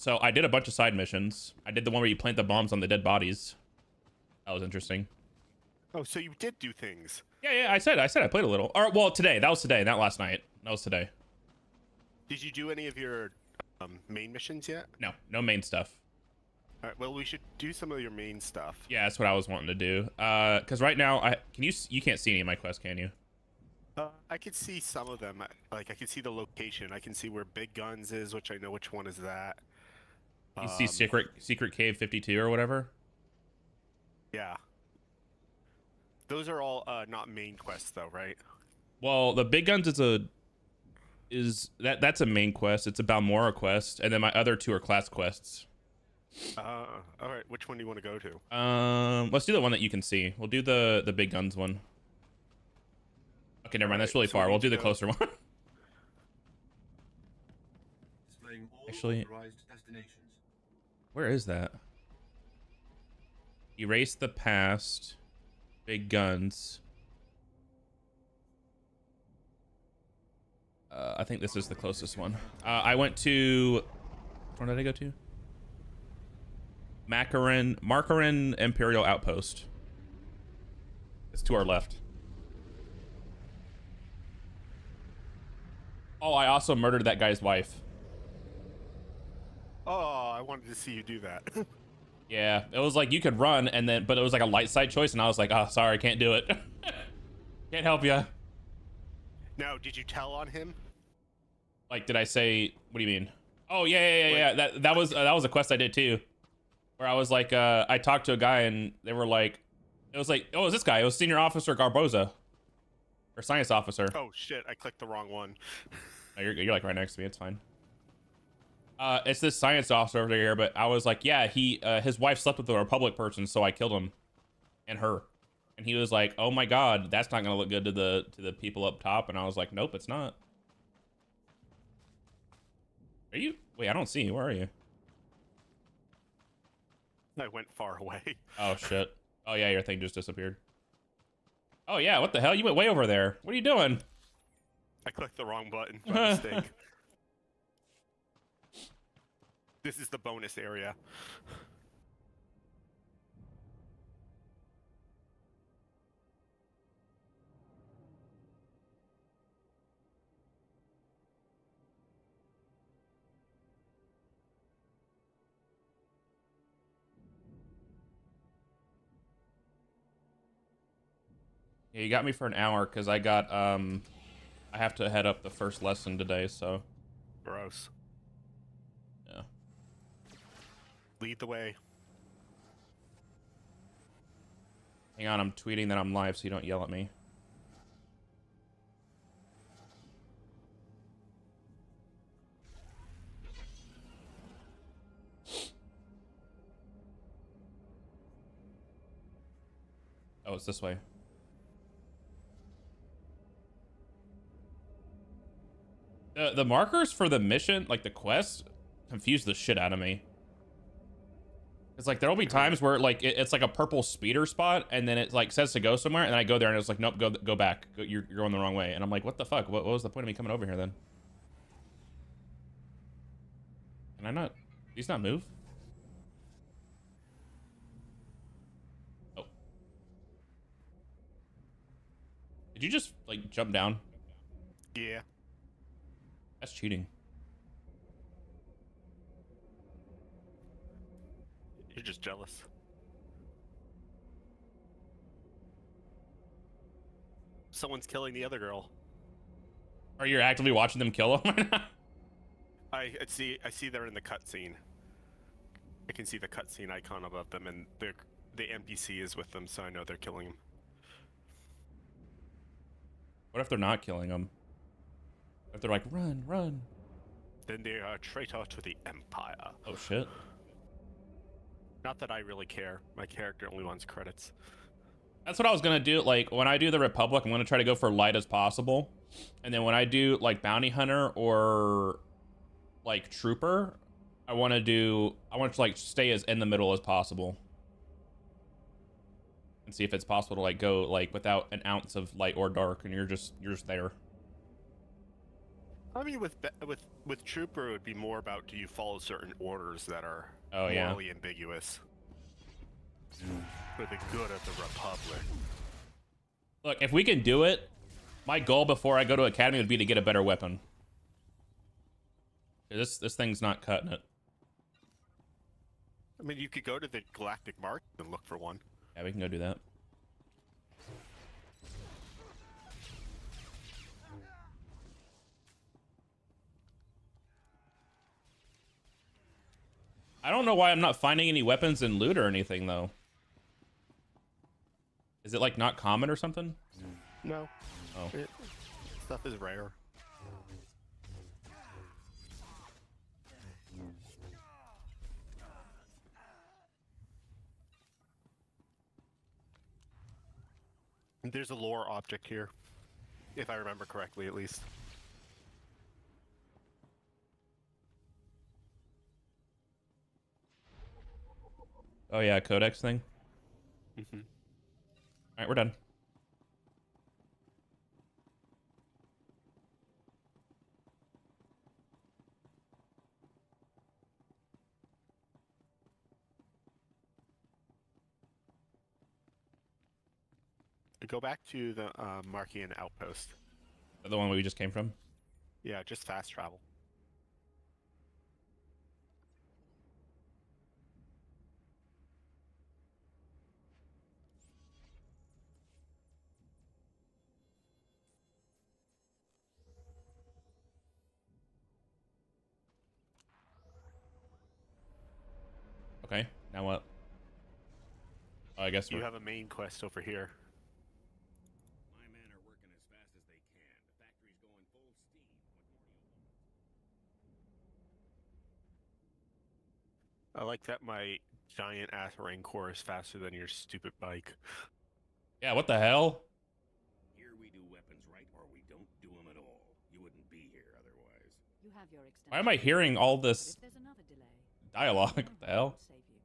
So I did a bunch of side missions. I did the one where you plant the bombs on the dead bodies. That was interesting. Oh, so you did do things. Yeah, I said I played a little. Or well, today. That was today, not last night. That was today. Did you do any of your main missions yet? No main stuff. All right. Well, we should do some of your main stuff. Yeah, that's what I was wanting to do. Cause right now you can't see any of my quests, can you? I could see some of them. Like I can see the location. I can see where Big Guns is, which I know which one is that. You see secret cave 52 or whatever. Yeah. Those are all not main quests though, right? Well, the Big Guns that's a main quest. It's a Balmora quest, and then my other two are class quests. All right. Which one do you want to go to? Let's do the one that you can see. We'll do the Big Guns one. Okay, never mind. That's really far. We'll do the closer one. Actually, where is that? Erase the past. Big Guns. I think this is the closest one. I went to... Which one did I go to? Markarin Imperial Outpost. It's to our left. Oh, I also murdered that guy's wife. Oh, I wanted to see you do that. Yeah, it was like you could run, and then but it was like a light side choice, and I was like, oh, sorry, can't do it. Can't help you. Now, did you tell on him? Like, did I say? What do you mean? Oh yeah. That was a quest I did too, where I was like, I talked to a guy, and they were like, it was like, oh, it was this guy? It was Senior Officer Garboza, or Science Officer. Oh shit, I clicked the wrong one. Oh, you're like right next to me. It's fine. It's this science officer over here, but I was like, yeah, his wife slept with a Republic person, so I killed him and her. And he was like, oh my God, that's not gonna look good to the people up top. And I was like, nope, it's not. Are you? Wait, I don't see you. Where are you? I went far away. Oh shit. Oh yeah, your thing just disappeared. Oh yeah, what the hell? You went way over there. What are you doing? I clicked the wrong button by mistake. This is the bonus area. Yeah, you got me for an hour because I got I have to head up the first lesson today, so. Gross. Yeah. Lead the way. Hang on, I'm tweeting that I'm live so you don't yell at me. Oh, it's this way. The markers for the mission, like the quest, confuse the shit out of me. It's like there'll be times where like it's like a purple speeder spot, and then it like says to go somewhere, and then I go there and it's like, nope, go back. You're going the wrong way. And I'm like, what the fuck? What was the point of me coming over here then? Can I not? These not move? Oh. Did you just like jump down? Yeah. That's cheating. You're just jealous. Someone's killing the other girl. Are you actively watching them kill him right now? I see they're in the cutscene. I can see the cutscene icon above them, and the NPC is with them, so I know they're killing him. What if they're not killing him? If they're like, run, run. Then they are a traitor to the Empire. Oh shit. Not that I really care. My character only wants credits. That's what I was gonna do. Like when I do the Republic, I'm gonna try to go for light as possible. And then when I do like Bounty Hunter or like Trooper, I want to like stay as in the middle as possible. And see if it's possible to like go like without an ounce of light or dark, and you're just there. I mean, with Trooper, it would be more about do you follow certain orders that are Oh, yeah. morally ambiguous for the good of the Republic. Look, if we can do it, my goal before I go to Academy would be to get a better weapon. This thing's not cutting it. I mean, you could go to the Galactic Market and look for one. Yeah, we can go do that. I don't know why I'm not finding any weapons in loot or anything, though. Is it, like, not common or something? No. Oh. Stuff is rare. There's a lore object here, if I remember correctly, at least. Oh, yeah, codex thing? Mm-hmm. All right, we're done. Go back to the Markian outpost. The one we just came from? Yeah, just fast travel. Okay, now what? Oh, I guess You we're... have a main quest over here. My men are working as fast as they can. The factory's going full steam. What more do you want? I like that my giant ass Rancor is faster than your stupid bike. Yeah, what the hell? Here we do weapons right, or we don't do them at all. You wouldn't be here otherwise. You have your Why am I hearing all this But if there's another delay, dialogue? What the hell? I'll save you.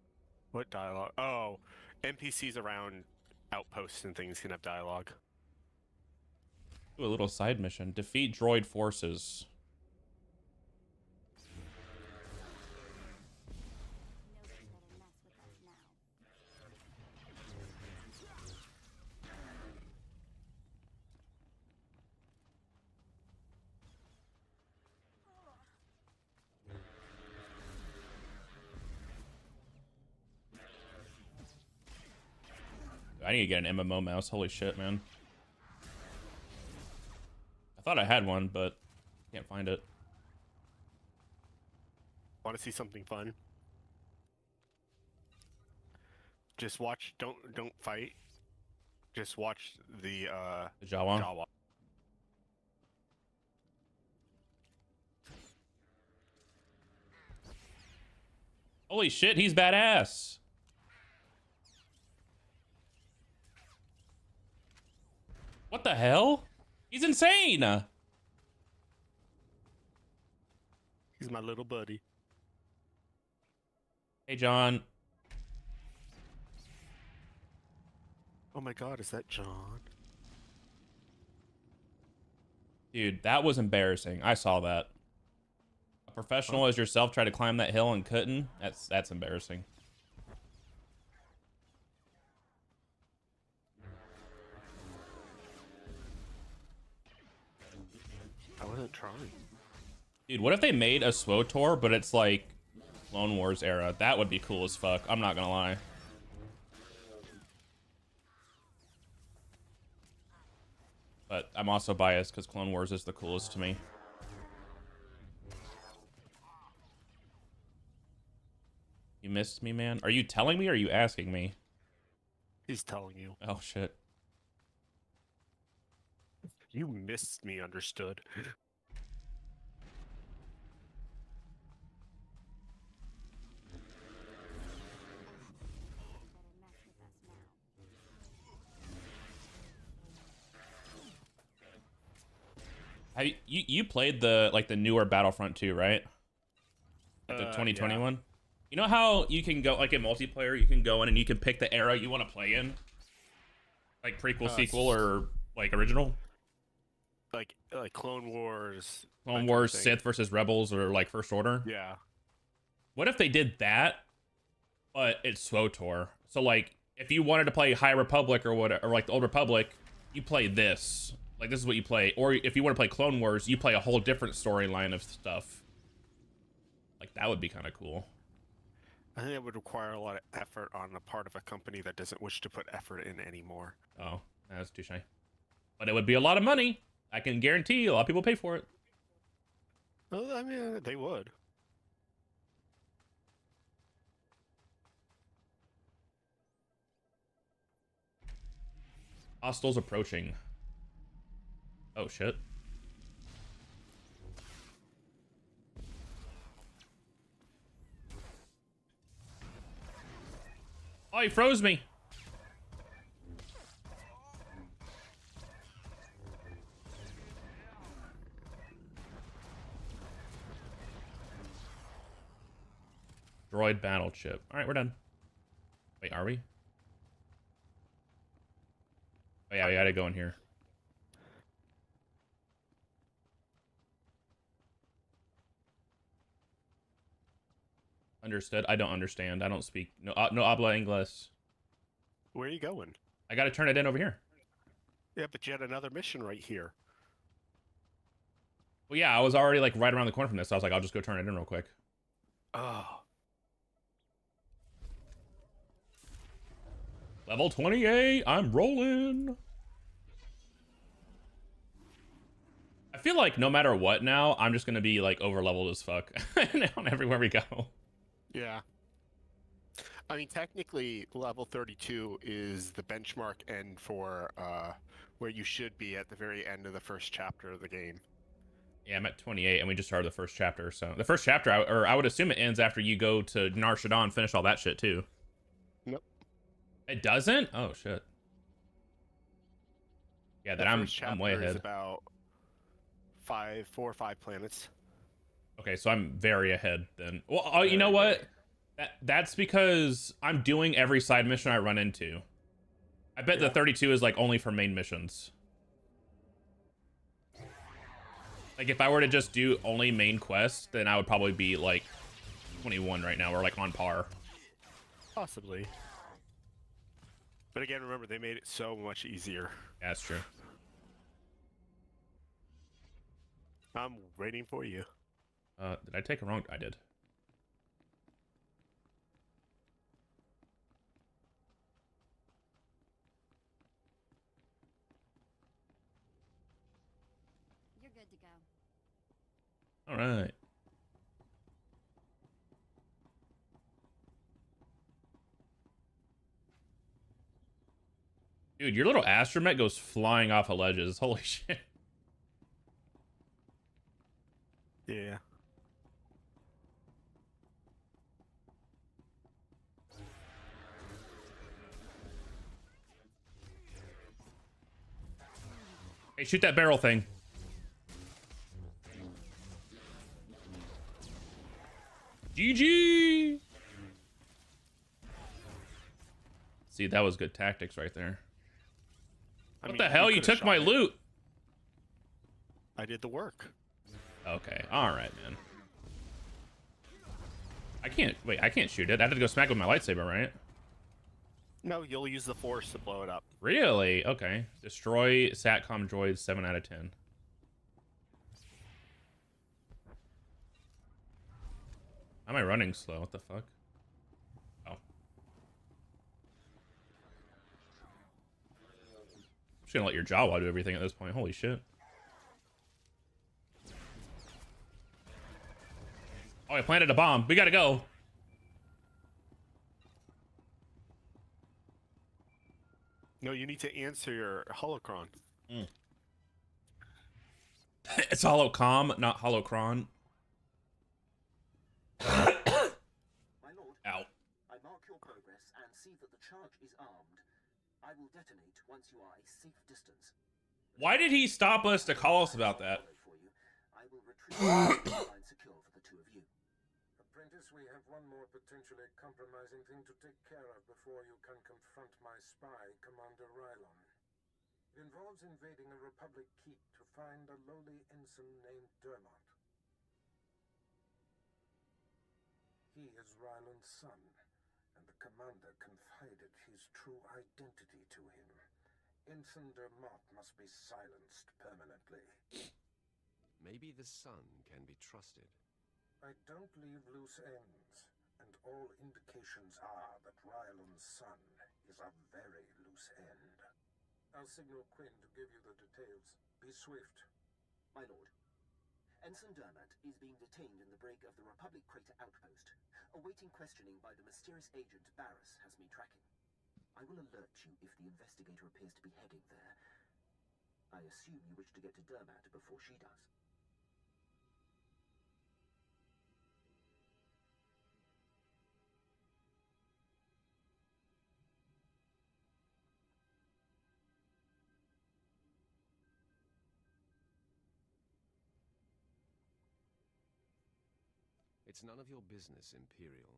What dialogue? Oh, NPCs around outposts and things can have dialogue. Do a little side mission. Defeat droid forces. I need to get an MMO mouse. Holy shit, man. I thought I had one, but can't find it. Want to see something fun? Just watch. Don't fight. Just watch the The Jawa. Jawa. Holy shit, he's badass. What the hell? He's insane. He's my little buddy. Hey, John. Oh my god, is that John? Dude, that was embarrassing. I saw that. A professional as yourself tried to climb that hill and couldn't. That's embarrassing. I wasn't trying. Dude, what if they made a Swtor, but it's like Clone Wars era? That would be cool as fuck. I'm not gonna lie. But I'm also biased because Clone Wars is the coolest to me. You missed me, man? Are you telling me or are you asking me? He's telling you. Oh, shit. You missed me, understood. Have you played the the newer Battlefront 2, right? Like the 2021? Yeah. You know how you can go, like in multiplayer, you can go in and you can pick the era you want to play in? Like prequel, sequel, or like original? like Clone Wars. Clone that kind of Wars, thing. Sith versus Rebels, or like First Order. Yeah. What if they did that, but it's SWTOR? So like, if you wanted to play High Republic or whatever, or like the Old Republic, you play this. Like this is what you play. Or if you want to play Clone Wars, you play a whole different storyline of stuff. Like that would be kind of cool. I think it would require a lot of effort on the part of a company that doesn't wish to put effort in anymore. Oh, that's touche. But it would be a lot of money. I can guarantee a lot of people pay for it. Well, I mean, they would. Hostiles approaching. Oh shit. Oh, he froze me. Droid battle chip. All right, we're done. Wait, are we? Oh yeah, we gotta go in here. Understood. I don't understand. I don't speak. No, no habla inglés. Where are you going? I gotta turn it in over here. Yeah, but you had another mission right here. Well, yeah, I was already like right around the corner from this. So I was like, I'll just go turn it in real quick. Oh. Level 28. I'm rolling. I feel like no matter what now, I'm just gonna be like over leveled as fuck on everywhere we go. Yeah. I mean, technically, level 32 is the benchmark end for where you should be at the very end of the first chapter of the game. Yeah, I'm at 28, and we just started the first chapter. So the first chapter, I would assume it ends after you go to Nar Shaddaa, finish all that shit too. Nope. It doesn't? Oh shit. Yeah, then I'm way ahead. Is about 4 or 5 planets. Okay, so I'm very ahead then. Well, you know what? That's because I'm doing every side mission I run into. I bet the 32 is like only for main missions. Like if I were to just do only main quests, then I would probably be like 21 right now, or like on par. Possibly. But again, remember, they made it so much easier. Yeah, that's true. I'm waiting for you. Did I take a wrong? I did. You're good to go. All right. Dude, your little astromech goes flying off of ledges. Holy shit. Yeah. Hey, shoot that barrel thing. GG! See, that was good tactics right there. What the hell? You took my loot! I did the work. Okay, alright, man. I can't shoot it. I have to go smack it with my lightsaber, right? No, you'll use the Force to blow it up. Really? Okay. Destroy SATCOM droids 7 out of 10. How am I running slow? What the fuck? Oh. I'm just gonna let your Jawa do everything at this point. Holy shit. Oh, I planted a bomb. We gotta go. No, you need to answer your holocron. It's holocom, not holocron. My lord, Ow. I mark your progress and see that the charge is armed. I will detonate once you are a safe distance. Why did he stop us to call us about that? For you. I will retrieve the line secure for the two of you. Apprentice, we have one more potentially compromising thing to take care of before you can confront my spy, Commander Rylon. involves invading a Republic keep to find a lowly ensign named Dermot. He is Ryland's son, and the commander confided his true identity to him. Ensign Dermot must be silenced permanently. Maybe the son can be trusted. I don't leave loose ends, and all indications are that Ryland's son is a very loose end. I'll signal Quinn to give you the details. Be swift. My lord, Ensign Dermot is being detained in the brig of the Republic Crater Outpost, awaiting questioning by the mysterious agent Barris has me tracking. I will alert you if the investigator appears to be heading there. I assume you wish to get to Dermot before she does. It's none of your business, Imperial.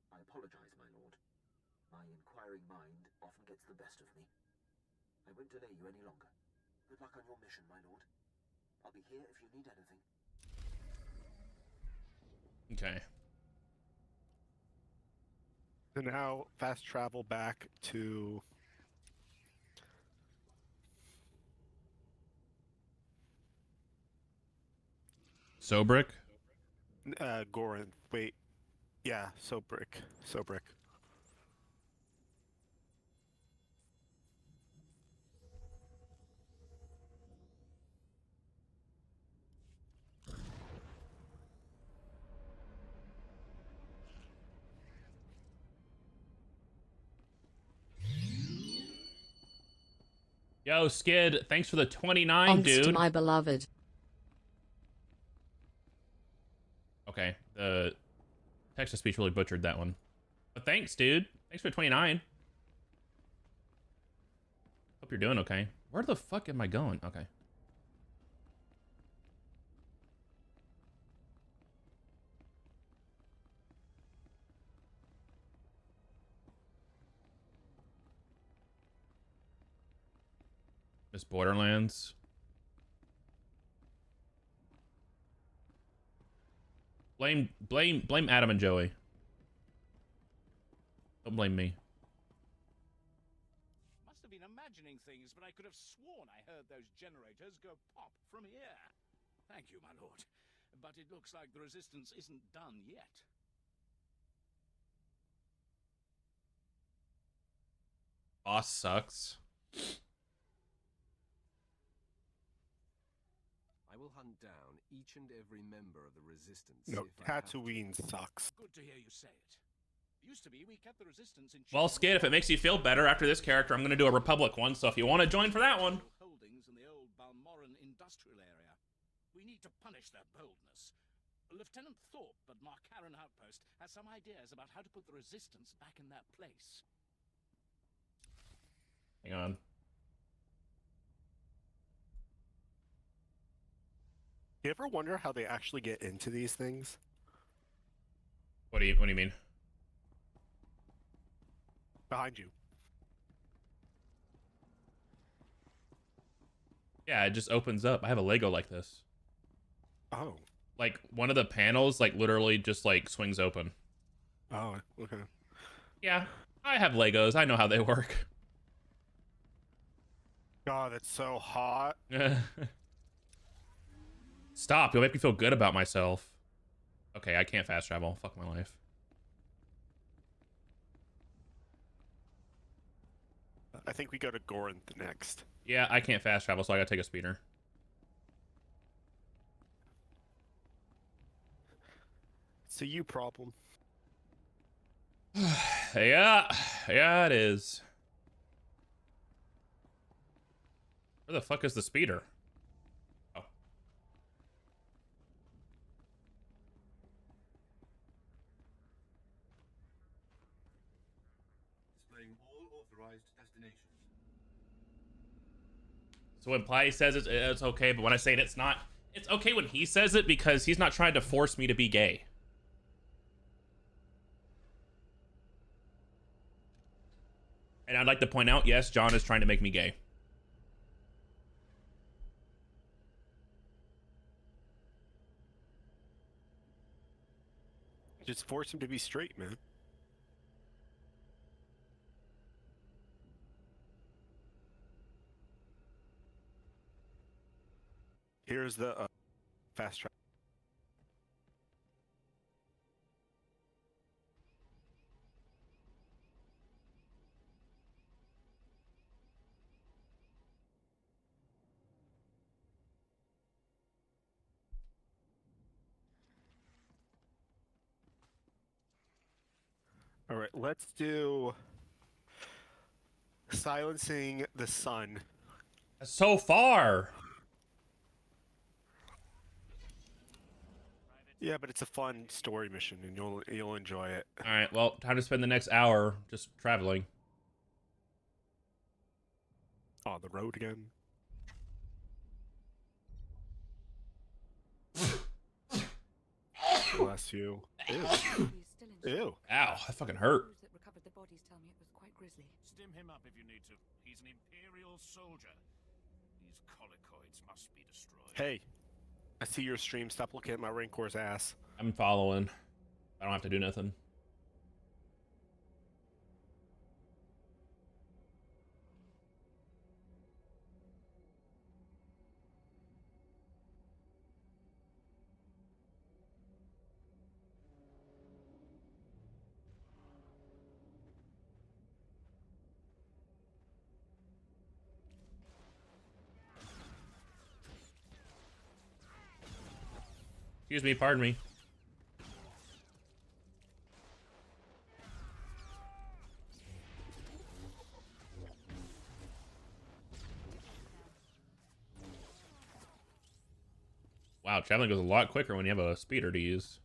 I apologize, my lord. My inquiring mind often gets the best of me. I won't delay you any longer. Good luck on your mission, my lord. I'll be here if you need anything. Okay. So now fast travel back to Sobrick? Gorin. Wait. Yeah, Sobrick. Sobrick. Yo, Skid, thanks for the 29, Honest, dude. my beloved. Okay, the text-to-speech really butchered that one. But thanks, dude. Thanks for 29. Hope you're doing okay. Where the fuck am I going? Okay. Miss Borderlands. Blame Adam and Joey. Don't blame me. Must have been imagining things, but I could have sworn I heard those generators go pop from here. Thank you, my lord. But it looks like the resistance isn't done yet. Boss sucks. I will hunt down each and every member of the Resistance. No, if I have to. Tatooine sucks. Good to hear you say it. Used to be we kept the resistance in Well, Skid, if it makes you feel better after this character, I'm going to do a Republic one, so if you want to join for that one. Holdings in the old Balmoran industrial area. We need to punish their boldness. Lieutenant Thorpe at Marcaran Outpost has some ideas about how to put the resistance back in their place. Hang on. You ever wonder how they actually get into these things? What do you mean? Behind you. Yeah, it just opens up. I have a Lego like this. Oh. Like, one of the panels, like, literally just, like, swings open. Oh, okay. Yeah, I have Legos. I know how they work. God, it's so hot. Stop. You'll make me feel good about myself. Okay, I can't fast travel. Fuck my life. I think we go to Gorinth next. Yeah, I can't fast travel, so I gotta take a speeder. It's a you problem. Yeah, it is. Where the fuck is the speeder? Oh. Displaying all authorized destinations. So when Ply says it's okay, but when I say it, it's not. It's okay when he says it because he's not trying to force me to be gay. And I'd like to point out, yes, John is trying to make me gay. Just force him to be straight, man. Here's the fast track. All right, let's do silencing the sun. So far. Yeah, but it's a fun story mission, and you'll enjoy it. All right, well, time to spend the next hour just traveling. On the road again. Bless you. Ew. Ew. Ow, that fucking hurt. Those that recovered the bodies tell me it was quite grisly. Stim him up if you need to. He's an Imperial soldier. These colicoids must be destroyed. Hey, I see your stream. Stop looking at my Rancor's ass. I'm following. I don't have to do nothing. Excuse me, pardon me. Wow, traveling goes a lot quicker when you have a speeder to use.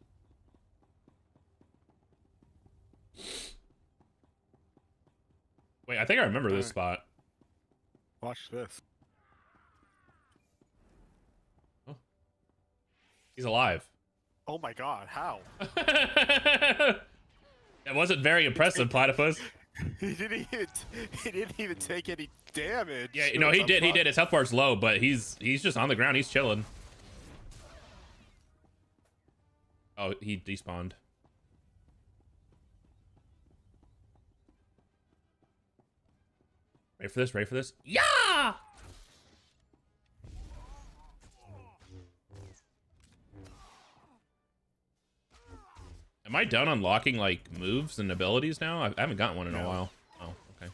Wait, I think I remember this spot. Watch this. Oh. He's alive. Oh my god, how? It wasn't very impressive, Platypus. He didn't even take any damage. Yeah, you know, he did. He did. His health bar's low, but he's just on the ground. He's chilling. Oh, he despawned. Ready for this? Ready for this? Yeah! Am I done unlocking, like, moves and abilities now? I haven't gotten one in a while. Oh, okay.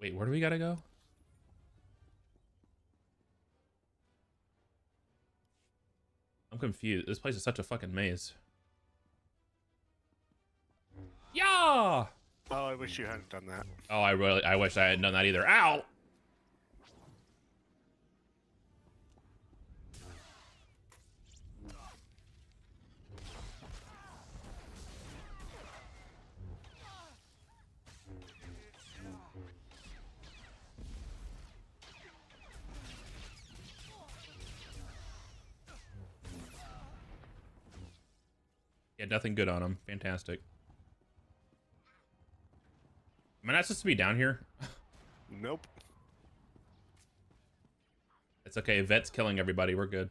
Wait, where do we gotta go? I'm confused. This place is such a fucking maze. Yeah! Oh, I wish you hadn't done that. Oh, I wish I hadn't done that either. Ow! Yeah, nothing good on him. Fantastic. Am I not supposed to be down here? Nope. It's okay. Vet's killing everybody. We're good.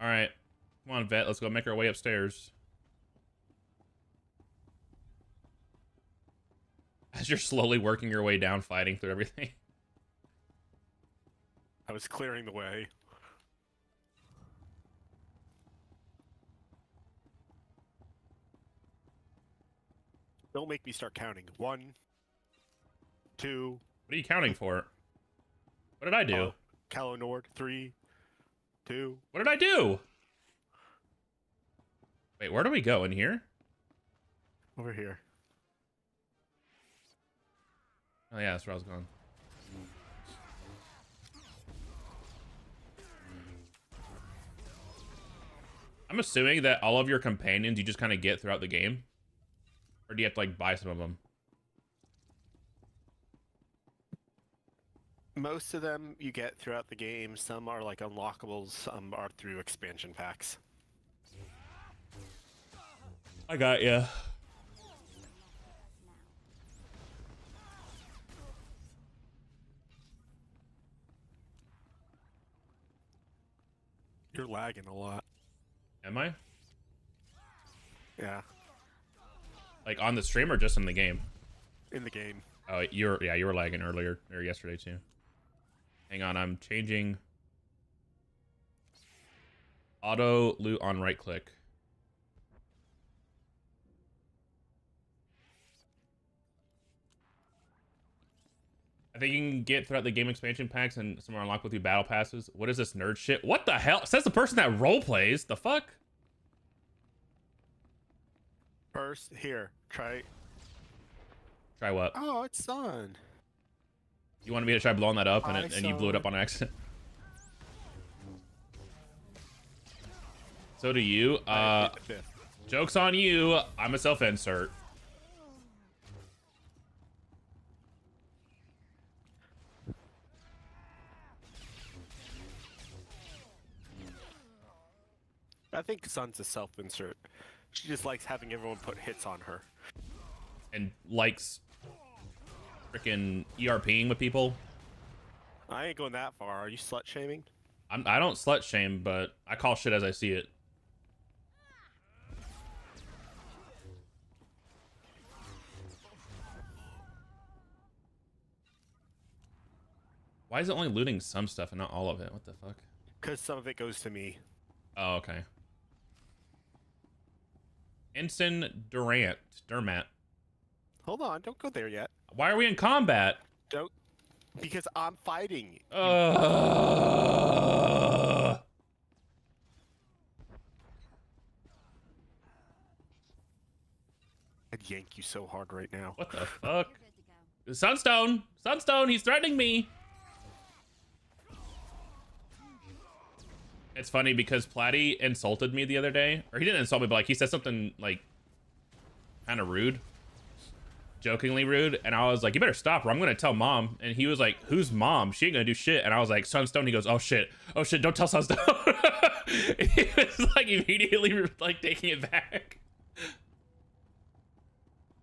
All right. Come on, Vet. Let's go make our way upstairs. As you're slowly working your way down, fighting through everything. I was clearing the way. Don't make me start counting. 1, 2. What are you counting for? What did I do? Calo Nord. 3, 2. What did I do? Wait, where do we go? In here? Over here. Oh yeah, that's where I was going. I'm assuming that all of your companions you just kind of get throughout the game, or do you have to like buy some of them? Most of them you get throughout the game. Some are like unlockables. Some are through expansion packs. I got you. You're lagging a lot. Am I? Yeah, Like on the stream or just in the game? in the game. Oh, you were lagging earlier or yesterday too. Hang on, I'm changing auto loot on right click. I think you can get throughout the game expansion packs and some are unlocked with your battle passes. What is this nerd shit? What the hell? Says the person that role plays. The fuck? First, here, try. Try what? Oh, it's done. You wanted me to try blowing that up I and you blew it up on accident? So do you. I hit the fifth. Joke's on you. I'm a self-insert. I think Sun's a self-insert. She just likes having everyone put hits on her. And likes freaking ERPing with people. I ain't going that far. Are you slut shaming? I don't slut shame, but I call shit as I see it. Why is it only looting some stuff and not all of it? What the fuck? Because some of it goes to me. Oh, okay. Ensign Dermat. Hold on, don't go there yet. Why are we in combat? Don't. Because I'm fighting. Uh... I'd yank you so hard right now. What the fuck? You're good to go. Sunstone! Sunstone, he's threatening me! It's funny because Platty insulted me the other day. Or he didn't insult me, but like he said something like kind of rude. Jokingly rude. And I was like, you better stop or I'm gonna tell mom. And he was like, who's mom? She ain't gonna do shit. And I was like, Sunstone. He goes, oh shit. Oh shit, don't tell Sunstone. He was like immediately like taking it back.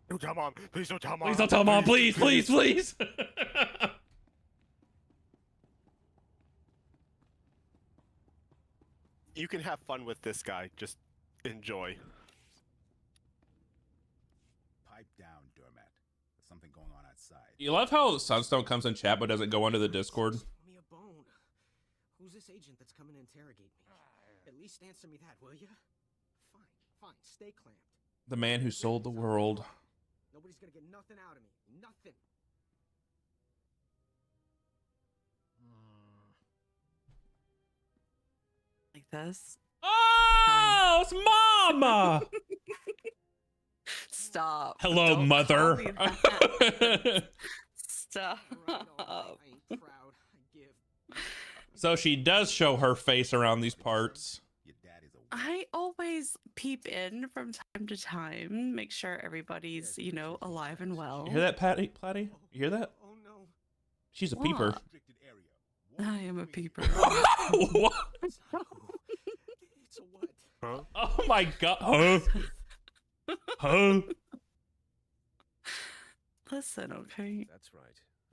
Don't tell mom. Please don't tell mom. Please don't tell mom. Please, please, please. You can have fun with this guy. Just enjoy. Pipe down, Dermat. There's something going on outside. You love how Sunstone comes in chat but doesn't go onto the Discord. Throw me a bone. Who's this agent that's coming to interrogate me? At least answer me that, will you? Fine, fine. Stay clamped. The man who sold the world. Nobody's gonna get nothing out of me. Nothing. Like this. Oh, it's mom! Stop. Hello, Don't mother. call me that. Stop. All right, I ain't proud. I give. So she does show her face around these parts. Your dad is a I always peep in from time to time, make sure everybody's, you know, alive and well. You hear that, Platty? You hear that? Oh no. She's a What? peeper. restricted area. I am a peeper. What? It's a what? Huh? Oh my god. Huh? Huh? Listen, okay? That's right.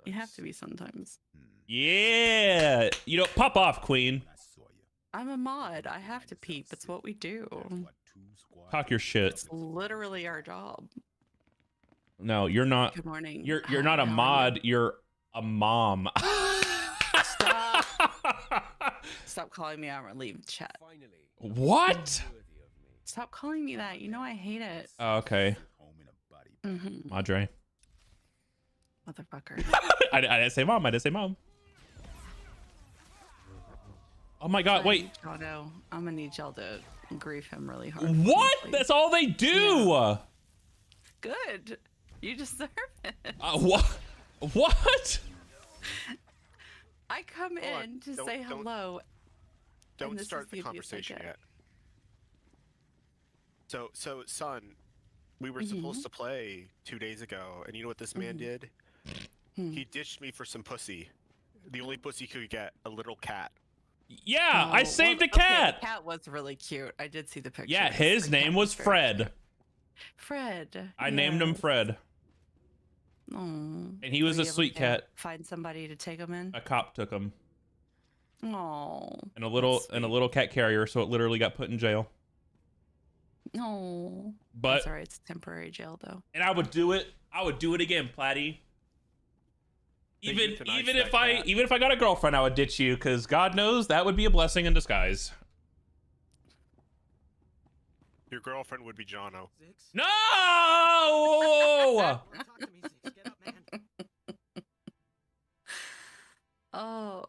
You have to be sometimes. Yeah. You know, pop off, queen. I saw you. I'm a mod. I have to peep. It's what we do. That's what two squads Talk your shit. It's literally our job. No, you're not. Good morning. You're Hi, not a how are mod. You're a mom. Stop. Stop calling me out or leave chat. Finally. What? Worthy of me. Stop calling me that. You know I hate it. Oh, okay, Home in a body. Mm-hmm. Madre. Motherfucker. I didn't say mom. I didn't say mom. Oh my god! Wait. Y'all know, I'm gonna need y'all to grief him really hard. What? please. That's all they do. Yeah. Good. You deserve it. What? What? I come Hold on. in to Don't- say don't- hello. Don't this start is the the abuse I conversation get. yet. So, son, we were supposed to play 2 days ago, and you know what this man did? He ditched me for some pussy. The only pussy he could get, a little cat. Yeah, I saved a cat. The cat was really cute. I did see the picture. Yeah, his name was Fred. Fred. I named him Fred. Oh. And he was a sweet cat. Find somebody to take him in. A cop took him. Oh. And a little cat carrier, so it literally got put in jail. No. But that's all right. It's temporary jail though. And I would do it. I would do it again, Platty. Even if I got a girlfriend, I would ditch you, because God knows that would be a blessing in disguise. Your girlfriend would be Jono. No! Oh,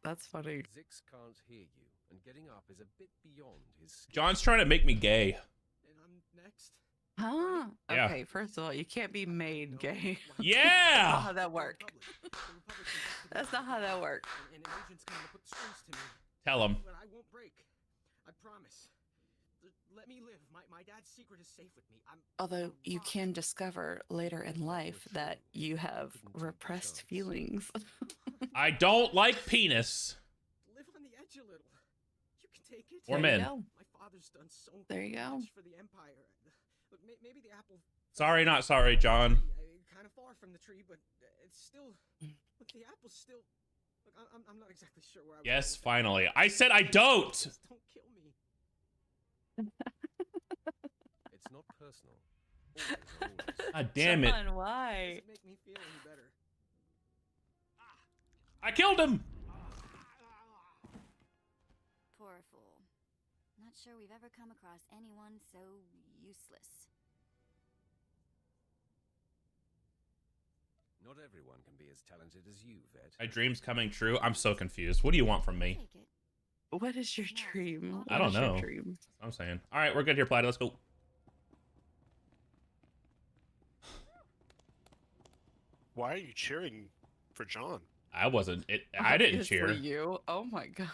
that's funny. Zix can't hear you, and getting up is a bit beyond his skill. John's trying to make me gay. And I'm next. Huh? Yeah. Okay, first of all, you can't be made gay. Yeah! That's not how that works. That's not how that works. And an agent's coming to put the strings to me. Tell him. But I won't break. I promise. Let me live. My dad's secret is safe with me. Although you can discover later in life that you have repressed feelings. I don't like penis. Live on the edge a little. You can take it. Or men. My father's done so much for the empire. Look, maybe the apple. Sorry, not sorry, John. Kind of far from the tree, but it's still. Look, the apple's still. Look, I'm not exactly sure where I. Yes, finally. I said I don't. Just don't kill me. It's not personal. God damn it. John, why? Doesn't make me feel any better. I killed him. Poor fool. Not sure we've ever come across anyone so useless. Not everyone can be as talented as you, Vet. My dream's coming true. I'm so confused. What do you want from me? What is your dream? I don't What is your know. dream? I'm saying. All right, we're good here, Platty. Let's go. Why are you cheering for John? I wasn't. I didn't Obviously cheer. you. Oh my god.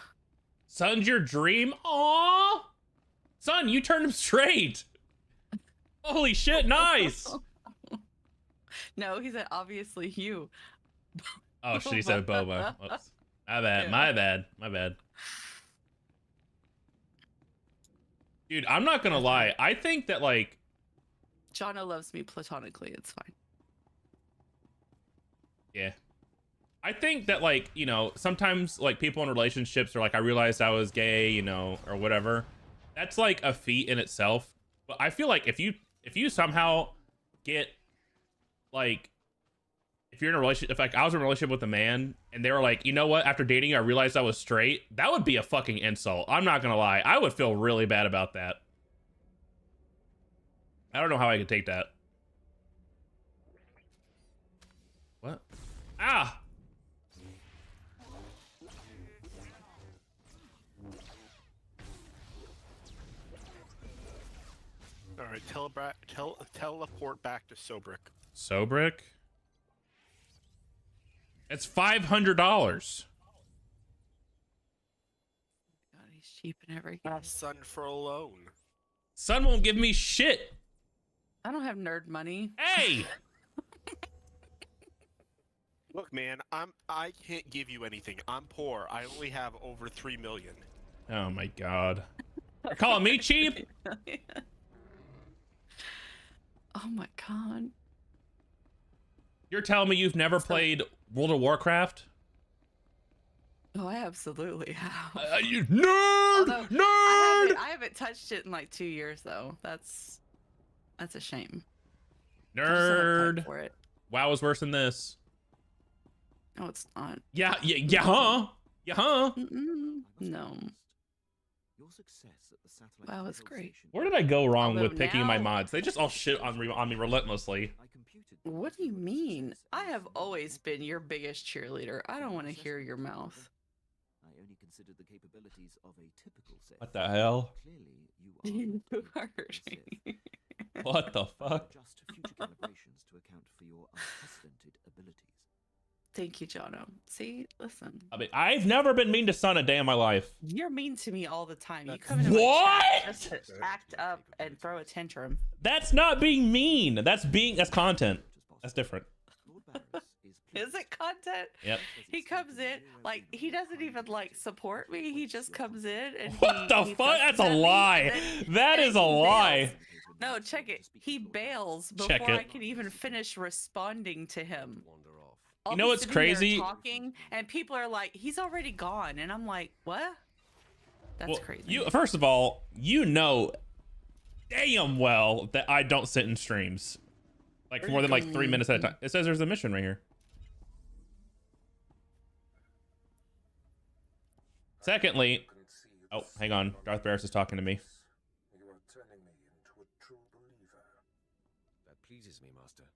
Son's your dream? Aww. Son, you turned him straight. Holy shit, nice. No, he said obviously you. Oh, she said Boba. Whoops. My bad. Yeah. My bad. My bad. Dude, I'm not gonna lie. I think that, like... Jono loves me platonically. It's fine. Yeah. I think that, like, you know, sometimes, like, people in relationships are like, I realized I was gay, you know, or whatever. That's, like, a feat in itself. But I feel like if you somehow get, like... If you're in a relationship, if like I was in a relationship with a man and they were like, you know what, after dating you, I realized I was straight, that would be a fucking insult. I'm not gonna lie. I would feel really bad about that. I don't know how I could take that. What? Ah! Alright, teleport back to Sobrick. Sobrick? It's $500. God, he's cheap and everything. Son for a loan. Son won't give me shit. I don't have nerd money. Hey! Look, man, I can't give you anything. I'm poor. I only have over 3 million. Oh my god. You're calling me cheap? Oh my god. You're telling me you've never played World of Warcraft? Oh, I absolutely have. You nerd! Although, Nerd! I haven't touched it in like 2 years though. That's a shame. Nerd. For it. WoW is worse than this. No, it's not. Yeah, huh? Yeah, huh? No. Your success at the satellite WoW is great. Where did I go wrong Although with picking my now- mods? They just all shit on me relentlessly. What do you mean? I have always been your biggest cheerleader. I don't want to hear your mouth. I only considered the capabilities of a typical set. What the hell? Clearly, you You hurt me. What the fuck? Just future calibrations to account for your unprecedented abilities. Thank you, Jono. See, listen. I mean, I've never been mean to Sun a day in my life. You're mean to me all the time. You That's- come into my What? chat just to act up and throw a tantrum. That's not being mean. That's content. That's different. Is it content? Yep. He comes in, like, he doesn't even, like, support me. He just comes in and What the he fuck? That's fusses a at me, lie. and then- That and is a he lie. bails. No, check it. He bails before Check it. I can even finish responding to him. You I'll know be what's sitting there crazy? talking, and people are like, he's already gone. And I'm like, what? That's Well, crazy. First of all, you know damn well that I don't sit in streams like for more than like 3 minutes at a time. It says there's a mission right here. Secondly, oh, hang on. Darth Barris is talking to me. You are turning me into a true believer. That pleases me, Master.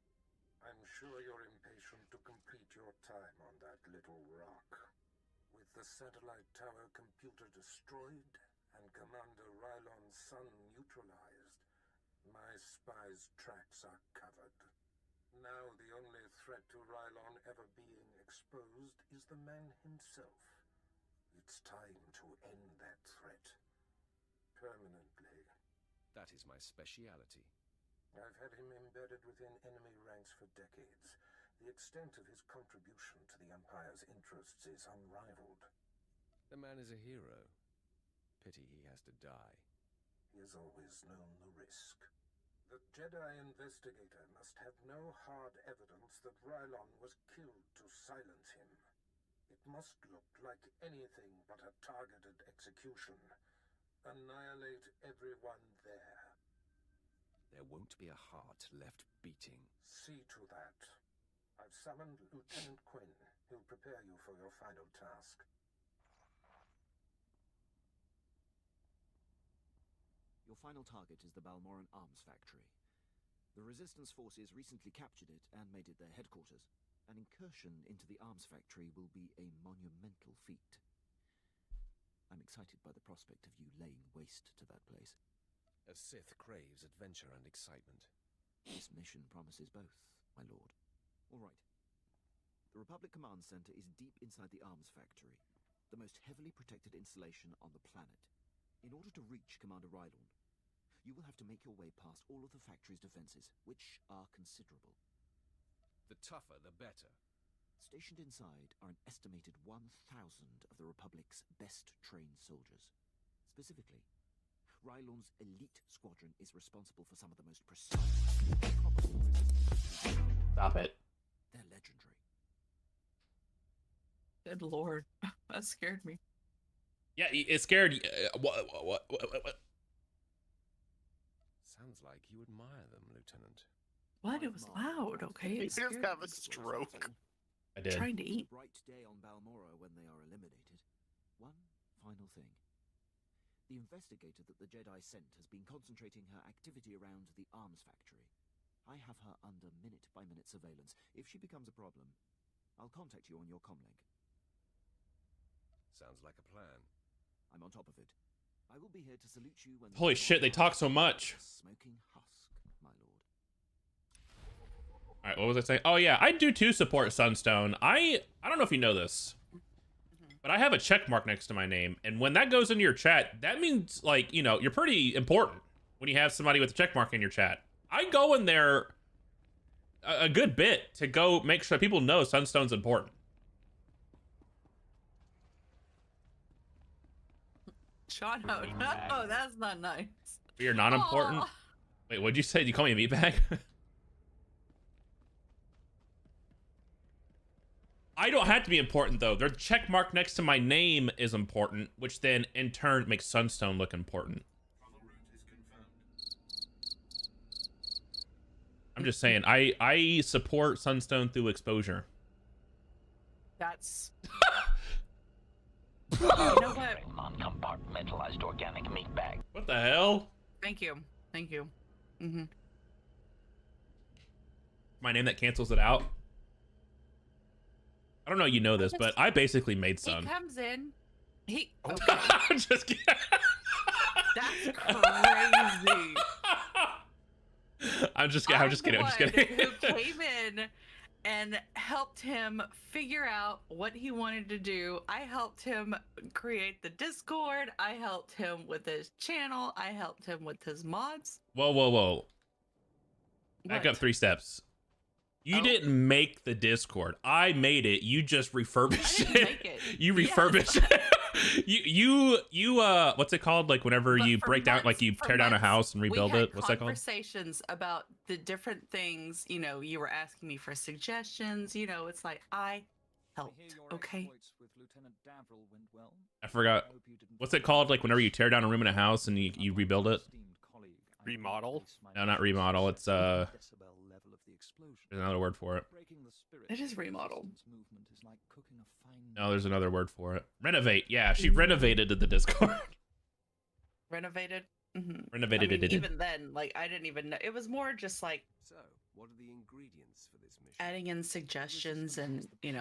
I'm sure you're impatient to complete your time on that little rock. With the satellite tower computer destroyed and Commander Rylon's son neutralized, my spy's tracks are covered. Now the only threat to Rylon ever being exposed is the man himself. It's time to end that threat. Permanently. That is my speciality. I've had him embedded within enemy ranks for decades. The extent of his contribution to the Empire's interests is unrivaled. The man is a hero. Pity he has to die. He has always known the risk. The Jedi investigator must have no hard evidence that Rylon was killed to silence him. It must look like anything but a targeted execution. Annihilate everyone there. There won't be a heart left beating. See to that. I've summoned Lieutenant Quinn. He'll prepare you for your final task. Your final target is the Balmoran Arms Factory. The Resistance forces recently captured it and made it their headquarters. An incursion into the arms factory will be a monumental feat. I'm excited by the prospect of you laying waste to that place. A Sith craves adventure and excitement. This mission promises both, my lord. All right. The Republic Command Center is deep inside the arms factory, the most heavily protected installation on the planet. In order to reach Commander Rylon, you will have to make your way past all of the factory's defenses, which are considerable. The tougher, the better. Stationed inside are an estimated 1,000 of the Republic's best-trained soldiers. Specifically, Rylon's elite squadron is responsible for some of the most precise and probable resistance. Stop it. They're legendary. Good lord. That scared me. Yeah, it scared. What? Sounds like you admire them, Lieutenant. What? It was loud, okay? You It just scared have me. a stroke. I did. Trying to eat. A bright day on Balmora when they are eliminated. One final thing. The investigator that the Jedi sent has been concentrating her activity around the arms factory. I have her under minute-by-minute surveillance. If she becomes a problem, I'll contact you on your comlink. Sounds like a plan. I'm on top of it. I will be here to salute you when... Holy shit, they talk so much. Smoking husk, my lord. All right, what was I saying? Oh yeah, I do too support Sunstone. I don't know if you know this, but I have a check mark next to my name, and when that goes into your chat, that means, like, you know, you're pretty important when you have somebody with a check mark in your chat. I go in there a good bit to go make sure people know Sunstone's important. Sean, no, that's not nice. You're not important. Aw. Wait, what'd you say? Did you call me a meatbag? I don't have to be important, though. Their check mark next to my name is important, which then, in turn, makes Sunstone look important. I'm just saying, I support Sunstone through exposure. That's... You know what? Non-compartmentalized organic meat bag. What the hell? Thank you. Thank you. Mm-hmm. My name that cancels it out? I don't know you know this, but I basically made Sun. He comes in. He... Okay. Okay. I'm just kidding. That's crazy. I'm just kidding. Who came in and helped him figure out what he wanted to do. I helped him create the Discord. I helped him with his channel. I helped him with his mods. Whoa. Back up 3 steps. You didn't make the Discord. I made it. You just refurbished it. Make it. You refurbished it. you what's it called? Like whenever you break down, like you tear down a house and rebuild it. What's that called? Conversations about the different things. You know, you were asking me for suggestions. You know, it's like I helped. Okay. I forgot. What's it called? Like whenever you tear down a room in a house and you rebuild it. Remodel? No, not remodel. It's there's another word for it. It is remodel. No, there's another word for it. Renovate. Yeah, she renovated the Discord. Renovated. Mm-hmm. Renovated I mean, it. Even then, like I didn't even know. It was more just like. So, what are the ingredients for this mission? Adding in suggestions and We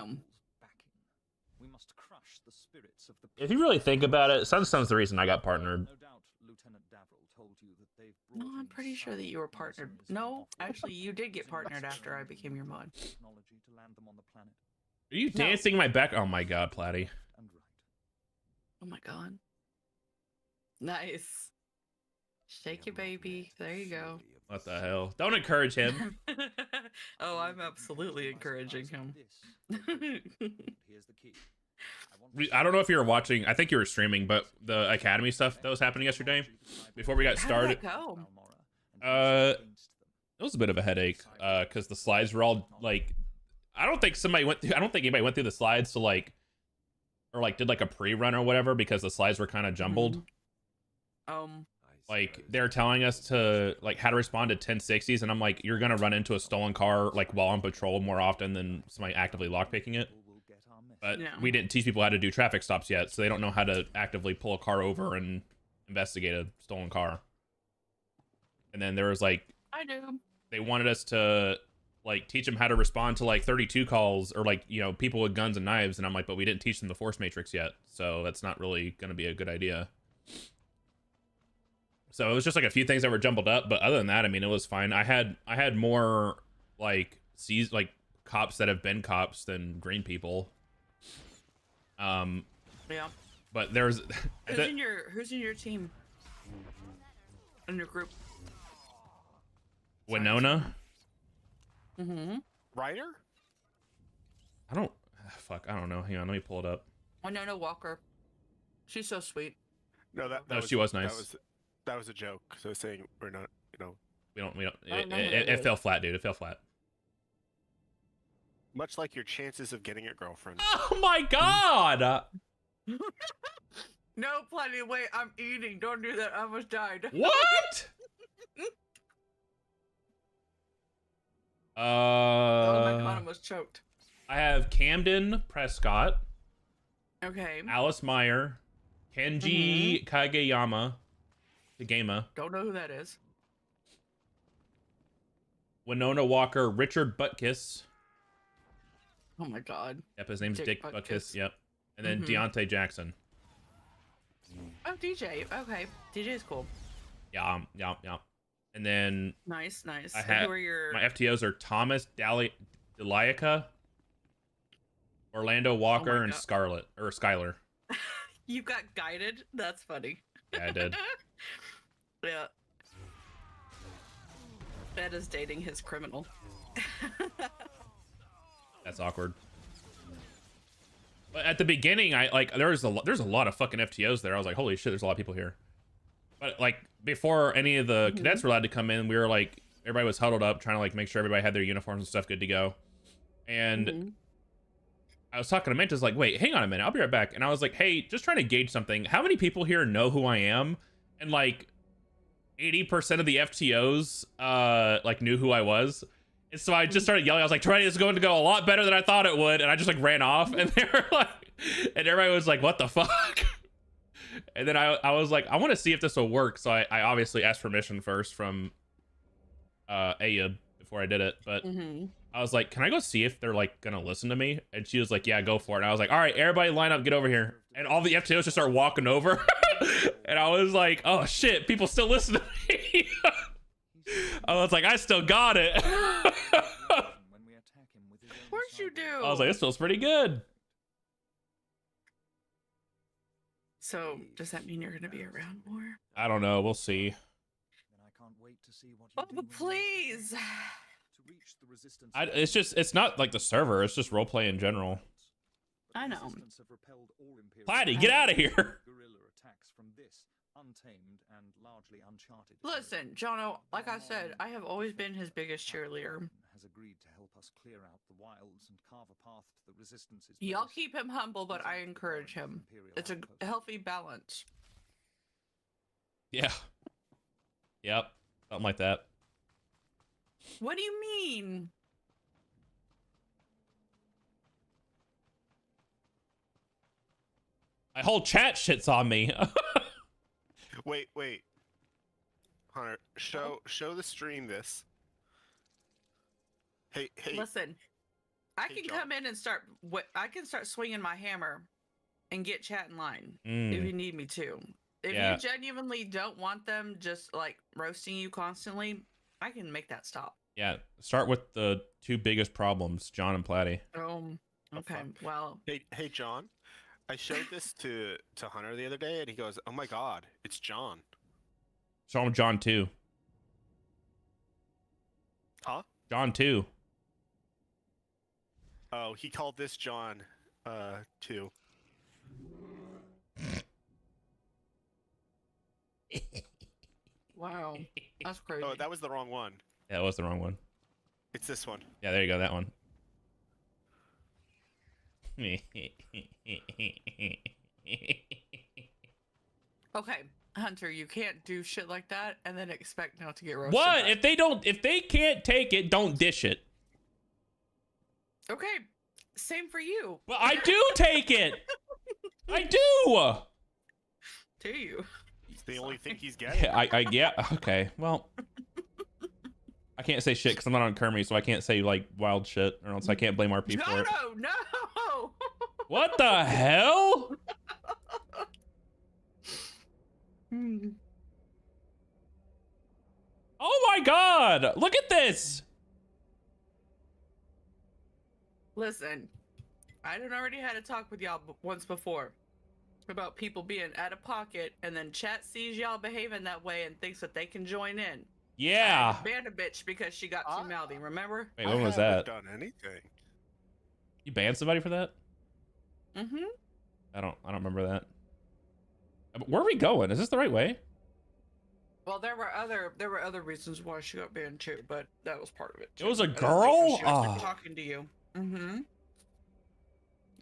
must crush the spirits of the. If you really think about it, Sunstone's the reason I got partnered. No doubt Lieutenant Davril told you that they've No, I'm pretty sure that you were partnered. No, actually, you did get partnered after I became your mod. technology to land them on the planet. Are you dancing my back? Oh my god, Platty. Oh my god. Nice. Shake your baby. There you go. What the hell? Don't encourage him. Oh, I'm absolutely encouraging him. Here's the key. I don't know if you were watching. I think you were streaming, but the Academy stuff that was happening yesterday, before we got started. How did that go? It was a bit of a headache, because the slides were all like, I don't think anybody went through the slides to like, or like did like a pre-run or whatever, because the slides were kind of jumbled. Like they're telling us to like how to respond to 1060s, and I'm like, you're gonna run into a stolen car like while on patrol more often than somebody actively lockpicking it. But we didn't teach people how to do traffic stops yet, so they don't know how to actively pull a car over and investigate a stolen car. And then there was like, I do. They wanted us to like teach them how to respond to like 32 calls or like, you know, people with guns and knives, and I'm like, but we didn't teach them the force matrix yet, so that's not really going to be a good idea. So it was just like a few things that were jumbled up, but other than that, I mean, it was fine. I had more like cops that have been cops than green people. Yeah. But there's who's in your team? In your group? Winona. Mm-hmm. Ryder? I don't know. Hang on, let me pull it up. Winona Walker. She's so sweet. No, she was nice. That was a joke. So saying we're not, we don't. It fell flat, dude. It fell flat. Much like your chances of getting a girlfriend. Oh my god! No, Plenty. Wait, I'm eating. Don't do that. I almost died. What? Oh my god, I almost choked. I have Camden Prescott. Okay. Alice Meyer. Kenji Kageyama. Don't know who that is. Winona Walker. Richard Butkus. Oh my god. Yep, his name's Dick Butkus. Yep. And then Deontay Jackson. Oh, DJ. Okay. DJ is cool. Yeah. And then Nice. Who are your... my FTOs are Thomas Deliaca, Orlando Walker, and Skylar. You got guided? That's funny. Yeah, I did. Yeah. Ed is dating his criminal. That's awkward. But at the beginning, there's a lot of fucking FTOs there. I was like, holy shit, there's a lot of people here. But like before any of the cadets were allowed to come in, we were like, everybody was huddled up trying to like make sure everybody had their uniforms and stuff good to go. And I was talking to Mantis like, wait, hang on a minute, I'll be right back. And I was like, hey, just trying to gauge something. How many people here know who I am? And like 80% of the FTOs like knew who I was. And so I just started yelling. I was like, Trinity, this is going to go a lot better than I thought it would. And I just like ran off, and they were like, and everybody was like, what the fuck? And then I was like, I want to see if this will work. So I obviously asked permission first from Ayub before I did it. But I was like, can I go see if they're like going to listen to me? And she was like, yeah, go for it. And I was like, all right, everybody line up, get over here. And all the FTOs just start walking over. And I was like, oh shit, people still listen to me. I was like, I still got it. do? I was like, this feels pretty good. So, does that mean you're going to be around more? I don't know. We'll see. Then I can't wait to see what Oh, but please. to reach the resistance. It's not like the server. It's just roleplay in general. I know. Platy, get out of here. Guerrilla attacks from this untamed and largely uncharted. Listen, Jono, like I said, I have always been his biggest cheerleader. Has agreed to help us clear out the wilds and carve a path to the resistance's Y'all base. keep him humble, but I encourage him. It's a healthy balance. Yeah. Yep. Something like that. What do you mean? My whole chat shits on me. Wait. Hunter, show the stream this. Hey. Listen, I Hey, can John. come in and start. I can start swinging my hammer, and get chat in line Mm. if you need me to. If Yeah. you genuinely don't want them just like roasting you constantly, I can make that stop. Yeah. Start with the two biggest problems, John and Platy. Okay. Well, Hey, John. I showed this to Hunter the other day, and he goes, "Oh my God, it's John." Show him John 2. Huh? John 2. Oh, he called this John, too. wow, that's crazy. Oh, that was the wrong one. Yeah, that was the wrong one. It's this one. Yeah, there you go. That one. Okay, Hunter, you can't do shit like that and then expect not to get roasted. What? back. If they can't take it, don't dish it. Okay, same for you. Well, I do take it. I do. Do you? It's the only thing he's getting. Yeah. Okay. Well, I can't say shit because I'm not on Kermie, so I can't say like wild shit, or else I can't blame RP for it. No. What the hell? Oh my God! Look at this. Listen, I done already had a talk with y'all once before about people being out of pocket, and then chat sees y'all behaving that way and thinks that they can join in. Yeah. Ban a bitch because she got too mouthy. Remember? Wait, when was that? Done anything? You banned somebody for that? Mm-hmm. I don't remember that. Where are we going? Is this the right way? Well, there were other reasons why she got banned too, but that was part of it. It was a I don't think girl? She was Ah. talking to you. Mm-hmm.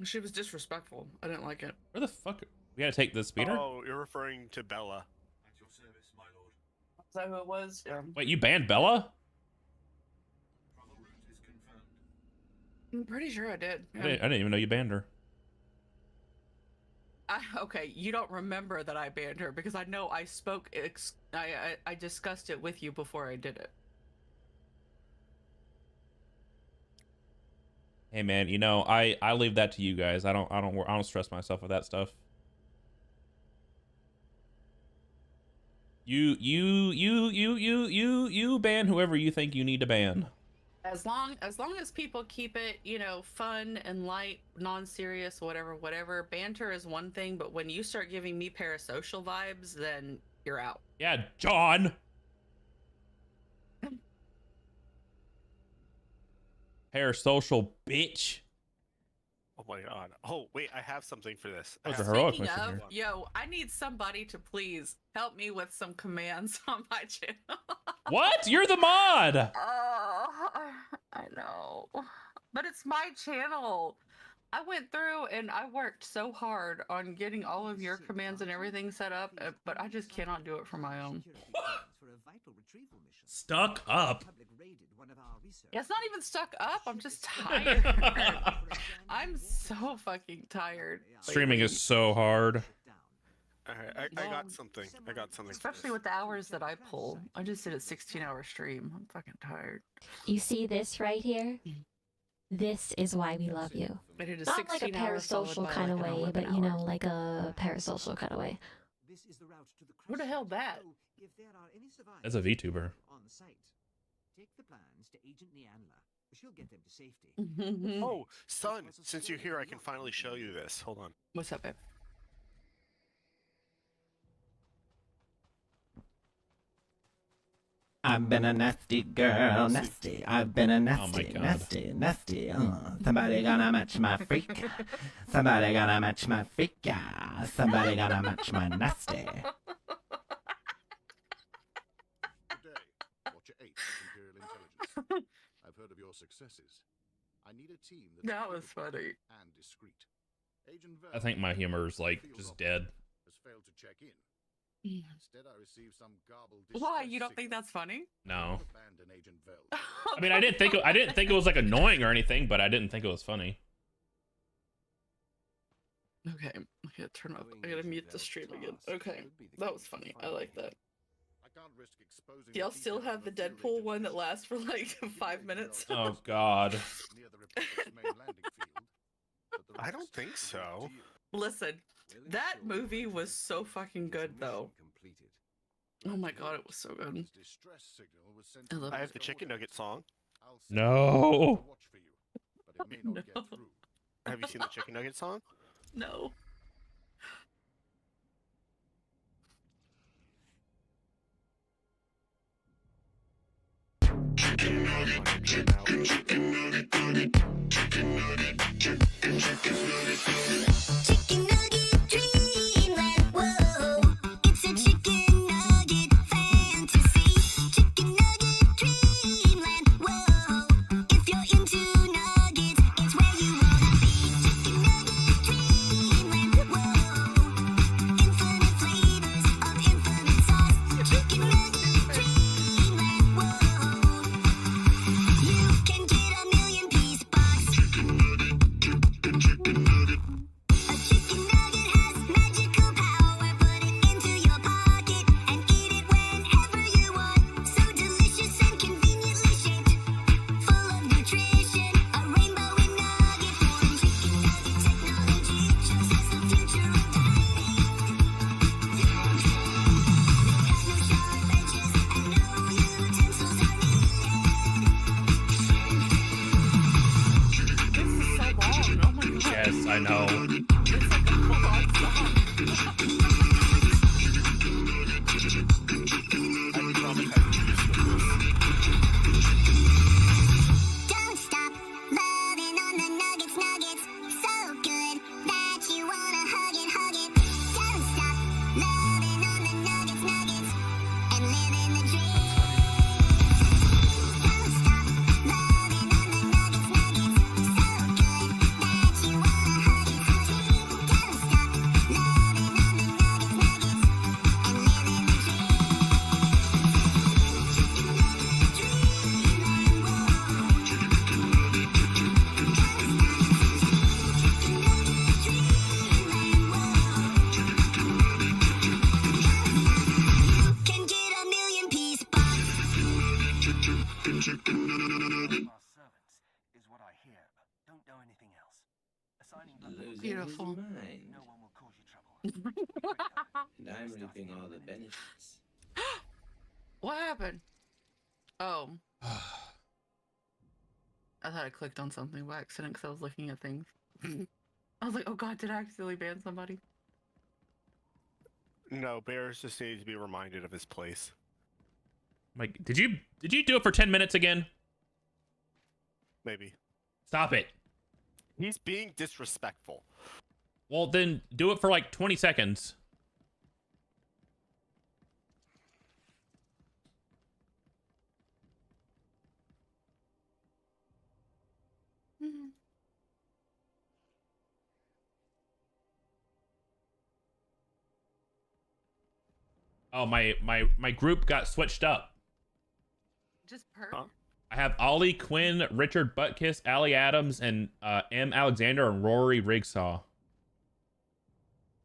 She was disrespectful. I didn't like it. Where the fuck? We gotta take the speeder? Oh, you're referring to Bella. At your service, my lord. Is that who it was? Yeah. Wait, you banned Bella? Travel route is confirmed. I'm pretty sure I did. I didn't even know you banned her. Okay, you don't remember that I banned her because I know I spoke. I discussed it with you before I did it. Hey man, you know I leave that to you guys. I don't stress myself with that stuff. You ban whoever you think you need to ban. As long as people keep it, fun and light, non-serious, whatever. Banter is one thing, but when you start giving me parasocial vibes, then you're out. Yeah, John. Parasocial bitch. Oh my God. Oh wait, I have something for this. That was I a have- heroic Speaking mission of, here. yo, I need somebody to please help me with some commands on my channel. What? You're the mod. Oh, I know. But it's my channel. I went through and I worked so hard on getting all of your commands and everything set up, but I just cannot do it for my own. Stuck up. Yeah, it's not even stuck up. I'm just tired. I'm so fucking tired. Streaming is so hard. Alright, I got something. I got something. for Especially this. with the hours that I pull. I just did a 16-hour stream. I'm fucking tired. You see this right here? This is why we love you. I did a Not like a 16-hour solid parasocial by kind of like an way, 11 but you know, hour. like a parasocial kind of way. Who the hell that? That's a VTuber. On site, take the plans to Agent Nianla She'll get them to safety. Oh, son, since you're here, I can finally show you this. Hold on. What's up, babe? I've been a nasty girl, nasty. I've been a nasty, God. nasty, nasty. Somebody gonna match my freak. Somebody gonna match my freak. Yeah. Somebody gonna match my nasty. Good day, Watcher 8, Imperial Intelligence. I've heard of your successes. I need a team That was funny. And discreet. Agent I think my humor is like just dead. has failed to check in. Instead, I received some garbled. Why? You don't think that's funny? No. Abandon Agent Vel. I mean, I didn't think it was like annoying or anything, but I didn't think it was funny. Okay, I gotta turn off. I gotta mute the stream again. Okay, that was funny. I like that. I can't risk exposing. Do y'all still have the Deadpool one that lasts for like 5 minutes? Oh God. Near the Republic's main landing field. But the I don't think so. Listen, that movie was so fucking good though. Oh my god, it was so good. distress signal was sent I love I it. have the chicken nugget song. I'll send No. a watch for you, but it may not get through. Have you seen the chicken nugget song? No. Chicken nugget dreamland, whoa. It's a chicken nugget fantasy. Chicken nugget dreamland, whoa. If you're into nuggets, it's where you wanna be. Chicken nugget dreamland, whoa. Infinite flavors of infinite sauce. Chicken nugget dreamland, whoa. You can get a million piece box. A chicken nugget has magical power. Put it into your pocket and eat it whenever you want. So delicious and conveniently shaped, full of nutrition. A rainbow in nugget form. Chicken nugget technology shows us the future of dining. They got no sharp edges and no utensils are needed. This is so long. Oh my god. Yes, I know. It's like a full-on song. I'm traumatized with this. Don't stop loving on the nuggets, nuggets. So good that you wanna hug it. Don't stop loving on the nuggets, nuggets. And living the dream. Don't stop loving on the nuggets, nuggets. So good that you wanna hug it. Don't stop loving on the nuggets, nuggets. And living the dream. Can get a million piece box. Our servants is what I hear, but don't know anything else. Assigning blood Beautiful. no one will cause you trouble. And I'm reaping all the benefits. What happened? Oh. I thought I clicked on something by accident because I was looking at things. I was like, oh god, did I accidentally ban somebody? No, Bears just needs to be reminded of his place. Like, did you do it for 10 minutes again? Maybe. Stop it. He's being disrespectful. Well, then do it for like 20 seconds. Oh, my group got switched up. Just per. Huh? I have Ollie Quinn, Richard Butkiss, Allie Adams, and M. Alexander and Rory Rigsaw.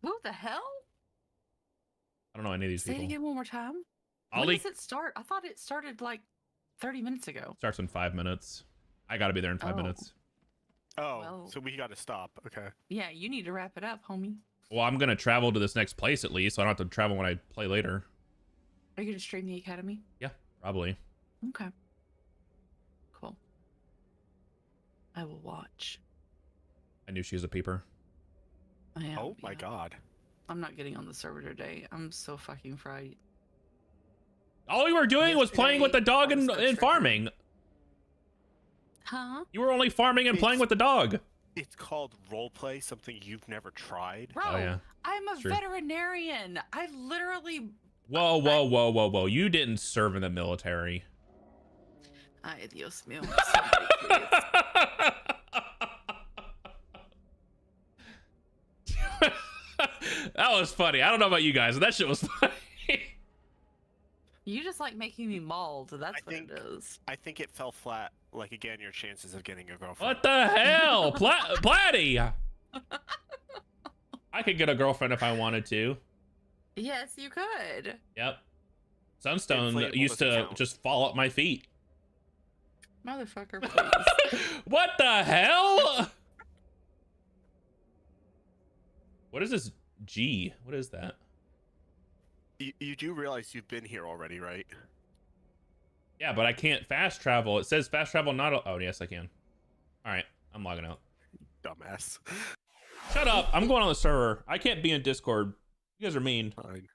Who the hell? I don't know any of these Say it people. again one more time. When Ollie does it start? I thought it started like 30 minutes ago. starts in 5 minutes. I gotta be there in 5 Oh. minutes. Oh, Well- so we gotta stop. Okay. Yeah, you need to wrap it up, homie. Well, I'm gonna travel to this next place at least, so I don't have to travel when I play later. Are you gonna stream the academy? Yeah, probably. Okay. Cool. I will watch. I knew she was a peeper. I am. Oh my god. I'm not getting on the server today. I'm so fucking fried. All you were doing was playing with the dog and farming. Huh? You were only farming and playing with the dog. It's called roleplay, something you've never tried. Bro, Oh, yeah. I'm a True. veterinarian. I literally. Whoa, whoa, whoa, whoa, whoa. You didn't serve in the military. Ay, Dios mío. That was funny. I don't know about you guys, but that shit was funny. You just like making me mauled. That's what it is. I think it fell flat. Like, again, your chances of getting a girlfriend. What the hell? Platty! I could get a girlfriend if I wanted to. Yes, you could. Yep. Sunstone Inflatable used doesn't to count. just fall at my feet. Motherfucker, please. What the hell? What is this G? What is that? You do realize you've been here already, right? Yeah, but I can't fast travel. It says fast travel not... Oh, yes, I can. All right, I'm logging out. Dumbass. Shut up. I'm going on the server. I can't be in Discord. You guys are mean. Fine.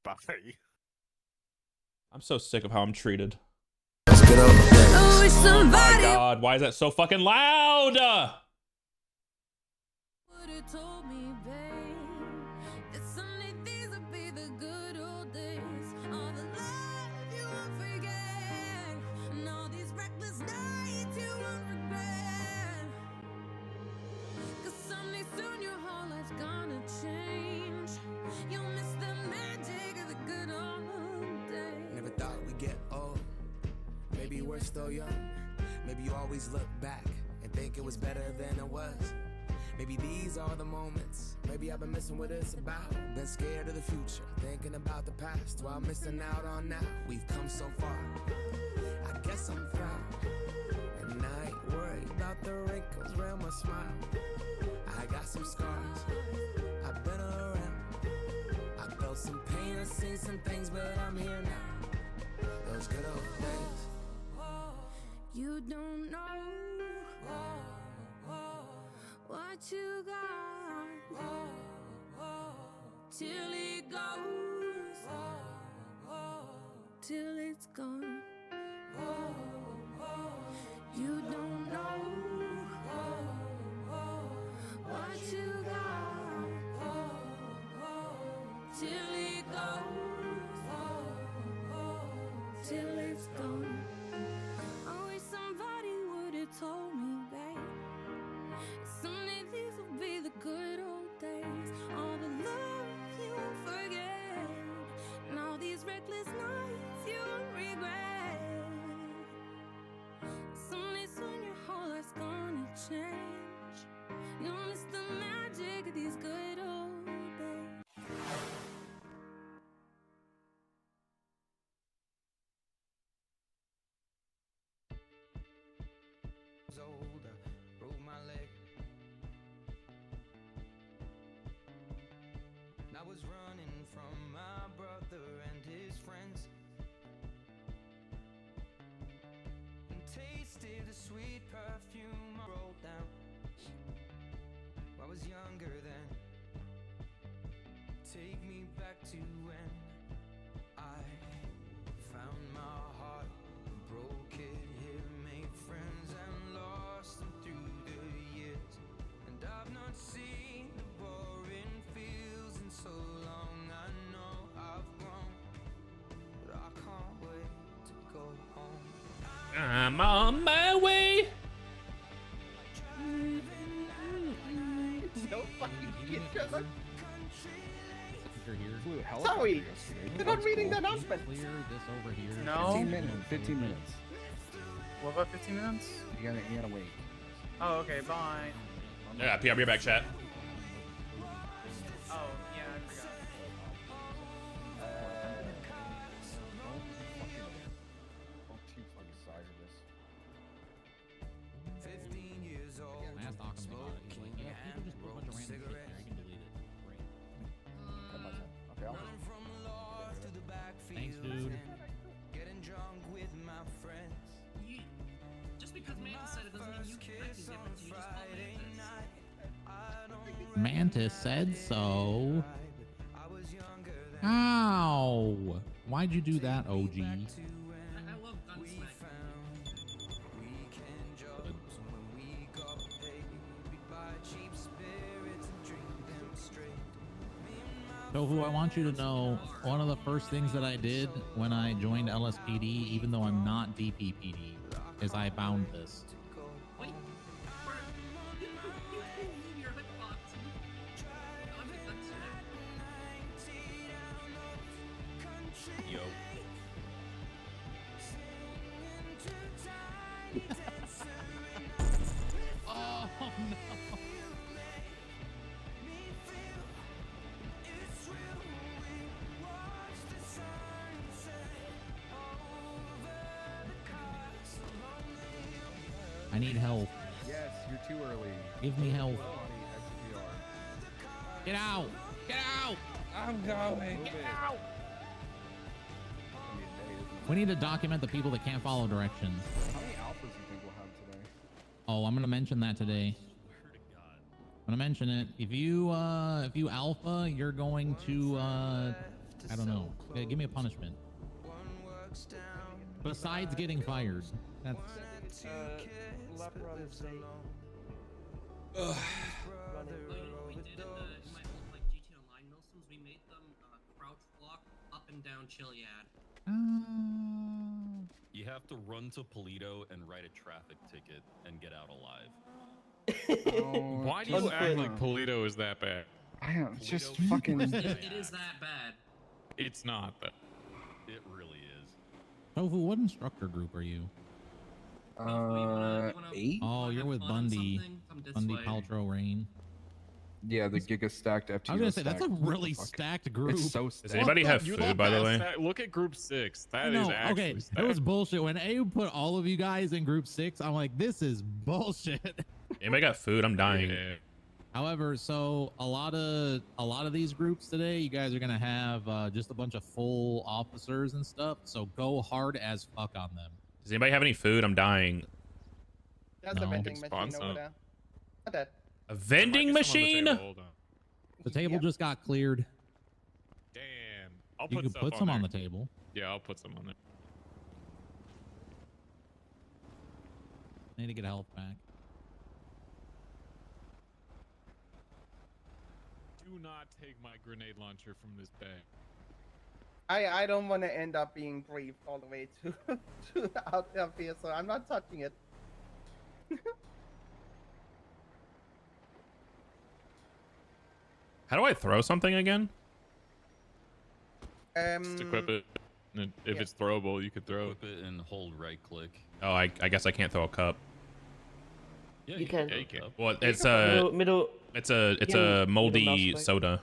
Bye. I'm so sick of how I'm treated. Oh, it's Oh my somebody. god, why is that so fucking loud? Would've told me, babe, that someday these would be the good old days. All the love you won't forget, and all these reckless nights you won't regret. 'Cause someday soon your whole life's gonna change. You'll miss the magic of the good old days. Never thought we'd get old. Maybe we're still young. Maybe you always look back and think it was better than it was. Maybe these are the moments. Maybe I've been missing what it's about. Been scared of the future, thinking about the past while missing out on now. We've come so far. I guess I'm proud. And I ain't worried about the wrinkles around my smile. I got some scars. I've been around. I felt some pain, I've seen some things, but I'm here now. Those good old days. You don't know what you got till it goes, till it's gone. You don't know what you got till it goes, till it's gone. I wish somebody would've told me, babe, someday these will be the good old days. All the love you won't forget, and all these reckless nights you won't regret. Someday soon your whole life's gonna change. You'll miss the magic of these good old days. Older, broke my leg. I was running from my brother and his friends, and tasted the sweet perfume I rolled down. I was younger then. Take me back to when I found my heart, broke it here, made friends and lost them through the years. And I've not seen the boring fields in so long. I know I've grown, but I can't wait to go home. I'm on my way. No fucking each other. Sorry, they're not reading the announcement. Clear this over here. No. 15 minutes. 15 minutes. What about 15 minutes? You gotta wait. Oh, okay, bye. Yeah, PR back chat. Oh, yeah, I forgot. Too fucking size of this. 15 years old, Matt's talking about it. He's like, yeah, people just put a bunch of random shit there. I can delete it. Great. Okay, I'll Thanks, dude. getting drunk with my friends. Just because man said it doesn't mean you can. Mantis said so. Ow! Why'd you do that, OG? I love Gunsmack. Tofu, I want you to know one of the first things that I did when I joined LSPD, even though I'm not DPPD, is I bound this. Wait, you can leave your hitbox. I like the Gunsmack. Yo. Oh no. I need help. Yes, you're too early. Give me help. XPR. Get out! Get out! I'm going. Get out. We need to document the people that can't follow directions. How many alphas do you think we'll have today? Oh, I'm gonna mention that today. I'm gonna mention it. If you alpha, you're going to I don't know. Give me a punishment. Besides getting fired. That's We did in my old GT Online Milsims, we made them crouch block up and down Chiliad. You have to run to Polito and write a traffic ticket and get out alive. Why do you act like Polito is that bad? I am just Polito fucking. It is that bad. It's not though. It really is. Tofu, what instructor group are you? 8? Oh, you're with Bundy. Bundy, Paltrow, Rain. Yeah, the Giga stacked FTO. I was gonna say that's a stack. really stacked group. It's so Does stacked. anybody have You food, love by the that way? stack. Look at Group 6. That No, is actually okay. stacked. It was bullshit. When A put all of you guys in group 6, I'm like, this is bullshit. Anybody got food? I'm dying. Yeah. However, so a lot of these groups today, you guys are gonna have just a bunch of full officers and stuff. So go hard as fuck on them. Does anybody have any food? I'm dying. There's a No. vending It's machine spawn over there. Not that. A vending machine? The table just got cleared. Damn. I'll You put can stuff put some on there. the table. Yeah, I'll put some on there. Need to get health back. Do not take my grenade launcher from this bag. I don't want to end up being briefed all the way to out of here, so I'm not touching it. How do I throw something again? Just equip it. And if it's throwable, you could throw it. Equip it and hold right click. Oh, I guess I can't throw a cup. Yeah, You can. Yeah, you can. Well, it's a middle. it's a Yeah, moldy middle mouse soda.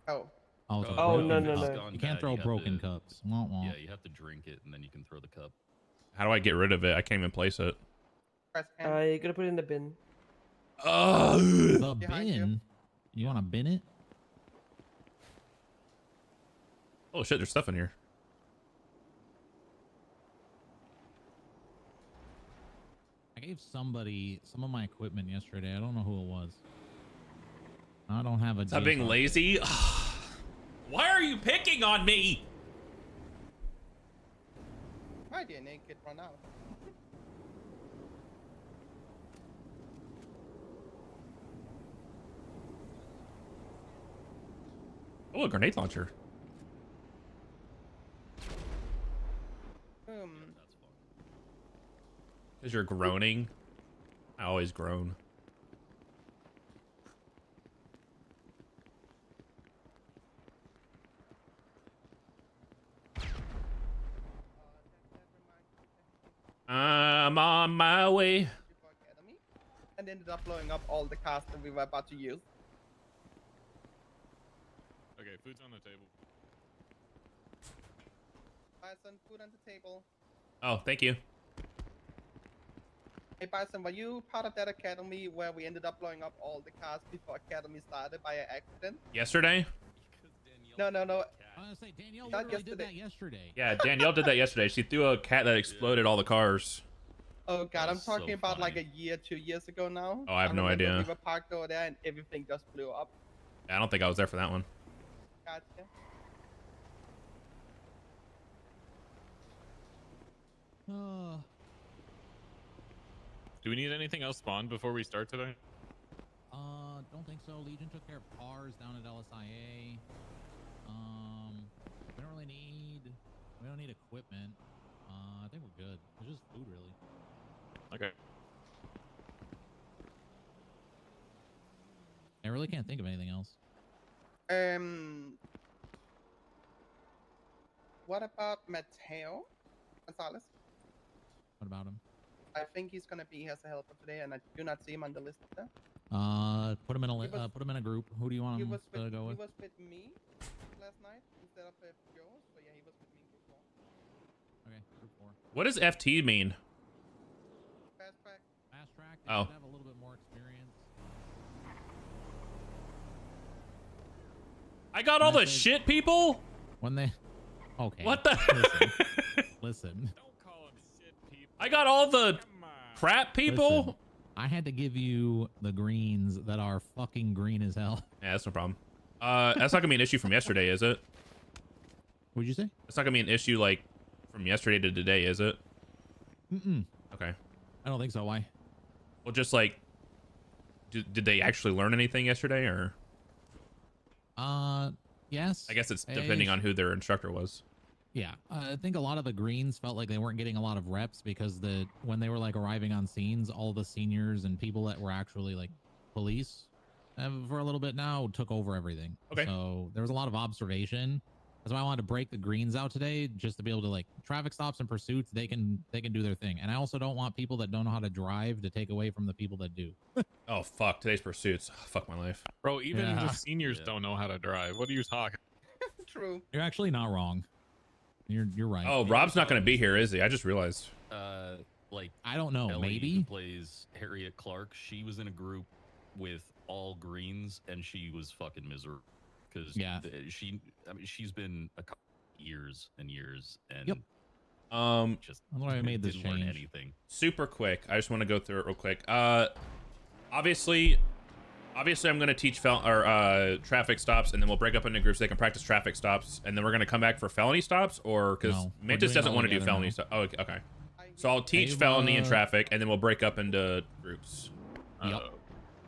Oh. Oh, it's a Oh, broken no, no, cup. no. You can't throw broken cups. Wah, wah. Yeah, you have to drink it and then you can throw the cup. How do I get rid of it? I can't even place it. You gotta put it in the bin. The Behind bin? You want to bin it? Oh shit, there's stuff in here. I gave somebody some of my equipment yesterday. I don't know who it was. I don't have a. Stop being DSR. lazy. Why are you picking on me? My DNA kit run out. Oh, a grenade launcher. Because you're groaning. I always groan. I'm on my way. And ended up blowing up all the cars that we were about to use. Okay, food's on the table. Bison, food on the table. Oh, thank you. Hey Bison, were you part of that academy where we ended up blowing up all the cars before academy started by an accident? Yesterday? No. I was gonna say Danielle Not literally did yesterday. that yesterday. Yeah, Danielle did that yesterday. She threw a cat that exploded all the cars. Oh god, That I'm was so talking about like funny. a year, 2 years ago now. Oh, I have no remember idea. We were parked over there and everything just blew up. I don't think I was there for that one. Gotcha. Do we need anything else spawned before we start today? Don't think so. Legion took care of cars down at LSIA. We don't really need. We don't need equipment. I think we're good. It's just food, really. Okay. I really can't think of anything else. What about Mateo Gonzalez? What about him? I think he's gonna be here as a helper today, and I do not see him on the list there. Put him in a group. Who do you want He him was to with, go he with? was with me last night instead of Joe, so yeah, he was with me in group 4. Okay, group 4. What does FT mean? Fast track. Fast track. Oh. Should have a little bit more experience. I got all the shit people? When they... Okay. What the? Listen. Don't call them shit people. I got all the crap people? Listen, I had to give you the greens that are fucking green as hell. Yeah, that's no problem. That's not gonna be an issue from yesterday, is it? What'd you say? It's not gonna be an issue like from yesterday to today, is it? Mm-mm. Okay. I don't think so. Why? Well, just like, did they actually learn anything yesterday, or? Yes. I guess it's depending on who their instructor was. Yeah, I think a lot of the greens felt like they weren't getting a lot of reps because when they were like arriving on scenes, all the seniors and people that were actually like police for a little bit now took over everything. Okay. So there was a lot of observation. That's why I wanted to break the greens out today, just to be able to like traffic stops and pursuits. They can do their thing, and I also don't want people that don't know how to drive to take away from the people that do. Oh fuck! Today's pursuits. Oh, fuck my life. Bro, even Yeah. the seniors don't know how to drive. What are you talking? True. You're actually not wrong. You're right. Oh, Rob's not gonna be here, is he? I just realized. Like I don't know. Ellie, Maybe who plays Harriet Clark. She was in a group with all greens, and she was fucking miserable because she's been a couple years and years, and Yep. just That's why I made this didn't learn change. anything. Super quick. I just want to go through it real quick. Obviously, I'm going to teach traffic stops, and then we'll break up into groups so they can practice traffic stops, and then we're going to come back for felony stops, or because No, we're Mantis doing doesn't all want to do together felony now. stuff. Oh, okay. So I'll teach They've, felony and traffic, and then we'll break up into groups. Yep.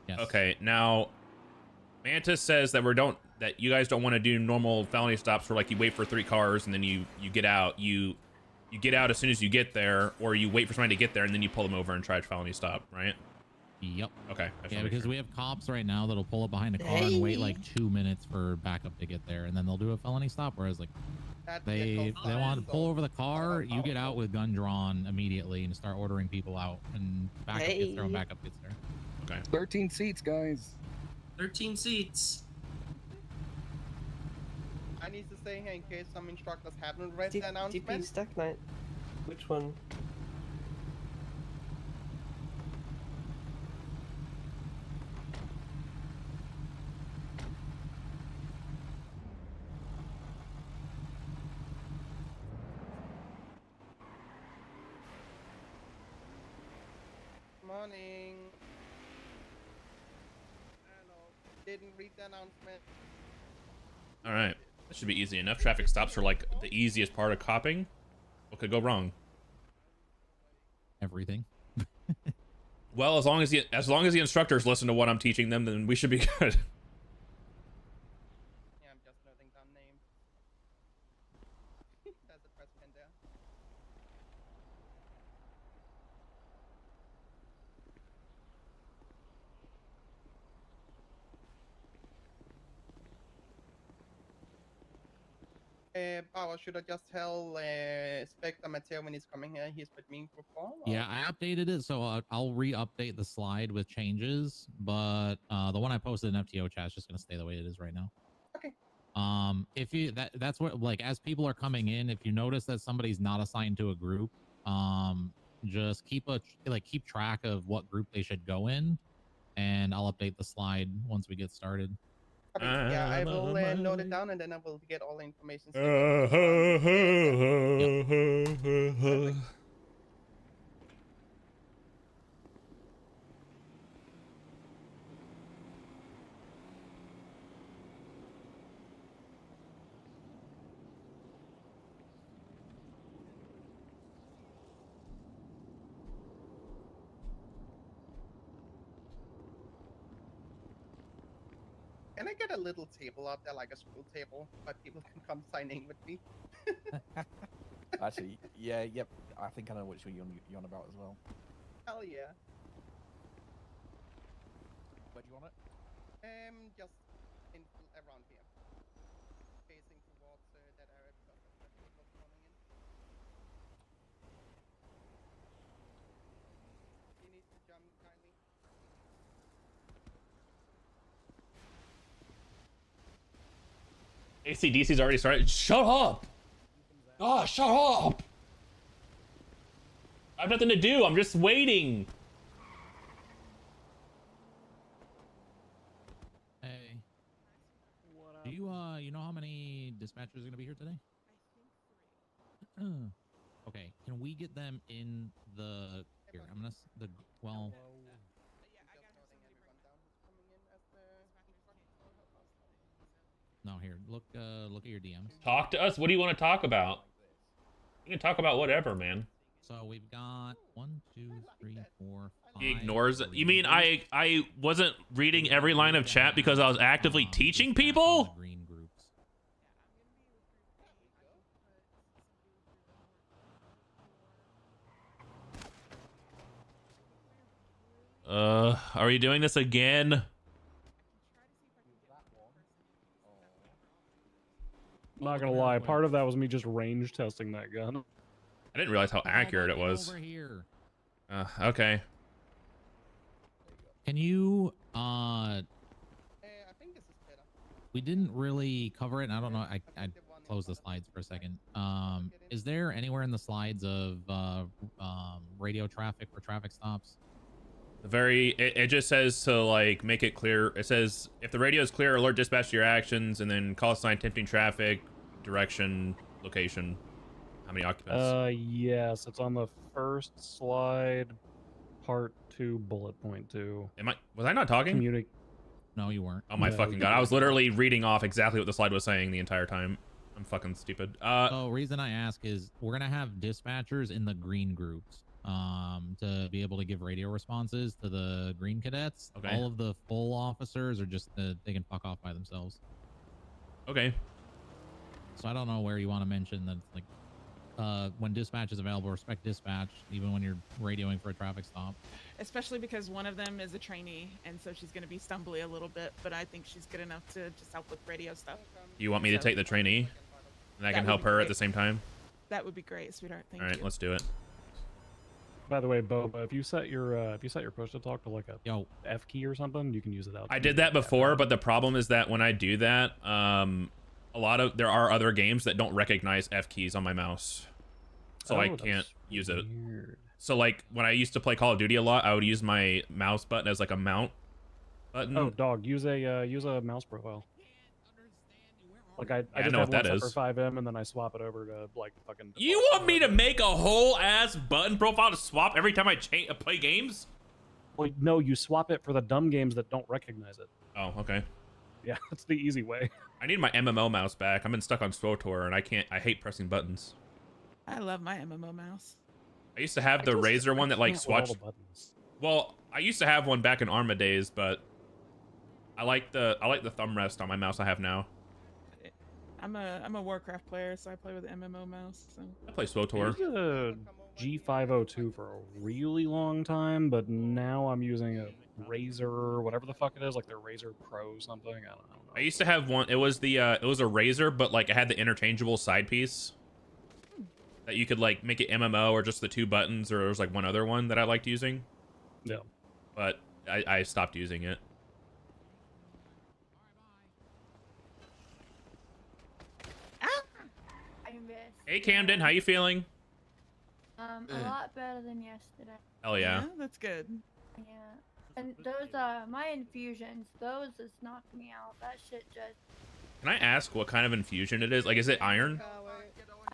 Yes. Okay. Now, Mantis says that that you guys don't want to do normal felony stops where like you wait for 3 cars and then you get out. You get out as soon as you get there, or you wait for somebody to get there and then you pull them over and try to felony stop, right? Yep. Okay. I just Yeah, wanna make because sure. we have cops right now that'll pull up behind a car and wait like 2 minutes for backup to get there, and then they'll do a felony stop. Whereas like they want to pull over the car, you get out with gun drawn immediately and start ordering people out, and backup gets there when backup gets there. Okay. 13 seats, guys. 13 seats. I need to say here in case some instructors haven't read DP the announcement. Stack Knight. Which one? Morning. Hello. Didn't read the announcement. All right. That should be easy enough. Traffic stops are like the easiest part of copping. What could go wrong? Everything. Well, as long as the instructors listen to what I'm teaching them, then we should be good. Yeah, I'm just noting down names. There's a president there. Bauer, should I just tell Spectre Mateo when he's coming here? He's with me for 4? Yeah, I updated it, so I'll re-update the slide with changes, but the one I posted in FTO chat is just gonna stay the way it is right now. Okay. If you that's what, like, as people are coming in, if you notice that somebody's not assigned to a group, just keep track of what group they should go in, and I'll update the slide once we get started. Okay, yeah, I will note it down and then I will get all the information. I get a little table out there, like a school table, where people can come sign in with me? Actually, yeah, yep. I think I know which one you're on about as well. Hell yeah. Where do you want it? Just in around here, facing towards that area because of the people coming in. You need to jump kindly. ACDC's already started. Shut up! Oh, shut up! I have nothing to do. I'm just waiting. Hey. Do you you know how many dispatchers are gonna be here today? Okay, can we get them in the here? I'm gonna well. No, here. Look at your DMs. Talk to us. What do you want to talk about? You can talk about whatever, man. So we've got 1, 2, 3, 4, 5. He ignores it. You mean I wasn't reading every line of chat because I was actively teaching people? Green groups. Are we doing this again? I'm not gonna lie, part of that was me just range testing that gun. I didn't realize how accurate it was. Over here. Okay. Can you we didn't really cover it, and I don't know, I closed the slides for a second. Is there anywhere in the slides of radio traffic for traffic stops? It just says to like make it clear. It says if the radio is clear, alert dispatch to your actions, and then call sign attempting traffic, direction, location. How many occupants? Yes, it's on the first slide, part 2, bullet point 2. Was I not talking? No, you weren't. Oh my fucking god! I was literally reading off exactly what the slide was saying the entire time. I'm fucking stupid. So reason I ask is we're gonna have dispatchers in the green groups. To be able to give radio responses to the green cadets. Okay. All of the full officers are just they can fuck off by themselves. Okay. So I don't know where you want to mention that, like, when dispatch is available, respect dispatch, even when you're radioing for a traffic stop. Especially because one of them is a trainee, and so she's going to be stumbly a little bit, but I think she's good enough to just help with radio stuff. You want me to take the trainee, and I can help her at the same time? That would be great, sweetheart. Thank you. All right, let's do it. By the way, Boba, if you set your push to talk to like a F key or something, you can use it out. I did that before, but the problem is that when I do that, there are other games that don't recognize F keys on my mouse, so I can't use it. So like when I used to play Call of Duty a lot, I would use my mouse button as like a mount button. Oh, dog, use a mouse profile. Like I just know have what that one set is. for 5M, and then I swap it over to like fucking. You want me to make a whole ass button profile to swap every time I play games? Well, no, you swap it for the dumb games that don't recognize it. Oh, okay. Yeah, that's the easy way. I need my MMO mouse back. I've been stuck on Swtor, and I hate pressing buttons. I love my MMO mouse. I used to have the Razer one that like swatched. Well, I used to have one back in Arma days, but I like the thumb rest on my mouse I have now. I'm a Warcraft player, so I play with the MMO mouse. So I play Swtor. I used a G502 for a really long time, but now I'm using a Razer, whatever the fuck it is, like their Razer Pro something. I don't know. I used to have one. It was the it was a Razer, but like it had the interchangeable side piece that you could like make it MMO or just the 2 buttons, or there was like one other one that I liked using. Yeah. But I stopped using it. I missed. Hey Camden, how you feeling? A lot better than yesterday. Hell yeah. That's good. Yeah. And those my infusions, those just knocked me out. That shit just. Can I ask what kind of infusion it is? Like, is it iron?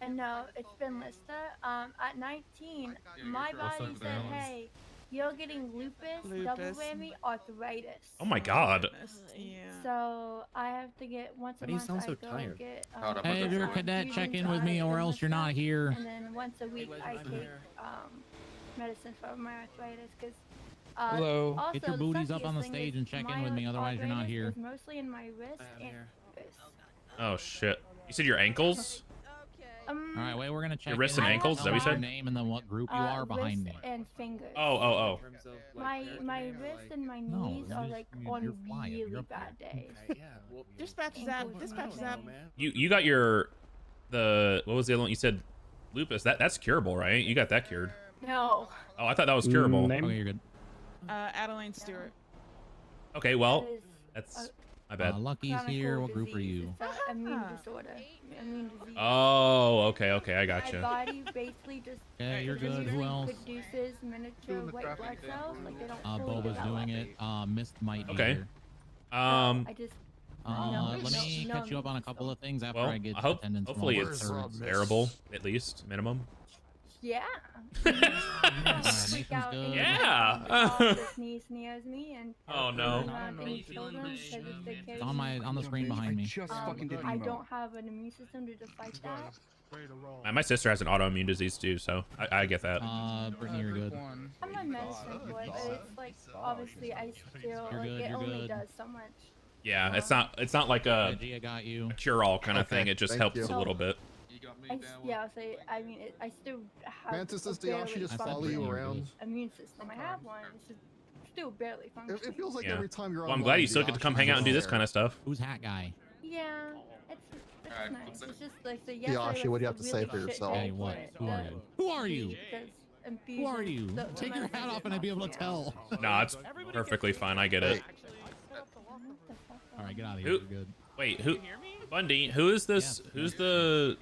I know it's been listed. At 19, my body said, "Hey, you're getting lupus, double whammy, arthritis." Oh my god. Yeah. So I have to get once a Why do you month. sound I so go tired? get. Hey, your cadet, check in with me, or else you're not here. And then once a week, I take medicine for my arthritis because Hello. Also, Get your the booties up on the suckiest thing stage is and check in my with me, otherwise you're not arthritis here. is mostly in my wrist and wrist. Oh shit. You said your ankles? All right, wait, we're gonna check. Your wrists in. and ankles? Is that what you Tell me said? your name and then what group you are behind me. Wrist and fingers. Oh. My wrist and my No, knees are like on you're fine. You're really up bad days. Dispatch is up. Dispatch is up. You got your what was the other one you said? Lupus. That's curable, right? You got that cured. No. Oh, I thought that was curable. Name? Okay, you're good. Adeline Stewart. Okay, well, that's my bad. Lucky's here. What group are you? It's an immune disorder. Immune disease. Oh, okay, I got My you. body basically just Yeah, you're good. Who else? produces miniature white blood cells. Like they don't fully Boba's develop. doing it. Mist might be Okay. here. I just Let me catch you up on a couple of things after I get attendance. from Hopefully all the it's thirds. bearable, at least minimum. yeah. Nathan's good. Yeah. Sneeze nears me and Oh, no. It's on the screen behind me. I don't have an immune system to just fight that. My sister has an autoimmune disease too, so I get that. Brittany, you're good. I'm on medicine for it, but it's like obviously I still You're like good, it you're only good. does so much. Yeah, it's not like a Reggie, I got you. cure-all kind of thing. It just thank helps you. a little bit. Yeah, so I mean, I still have. Mantis, a does Dayashi barely just follow functioning you around? Immune system. I have one. It's just still barely functioning. It feels like Yeah. every time you're Well, I'm online, glad you still get to come hang out and do this kind of stuff. Who's hat guy? Yeah, it's nice. It's just like the Dayashi, what do you have to say for yourself? Hey, what? Who are you? Who are you? Who are you? Take your hat off and I'd be able to tell. Nah, it's perfectly fine. I get it. All right, get out of here. Who? You're good. Wait, who? Bundy, who is this? Who's the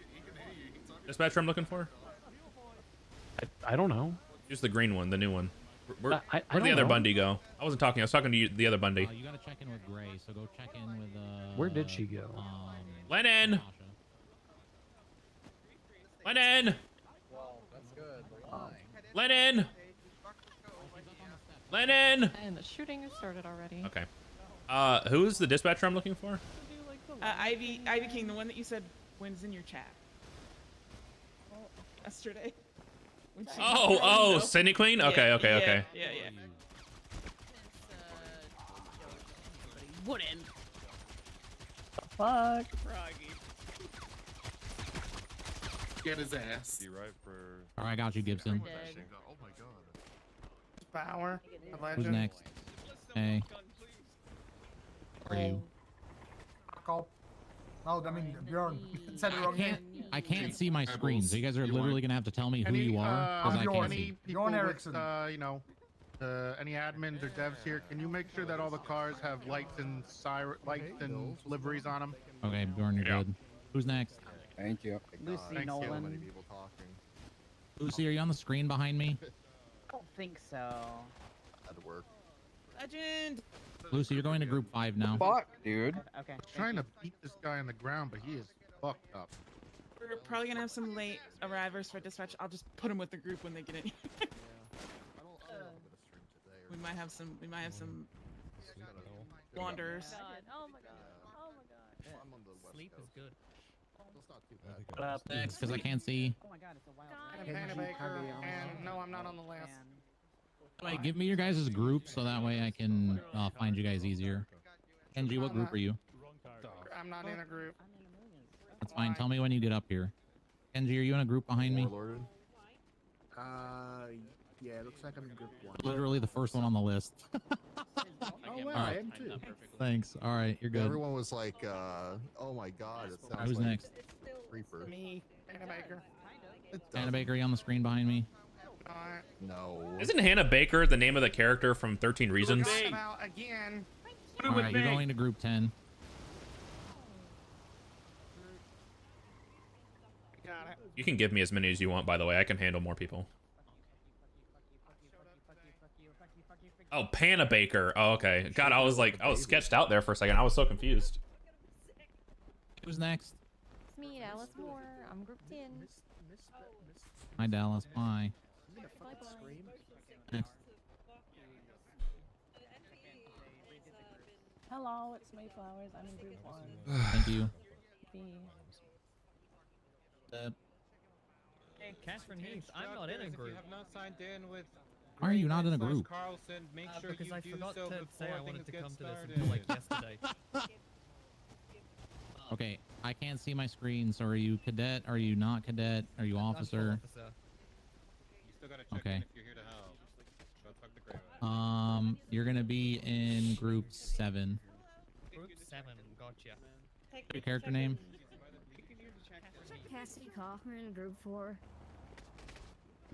dispatcher I'm looking for? I don't know. Who's the green one, the new one? Where'd I the don't other know. Bundy go? I wasn't talking. I was talking to you, the other Bundy. You gotta check in with Gray, so go check in with. Where did she go? Lennon. Lennon. Lennon. Lennon. And the shooting has started already. Okay. Who is the dispatcher I'm looking for? Ivy King, the one that you said wins in your chat. Yesterday. When she- Oh, Cindy Queen? Okay, okay. Yeah. Wooden. Fuck. Froggy. Get his ass. Be right for. All right, I got you, Gibson. Oh my god. Power. Who's next? Hey. Who are you? Oh, I mean Bjorn. Said it wrong name. I can't see my screen, so you guys are literally gonna have to tell me who you are, because I can't see. Bjorn Erickson. Any admins or devs here, can you make sure that all the cars have lights and liveries on them? Okay, Bjorn, you're good. Who's next? Thank you. Lucy Thank Nolan. You. Lucy, are you on the screen behind me? I don't think so. That'd work. Legend. Lucy, you're going to group 5 now. Fuck, dude. Okay. Trying to beat this guy on the ground, but he is fucked up. We're probably gonna have some late arrivers for dispatch. I'll just put them with the group when they get in. We might have some wanderers. Oh my god. I'm on the west Sleep is good. It's not too bad. Next, because I can't see. Oh my god, it's a wild. Hannah Baker, and no, I'm not on the list. Wait, give me your guys' group so that way I can find you guys easier. Kenji, what group are you? I'm not in a group. That's fine. Tell me when you get up here. Kenji, are you in a group behind me? Yeah, it looks like I'm in group 1. Literally the first one on the list. Oh, wow, All right. I am too. Thanks. All right, you're good. Everyone was like, oh my god, it sounds Who's like next? Creeper. Me, Hannah Baker. Hannah Baker, are you on the screen behind me? No. Isn't Hannah Baker the name of the character from 13 Reasons? Again. All right, you're going to group 10. Got it. You can give me as many as you want, by the way. I can handle more people. Oh, Panna Baker. Oh, okay. God, I was sketched out there for a second. I was so confused. Who's next? It's me, Alice Moore. I'm group 10. Hi, Dallas. Bye. Next. Hello, it's Mayflowers. I'm in group 1. Thank you. B. Hey, Catherine Heath, I'm not in a group. If you have not signed in with Why are you not in a group? Carlson, make sure because you I do forgot so to say before I wanted things to get come to this started. until like yesterday. Okay, I can't see my screen. So are you cadet? Are you not cadet? Are you officer? You still gotta check Okay. in if you're here to help. Go talk to Grey. You're gonna be in group 7. Group 7, gotcha. Your character name? Cassidy Kaufman, Group 4.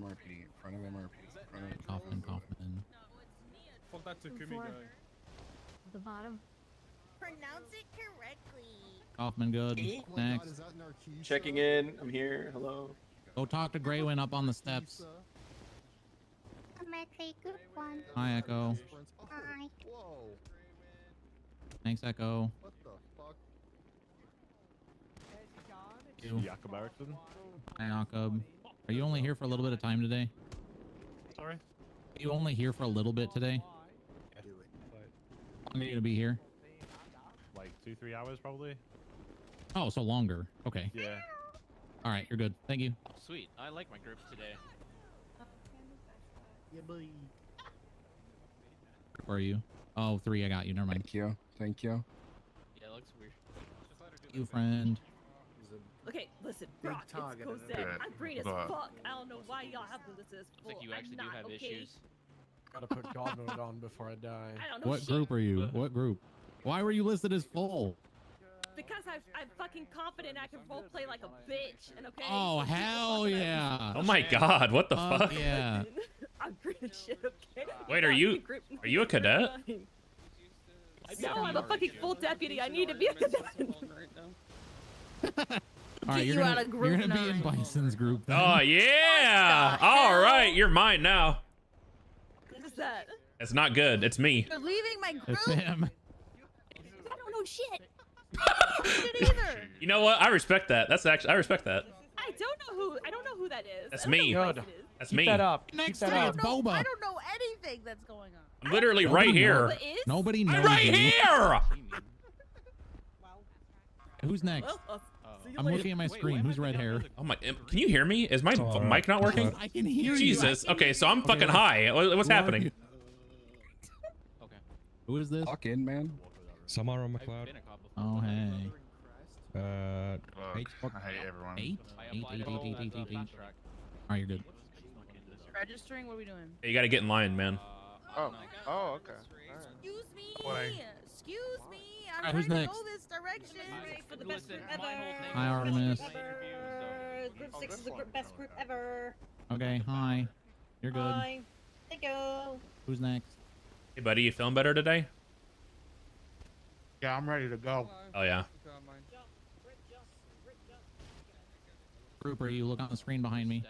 MRPD, in front of MRPD. Kaufman. Fuck that Group Takumi 4. guy. At the bottom. Pronounce it correctly. Kaufman, good. Next. Checking in. I'm here. Hello. Go talk to Graywin up on the steps. I'm at Group 1. Hi, Echo. Hi. Thanks, Echo. What the fuck? You. Jakob Erickson. Hi, Jakob. Are you only here for a little bit of time today? Sorry? Are you only here for a little bit today? How long are you gonna be here? Like 2-3 hours probably. Oh, so longer. Okay. Yeah. All right, you're good. Thank you. Sweet. I like my group today. Yeah, buddy. Where are you? Oh, 3. I got you. Never mind. Thank you. Thank you. Yeah, it looks weird. You friend. Okay, listen, Big Brock, it's target in Cosette. it. I'm green as But- fuck. I don't know why y'all have this as Looks like you I'm actually not, do have okay? issues. Gotta put God mode on before I die. I don't know What shit. group are you? What group? Why were you listed as full? Because I'm fucking confident I can roleplay like a bitch, and okay? Oh, So hell yeah. Oh my god, what the fuck? Yeah. I'm green as shit, okay? Wait, are you a cadet? No, I'm a fucking full deputy. I need to be a cadet. All right, you you're out gonna, of group you're gonna be in 9. Bison's group. Then. Oh yeah! All right, you're mine now. What is that? It's not good. It's me. You're leaving my group? It's him. I don't know shit. I don't shit either. You know what? I respect that. That's actually I respect that. I don't know who that is. That's I don't me. know who Good. Bison is. That's Keep me. that up. Next Keep that time, up. it's Boba. I don't know anything that's going on. I'm literally right Nobody here. knows. Nobody knows. I'm right you. here. Who's next? Well, see you I'm later. looking at my screen. Who's red hair? Oh my! Can you hear me? Is my mic not working? I can hear you. Jesus. Okay, so I'm fucking high. What's Who are happening? you? Who is this? Fuck in, man. Samara on McLeod. Oh, hey. I hate everyone. 8? 8. All right, you're good. Registering? What are we doing? Hey, you gotta get in line, man. Oh, oh, okay. Excuse me. Why? Excuse me. I'm Alright, who's trying to next? go this direction. For the best group ever. Hi, Artemis. Group 6 is the best group ever. Okay, hi. You're good. Hi. Thank you. Who's next? Hey, buddy, you feeling better today? Yeah, I'm ready to go. Oh yeah. Group are you? Look on the screen behind me.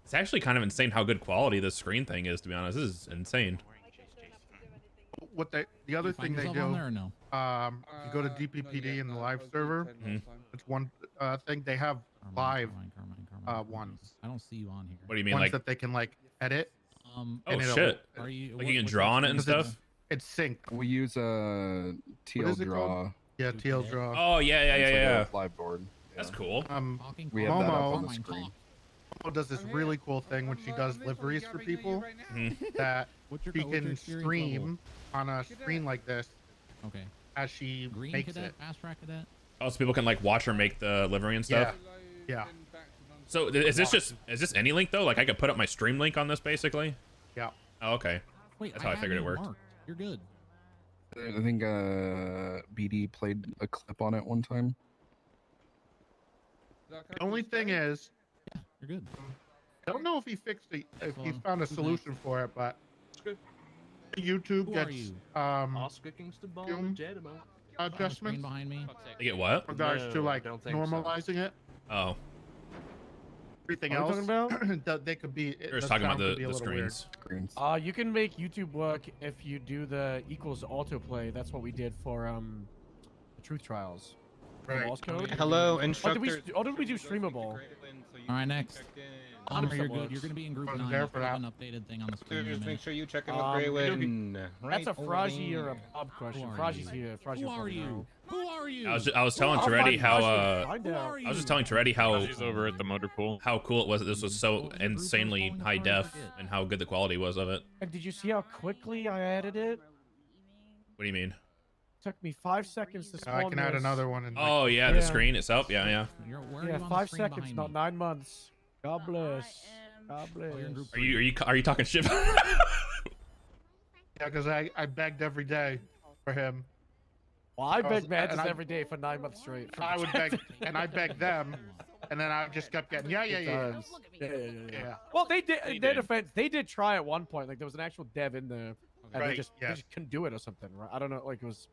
It's actually kind of insane how good quality this screen thing is. To be honest, this is insane. What the other You find thing they yourself do, on there or no? you go to DPPD in the live server. It's one thing they have live ones. I don't see you on here. What do you mean, ones like? that they can like edit. Oh and it'll- shit! Are you? Like you can draw on it and Because stuff. It's synced. We use a What is TL it draw. called? Yeah, TL draw. Oh yeah, yeah, It's yeah, like yeah. a live board. That's cool. We have that up on Momo the screen. does this really cool thing when she does liveries for people that What's your she what's your can steering stream on a screen like this Okay. as she Green makes cadet, it. fast track cadet. Oh, so people can like watch her make the livery and stuff. Yeah. So is this any link though? Like I could put up my stream link on this basically. Yeah. Oh, okay. Wait, That's how I have figured it you worked. marked. You're good. I think BD played a clip on it one time. The only thing is, You're good. I don't know if he fixed it, if he's found a Who's solution for it, but YouTube Who are gets you? Oscar Kingston Ball Zoom and Jedamo. On the screen adjustments behind me. They get what? in regards to No, like I don't think so. normalizing it. Oh, Everything What are else, we talking about? that they could be. you're just the talking about sound could be a the little weird. screens. You can make YouTube work if you do the equals autoplay. That's what we did for the truth trials. For Right. Morse code. Hello, Or instructor. did we do streamable? All right, next. Honor You're that good. works. You're gonna be in group Wasn't 9. there I'll for put up that. an updated thing on the screen. in a Just make minute. sure you check in with Um, Graywin. That's a Right Fraji over or a there. Bob question. Who are Fraji's you? here. Fraji Who will are probably you? know. Who are you? I was telling Toretti how I was just telling Toretti how She's over at the motor pool. how cool it was that this was so insanely high def and how good the quality was of it. And did you see how quickly I added it? What do you mean? Took me 5 seconds to spawn I can add this. another one. In Oh yeah, the screen itself. Yeah, yeah. Yeah, 5 seconds, not 9 months. God bless. God bless. Are you talking shit? Yeah, because I begged every day for him. Well, I begged and Mantis I- every day for 9 months straight. I would beg, and I begged them, and then I just kept getting yeah. Yeah. Well, they did. In their defense, they did try at one point. Like there was an actual dev in there, and they Right, just yeah. couldn't do it or something. Right? I don't know. Like it was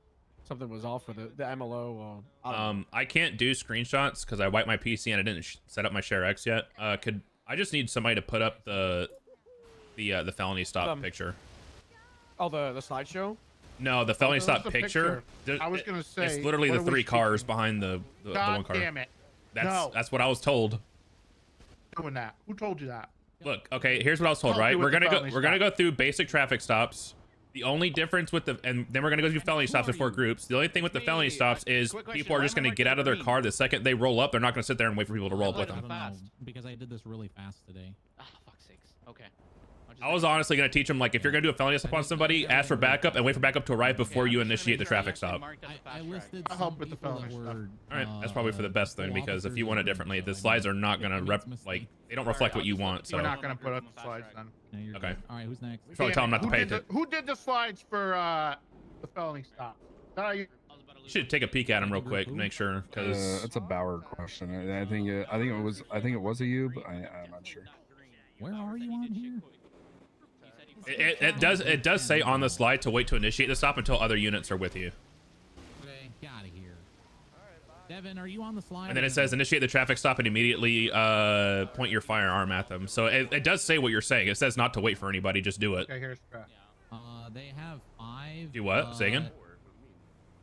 something was off with the MLO. Or, I don't know. I can't do screenshots because I wiped my PC and I didn't set up my Share X yet. I just need somebody to put up the felony stop picture. Oh, the slideshow. No, the felony There's stop a picture. picture. I was gonna say, it's literally what the are we 3 cars speaking? behind the God one car. damn it! That's what I was told. Doing that. Who told you that? Look, okay, here's what I was told, Help right? you with We're the gonna go felony we're gonna stop. go through basic traffic stops. The only difference with and then we're gonna go through felony stops before groups. The only thing with the felony stops is people are just gonna get out of their car the second they roll up. They're not gonna sit there and wait for people to roll up with I them. don't know, because I did this really fast today. Ah, fuck's sakes. Okay. I was honestly gonna teach them, like, if you're gonna do a felony stop on somebody, ask for backup and wait for backup to arrive before you initiate the traffic stop. I listed I'll help with the felony stuff. All right, that's probably for the best then, because if you want it differently, the slides are not gonna they don't reflect what you want. So We're not gonna put up the slides then. okay. All right, who's next? Probably tell them not to Who pay did attention. Who did the slides for the felony stop? You should take a peek at them real quick, make sure, because it's a Bauer question. I think it was a you, but I'm not sure. Where are you on here? it does say on the slide to wait to initiate the stop until other units are with you, Okay, get out of here. Devin, are you on the slide? and then it says initiate the traffic stop and immediately point your firearm at them. So it does say what you're saying. It says not to wait for anybody, just do it. Okay, here's traffic. They have 5. Do what? Say again?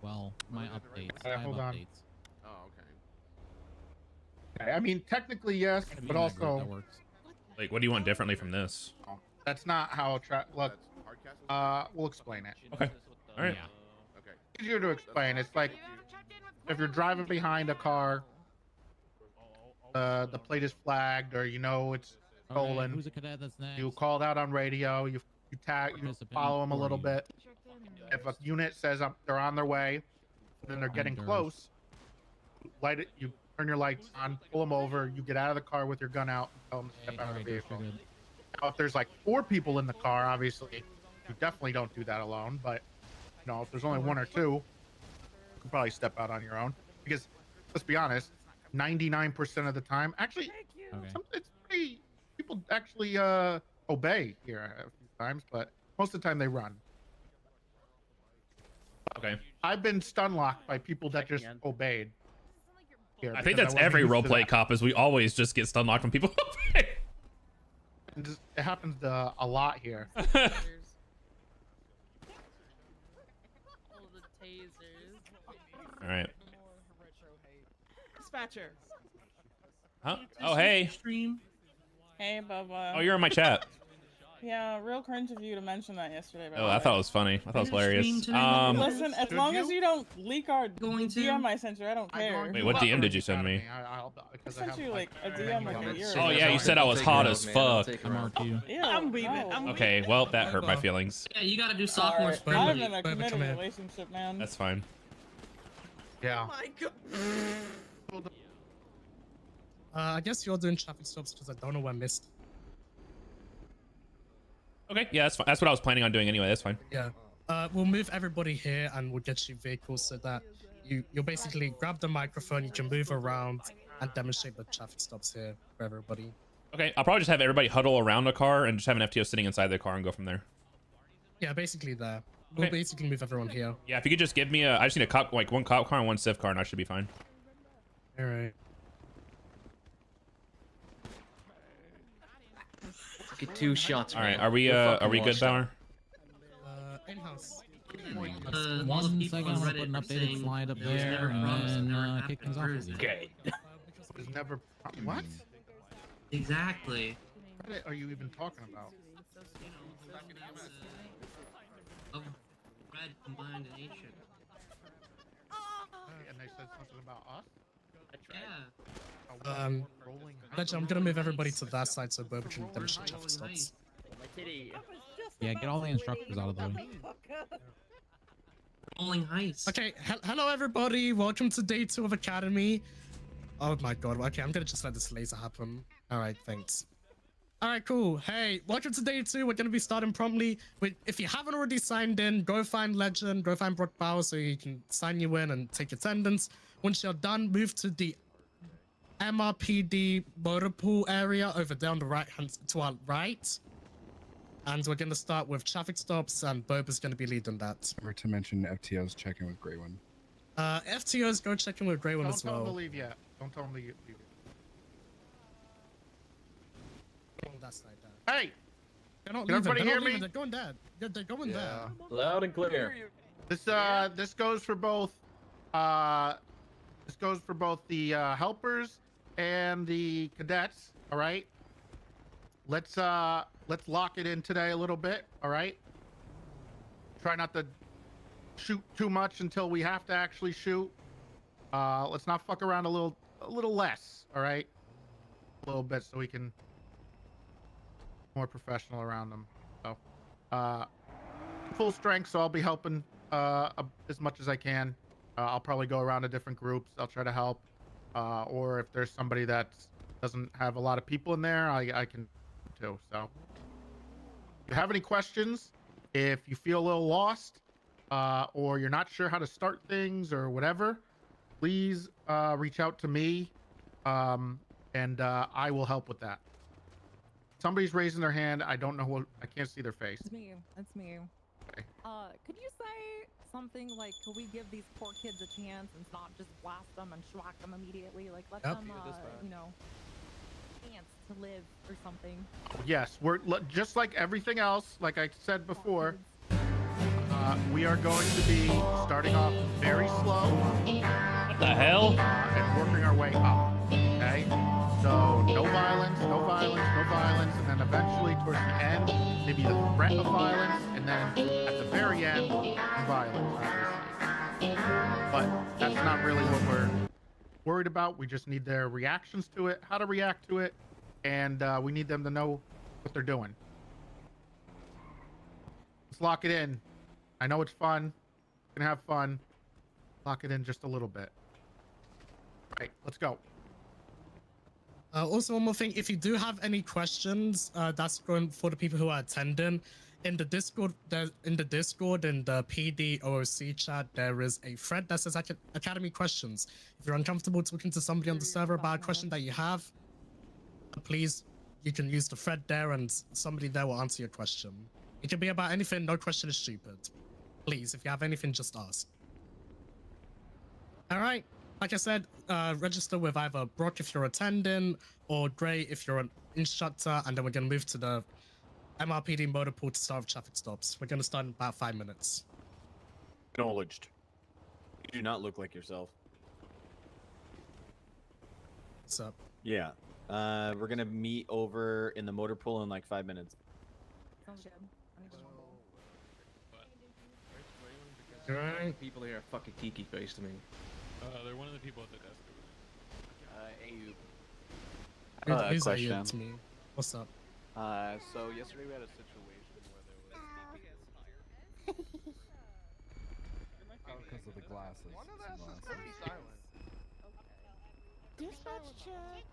Well, my updates. I have hold on. updates. Oh, okay. I mean, technically yes, but also Like, what do you want differently from this? that's not how look. We'll explain it. Okay. All right. Okay. Easier to explain. It's like if you're driving behind a car, the plate is flagged, or you know it's stolen. Who's a cadet that's next? You called out on radio. You follow them a little bit. If a unit says they're on their way, and then they're getting close, light it. You turn your lights on, pull them over. You get out of the car with your gun out, and tell them to step out of the vehicle. Now, if there's like 4 people in the car, obviously, you definitely don't do that alone. But you know, if there's only 1 or 2, you can probably step out on your own. Because let's be honest, 99% of the time, actually, it's pretty. People actually obey here a few times, but most of the time they run. Okay. I've been stun locked by people that just obeyed. Here, I think because that's wasn't every used to roleplay that. cop, is we always just get stun locked when people obey. It happens a lot here. All right. Dispatcher. Huh? Oh, hey. Hey, Bubba. Oh, you're in my chat. Yeah, real cringe of you to mention that yesterday. by Oh, the I way. thought it was funny. I thought it was hilarious. Listen, as long as you don't leak our DM I sent you, I don't care. Wait, what DM did you send me? I sent you like a DM like a year ago. Oh yeah, you said I was hot as fuck. I'm leaving. I'm Okay, well that hurt my feelings. Yeah, you gotta do sophomore spring. I'm in a committed relationship, man. That's fine. Yeah. Oh my god. I guess you're doing traffic stops because I don't know where missed. Okay, yeah, that's fine. That's what I was planning on doing anyway. That's fine. Yeah. We'll move everybody here and we'll get you vehicles so that you'll basically grab the microphone, you can move around and demonstrate the traffic stops here for everybody. Okay, I'll probably just have everybody huddle around a car and just have an FTO sitting inside the car and go from there. Yeah, basically there. We'll basically move everyone here. Yeah, if you could just give me I just need a cop, like 1 cop car and 1 civ car, and I should be fine. All right. Get 2 shots. All right, are we good, Bauer? In-house. 1 second, I'm gonna put an updated slide up there and then kick things off. Okay. There's never. What? Exactly. What are you even talking about? Of red combined nation. And they said something about us. Yeah. Rolling. Legend, I'm gonna move everybody to that side so Boba can demonstrate traffic stops. Yeah, get all the instructors out of the way. Rolling heist. Okay, hello everybody. Welcome to day 2 of Academy. Oh my god. Okay, I'm gonna just let this laser happen. All right, thanks. All right, cool. Hey, welcome to day 2. We're gonna be starting promptly. If you haven't already signed in, go find Legend, go find Brock Bauer so he can sign you in and take attendance. Once you're done, move to the MRPD motor pool area over there on the right hand to our right. And we're gonna start with traffic stops, and Boba's gonna be leading that. Remember to mention FTO's checking with Grey One. FTOs go check in with Grey One Don't as tell them to well. leave yet. Don't tell them to leave yet. Oh, that's like that. Hey! They're not Can leaving. everybody They're hear not me? leaving. They're going there. They're going there. Loud and clear. This goes for both. This goes for both the helpers and the cadets. All right. Let's lock it in today a little bit. All right. Try not to shoot too much until we have to actually shoot. Let's not fuck around a little less. All right. A little bit so we can more professional around them. So, full strength. So I'll be helping as much as I can. I'll probably go around to different groups. I'll try to help. Or if there's somebody that doesn't have a lot of people in there, I can too. So if you have any questions, if you feel a little lost, or you're not sure how to start things or whatever, please reach out to me, and I will help with that. Somebody's raising their hand. I don't know who. I can't see their face. It's me. It's me. Okay. Could you say something like, could we give these poor kids a chance and not just blast them and schwack them immediately? Like, let them, you know, chance to live or something. Yes, we're just like everything else. Like I said before, we are going to be starting off very slow. What the hell? And working our way up. Okay. So no violence, no violence, no violence, and then eventually towards the end, maybe the threat of violence, and then at the very end, violence. Obviously. But that's not really what we're worried about. We just need their reactions to it, how to react to it, and we need them to know what they're doing. Let's lock it in. I know it's fun. We're gonna have fun. Lock it in just a little bit. All right, let's go. Also, one more thing, if you do have any questions, that's going for the people who are attending. In the Discord, in the PD OOC chat, there is a thread that says Academy questions. If you're uncomfortable talking to somebody on the server about a question that you have, please, you can use the thread there and somebody there will answer your question. It can be about anything, no question is stupid. Please, if you have anything, just ask. All right. Like I said, register with either Brock if you're attending, or Gray if you're an instructor, and then we're going to move to the MRPD motor pool to start with traffic stops. We're going to start in about 5 minutes. Acknowledged. You do not look like yourself. What's up? Yeah. We're going to meet over in the motor pool in like 5 minutes. Sounds good. Alright. People here are fucking tiki face to me. They're one of the people at the desk. Ayub. Who's Question. Ayub to me? What's up? So yesterday we had a situation where there was Because of the glasses. One of them is pretty silent. Dispatch check.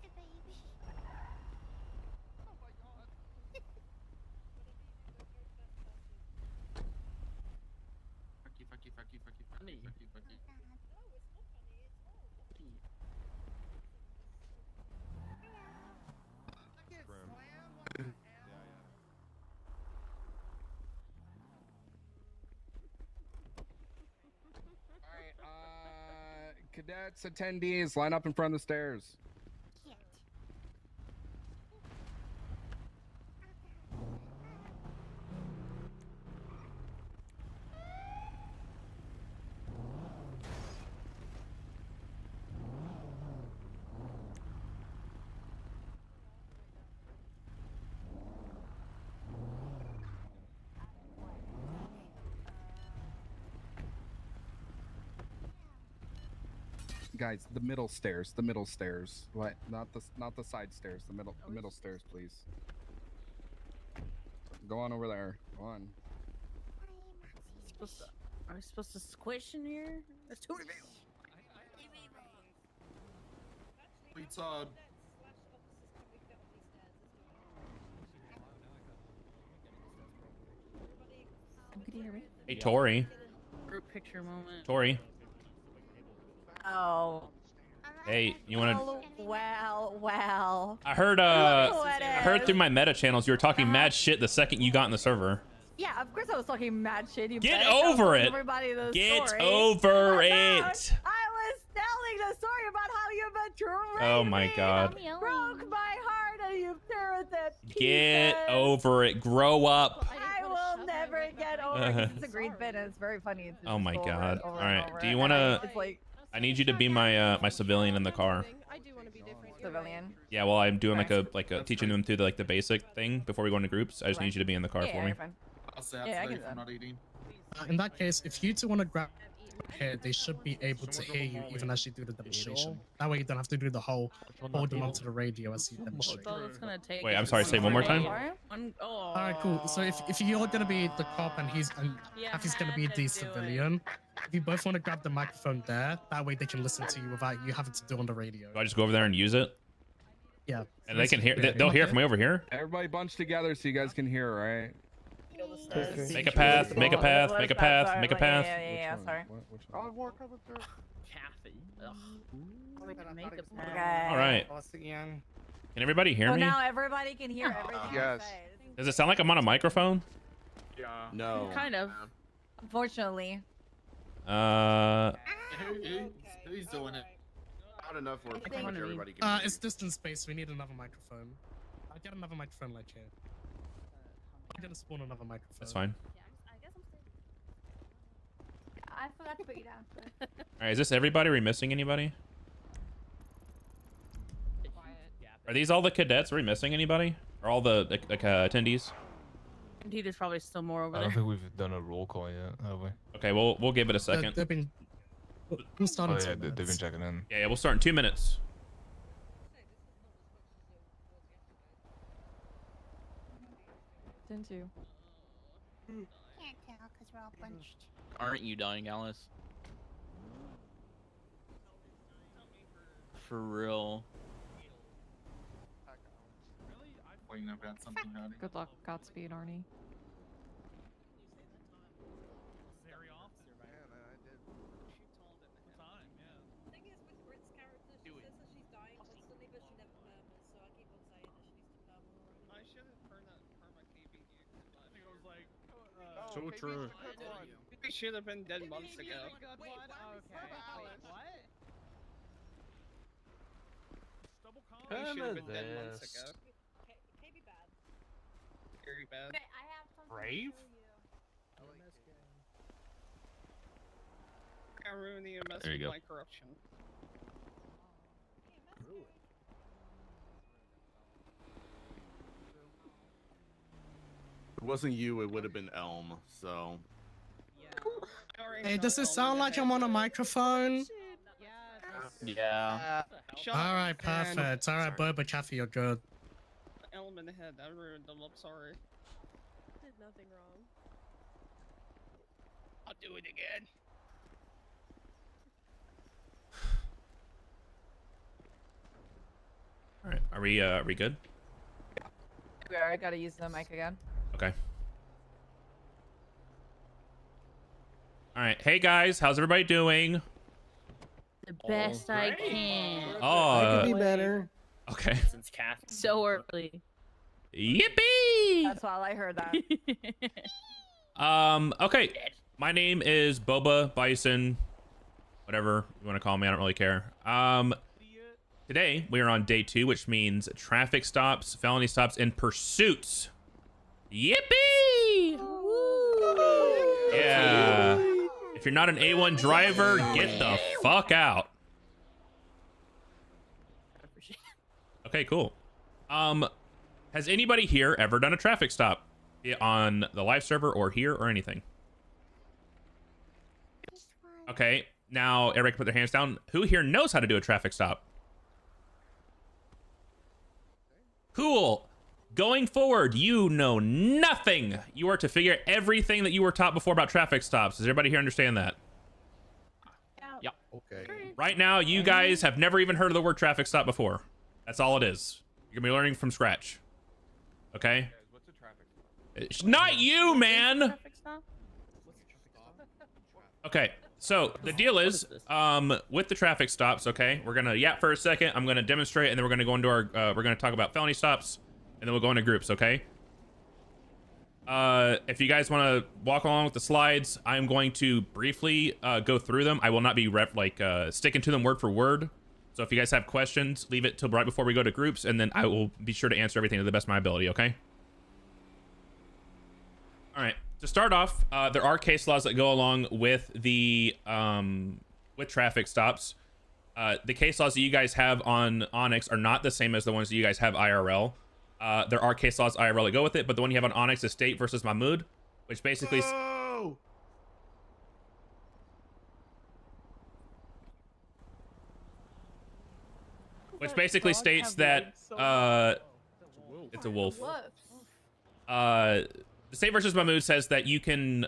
Cadets, attendees, line up in front of the stairs. guys, the middle stairs. The middle stairs. What? Not the side stairs. The middle stairs, please. Go on over there. Go on. Are we supposed to squish in here? There's too many people. Retard. Could you hear me? Hey, Tori. Group picture moment. Tori. Oh. Hey, you want to? Well. I heard through my meta channels you were talking mad shit the second you got in the server. Yeah, of course I was talking mad shit. You Get better tell over it. Everybody the Get story over about- it. I was telling the story about how you betrayed Oh my me. god. Broke my heart and you tear it to pieces. Get over it. Grow up. I will never get over it. 'Cause It's a great bit and it's very funny. It's Oh my just over god. and over All and right. over. Do you And want to? It's like I need you to be my my civilian in the car. civilian. Yeah. Well, I'm doing like a teaching them through the basic thing before we go into groups. I just need you to be in the car for me. You're fine. I'll say Yeah, I I'm can do that. not eating. In that case, if you two want to grab here, they should be able to hear you even as you do the demonstration. That way you don't have to do the whole hold them onto the radio as you demonstrate. Wait, I'm sorry. Say one more time. All right, cool. So if you're gonna be the cop and he's gonna be the civilian, if you both want to grab the microphone there, that way they can listen to you without you having to do on the radio. Do I just go over there and use it? Yeah. And they can hear. They'll hear from me over here. Everybody bunch together so you guys can hear, right? Make a path. Make a path. Make a path. Make a path. Yeah, sorry. Kathy. Ugh. Okay. All right. Can everybody hear So me? now everybody can hear everything. Yes. I say. Does it sound like I'm on a microphone? Yeah. No. Kind of. Unfortunately. Who's doing it? Not enough for think- everybody can It's distance space. We need another microphone. I'll get another microphone like here. I'm gonna spawn another microphone. That's fine. I forgot to put you down. All right. Is this everybody? Are we missing anybody? Are these all the cadets? Are we missing anybody? Are all the attendees? Indeed, there's probably still more over I there. don't think we've done a roll call yet, have we? Okay. We'll give it a second. They've been. We'll start in Oh 2 yeah, they've been minutes. checking in. Yeah. We'll start in 2 minutes. 10-2. Can't tell because we're all bunched. Aren't you dying, Alice? For real. Waiting about something naughty. Good luck. Godspeed, Arnie. So true. We should have been dead months ago. We should have been dead months ago. Very bad. Brave? I'm ruining a mess There you with go. my corruption. If it wasn't you, it would have been Elm. So. Hey, does it sound like I'm on a microphone? Yeah. All right, perfect. All right, Boba Kathy, you're good. Elm in the head. I ruined them. I'm sorry. Did nothing wrong. I'll do it again. All right. Are we good? We already gotta use the mic again. Okay. All right. Hey guys, how's everybody doing? The best I can. Oh. Could be better. Okay. Since Kathy. So early. Yippee! That's all I heard that. Okay. My name is Boba Bison. Whatever you want to call me, I don't really care. Today we are on day 2, which means traffic stops, felony stops, and pursuits. Yippee! Yeah. If you're not an A1 driver, get the fuck out. Okay, cool. Has anybody here ever done a traffic stop? Be it on the live server or here or anything? Okay. Now, everybody can put their hands down. Who here knows how to do a traffic stop? Cool. Going forward, you know nothing. You are to figure everything that you were taught before about traffic stops. Does everybody here understand that? Yeah. Okay. Right now, you guys have never even heard of the word traffic stop before. That's all it is. You're gonna be learning from scratch. Okay? What's a traffic stop? It's not you, man. Okay, so the deal is, with the traffic stops, okay, we're gonna yap for a second. I'm gonna demonstrate, and then we're gonna go into our, we're gonna talk about felony stops, and then we'll go into groups, okay? If you guys want to walk along with the slides, I'm going to briefly go through them. I will not be sticking to them word for word. So if you guys have questions, leave it till right before we go to groups, and then I will be sure to answer everything to the best of my ability, okay? All right. To start off, there are case laws that go along with the with traffic stops. The case laws that you guys have on Onyx are not the same as the ones that you guys have IRL. There are case laws IRL that go with it, but the one you have on Onyx is State versus Mahmoud, which basically states that it's a wolf. The State versus Mahmoud says that you can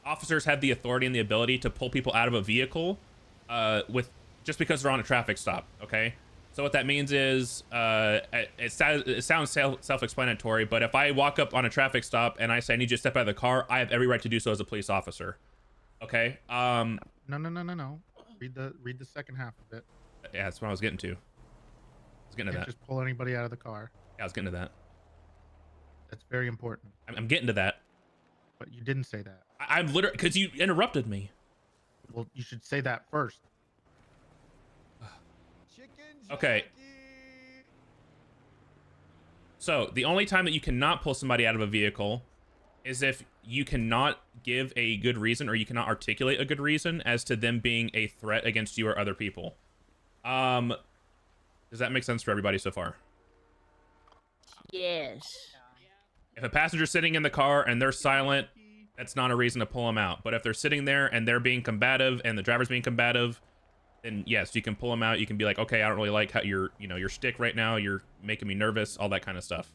officers have the authority and the ability to pull people out of a vehicle with just because they're on a traffic stop. Okay, so what that means is it sounds self-explanatory, but if I walk up on a traffic stop and I say I need you to step out of the car, I have every right to do so as a police officer. Okay. No. Read the second half of it. Yeah, that's what I was getting to. I was getting to that. Just pull anybody out of the car. Yeah, I was getting to that. That's very important. I'm getting to that. But you didn't say that. I'm literally, because you interrupted me. Well, you should say that first. Okay. So the only time that you cannot pull somebody out of a vehicle is if you cannot give a good reason, or you cannot articulate a good reason as to them being a threat against you or other people. Does that make sense for everybody so far? Yes. If a passenger's sitting in the car and they're silent, that's not a reason to pull them out. But if they're sitting there and they're being combative and the driver's being combative, then yes, you can pull them out. You can be like, okay, I don't really like how your shtick right now. You're making me nervous, all that kind of stuff.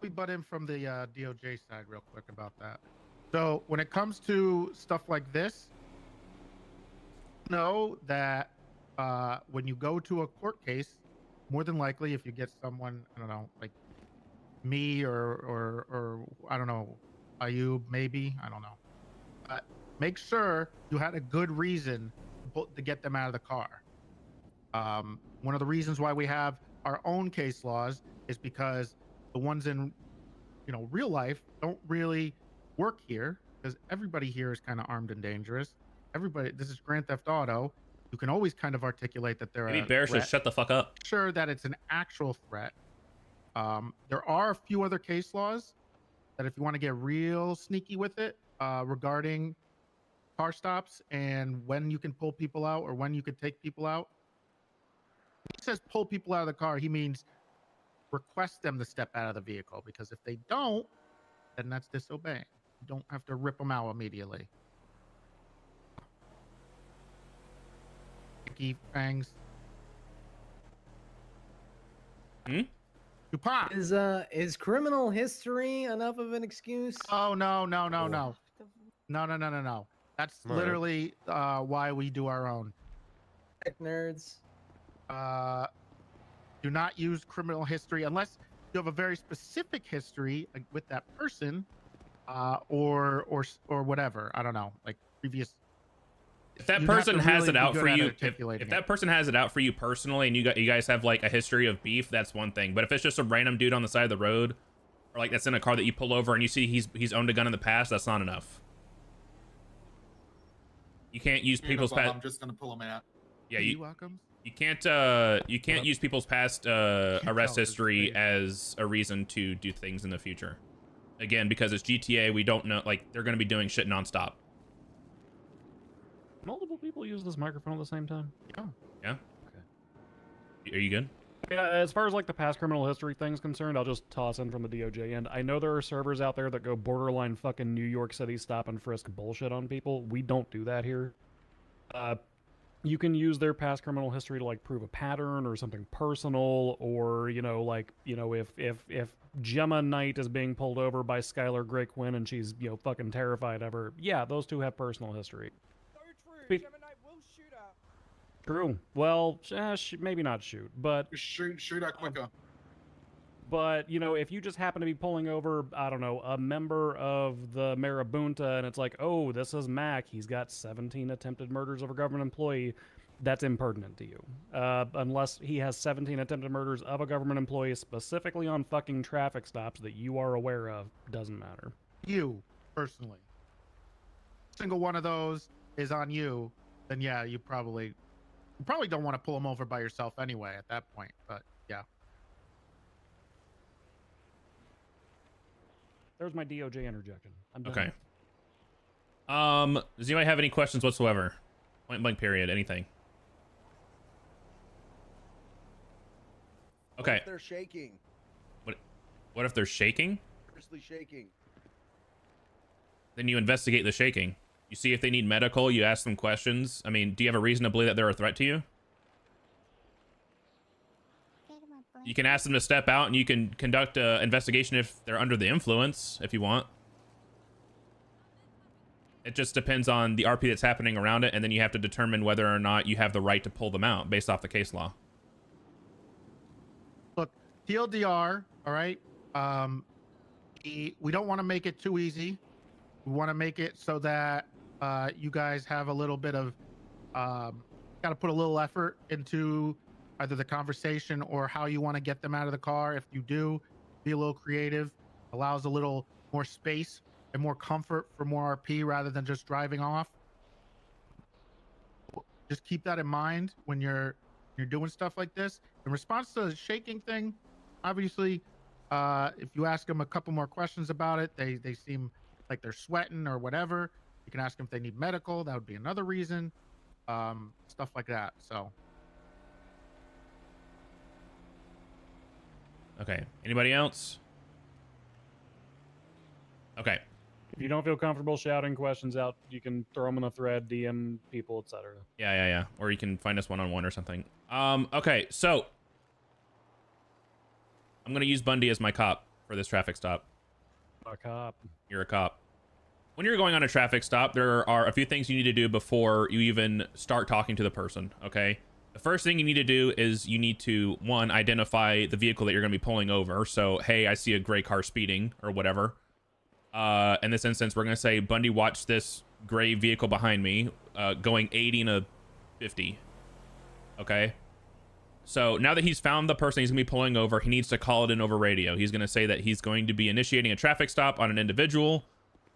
We butt in from the DOJ side real quick about that. So when it comes to stuff like this, know that when you go to a court case, more than likely, if you get someone, I don't know, like me or I don't know, Ayub, maybe, I don't know. Make sure you had a good reason to get them out of the car. One of the reasons why we have our own case laws is because the ones in, real life don't really work here, because everybody here is kind of armed and dangerous. Everybody, this is Grand Theft Auto. You can always kind of articulate that they're maybe Bear should shut the fuck up. Sure that it's an actual threat. There are a few other case laws that if you want to get real sneaky with it, regarding car stops and when you can pull people out or when you could take people out. When he says pull people out of the car, he means request them to step out of the vehicle, because if they don't, then that's disobeying. You don't have to rip them out immediately. Pinky fangs. DuPont. Is criminal history enough of an excuse? Oh no. That's literally why we do our own. Tech nerds. Do not use criminal history unless you have a very specific history with that person, or whatever. I don't know, like previous. If that person has it out for you, if that person has it out for you personally, and you guys have like a history of beef, that's one thing. But if it's just a random dude on the side of the road, or like that's in a car that you pull over and you see he's owned a gun in the past, that's not enough. You can't use people's past. I'm just gonna pull them out. Yeah, you can't use people's past arrest history as a reason to do things in the future. Again, because it's GTA, we don't know, like they're gonna be doing shit nonstop. Multiple people use this microphone at the same time? Yeah. Yeah. Okay. Are you good? Yeah, as far as like the past criminal history thing's concerned, I'll just toss in from the DOJ end. I know there are servers out there that go borderline fucking New York City stop and frisk bullshit on people. We don't do that here. You can use their past criminal history to like prove a pattern or something personal, or if Gemma Knight is being pulled over by Skylar Grey Quinn and she's fucking terrified of her. Yeah, those two have personal history. So true. Gemini will shoot her. True. Well, maybe not shoot, but shoot her quicker. But, if you just happen to be pulling over, I don't know, a member of the Marabunta, and it's like, oh, this is Mac, he's got 17 attempted murders of a government employee, that's impertinent to you. Unless he has 17 attempted murders of a government employee specifically on fucking traffic stops that you are aware of, doesn't matter. You, personally. Single one of those is on you, then yeah, you probably don't want to pull him over by yourself anyway at that point, but yeah. There's my DOJ interjection. I'm done. Okay. Does anybody have any questions whatsoever? Point blank period, anything. Okay. What if they're shaking? What if they're shaking? Seriously shaking. Then you investigate the shaking. You see if they need medical, you ask them questions. I mean, do you have a reason to believe that they're a threat to you? You can ask them to step out and you can conduct an investigation if they're under the influence, if you want. It just depends on the RP that's happening around it, and then you have to determine whether or not you have the right to pull them out based off the case law. Look, TLDR, all right? We don't want to make it too easy. We want to make it so that you guys have a little bit of, got to put a little effort into either the conversation or how you want to get them out of the car. If you do, be a little creative, allows a little more space and more comfort for more RP rather than just driving off. Just keep that in mind when you're doing stuff like this. In response to the shaking thing, obviously, if you ask them a couple more questions about it, they seem like they're sweating or whatever. You can ask them if they need medical. That would be another reason. Stuff like that. So. Okay. Anybody else? Okay. If you don't feel comfortable shouting questions out, you can throw them in a thread, DM people, etc. Yeah. Or you can find us one-on-one or something. Okay, so I'm gonna use Bundy as my cop for this traffic stop. A cop. You're a cop. When you're going on a traffic stop, there are a few things you need to do before you even start talking to the person, okay? The first thing you need to do is you need to, one, identify the vehicle that you're gonna be pulling over. So, hey, I see a gray car speeding or whatever. In this instance, we're gonna say, Bundy, watch this gray vehicle behind me, going 80 and a 50. Okay. So now that he's found the person he's gonna be pulling over, he needs to call it in over radio. He's gonna say that he's going to be initiating a traffic stop on an individual.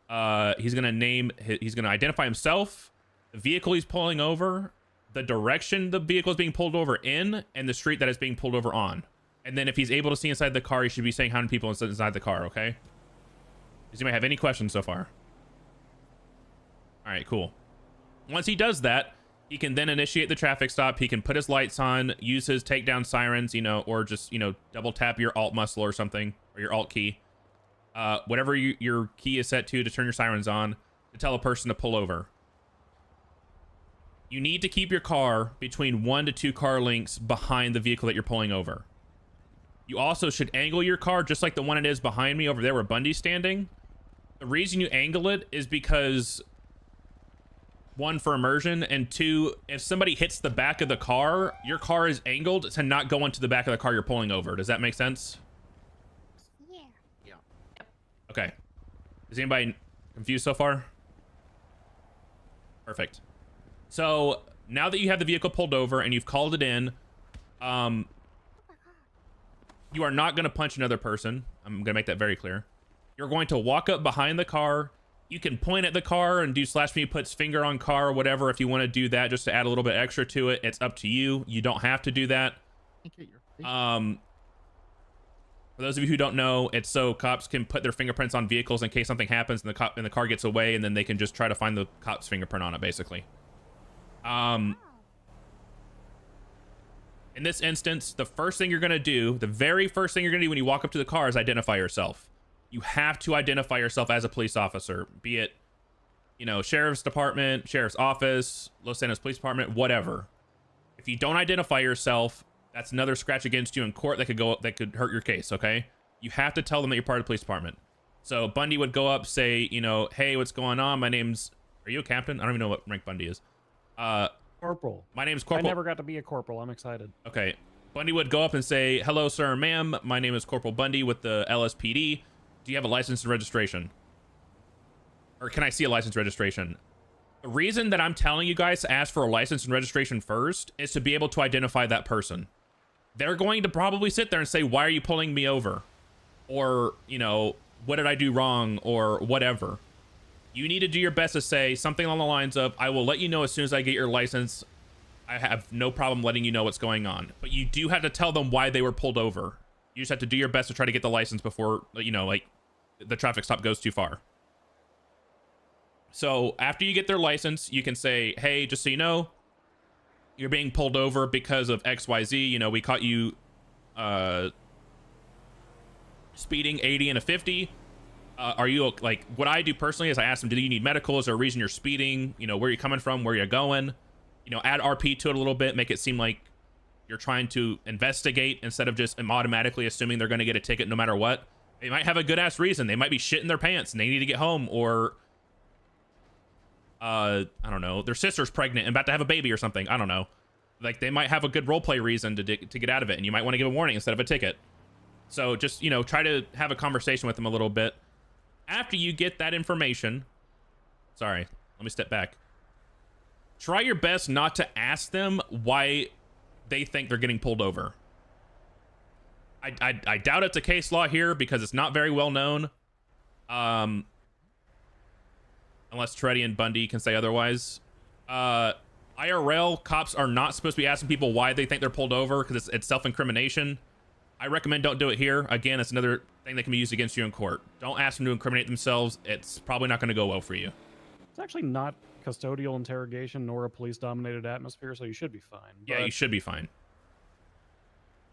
He's gonna identify himself, the vehicle he's pulling over, the direction the vehicle is being pulled over in, and the street that it's being pulled over on. And then if he's able to see inside the car, he should be saying how many people inside the car. Okay. Does anybody have any questions so far? All right, cool. Once he does that, he can then initiate the traffic stop. He can put his lights on, use his takedown sirens, or just, double tap your alt muscle or something, or your alt key. Whatever your key is set to turn your sirens on to tell a person to pull over. You need to keep your car between 1 to 2 car lengths behind the vehicle that you're pulling over. You also should angle your car just like the one it is behind me over there where Bundy's standing. The reason you angle it is because, 1, for immersion, and 2, if somebody hits the back of the car, your car is angled to not go into the back of the car you're pulling over. Does that make sense? Yeah. Okay. Is anybody confused so far? Perfect. So now that you have the vehicle pulled over and you've called it in, you are not going to punch another person. I'm going to make that very clear. You're going to walk up behind the car. You can point at the car and do /me puts finger on car or whatever if you want to do that just to add a little bit extra to it. It's up to you. You don't have to do that. For those of you who don't know, it's so cops can put their fingerprints on vehicles in case something happens and the car gets away, and then they can just try to find the cop's fingerprint on it, basically. In this instance, the first thing you're going to do, the very first thing you're going to do when you walk up to the car is identify yourself. You have to identify yourself as a police officer, be it, you know, sheriff's department, sheriff's office, Los Angeles Police Department, whatever. If you don't identify yourself, that's another scratch against you in court that could hurt your case, okay? You have to tell them that you're part of the police department. So Bundy would go up, say, you know, hey, what's going on? My name's... Are you a captain? I don't even know what rank Bundy is. Corporal. My name's Corporal. I never got to be a corporal. I'm excited. Okay. Bundy would go up and say, hello, sir, ma'am. My name is Corporal Bundy with the LSPD. Do you have a license and registration? Or can I see a license and registration? The reason that I'm telling you guys to ask for a license and registration first is to be able to identify that person. They're going to probably sit there and say, why are you pulling me over? Or, you know, what did I do wrong? Or whatever. You need to do your best to say something along the lines of, I will let you know as soon as I get your license. I have no problem letting you know what's going on. But you do have to tell them why they were pulled over. You just have to do your best to try to get the license before, you know, like, the traffic stop goes too far. So after you get their license, you can say, hey, just so you know, you're being pulled over because of XYZ. You know, we caught you speeding 80 and a 50. Are you, like, what I do personally is I ask them, do you need medical? Is there a reason you're speeding? You know, where you're coming from, where you're going? You know, add RP to it a little bit, make it seem like you're trying to investigate instead of just automatically assuming they're going to get a ticket no matter what. They might have a good ass reason. They might be shitting their pants and they need to get home, or I don't know, their sister's pregnant and about to have a baby or something. I don't know. Like, they might have a good roleplay reason to get out of it, and you might want to give a warning instead of a ticket. So just, you know, try to have a conversation with them a little bit. After you get that information, sorry, let me step back. Try your best not to ask them why they think they're getting pulled over. I doubt it's a case law here because it's not very well known. Unless Treddy and Bundy can say otherwise. IRL cops are not supposed to be asking people why they think they're pulled over because it's self-incrimination. I recommend don't do it here. Again, it's another thing that can be used against you in court. Don't ask them to incriminate themselves. It's probably not going to go well for you. It's actually not custodial interrogation nor a police-dominated atmosphere, so you should be fine. Yeah, you should be fine.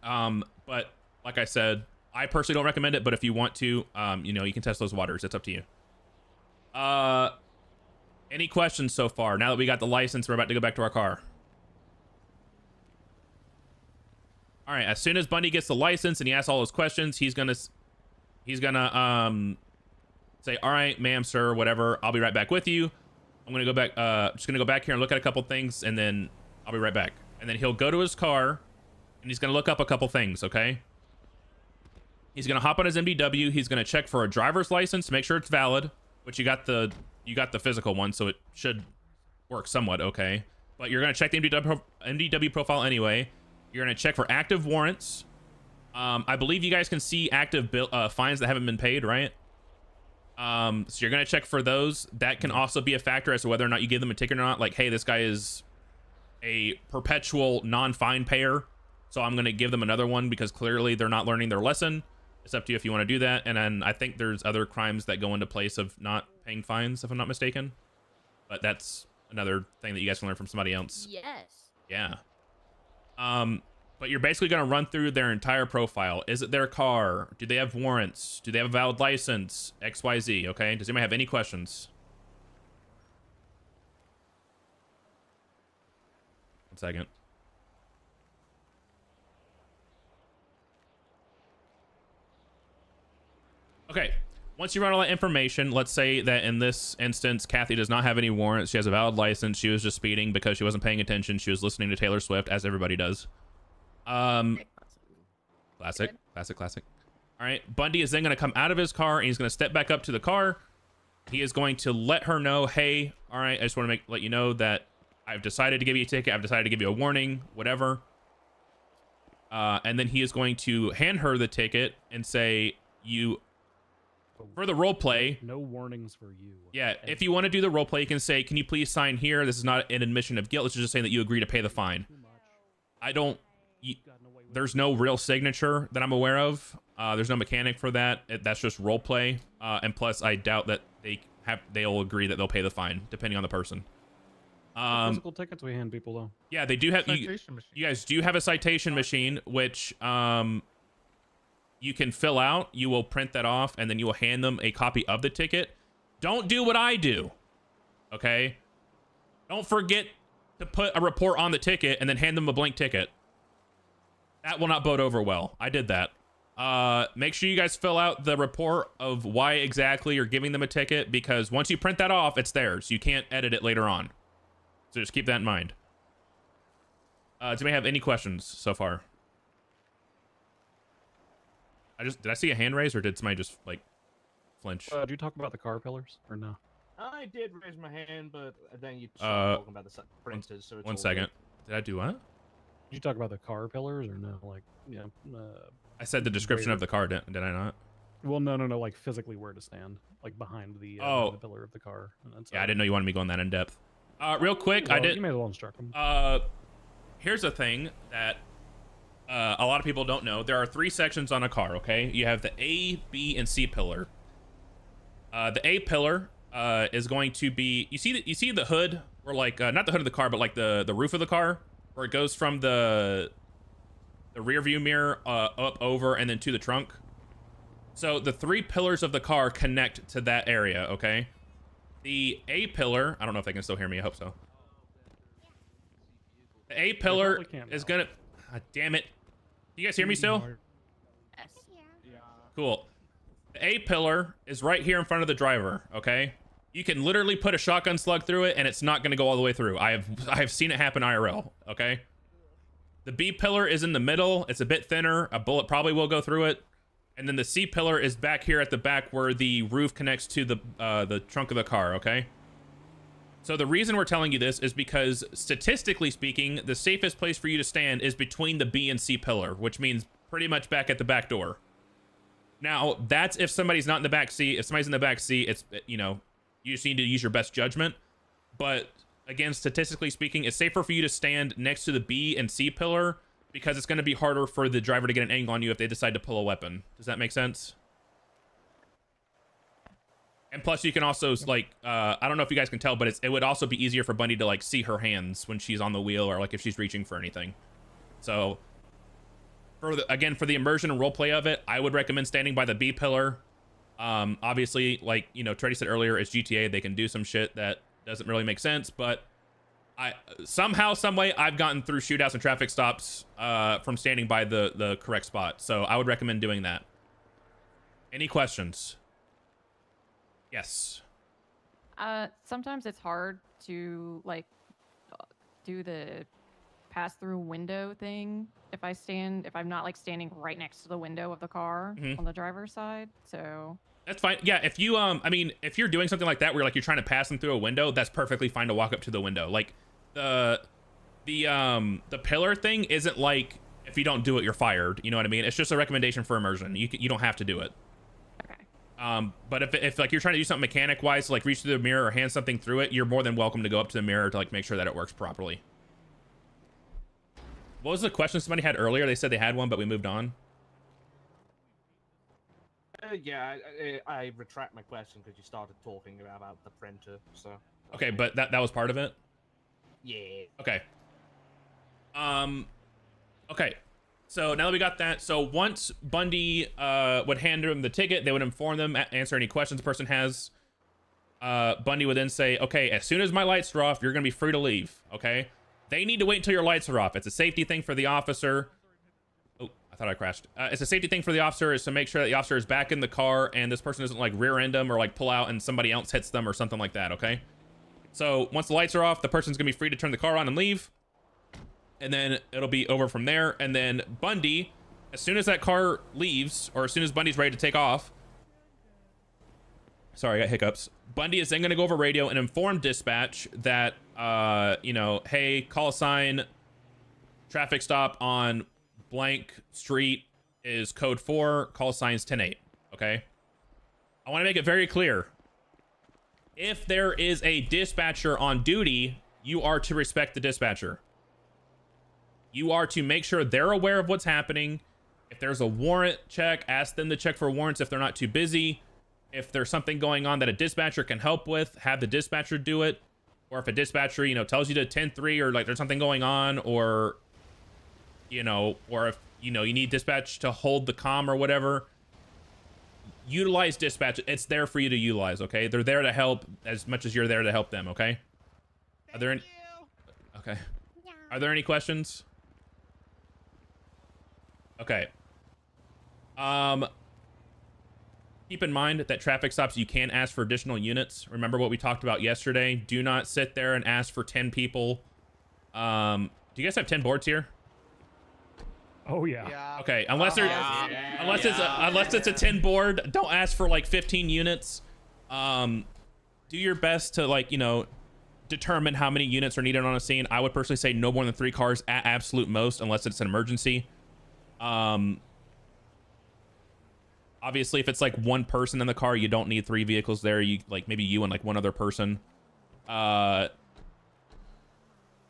But like I said, I personally don't recommend it, but if you want to, you know, you can test those waters. It's up to you. Any questions so far? Now that we got the license, we're about to go back to our car. All right, as soon as Bundy gets the license and he asks all those questions, he's gonna say, all right, ma'am, sir, whatever, I'll be right back with you. I'm gonna go back, just gonna go back here and look at a couple things, and then I'll be right back. And then he'll go to his car and he's gonna look up a couple things, okay? He's gonna hop on his MDW, he's gonna check for a driver's license to make sure it's valid, which you got the physical one, so it should work somewhat okay. But you're gonna check the MDW profile anyway. You're gonna check for active warrants. I believe you guys can see active fines that haven't been paid, right? So you're gonna check for those. That can also be a factor as to whether or not you give them a ticket or not. Like, hey, this guy is a perpetual non-fine payer, so I'm gonna give them another one because clearly they're not learning their lesson. It's up to you if you want to do that. And then I think there's other crimes that go into place of not paying fines, if I'm not mistaken. But that's another thing that you guys can learn from somebody else. Yes. Yeah. But you're basically going to run through their entire profile. Is it their car? Do they have warrants? Do they have a valid license? XYZ, okay? Does anybody have any questions? One second. Okay. Once you run all that information, let's say that in this instance, Kathy does not have any warrants. She has a valid license. She was just speeding because she wasn't paying attention. She was listening to Taylor Swift, as everybody does. Classic. All right. Bundy is then going to come out of his car and he's going to step back up to the car. He is going to let her know, hey, all right, I just want to let you know that I've decided to give you a ticket. I've decided to give you a warning, whatever. And then he is going to hand her the ticket and say, for the role play, no warnings for you. Yeah, if you want to do the role play, you can say, can you please sign here? This is not an admission of guilt. It's just saying that you agree to pay the fine. There's no real signature that I'm aware of. There's no mechanic for that. That's just role play. And plus, I doubt that they'll agree that they'll pay the fine, depending on the person. Physical tickets we hand people though. Yeah, they do have. Citation machine. You guys do have a citation machine, which you can fill out. You will print that off, and then you will hand them a copy of the ticket. Don't do what I do, okay? Don't forget to put a report on the ticket and then hand them a blank ticket. That will not bode over well. I did that. Make sure you guys fill out the report of why exactly you're giving them a ticket, because once you print that off, it's theirs. You can't edit it later on. So just keep that in mind. Do anybody have any questions so far? Did I see a hand raise, or did somebody just like flinch? Did you talk about the car pillars or no? I did raise my hand, but then you started talking about the printers. So it's One all second. Did I do what? Did you talk about the car pillars or no? Like, yeah. I said the description of the car, did I not? Well, no. Like physically where to stand, like behind the pillar of the car. Yeah, I didn't know you wanted me going that in depth. Real quick, well, I did. You may as well instruct them. Here's a thing that a lot of people don't know. There are 3 sections on a car. Okay, you have the A, B, and C pillar. The A pillar is going to be you see the hood, or like not the hood of the car, but like the roof of the car, where it goes from the rear view mirror up over and then to the trunk. So the 3 pillars of the car connect to that area. Okay, the A pillar, I don't know if they can still hear me. I hope so. The A pillar is gonna, damn it, you guys hear me still? Yes. Cool. The A pillar is right here in front of the driver. Okay, you can literally put a shotgun slug through it and it's not gonna go all the way through. I have seen it happen IRL. Okay. The B pillar is in the middle. It's a bit thinner. A bullet probably will go through it. And then the C pillar is back here at the back where the roof connects to the trunk of the car, okay? So the reason we're telling you this is because statistically speaking, the safest place for you to stand is between the B and C pillar, which means pretty much back at the back door. Now, that's if somebody's not in the back seat. If somebody's in the back seat, it's, you know, you just need to use your best judgment. But again, statistically speaking, it's safer for you to stand next to the B and C pillar, because it's going to be harder for the driver to get an angle on you if they decide to pull a weapon. Does that make sense? And plus, you can also, like, I don't know if you guys can tell, but it would also be easier for Bundy to, like, see her hands when she's on the wheel, or, like, if she's reaching for anything. So, again, for the immersion and roleplay of it, I would recommend standing by the B pillar. Obviously, like, you know, Treddy said earlier, it's GTA. They can do some shit that doesn't really make sense, but somehow, some way, I've gotten through shootouts and traffic stops from standing by the correct spot. So I would recommend doing that. Any questions? Yes. Sometimes it's hard to like do the pass through window thing if I'm not like standing right next to the window of the car on the driver's side. So that's fine. Yeah, if you I mean, if you're doing something like that where like you're trying to pass them through a window, that's perfectly fine to walk up to the window. Like the pillar thing isn't like if you don't do it you're fired, you know what I mean? It's just a recommendation for immersion. You don't have to do it. Okay. But if like you're trying to do something mechanic wise, like reach through the mirror or hand something through it, you're more than welcome to go up to the mirror to like make sure that it works properly. What was the question somebody had earlier? They said they had one, but we moved on. Yeah, I retract my question because you started talking about the printer. So. Okay, but that was part of it. Yeah. Okay. Okay. So now that we got that, so once Bundy would hand them the ticket, they would inform them, answer any questions the person has. Bundy would then say, okay, as soon as my lights are off, you're going to be free to leave, okay? They need to wait until your lights are off. It's a safety thing for the officer. Oh, I thought I crashed. It's a safety thing for the officer is to make sure that the officer is back in the car and this person doesn't like rear end them or like pull out and somebody else hits them or something like that, okay? So once the lights are off, the person's going to be free to turn the car on and leave. And then it'll be over from there. And then Bundy, as soon as that car leaves, or as soon as Bundy's ready to take off, sorry, I got hiccups. Bundy is then going to go over radio and inform dispatch that, you know, hey, call sign, traffic stop on blank street is code 4, call sign's 10-8, okay? I want to make it very clear. If there is a dispatcher on duty, you are to respect the dispatcher. You are to make sure they're aware of what's happening. If there's a warrant check, ask them to check for warrants if they're not too busy. If there's something going on that a dispatcher can help with, have the dispatcher do it. or if a dispatcher, you know, tells you to 10-3 or like there's something going on, or, you know, or if, you know, you need dispatch to hold the comm or whatever, utilize dispatch. It's there for you to utilize, okay? They're there to help as much as you're there to help them, okay? Are there any... Okay. Are there any questions? Okay. Keep in mind that traffic stops, you can ask for additional units. Remember what we talked about yesterday. Do not sit there and ask for 10 people. Do you guys have 10 boards here? Oh yeah. Okay, unless it's a 10 board, don't ask for like 15 units. Do your best to, like, you know, determine how many units are needed on a scene. I would personally say no more than 3 cars at absolute most, unless it's an emergency. Obviously, if it's like 1 person in the car, you don't need 3 vehicles there. You, like, maybe you and like 1 other person.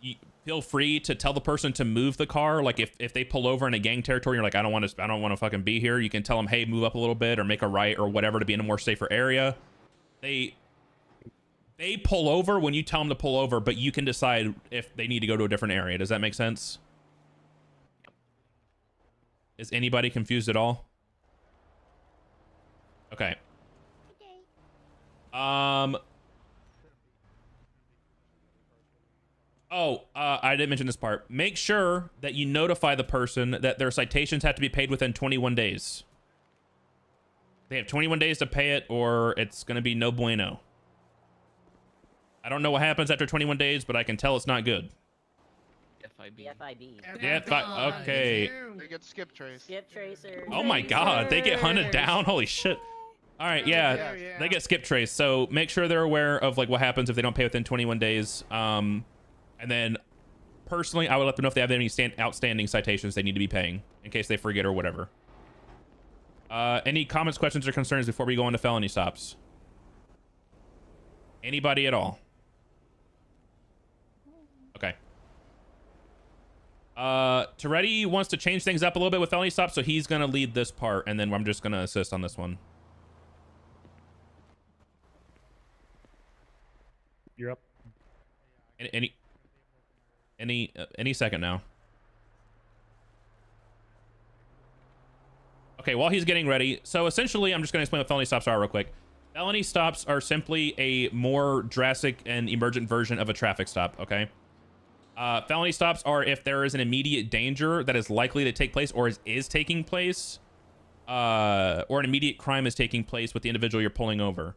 You feel free to tell the person to move the car. Like if they pull over in a gang territory, you're like, I don't want to fucking be here. You can tell them, hey, move up a little bit or make a right or whatever to be in a more safer area. They pull over when you tell them to pull over, but you can decide if they need to go to a different area. Does that make sense? Is anybody confused at all? Okay. I didn't mention this part. Make sure that you notify the person that their citations have to be paid within 21 days. They have 21 days to pay it, or it's going to be no bueno. I don't know what happens after 21 days, but I can tell it's not good. FIB. Okay. They get skip trace. Skip tracer. Oh my god, they get hunted down? Holy shit. All right, yeah, they get skip trace. So make sure they're aware of like what happens if they don't pay within 21 days. And then personally, I would let them know if they have any outstanding citations they need to be paying in case they forget or whatever. Any comments, questions, or concerns before we go into felony stops? Anybody at all? Okay. Toretti wants to change things up a little bit with felony stops, so he's gonna lead this part, and then I'm just gonna assist on this one. You're up. Any second now. Okay, while he's getting ready, so essentially I'm just gonna explain what felony stops are real quick. Felony stops are simply a more drastic and emergent version of a traffic stop, okay? Felony stops are if there is an immediate danger that is likely to take place or is taking place, or an immediate crime is taking place with the individual you're pulling over.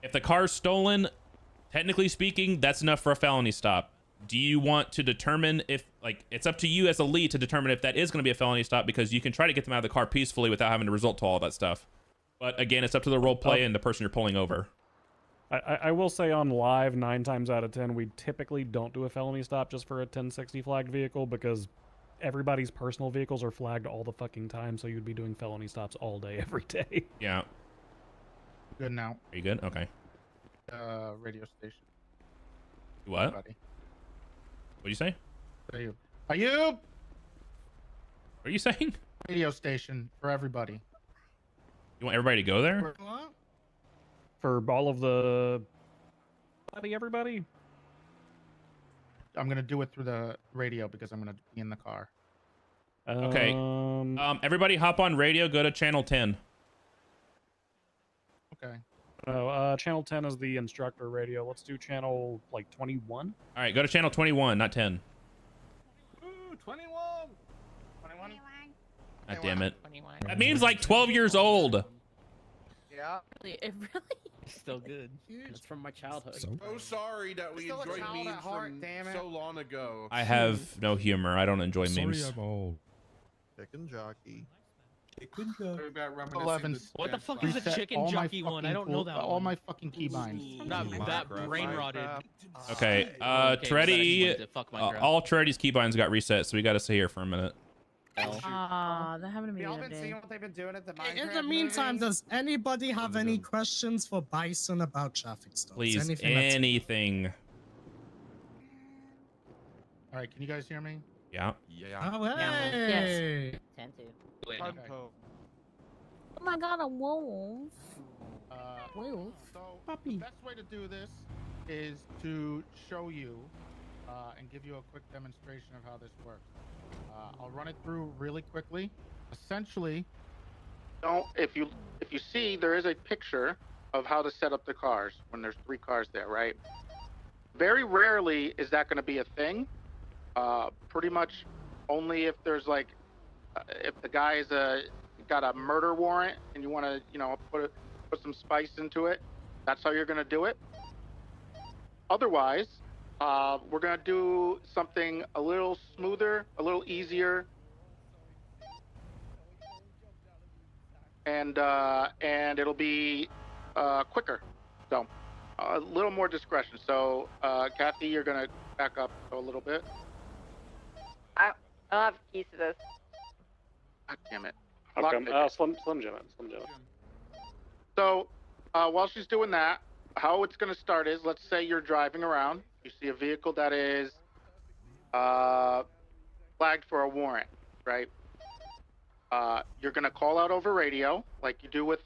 If the car's stolen, technically speaking, that's enough for a felony stop. Do you want to determine if, like, it's up to you as a lead to determine if that is going to be a felony stop, because you can try to get them out of the car peacefully without having to resort to all that stuff. But again, it's up to the role play and the person you're pulling over. I will say on live, 9 times out of 10, we typically don't do a felony stop just for a 1060 flagged vehicle, because everybody's personal vehicles are flagged all the fucking time, so you'd be doing felony stops all day, every day. Yeah. Good now. Are you good? Okay. Radio station. What? Everybody. What'd you say? Ayub! What are you saying? Radio station for everybody. You want everybody to go there? For all of the... everybody? I'm going to do it through the radio because I'm going to be in the car. Okay. Everybody hop on radio, go to channel 10. Okay. Channel 10 is the instructor radio. Let's do channel, like, 21? All right, go to channel 21, not 10. Ooh, 21. 21. God damn it. That means like 12 years old. Yeah. It really? Still good. It's from my childhood. So sorry that we Still a enjoyed child memes at heart, from damn it. so long ago. I have no humor. I don't enjoy memes. I'm old. Chicken jockey. Chicken jockey. Sorry about reminiscing 11. What the fuck is the chicken jockey one? I don't know that All one. my fucking keybinds. Not that brain rotted. Okay, Okay, Toretti, fuck Minecraft. all Toretti's keybinds got reset, so we got to stay here for a minute. That happened to me the Y'all other been day. seeing what they've been doing at the Minecraft In the meantime, movies? does anybody have any questions for Bison about traffic stops? Please, Anything that's- anything. All right, can you guys hear me? Yeah. Yeah. Oh, hey! Yes. 10 to. Okay. Oh my god, a wolf. Wolf. So the best way to do this is to show you and give you a quick demonstration of how this works. I'll run it through really quickly. Essentially, if you see, there is a picture of how to set up the cars when there's 3 cars there, right? Very rarely is that going to be a thing. Pretty much only if there's like, if the guy is got a murder warrant and you want to, put some spice into it. That's how you're going to do it. Otherwise, we're going to do something a little smoother, a little easier, and it'll be quicker. So a little more discretion. So Kathy, you're going to back up a little bit. I don't have keys to this. God damn it. Okay, Slim Jim it. So while she's doing that, how it's going to start is, let's say you're driving around. You see a vehicle that is flagged for a warrant, right? You're going to call out over radio, like you do with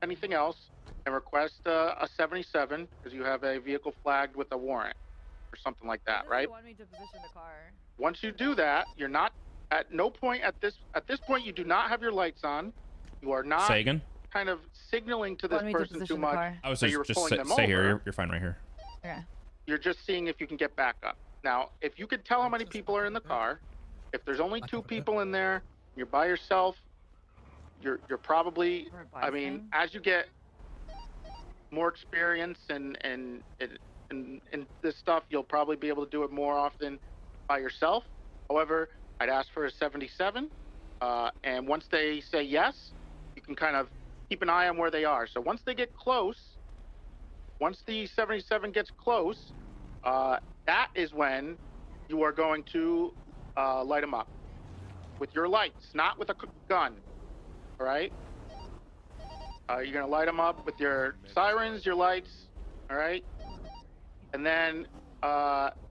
anything else, and request a 77 because you have a vehicle flagged with a warrant or something like that, right? You want me to position the car? Once you do that, you're not at no point at this point you do not have your lights on. You are not Sagan? kind of signaling to this Want me to person too position the much. car? I was that you're just pulling them stay over. here. You're fine right here. Okay. You're just seeing if you can get back up. Now, if you can tell how many people are in the car, if there's only 2 people in there, you're by yourself, you're probably, I mean, as you get more experience and this stuff, you'll probably be able to do it more often by yourself. However, I'd ask for a 77, and once they say yes, you can kind of keep an eye on where they are. So once they get close, once the 77 gets close, that is when you are going to light them up with your lights, not with a gun. All right? You're gonna light them up with your sirens, your lights. All right? And then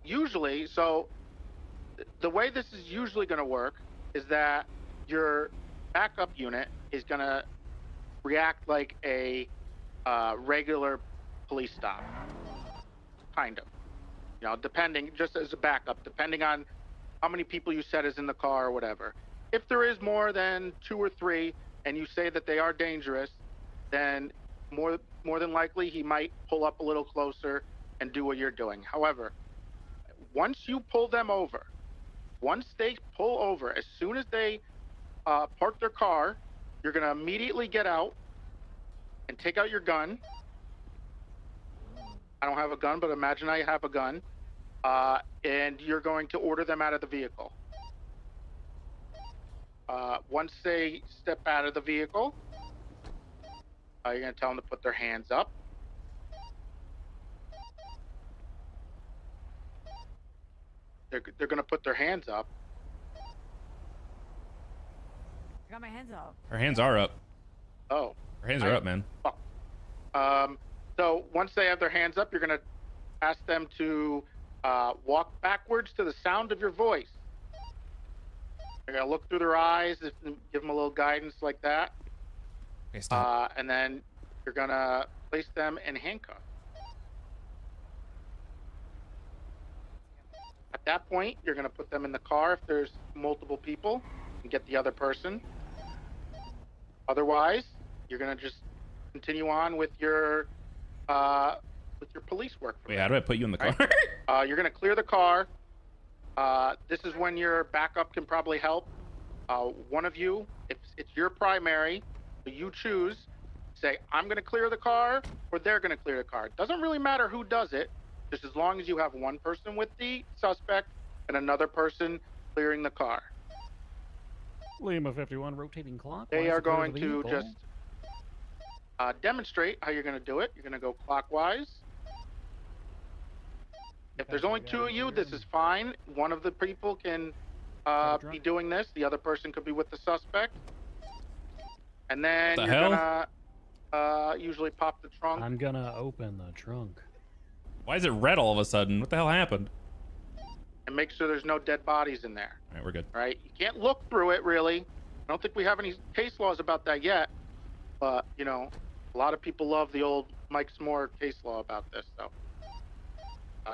usually, so the way this is usually gonna work is that your backup unit is gonna react like a regular police stop, kind of. Depending, just as a backup, depending on how many people you said is in the car or whatever. If there is more than 2 or 3, and you say that they are dangerous, then more than likely he might pull up a little closer and do what you're doing. However, once you pull them over, once they pull over, as soon as they park their car, you're gonna immediately get out and take out your gun. I don't have a gun, but imagine I have a gun. And you're going to order them out of the vehicle. Once they step out of the vehicle, you're going to tell them to put their hands up. They're going to put their hands up. I got my hands up. Our hands are up. Oh. Our hands are up, man. So once they have their hands up, you're going to ask them to walk backwards to the sound of your voice. You're going to look through their eyes, give them a little guidance like that. Okay, stop. And then you're going to place them in handcuffs. At that point, you're going to put them in the car if there's multiple people and get the other person. Otherwise, you're going to just continue on with your police work. Wait, how do I put you in the car? Right? You're going to clear the car. This is when your backup can probably help. One of you, if it's your primary, so you choose, say, I'm going to clear the car, or they're going to clear the car. It doesn't really matter who does it, just as long as you have one person with the suspect and another person clearing the car. Lima 51 rotating clock. They are going to just demonstrate how you're going to do it. You're going to go clockwise. If there's only 2 of you, this is fine. One of the people can be doing this. The other person could be with the suspect. And then you're gonna usually pop the trunk. I'm gonna open the trunk. Why is it red all of a sudden? What the hell happened? And make sure there's no dead bodies in there. All right, we're good. All right, you can't look through it really. I don't think we have any case laws about that yet. But, a lot of people love the old Mike S'more case law about this, so.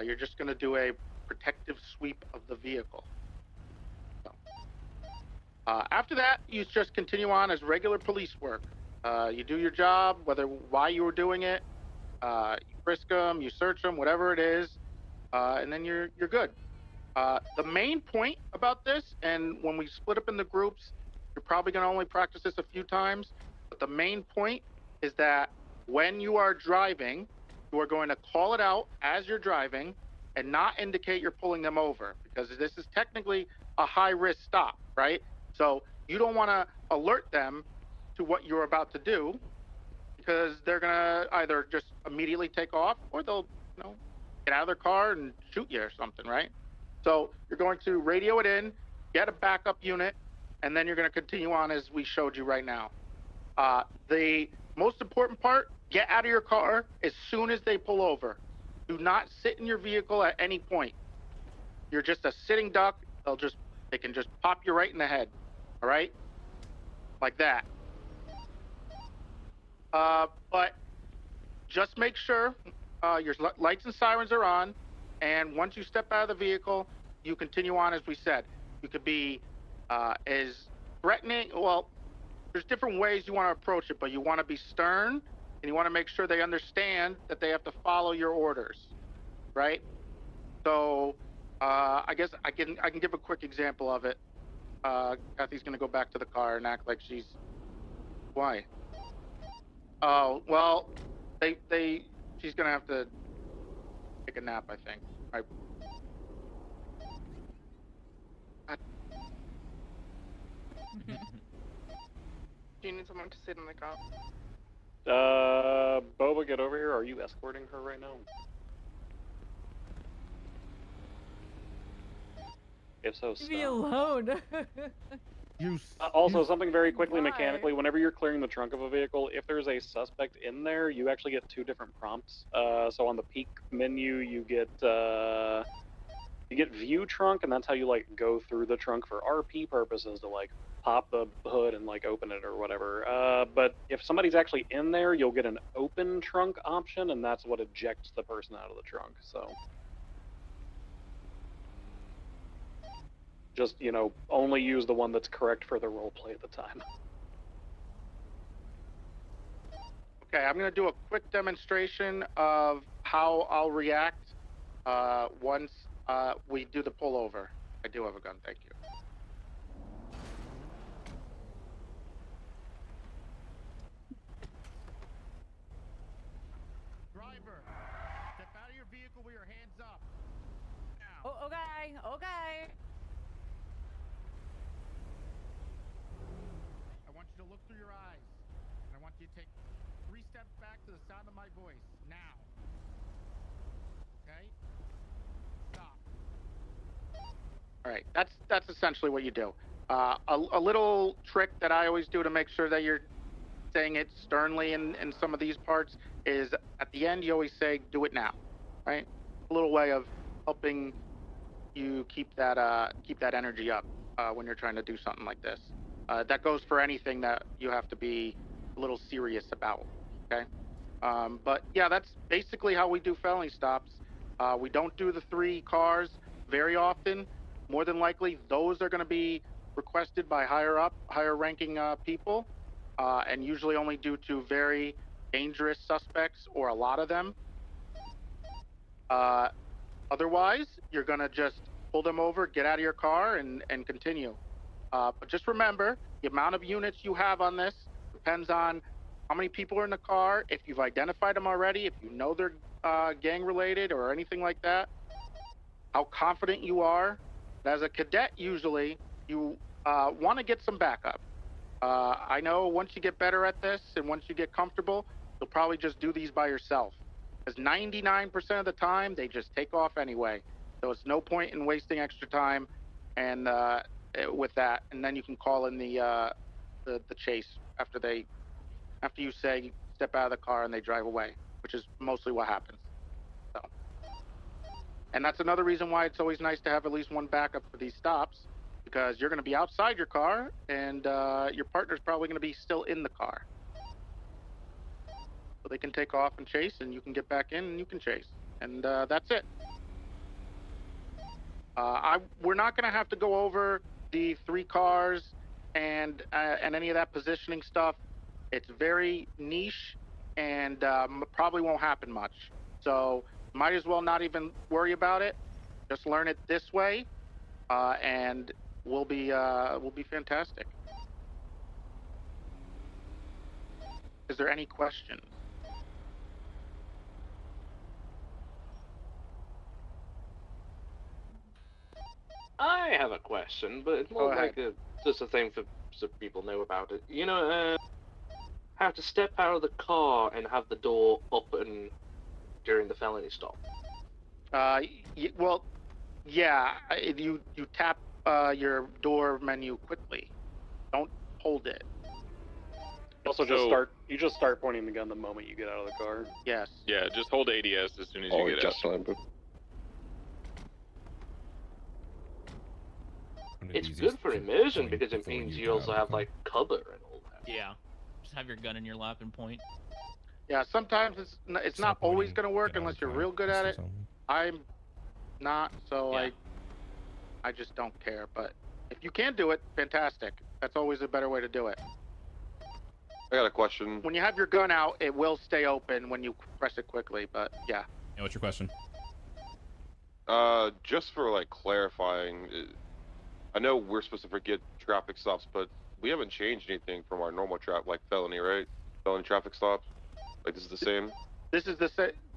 You're just going to do a protective sweep of the vehicle. So, after that, you just continue on as regular police work. You do your job, why you were doing it. You frisk them, you search them, whatever it is, and then you're good. The main point about this, and when we split up in the groups, you're probably going to only practice this a few times, but the main point is that when you are driving, you are going to call it out as you're driving and not indicate you're pulling them over, because this is technically a high-risk stop, right? So you don't want to alert them to what you're about to do, because they're going to either just immediately take off, or they'll, get out of their car and shoot you or something, right? So you're going to radio it in, get a backup unit, and then you're going to continue on as we showed you right now. The most important part, get out of your car as soon as they pull over. Do not sit in your vehicle at any point. You're just a sitting duck. They can just pop you right in the head, all right? Like that. But just make sure your lights and sirens are on, and once you step out of the vehicle, you continue on as we said. You could be as threatening. Well, there's different ways you want to approach it, but you want to be stern, and you want to make sure they understand that they have to follow your orders, right? So I guess I can give a quick example of it. Kathy's gonna go back to the car and act like she's. Why? Oh well, she's gonna have to take a nap, I think. Do you need someone to sit in the car? Boba, get over here. Are you escorting her right now? If so, Leave me stop. alone. Also, something very quickly Why? mechanically, whenever you're clearing the trunk of a vehicle, if there's a suspect in there, you actually get 2 different prompts. So on the peak menu, you get view trunk, and that's how you like go through the trunk for RP purposes to like pop the hood and like open it or whatever. But if somebody's actually in there, you'll get an open trunk option, and that's what ejects the person out of the trunk. So just, only use the one that's correct for the roleplay at the time. Okay, I'm going to do a quick demonstration of how I'll react once we do the pullover. I do have a gun, thank you. Driver, step out of your vehicle with your hands up. Now. Oh, okay. I want you to look through your eyes. And I want you to take 3 steps back to the sound of my voice. Now. Okay? Stop. All right, that's essentially what you do. A little trick that I always do to make sure that you're saying it sternly in some of these parts is at the end you always say, "Do it now," right? A little way of helping you keep that energy up when you're trying to do something like this. That goes for anything that you have to be a little serious about. Okay, but yeah, that's basically how we do felony stops. We don't do the 3 cars very often. More than likely, those are going to be requested by higher ranking people, and usually only due to very dangerous suspects or a lot of them. Otherwise, you're going to just pull them over, get out of your car, and continue. But just remember, the amount of units you have on this depends on how many people are in the car, if you've identified them already, if you know they're gang-related or anything like that, how confident you are. As a cadet, usually, you want to get some backup. I know once you get better at this and once you get comfortable, you'll probably just do these by yourself. Because 99% of the time, they just take off anyway. So it's no point in wasting extra time and with that. And then you can call in the chase after you say step out of the car and they drive away, which is mostly what happens. So. And that's another reason why it's always nice to have at least one backup for these stops, because you're going to be outside your car and your partner's probably going to be still in the car. So they can take off and chase, and you can get back in and you can chase. And that's it. We're not going to have to go over the 3 cars and any of that positioning stuff. It's very niche and probably won't happen much. So might as well not even worry about it. Just learn it this way, and we'll be fantastic. Is there any questions? I have a question, but it's more Go like just a thing for so people know about it. You know, how to step out of the car and have the door open during the felony stop. Well, yeah. You tap your door menu quickly. Don't hold it. Also, you just start pointing the gun the moment you get out of the car. Yes. Yeah, just hold ADS as soon as you get out. It's good for immersion because it means you also have like cover and all that. Yeah. Just have your gun in your lap and point. Yeah, sometimes it's not always going to work unless you're real good at it. I'm not, so I just don't care. But if you can do it, fantastic. That's always a better way to do it. I got a question. When you have your gun out, it will stay open when you press it quickly, but yeah. Yeah, what's your question? Just for like clarifying, I know we're supposed to forget traffic stops, but we haven't changed anything from our normal like felony, right? Felony traffic stops. Like this is the same. This is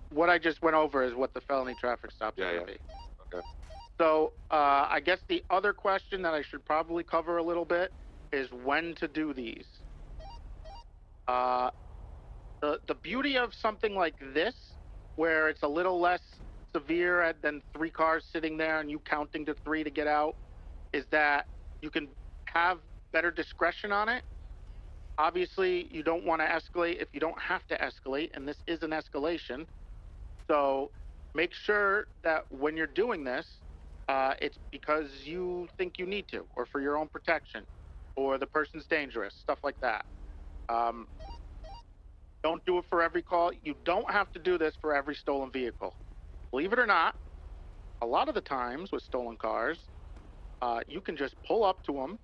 what I just went over is what the felony traffic stops are going to be. Okay. So I guess the other question that I should probably cover a little bit is when to do these. The beauty of something like this, where it's a little less severe than 3 cars sitting there and you counting to 3 to get out, is that you can have better discretion on it. Obviously, you don't want to escalate if you don't have to escalate, and this is an escalation. So make sure that when you're doing this, it's because you think you need to, or for your own protection, or the person's dangerous, stuff like that. Don't do it for every call. You don't have to do this for every stolen vehicle. Believe it or not, a lot of the times with stolen cars, you can just pull up to them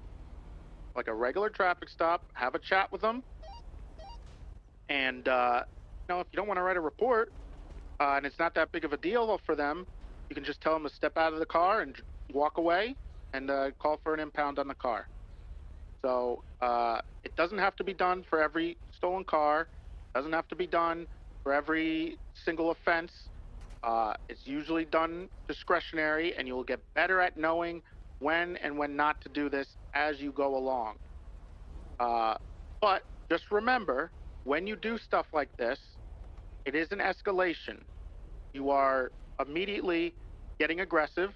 like a regular traffic stop, have a chat with them, and if you don't want to write a report, and it's not that big of a deal for them, you can just tell them to step out of the car and walk away and call for an impound on the car. So it doesn't have to be done for every stolen car. Doesn't have to be done for every single offense. It's usually done discretionary, and you'll get better at knowing when and when not to do this as you go along. But just remember, when you do stuff like this, it is an escalation. You are immediately getting aggressive,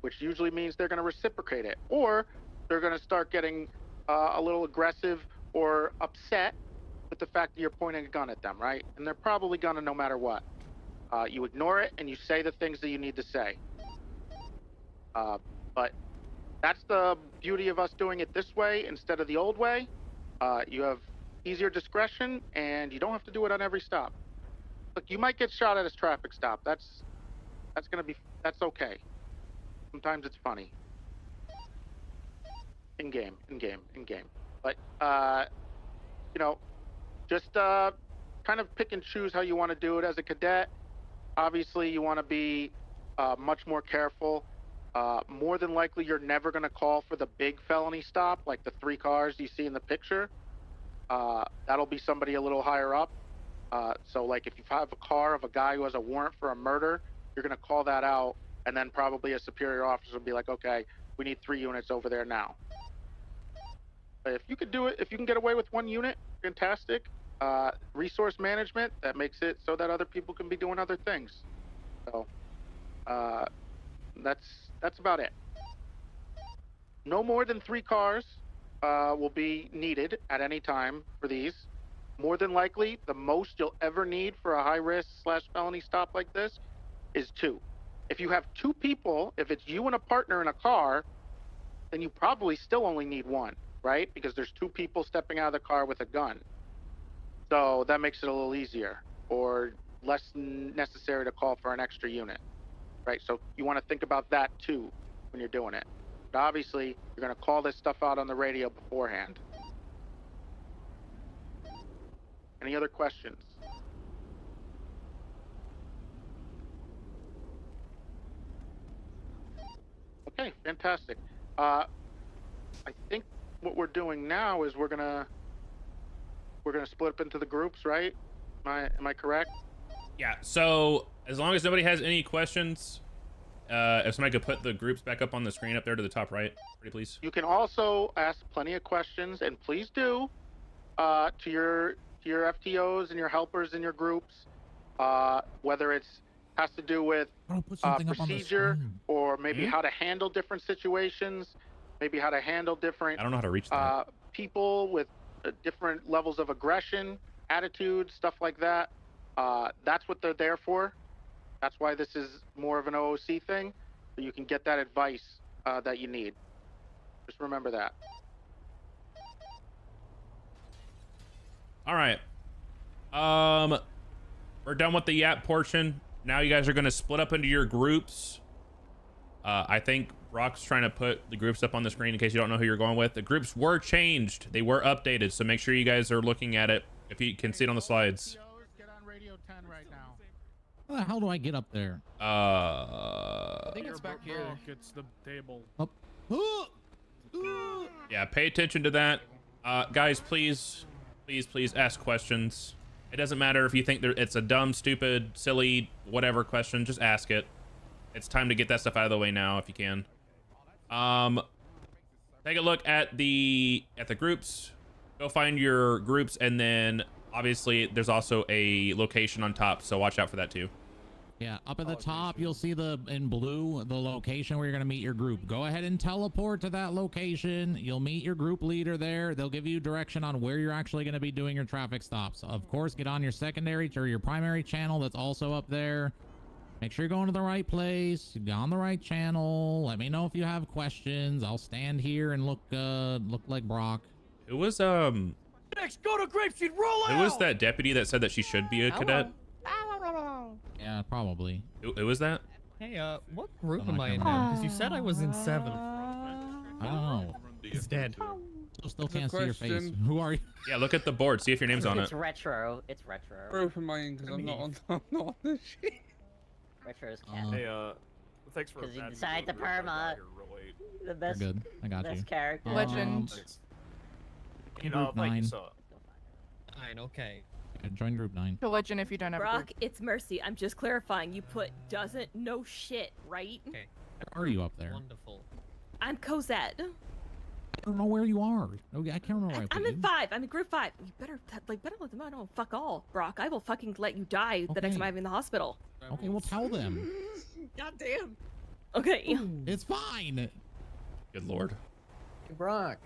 which usually means they're going to reciprocate it, or they're going to start getting a little aggressive or upset with the fact that you're pointing a gun at them, right? And they're probably gonna no matter what. You ignore it and you say the things that you need to say. But that's the beauty of us doing it this way instead of the old way. You have easier discretion and you don't have to do it on every stop. Look, you might get shot at a traffic stop. That's okay. Sometimes it's funny. In game. But just kind of pick and choose how you want to do it. As a cadet, obviously you want to be much more careful. More than likely, you're never going to call for the big felony stop, like the 3 cars you see in the picture. That'll be somebody a little higher up. So like if you have a car of a guy who has a warrant for a murder, you're going to call that out, and then probably a superior officer will be like, okay, we need 3 units over there now. But if you could do it, if you can get away with 1 unit, fantastic. Resource management, that makes it so that other people can be doing other things. So that's about it. No more than 3 cars will be needed at any time for these. More than likely, the most you'll ever need for a high-risk / felony stop like this is 2. If you have 2 people, if it's you and a partner in a car, then you probably still only need 1, right? Because there's 2 people stepping out of the car with a gun. So that makes it a little easier, or less necessary to call for an extra unit, right? So you want to think about that too. when you're doing it. But obviously, you're going to call this stuff out on the radio beforehand. Any other questions? Okay, fantastic. I think what we're doing now is we're gonna split up into the groups, right? Am I correct? Yeah. So as long as nobody has any questions, if somebody could put the groups back up on the screen up there to the top right, pretty please. You can also ask plenty of questions, and please do, to your FTOs and your helpers in your groups, whether it's has to do with procedure or maybe how to handle different situations, maybe how to handle different I don't know how to reach that. people with different levels of aggression, attitude, stuff like that. That's what they're there for. That's why this is more of an OOC thing, so you can get that advice that you need. Just remember that. All right. We're done with the yap portion. Now you guys are going to split up into your groups. I think Brock's trying to put the groups up on the screen in case you don't know who you're going with. The groups were changed. They were updated, so make sure you guys are looking at it if you can see it on the slides. Get on radio 10 right now. How the hell do I get up there? I think it's back here. It's the table. Yeah, pay attention to that. Guys, please ask questions. It doesn't matter if you think it's a dumb, stupid, silly, whatever question. Just ask it. It's time to get that stuff out of the way now if you can. Take a look at the groups. Go find your groups, and then obviously there's also a location on top, so watch out for that too. Yeah, up at the top, you'll see in blue, the location where you're going to meet your group. Go ahead and teleport to that location. You'll meet your group leader there. They'll give you direction on where you're actually going to be doing your traffic stops. Of course, get on your secondary or your primary channel that's also up there. Make sure you're going to the right place. You're on the right channel. Let me know if you have questions. I'll stand here and look like Brock. It was Next, go to Grapeseed, roll out! Who was that deputy that said that she should be a cadet? Yeah, probably. Who was that? Hey, what group am I in now? Because you said I was in 7. I don't know. He's dead. Still can't see your face. Who are you? Yeah, look at the board. See if your name's on It's it. retro. It's retro. Group am I in? Because I'm not on this shit. Retro's cat. Hey, thanks for. Because you decide the perma. The best. You're good. I got best you. character. Legend. Group 9. 9, okay. Join group 9. To legend if you don't have a Brock, group. it's Mercy. I'm just clarifying. You put doesn't know shit, right? Okay. Where are you up there? Wonderful. I'm Cosette. I don't know where you are. Okay, I can't remember where I I'm put in you. 5. I'm in group 5. You better let them know. Fuck all, Brock. I will fucking let you die the next time I'm in the hospital. Okay, well tell them. God damn. Okay. It's fine. Good lord. Hey, Brock.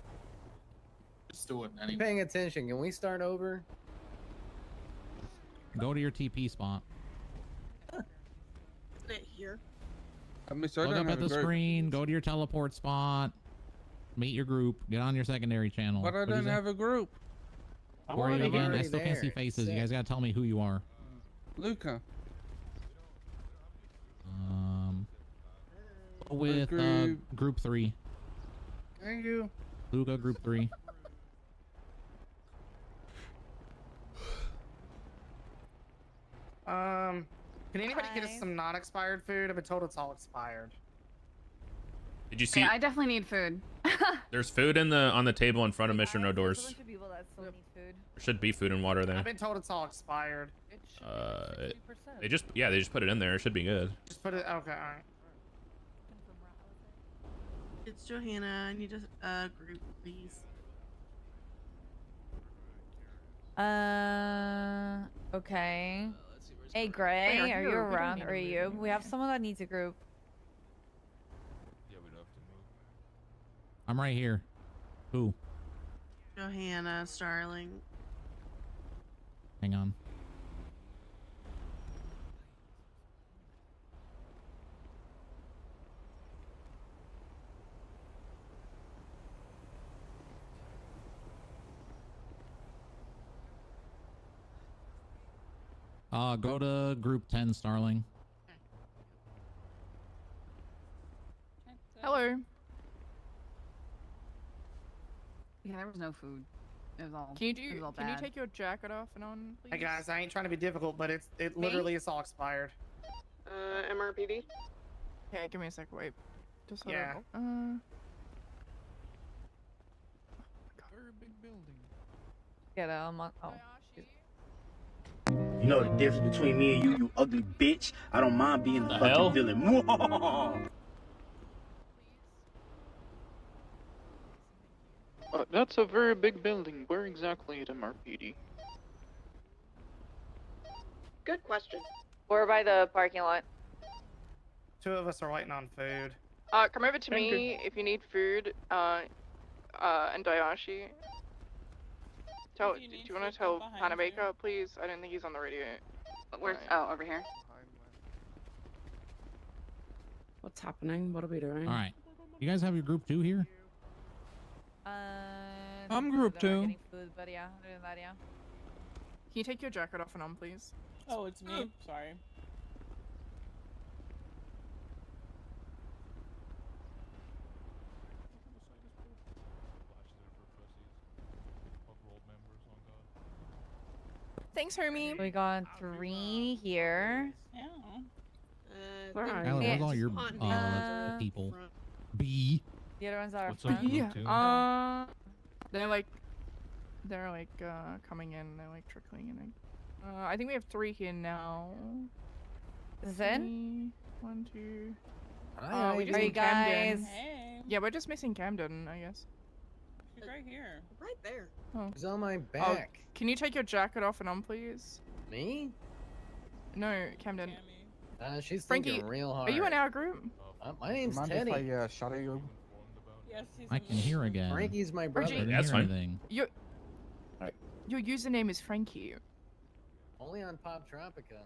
Just do it I'm paying attention. Can we start over? Go to your TP spot. Here. Look up at the screen. Go to your teleport spot. Meet your group. Get on your secondary channel. But I don't have a group. Where are you again? I still can't see faces. You guys gotta tell me who you are. Luca. With group 3. Thank you. Luca, group 3. Can anybody get us some non-expired food? I've been told it's all expired. Did you see? Yeah, I definitely need food. There's food on the table in front of Mission No Doors. People that still need food. There should be food and water there. I've been told it's all expired. They just put it in there. It should be good. Just put it. Okay, all right. It's Johanna. I need a group, please. Okay. Hey, Gray, Wait, are you we don't around? need Or are a you? We have someone that needs a group. I'm right here. Who? Johanna, Starling. Hang on. Go to group 10, Starling. Hello, Yeah, there was no food. It was all. Can you It was all Can you bad. take your jacket off and on, please? Hey guys, I ain't trying to be difficult, but it Me? literally is all expired. MRPD? Okay, give me a sec. Wait. Just hold Yeah. on. Very big building. Get out. Oh. You know the difference between me and you ugly bitch. I don't mind being the fucking villain. That's a very big building. Where exactly at MRPD? Good question. We're by the parking lot. 2 of us are waiting on food. Come over to me if you need food. And Dayashi. Do you want to tell Hanabeka, please? I don't think he's on the radio. Where's? Oh, over here. What's happening? What are we doing? All right. You guys have your group 2 here? I'm group 2. Food, but yeah, other than that, yeah. Can you take your jacket off and on, please? Oh, it's me. Sorry. Thanks, Hermie. We got 3 here. Yeah. Tyler, where's all your people? B. The other ones are What's up, front. group 2? They're like coming in. They're like trickling in. I think we have 3 here now. Is it? 1, 2. Hi, We just are you need Camden. guys? Hey. Yeah, we're just missing Camden, I guess. She's right here. Right there. Oh. He's on my back. Can you take your jacket off and on, please? Me? No, Camden. She's Frankie, thinking real hard. are you in our group? My name's Mind Teddy. if I shadow you? Yes, he's I can hear again. Frankie's my brother. I didn't That's hear fine. anything. Your username is Frankie. Only on Pop Tropica.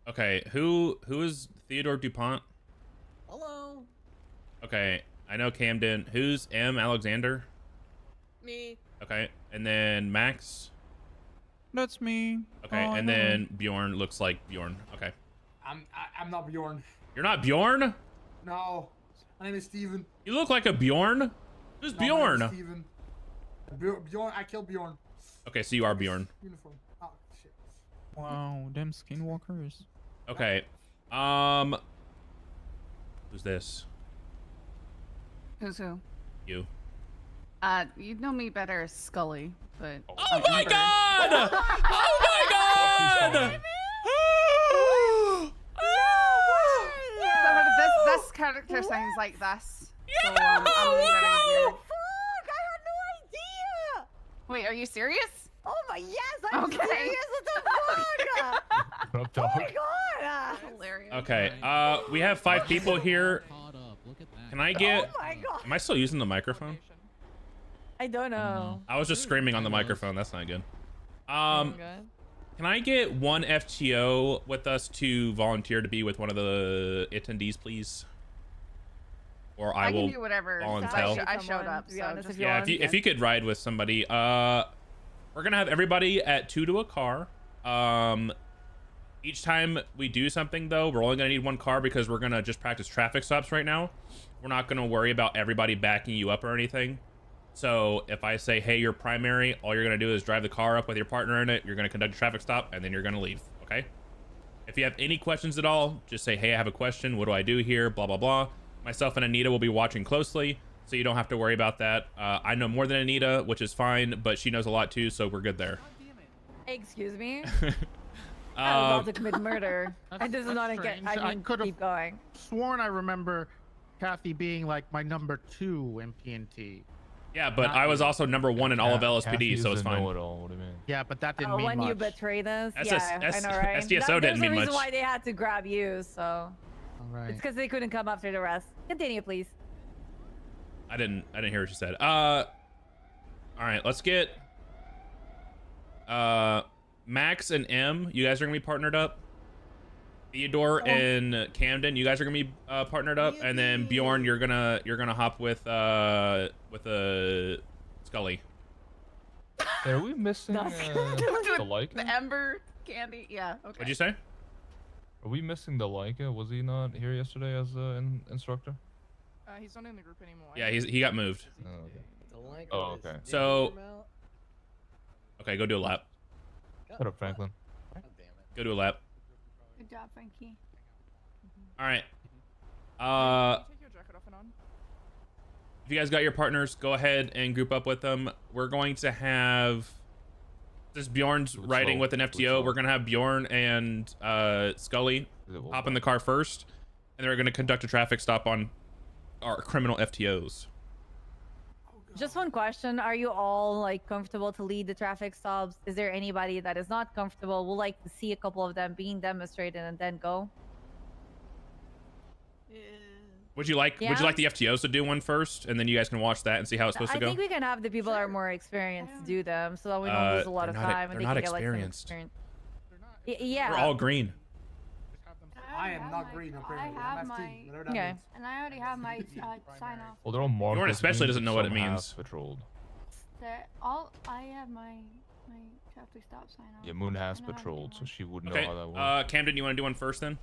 Okay, who is Theodore DuPont? Hello. Okay, I know Camden. Who's M. Alexander? Me. Okay, and then Max. That's me. Okay, Oh, and no. then Bjorn looks like Bjorn. Okay, I'm not Bjorn. you're not Bjorn. No. My name is Steven. You look like a Bjorn. Who's No, my name Bjorn? is Steven. Bjorn, I killed Bjorn. Okay, so you are Bjorn. Uniform. Oh, shit. Wow, them skinwalkers. Okay, who's this? Who's who? You. You'd know me better as Scully, but. Oh my God! Oh my God! This character sounds like this. So, I'm very weird. Fuck! I had no idea. Wait, are you serious? Oh my yes, I'm Okay. serious. What the fuck? Up, Oh dog. my god! Hilarious. Okay, we have 5 people here. Can I get? Oh my god! Am I still using the microphone? I don't know. I was just screaming on the microphone. That's not good. Can I get one FTO with us to volunteer to be with one of the attendees, please? Or I I will can do whatever. volunteer. I showed up. So just Yeah, if you could ride with somebody. We're gonna have everybody at 2 to a car. Each time we do something though, we're only gonna need 1 car because we're gonna just practice traffic stops right now. We're not gonna worry about everybody backing you up or anything. So if I say, hey, you're primary, all you're gonna do is drive the car up with your partner in it. You're gonna conduct a traffic stop and then you're gonna leave, okay? If you have any questions at all, just say, hey, I have a question. What do I do here? Blah, blah, blah. Myself and Anita will be watching closely, so you don't have to worry about that. I know more than Anita, which is fine, but she knows a lot too, so we're good there. Excuse me? I was about to commit murder. I just That's not get. strange. I mean, could have keep going. sworn I remember Kathy being like my number 2 in PNT. Yeah, but I was also number 1 in all of LSPD, Kathy so is it's a fine. know-it-all. What do you mean? Yeah, but that didn't Oh, mean when much. you betrayed us? SS Yeah, I know, right? SDSO There's didn't a mean reason much. why they had to grab you, so. All right. It's because they couldn't come after the rest. Continue, please. I didn't hear what you said. All right, let's get Max and M. You guys are gonna be partnered up. Theodore and Camden, you guys are gonna be partnered up, and then Bjorn, you're gonna hop with Scully. Hey, are we missing the Leica? The Ember candy. Yeah. Okay. What'd you say? Are we missing the Leica? Was he not here yesterday as an instructor? He's not in the group anymore. Yeah, he got moved. Oh, okay. So, okay, go do a lap. Shut up, Franklin. Go do a lap. Good job, Frankie. All right. Take your jacket off and on. If you guys got your partners, go ahead and group up with them. We're going to have this Bjorn's riding with an FTO. We're gonna have Bjorn and Scully hop in the car first, and they're gonna conduct a traffic stop on our criminal FTOs. Just one question. Are you all like comfortable to lead the traffic stops? Is there anybody that is not comfortable? We'll like to see a couple of them being demonstrated and then go. Would you like the FTOs to do one first, and then you guys can watch that and see how it's supposed to go? I think we can have the people that are more experienced do them, so that we don't lose a lot of time. They're And they not can get, like, some experienced. experience. Yeah. We're all green. I am not green apparently. I'm FT, whatever that means. And I already have my sign off. Well, they're all marked. Bjorn especially doesn't know what it some half means. Patrolled. I have my traffic stop sign off. Yeah, Moon has patrolled, so she would know Okay. how that works. Camden, you want to do one first then?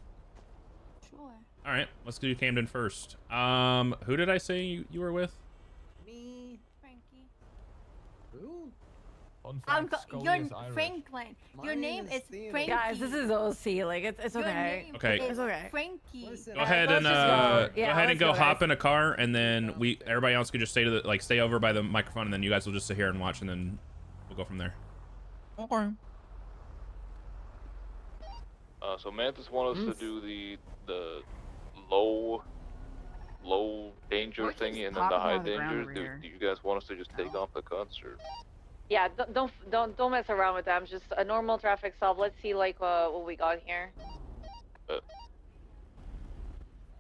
Sure. All right, let's do Camden first. Who did I say you were with? Me. Frankie. Who? You're Franklin. Your name is Frankie. Guys, this is OC. Like it's okay. Okay. It's okay. Frankie. Go ahead and go hop in a car, and then everybody else could just stay over by the microphone, and then you guys will just sit here and watch, and then we'll go from there. Okay. So Mantis wanted us to do the low danger thingy and then the high danger. Do you guys want us to just take off the cuts or? Yeah, don't mess around with them. Just a normal traffic stop. Let's see like what we got here.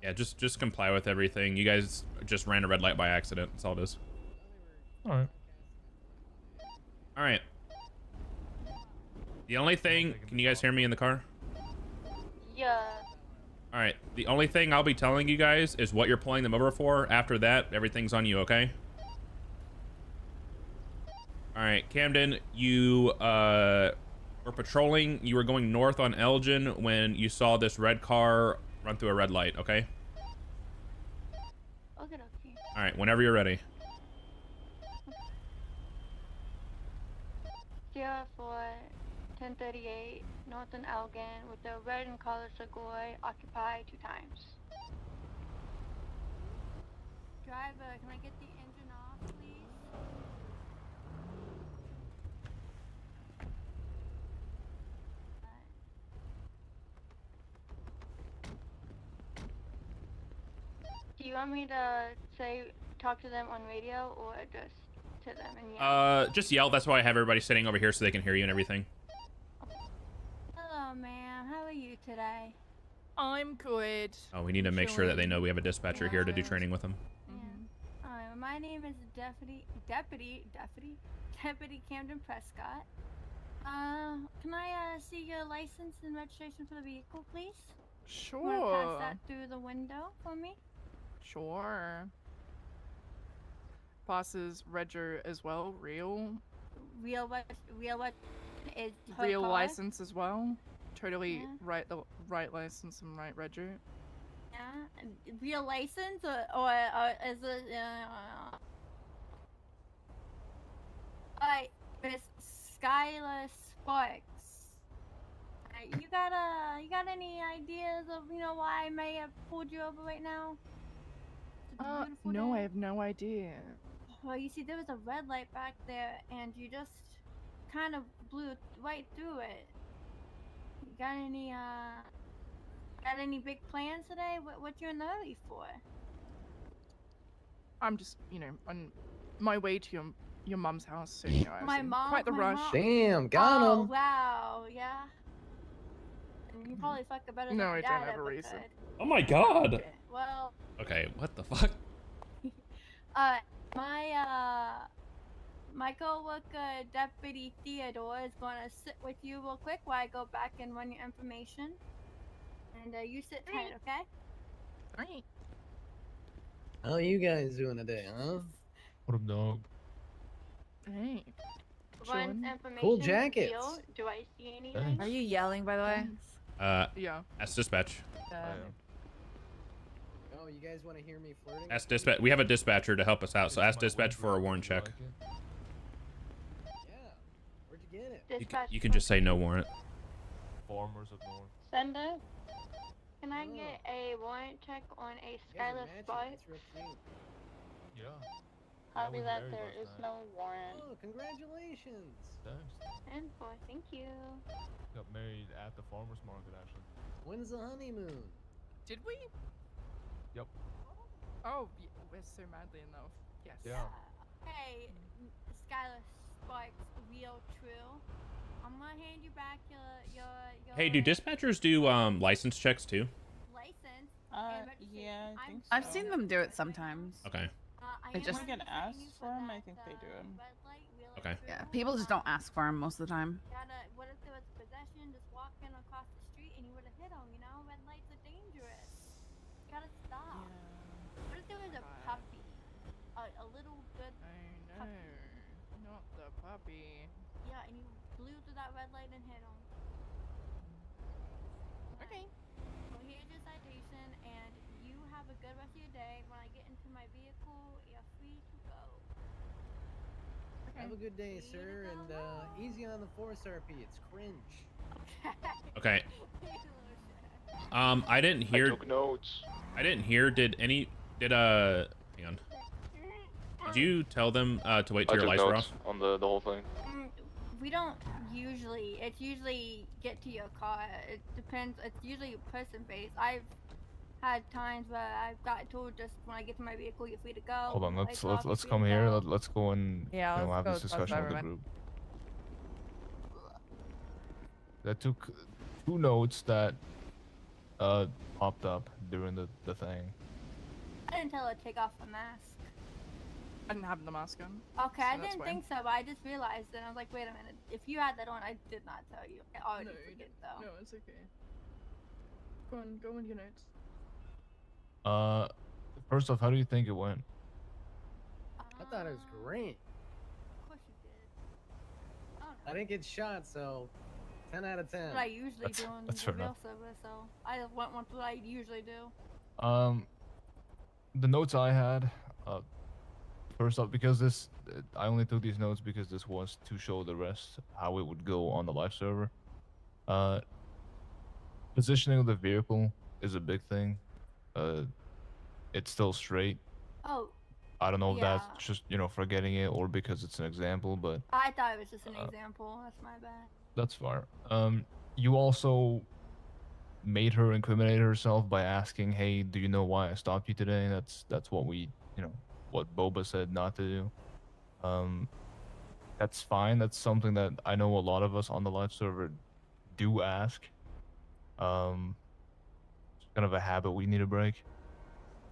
Yeah, just comply with everything. You guys just ran a red light by accident. That's all it is. All right. All right. The only thing, can you guys hear me in the car? Yeah. All right. The only thing I'll be telling you guys is what you're pulling them over for. After that, everything's on you, okay? All right, Camden, you were patrolling. You were going north on Elgin when you saw this red car run through a red light, okay? Okay. All right, whenever you're ready. Here for 1038 Northern Elgin with the red and color Segway occupied 2 times. Driver, can I get the engine off, please? Do you want me to talk to them on radio or just to them and yell? Just yell. That's why I have everybody sitting over here so they can hear you and everything. Hello, ma'am. How are you today? I'm good. Oh, we need to make sure that they know we have a dispatcher here to do training with them. My name is Deputy Camden Prescott. Can I see your license and registration for the vehicle, please? Sure. Wanna pass that through the window for me? Sure. Passes Redger as well. Real what is her real car? license as well. Totally right, the right license and right Redger. Yeah, real license or is it? Alright, Miss Skylar Sparks. You got any ideas of why I may have pulled you over right now? No, I have no idea. Well, you see, there was a red light back there, and you just kind of blew right through it. You got any big plans today? What you in the early for? I'm just, on my way to your mom's house. So, I was in mom, quite the rush. Damn, got him. Oh wow, yeah. And you probably fucked it better than No, my I dad don't have a ever reason. could. Oh my god. Okay, well. Okay, what the fuck? My co-worker, Deputy Theodore, is going to sit with you real quick while I go back and run your information. And you sit tight, okay? Alright. How you guys doing today, huh? What up, dog? Hey. One information. Cool jackets. Deal. Do I see anything? Are you yelling, by the way? Yeah. That's dispatch. Oh, you guys want to hear me flirting? Ask dispatch. We have a dispatcher to help us out, so ask dispatch for a warrant check. Yeah. Where'd you get it? You can just say no warrant. Farmers up north. Sender, can I get a warrant check on a Skylar Spot? Yeah. Copy was that married there last is night. no warrant. Oh, congratulations. Thanks. And boy, thank you. Got married at the farmers market actually. When's the honeymoon? Did we? Yep. Oh, we're so madly in love. Yes. Yeah. Hey, Skylar Sparks, real true. I'm gonna hand you back your Hey, do dispatchers do license checks too? license. Yeah, I think so. I've seen them do it sometimes. Okay. They just get asked for them. I think they do them. Okay. yeah, people just don't ask for them most of the time. What if there was possession, just walking across the street and you would have hit him, you know? Red lights are dangerous. You gotta stop. What if there was a puppy? A little good I know. Not the puppy. Yeah, and you blew through that red light and hit him. Okay. Well, here's your citation, and you have a good rest of your day. When I get into my vehicle, you're free to go. Have a good day, sir, and easy on the Force RP. It's cringe. Okay. I didn't hear. I took notes. I didn't hear. Hang on. Did you tell them to wait till your lights were off? On the whole thing. We don't usually. It's usually get to your car. It depends. It's usually person based. I've had times where I've got told just when I get to my vehicle, you're free to go. Hold on, Lights off, let's you're come free to here. go. Let's go and Yeah, you know, have let's this go talk to discussion with the everyone. group. That took 2 notes that popped up during the thing. I didn't tell her to take off the mask. I didn't have the mask on. Okay, so I that's didn't fine. think so, but I just realized it. I was like, wait a minute. If you had that on, I did not tell you. I already No, you forget didn't. though. No, it's okay. Go on, go with your notes. First off, how do you think it went? I thought it was great. Of course you did. I didn't get shot, so 10 out of 10. That's what I usually do on that's the fair real enough. server, so I just went with what I usually do. The notes I had, first off, because I only took these notes because this was to show the rest how it would go on the live server. Positioning of the vehicle is a big thing. It's still straight. Oh. I don't know if yeah. that's just, you know, forgetting it or because it's an example, but I thought it was just an example. That's my bad. that's fine. You also made her incriminate herself by asking, "Hey, do you know why I stopped you today?" That's what we, you know, what Boba said not to do. That's fine. That's something that I know a lot of us on the live server do ask. It's kind of a habit we need to break.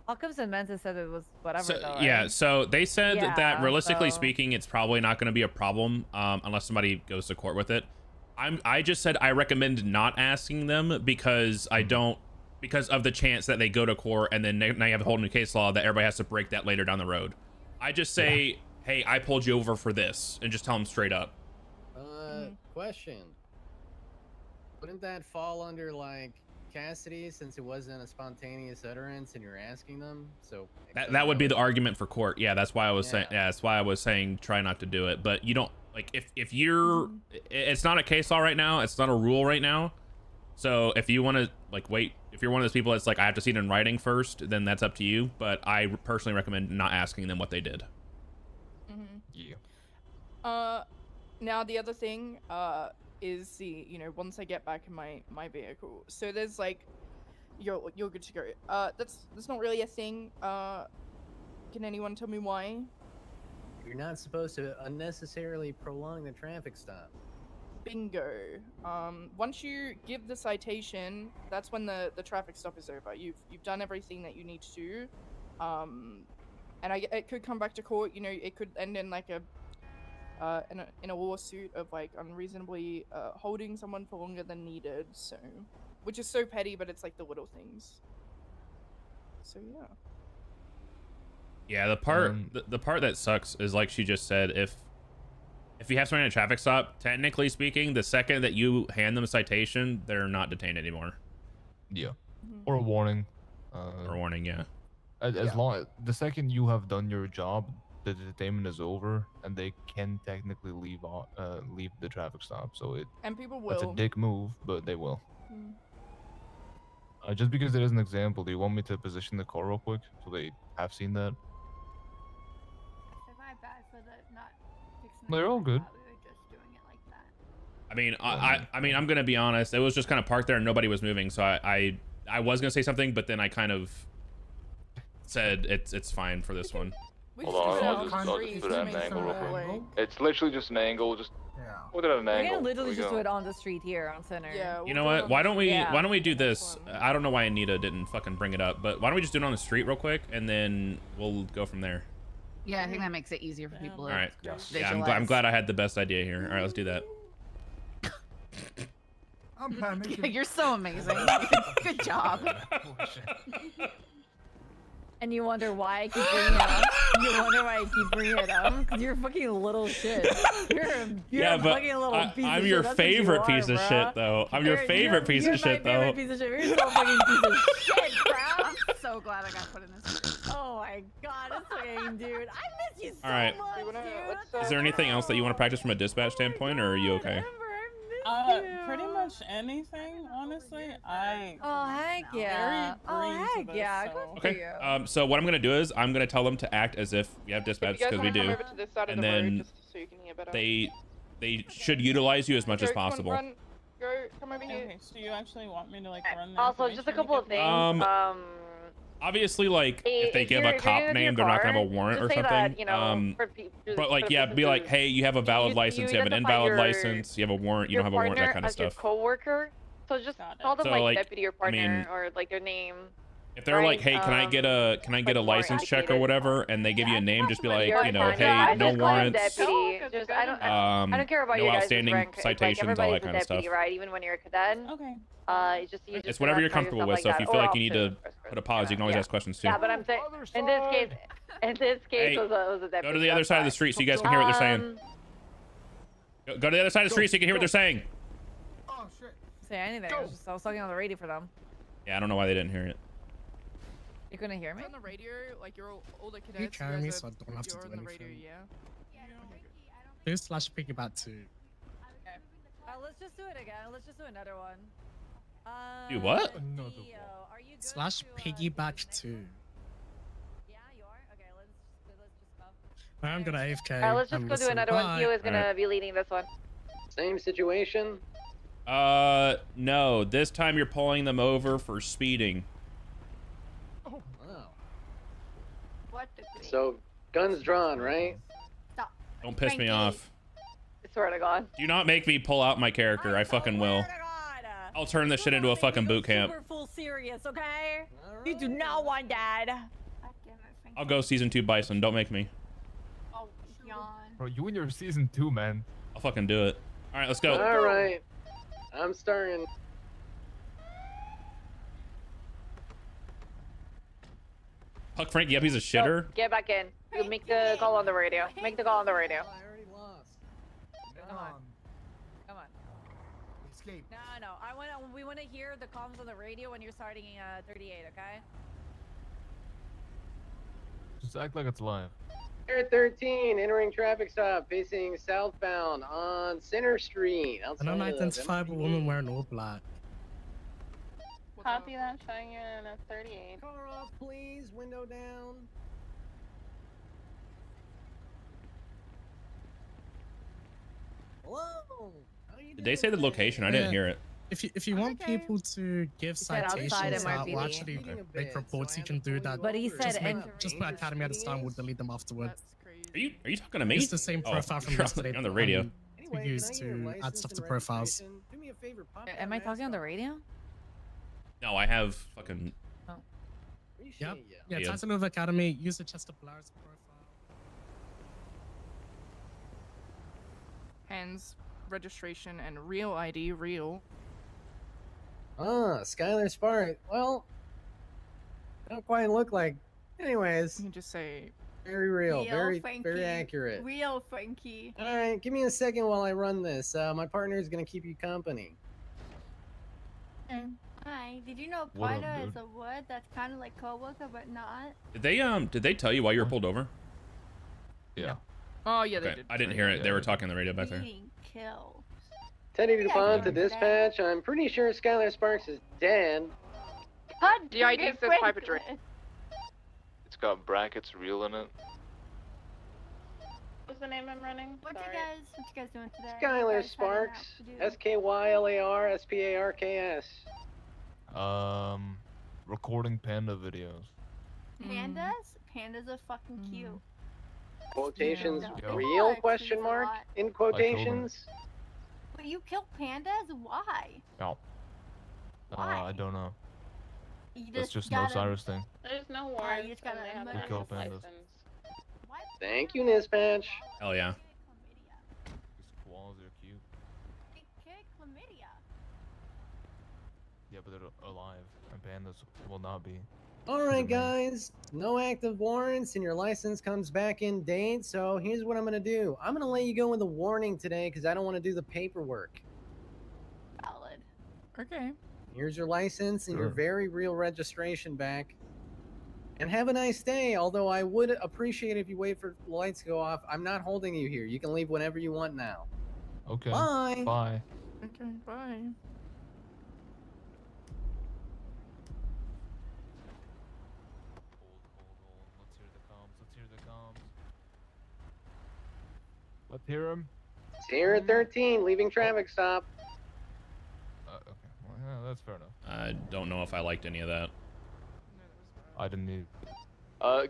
Alchemist and Mensa said it was whatever. So, though, yeah, right? so they said that Yeah, realistically so- speaking, it's probably not going to be a problem unless somebody goes to court with it. I just said I recommend not asking them because because of the chance that they go to court and then now you have a whole new case law that everybody has to break that later down the road. I just say, hey, I pulled you over for this, and just tell them straight up. Question. Wouldn't that fall under, like, Cassidy, since it wasn't a spontaneous utterance and you're asking them? So That would be the argument for court. Yeah, that's why I was saying. Yeah, that's why I was saying try not to do it. But you don't like if you're. It's not a case law right now. It's not a rule right now. So if you want to like wait, if you're one of those people that's like I have to see it in writing first, then that's up to you. But I personally recommend not asking them what they did. Yeah. Now the other thing, is the, you know, once I get back in my vehicle. So there's like, you're good to go. That's not really a thing. Can anyone tell me why? You're not supposed to unnecessarily prolong the traffic stop. Bingo. Once you give the citation, that's when the traffic stop is over. You've done everything that you need to do. And it could come back to court. You know, it could end in like in a lawsuit of like unreasonably holding someone for longer than needed. So, which is so petty, but it's like the little things. So yeah. Yeah, the part the part that sucks is like she just said, if you have someone at a traffic stop, technically speaking, the second that you hand them a citation, they're not detained anymore. Yeah. Or a warning. Or a warning, yeah. As long the second you have done your job, the detainment is over, and they can technically leave leave the traffic stop. So And people that's a will. dick move, but they will. Mm. Just because there is an example, do you want me to position the car real quick so they have seen that? So my bad for the not fixing No, you're all good. we were just doing it like that. I mean, I mean, I'm gonna be honest. It was just kind of parked there and nobody was moving, so I was gonna say something, but then I kind of said it's fine for this one. Hold on, I'll just put it at an angle real quick. It's literally just an angle. Just put it at an We angle. can literally There we just go. do it on the street here on center. Yeah. You know what? Why don't we Yeah. why don't we do this? I don't know why Anita didn't fucking bring it up, but why don't we just do it on the street real quick and then we'll go from there. Yeah, I think that makes it easier for people All to right. visualize. Yeah, I'm glad I had the best idea here. All right, let's do that. I'm panicking. Yeah, you're so amazing. Good job. And you wonder why I keep bringing it up? You wonder why I keep bringing it up? Because you're a fucking little shit. You're Yeah, a but fucking little piece of I'm shit. your That's what you favorite are, piece of bruh. shit, though. I'm your favorite piece you're of shit, my favorite though. piece of shit. You're so fucking piece of shit, bro. I'm so glad I got put in this. Oh my god, it's fucking dude. I miss you so All right. much, dude. Is there anything else that you want to practice from a dispatch standpoint, or are you okay? Pretty much anything, honestly. Oh heck yeah. Oh heck yeah. Good for Okay. you. So what I'm gonna do is I'm gonna tell them to act as if we have dispatch If you guys because we wanna come do, over to this side of and the road then just so you can hear better. they should utilize you as much as Go, come on, possible. run. Go, come over here. Okay, so you actually want me to like run the Also, just a couple of things. Obviously, like if they if give you're- a if you're cop gonna do name, your they're not gonna have a car, warrant just or say something. that, you know, But like, yeah, be like, hey, you have a valid license, you have an identify invalid your- license, you have a warrant, you don't have a warrant, that kind of as your stuff. coworker. So just call them So, like, like, deputy or I partner mean, or like their name. If they're like, hey, can I get a more license check or indicated. whatever, and they give you a name, just be like, You're you know, fine. hey, I no just call them warrants, deputy. Just I don't care about no your guys' outstanding rank. Like, citations, all that everybody's kind a of stuff. deputy, right? Even when you're a cadet. Okay. It's just you just It's whatever you're identify comfortable with. yourself So if you like feel that, like or you need to officer. put a pause, you can always ask questions too. Yeah, but I'm saying in this case, Hey, it was a deputy. Go to the other side of the street so you guys can hear what they're saying. Go to the other side of the street so you can hear what they're saying. Say anything. I was talking on the radio for them. Yeah, I don't know why they didn't hear it. You couldn't hear me? On the radio, like you're all the cadets. You carry guys me are- so I don't have to you're do on the radio, anything. yeah. This slash piggyback too. Let's just do it again. Let's just do another one. Do what? Slash piggyback too. Yeah, you are? Okay, let's just go. I'm gonna AFK. Alright, let's just and go do listen. another one. Bye. Theo is gonna Alright. be leading this one. Same situation. No. This time you're pulling them over for speeding. Oh. What degree? So, guns drawn, right? Stop. Don't piss me Frankie. off. I swear to God. Do not make me pull out my character. I fucking will. I'll turn this shit into a fucking boot camp. Super full serious, okay? You do not want that. I'll go season 2 Bison. Don't make me. Oh, yawn. Bro, you in your season 2, man. I'll fucking do it. All right, let's go. All right. I'm starting. Huck Frankie up. He's a shitter. Get back in. You make the call on the radio. Make the call on the radio. Come on. Come on. Escape. No. We want to hear the comms on the radio when you're starting 38, okay? Just act like it's live. Air 13, entering traffic stop, facing southbound on Center Street. An Outside of unidentifiable woman wearing all black. Copy that, showing you in a 38. Car off, please. Window down. Hello. Did they say the location? I didn't hear it. If you want people to give said outside citations out MRPD. or actually make reports, you can do that. But he said just put Academy at this time. We'll delete them afterwards. Are you talking to me? It's the same Oh, profile from you're yesterday. on the radio. We used to add stuff to profiles. Do me a favor. Pop Am I talking on the radio? No, I have fucking. Yep. Yeah, Yeah. Titan of Academy. Use the Chester Polaris profile. Hands, registration, and real ID, real. Skylar Spark. Well, don't quite look like. Anyways, You can just say very real, very Frankie. accurate. Real Frankie. All right, give me a second while I run this. My partner is gonna keep you company. Hi. Did you know What up, Prada is dude? a word that's kind of like coworker but not? Did they tell you why you were pulled over? Yeah. Oh yeah, they Okay, did. I didn't hear it. They were talking on the radio back there. Beating kill. Teddy You guys DuPont to doing today? dispatch. I'm pretty sure Skylar Sparks is dead. God The ID dang it, says pipe a drink. Franklin. It's got brackets real in it. What's the name I'm running? What Sorry. you guys doing today? Skylar You guys had Sparks. enough to do. SKYLARSPARKS. Recording panda videos. Pandas? Pandas are fucking cute. Quotations Yeah. Yo. real? They Question trees a mark. lot. In quotations. But you kill pandas? Why? No. Why? I don't know. You That's just gotta- no Cyrus thing. There's no you warrants. just gotta and they have murder an kill active pandas. license. Thank you, dispatch. Hell yeah. These koalas are cute. They kick chlamydia. Yeah, but they're alive, and pandas will not be. All right, guys. No active warrants, and your license comes back in date. So here's what I'm gonna do. I'm gonna let you go with a warning today because I don't want to do the paperwork. Valid. Okay. Here's your license and your Sure. very real registration back. And have a nice day. Although I would appreciate if you wait for the lights to go off. I'm not holding you here. You can leave whenever you want now. Okay. Bye. Bye. Okay. Bye. Let's hear the comms. Let's hear the comms. Let's hear him. Sierra 13, leaving traffic stop. Okay. Well, yeah, that's fair enough. I don't know if I liked any of that. I didn't need.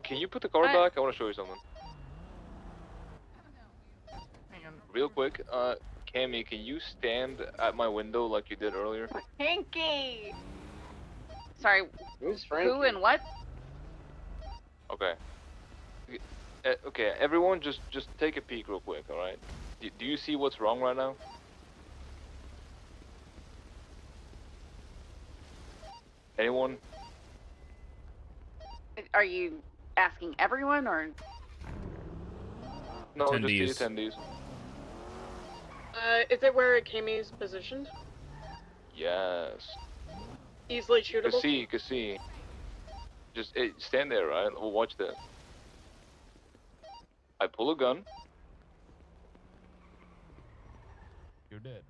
Can you put the car back? I want to show you something. Hang on. Real quick, Cammy, can you stand at my window like you did earlier? Pinky. Sorry. Who's Frankie? Who and what? Okay. Okay, everyone, just take a peek real quick, all right? Do you see what's wrong right now? Anyone? Are you asking everyone or? No, Attendees. just the attendees. Is it where Kami's positioned? Yes. Easily shootable? Can see. Just stand there, right? We'll watch this. I pull a gun. You're dead.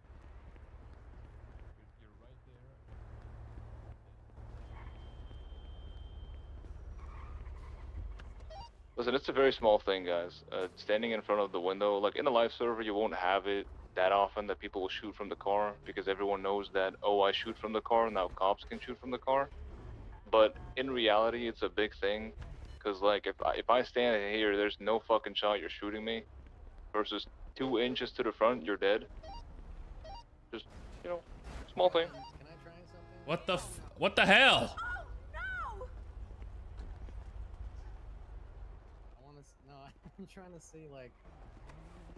Listen, it's a very small thing, guys. Standing in front of the window, like in a live server, you won't have it that often that people will shoot from the car because everyone knows that, oh, I shoot from the car, now cops can shoot from the car. But in reality, it's a big thing because, like, if I stand here, there's no fucking shot you're shooting me versus 2 inches to the front, you're dead. Just, you know, small thing. What the hell? No, I'm trying to see like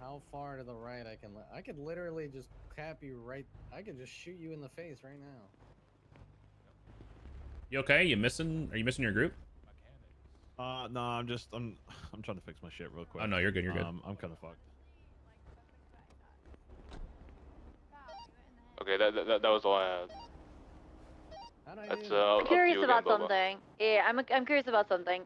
how far to the right I can. I could literally just cap you right. I could just shoot you in the face right now. You okay? You missing? Are you missing your group? No, I'm trying to fix my shit real quick. Oh no, you're good. You're good. I'm kind of fucked. Okay, that was all I had. That's I'm curious about something. Yeah, I'm curious about something.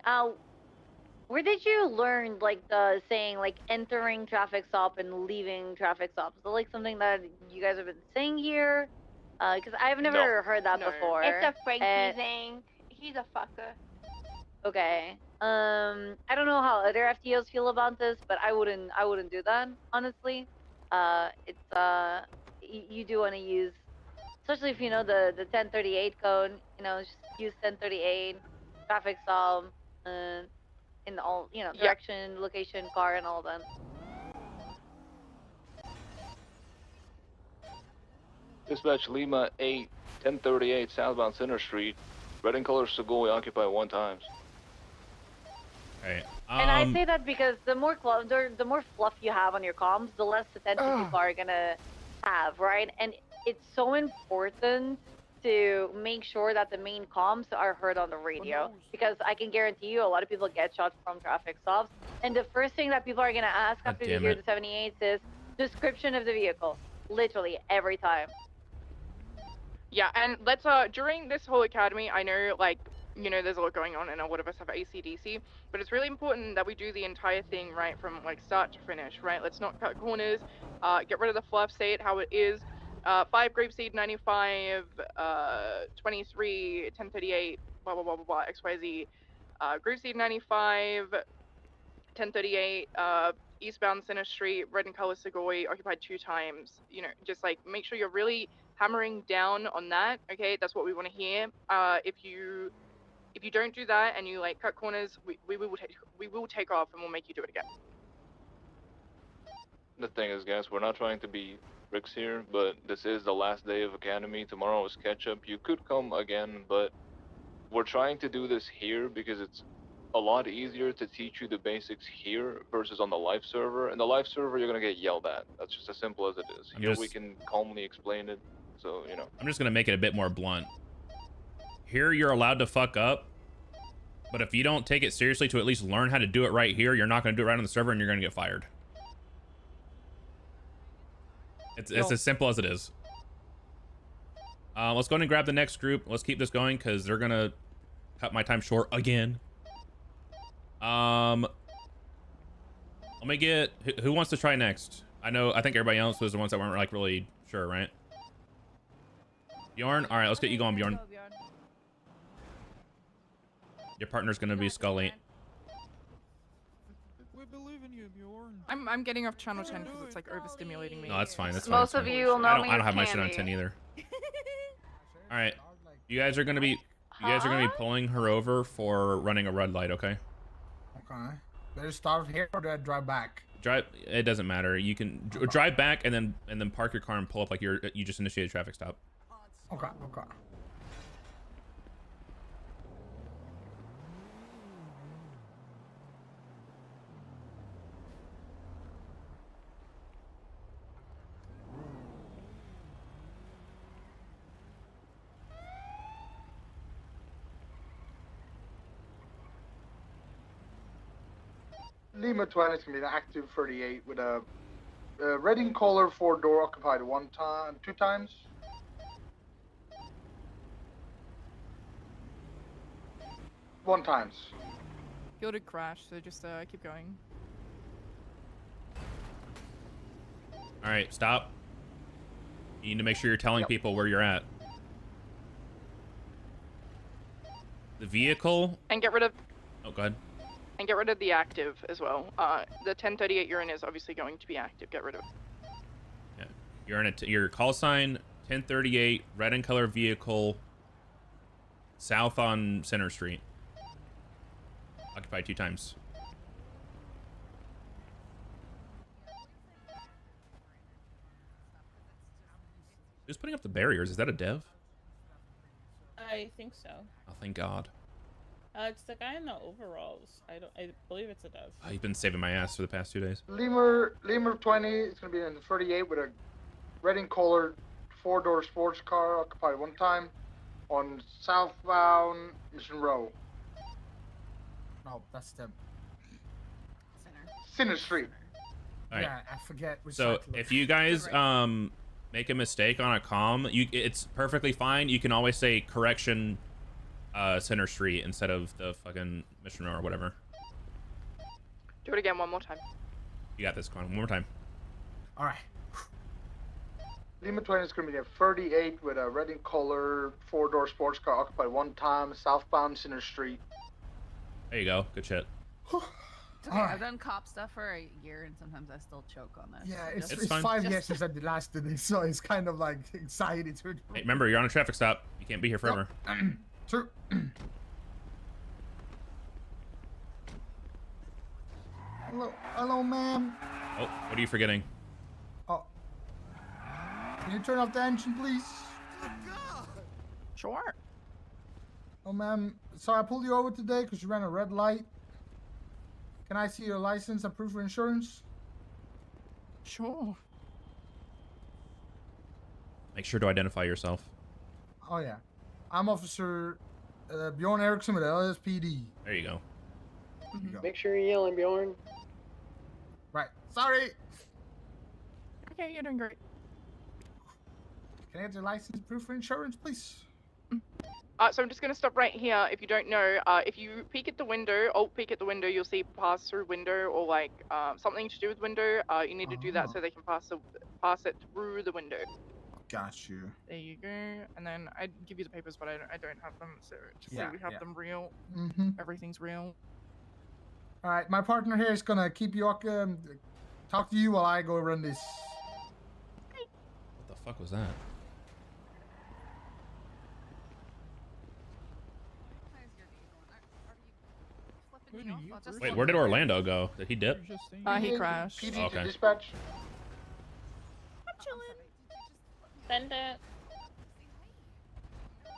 Where did you learn like the saying like entering traffic stop and leaving traffic stop? Is it like something that you guys have been saying here? Because I've never heard that before. It's a Frankie and- thing. He's a fucker. Okay. I don't know how other FTOs feel about this, but I wouldn't do that, honestly. It's you do want to use, especially if you know the 1038 code, you know, just use 1038, traffic stop, in all, you know, direction, location, car, and all that. Dispatch Lima 8, 1038 southbound Center Street. Red and color Segoy occupied 1 times. Hey, And I say that because the more fluff you have on your comms, the less attention people are gonna have, right? And it's so important to make sure that the main comms are heard on the radio, because I can guarantee you a lot of people get shot from traffic stops, and the first thing that people are gonna ask after they damn hear it. the 78s is description of the vehicle, literally every time. Yeah, and let's during this whole academy, I know like there's a lot going on, and a lot of us have ACDC, but it's really important that we do the entire thing right from like start to finish, right? Let's not cut corners. Get rid of the fluff. Say it how it is. 5 grapeseed 95, 23, 1038, blah blah blah blah blah. XYZ. Grapeseed 95, 1038. Eastbound Center Street, red and color Segoy, occupied 2 times. Just like make sure you're really hammering down on that. Okay, that's what we want to hear. If you don't do that and you like cut corners, we will take off and we'll make you do it again. The thing is, guys, we're not trying to be bricks here, but this is the last day of academy. Tomorrow is catch up. You could come again, but we're trying to do this here because it's a lot easier to teach you the basics here versus on the live server. And the live server, you're gonna get yelled at. That's just as simple as it is. Here we can calmly explain it. So I'm just gonna make it a bit more blunt. Here, you're allowed to fuck up, but if you don't take it seriously to at least learn how to do it right here, you're not gonna do it right on the server, and you're gonna get fired. It's as simple as it is. Let's go ahead and grab the next group. Let's keep this going because they're gonna cut my time short again. Let me get who wants to try next. I think everybody else was the ones that weren't like really sure, right? Bjorn, all right, let's get you going, Bjorn. Your partner's gonna be Scully. We believe in you, Bjorn. I'm getting off channel 10 because it's like overstimulating me. No, that's fine. That's Most fine. of you will know me I don't as have my shit on Candy. 10 either. All right, you guys are gonna be pulling her over for running a red light, okay? Okay. Better start here or do I drive back? Drive. It doesn't matter. You can drive back and then park your car and pull up like you just initiated a traffic stop. Okay. Okay. Lima 20 is gonna be an active 38 with a red in color 4-door occupied 2 times. One times. Fuel did crash, so just keep going. All right, stop. You need to make sure you're telling people where you're at. The vehicle. And get rid of. Oh, go ahead. And get rid of the active as well. The 1038 you're in is obviously going to be active. Get rid of it. Yeah, you're in your call sign 1038 red and color vehicle. South on Center Street. Occupied 2 times. Who's putting up the barriers? Is that a dev? I think so. Oh, thank God. It's the guy in the overalls. I believe it's a dev. Oh, you've been saving my ass for the past 2 days. Lima 20 is gonna be in the 38 with a red and color 4-door sports car occupied 1 time on southbound Mission Row. No, that's the Center Street. All right. Yeah, I forget which So side to look. if you guys make a mistake on a comm, it's perfectly fine. You can always say correction Center Street instead of the fucking Mission Row or whatever. Do it again one more time. You got this, Con. One more time. All right. Lima 20 is going to be a 38 with a red in color 4-door sports car occupied 1 time southbound Center Street. There you go. Good shit. It's okay. I've done cop stuff for a year, and sometimes I still choke on this. Yeah, it's fine. 5 years since I did last today, so it's kind of like anxiety to it. Hey, remember, you're on a traffic stop. You can't be here forever. True. Hello, ma'am. Oh, what are you forgetting? Oh, can you turn off the engine, please? Sure. Oh, ma'am. Sorry, I pulled you over today because you ran a red light. Can I see your license and proof of insurance? Sure. Make sure to identify yourself. Oh, yeah. I'm Officer Bjorn Erickson with LSPD. There you go. Make sure you're yelling, Bjorn. Right. Sorry. Okay, you're doing great. Can I get your license proof for insurance, please? So I'm just going to stop right here. If you don't know, if you peek at the window, peek at the window, you'll see pass through window or like something to do with window. You need to do that so they can pass it through the window. Got you. There you go. And then I'd give you the papers, but I don't have them. So just so Yeah, we have yeah. them real. Mm-hmm. Everything's real. All right, my partner here is gonna keep you talk to you while I go run this. What the fuck was that? Wait, where did Orlando go? Did he dip? He crashed. PD Okay. to dispatch. Send it.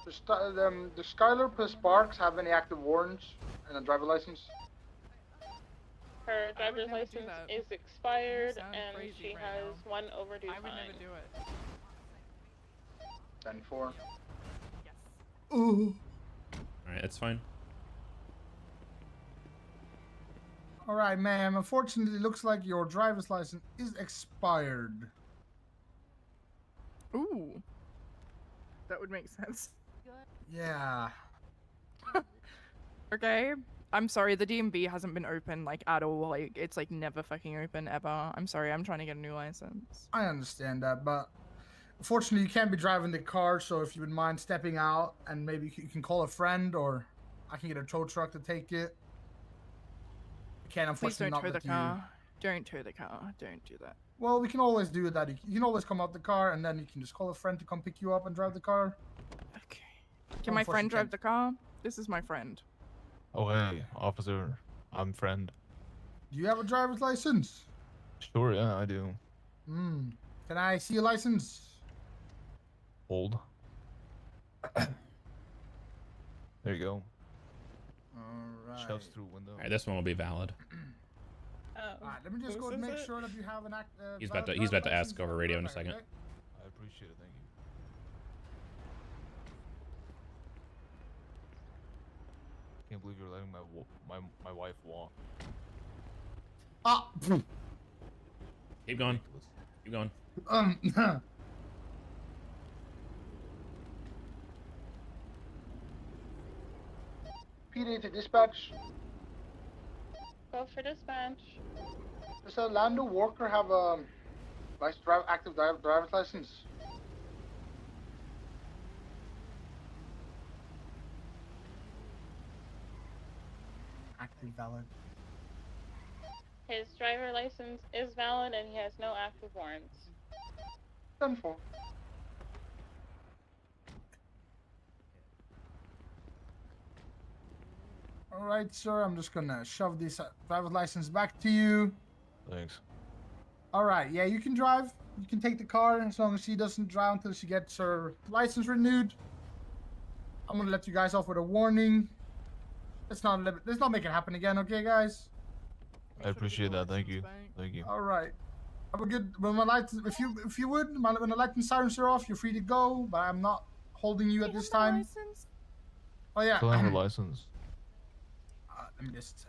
Does Skylar plus Sparks have any active warrants and a driver license? Her driver's never do license that. is expired, sound and crazy she right has now. one overdue I would fine. never do it. 10-4. Ooh. All right, that's fine. All right, ma'am. Unfortunately, it looks like your driver's license is expired. Ooh. That would make sense. Yeah. Okay. I'm sorry, the DMV hasn't been open like at all. Like it's like never fucking open ever. I'm sorry, I'm trying to get a new license. I understand that, but unfortunately, you can't be driving the car. So if you would mind stepping out and maybe you can call a friend, or I can get a tow truck to take it. I can't Please unfortunately don't not tow the let you. car. Don't tow the car. Don't do that. Well, we can always do that. You can always come out the car, and then you can just call a friend to come pick you up and drive the car. Okay. Can my friend Unfortunately, drive the car? This is my friend. Oh hey, officer, I'm friend. Do you have a driver's license? Sure, yeah, I do. Hmm. Can I see a license? Hold. There you go. All right. Shoves through window. All right, this one will be valid. All right, let me just go and make sure that you have an act. He's about to ask over radio in a second. I appreciate it, thank you. Can't believe you're letting my wife walk. Ah. Keep going. Keep going. PD to dispatch. Go for dispatch. Does Orlando Walker have a active driver's license? Active valid. His driver license is valid, and he has no active warrants. 10-4. All right, sir. I'm just gonna shove this driver's license back to you. Thanks. All right. Yeah, you can drive. You can take the car as long as she doesn't drive until she gets her license renewed. I'm gonna let you guys off with a warning. Let's not make it happen again, okay, guys? I appreciate that. Thank you. Thank you. All right. Have a good. When my lights, if you would, when the light and sirens are off, you're free to go. But I'm not holding you at this time. Oh yeah. Still have her license.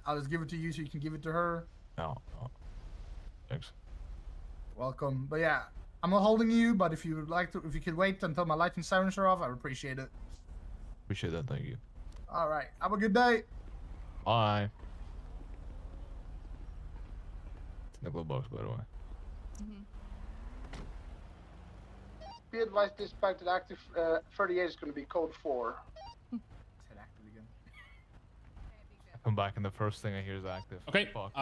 I'll just give it to you so you can give it to her. No. Thanks. Welcome. But yeah, I'm not holding you. But if you would like to, if you could wait until my light and sirens are off, I would appreciate it. Appreciate that. Thank you. All right. Have a good day. Bye. Nickel box, by the way. Be advised, dispatch that active 38 is going to be code 4. I come back and the first thing I hear is active. Okay. Fuck.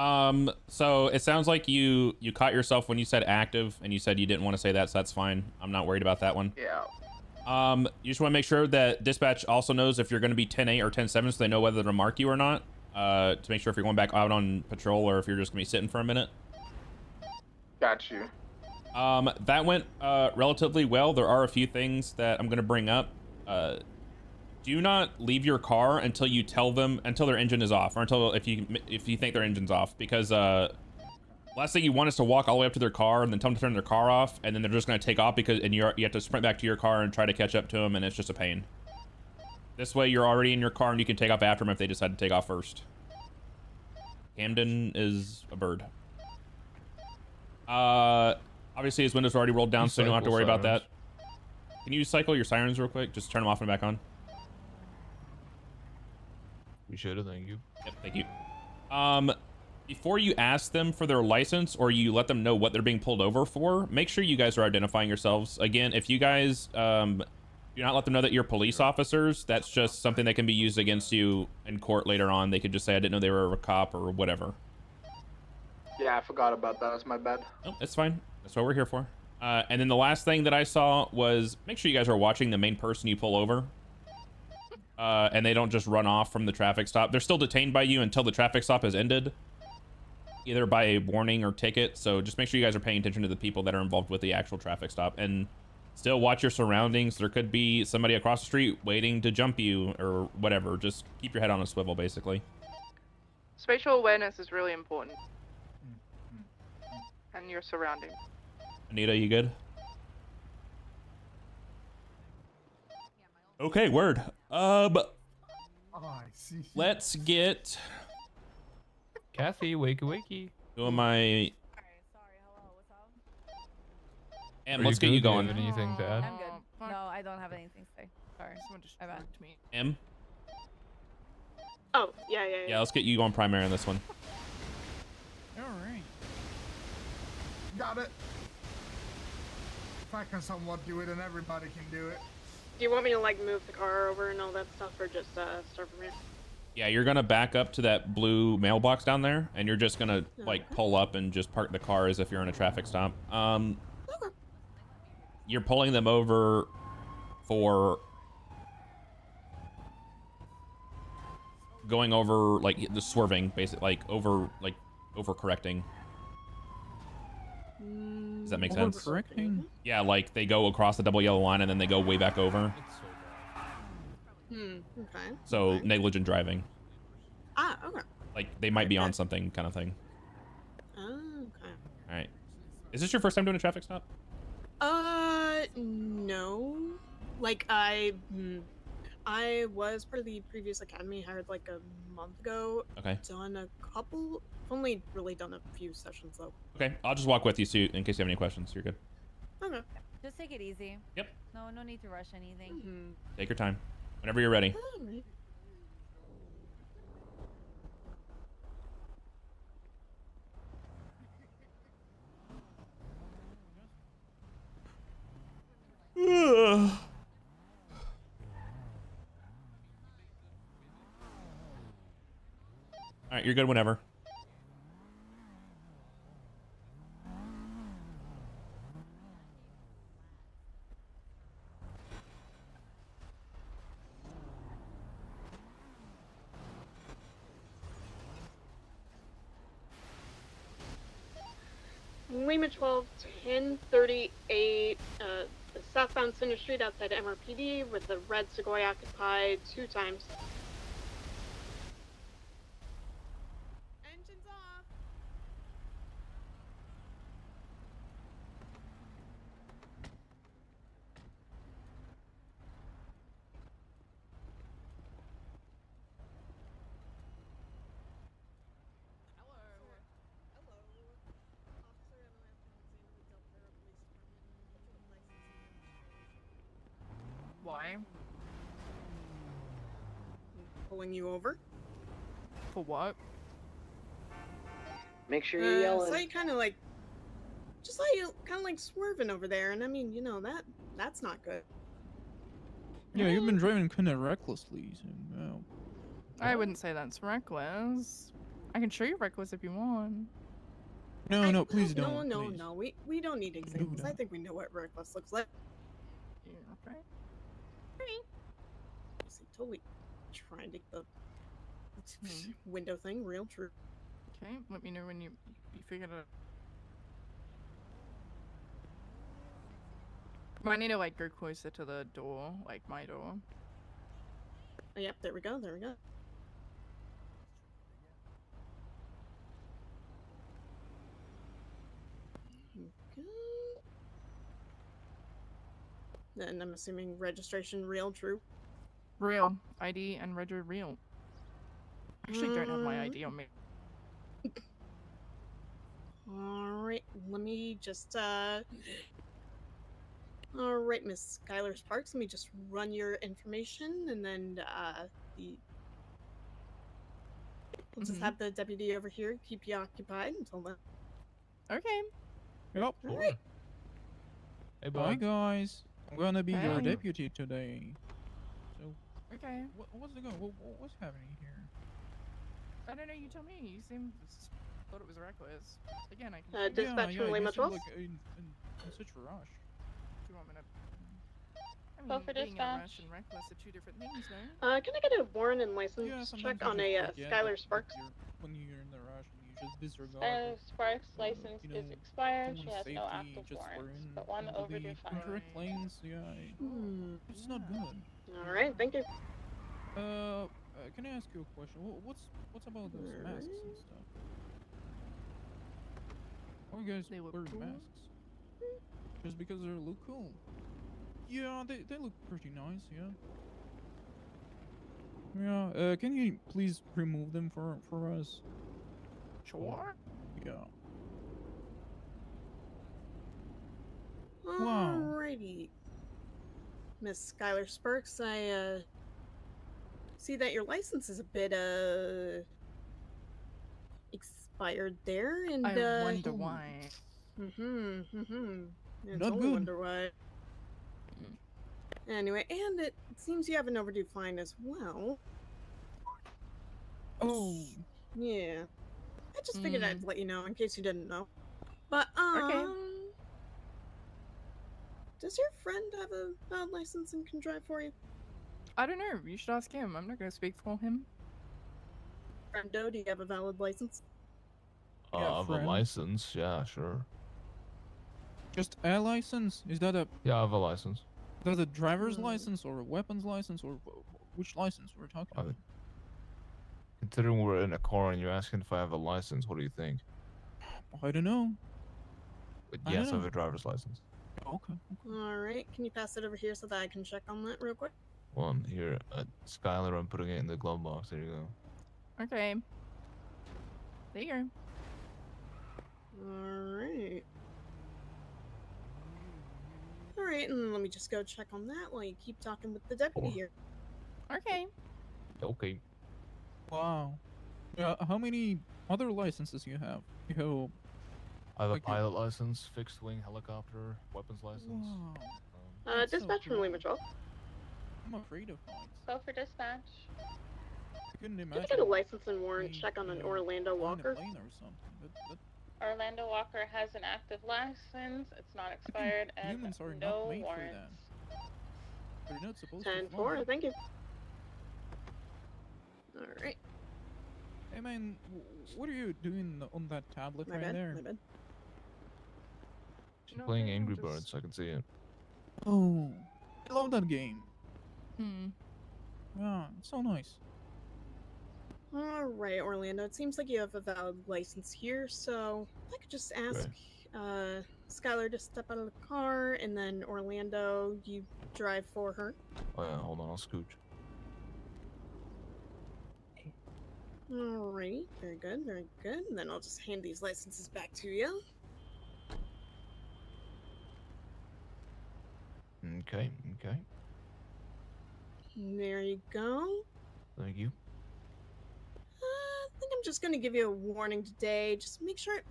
So it sounds like you caught yourself when you said active, and you said you didn't want to say that, so that's fine. I'm not worried about that one. Yeah. You just want to make sure that dispatch also knows if you're going to be 10-8 or 10-7, so they know whether to mark you or not. To make sure if you're going back out on patrol or if you're just going to be sitting for a minute. Got you. That went relatively well. There are a few things that I'm going to bring up. Do not leave your car until you tell them, until their engine is off, or until if you think their engine's off, because last thing you want is to walk all the way up to their car and then tell them to turn their car off, and then they're just going to take off and you have to sprint back to your car and try to catch up to them, and it's just a pain. This way you're already in your car and you can take off after them if they decide to take off first. Camden is a bird. Obviously his windows are already rolled down, so you don't have to worry about that. Can you cycle your sirens real quick? Just turn them off and back on. We should have. Thank you. Yep, thank you. Before you ask them for their license or you let them know what they're being pulled over for, make sure you guys are identifying yourselves. Again, if you guys do not let them know that you're police officers, that's just something that can be used against you in court later on. They could just say, I didn't know they were a cop or whatever. Yeah, I forgot about that. That's my bad. No, it's fine. That's what we're here for. And then the last thing that I saw was make sure you guys are watching the main person you pull over. And they don't just run off from the traffic stop. They're still detained by you until the traffic stop has ended, either by a warning or ticket. So just make sure you guys are paying attention to the people that are involved with the actual traffic stop, and still watch your surroundings. There could be somebody across the street waiting to jump you or whatever. Just keep your head on a swivel, basically. Spatial awareness is really important. And your surroundings. Anita, you good? Okay, word. Oh, I see. Let's get Kathy, wakey wakey. who am I? And let's get good? you Do going. have anything to add? I'm good. No, I don't have anything to say. Sorry. Someone just My bad. to me. M. Oh, yeah. Yeah, let's get you going primary on this one. Alright. Got it. If I can somewhat do it, and everybody can do it. Do you want me to like move the car over and all that stuff, or just start from here? Yeah, you're gonna back up to that blue mailbox down there, and you're just gonna like pull up and just park the car as if you're in a traffic stop. You're pulling them over for going over like the swerving, basically like over correcting. Does that make sense? Overcorrecting? Yeah, like they go across the double yellow line and then they go way back over. Okay. So negligent driving. Ah, okay. Like they might be on something kind of thing. Oh, okay. All right. Is this your first time doing a traffic stop? No. Like I was part of the previous academy hired like a month ago. Okay. Done a couple. I've only really done a few sessions though. Okay, I'll just walk with you so in case you have any questions. You're good. Okay. Just take it easy. Yep. No need to rush anything. Take your time. Whenever you're ready. Alright. All right, you're good whenever. Lima 12, 1038, the southbound Center Street outside MRPD with the red Sequoia occupied 2 times. Engines off. Why? Pulling you over. For what? Make sure you're yelling. So you kind of like, just like you kind of like swerving over there, and I mean, you know that's not good. Yeah, you've been driving kind of recklessly. So, wow. I wouldn't say that's reckless. I can show you reckless if you want. No, please don't. No. We don't need examples. I think we know what reckless looks like. Yeah, okay. See, totally trying to get the window thing real true. Okay, let me know when you figured it out. Might need to like go closer to the door, like my door. Oh, yep, there we go. Okay. Then I'm assuming registration real true. Real. ID and Reg real. Actually don't have my ID on me. Alright, let me just All right, Miss Skylar Sparks. Let me just run your information, and then we'll just have the deputy over here keep you occupied until then. Okay. Yep. All right. Hey, Bye, guys. I'm gonna be your Bye. deputy today. So, Okay. what's the go? What's happening here? I don't know. You tell me. You thought it was reckless. Again, I can. Dispatch from you Lima seem 12. like in such a rush. Do you want me to? I mean, Go for being in a rush dispatch. and reckless are two different things, no? Can I get a warrant and license Sometimes check you on just a forget Skylar that Sparks? when you're in the rush and you just disregard. Skylar Sparks' or, license you know, is expired. She someone's has no safety active just for warrants, in, but one into overdue the fine. incorrect lanes. Yeah, it's not good. All right, thank you. Can I ask you a question? What's about those masks and stuff? Why you guys wearing masks? Just because they look cool? Yeah, they look pretty nice. Yeah. Yeah. Can you please remove them for us? Sure. Yeah. Wow. Alrighty. Miss Skylar Sparks, I see that your license is a bit expired there, and I wonder why. It's Not only good. wonder why. Anyway, and it seems you have an overdue fine as well. Oh. Yeah. I just figured I'd let you know in case you didn't know. But Okay. does your friend have a valid license and can drive for you? I don't know. You should ask him. I'm not going to speak for him. Friendo, do you have a valid license? I have a license. Yeah, sure. Just a license? Is that a? Yeah, I have a license. Is that a driver's license or a weapons license or which license we're talking about? Considering we're in a car and you're asking if I have a license, what do you think? I don't know. But I yes, don't I have know. a driver's license. Okay. Alright, can you pass it over here so that I can check on that real quick? One here, Skylar. I'm putting it in the glove box. There you go. Okay. There you go. Alright. Alright, and let me just go check on that while you keep talking with the deputy here. Okay. Okay. Wow. Yeah. How many other licenses you have? You have. I have a pilot license, fixed wing helicopter, weapons license. Wow. Dispatch from Lima 12. I'm afraid of heights. Go for dispatch. I couldn't Can imagine. I get a license and warrant check on an Orlando Walker? Plane or something, but Orlando Walker has an active license. It's not expired and humans are no not made warrants. for that. They're not supposed to 10-4, thank you. Alright. Hey man, what are you doing on that tablet right there? My bad. She's playing Angry Birds. I can see it. Oh, I love that game. Hmm. Yeah, it's so nice. Alright, Orlando, it seems like you have a valid license here, so if I could just ask Skylar to step out of the car, and then Orlando, you drive for her. Oh yeah, hold on, I'll scooch. Alright, very good, very good. And then I'll just hand these licenses back to you. Okay, okay. There you go. Thank you. I think I'm just gonna give you a warning today. Just make sure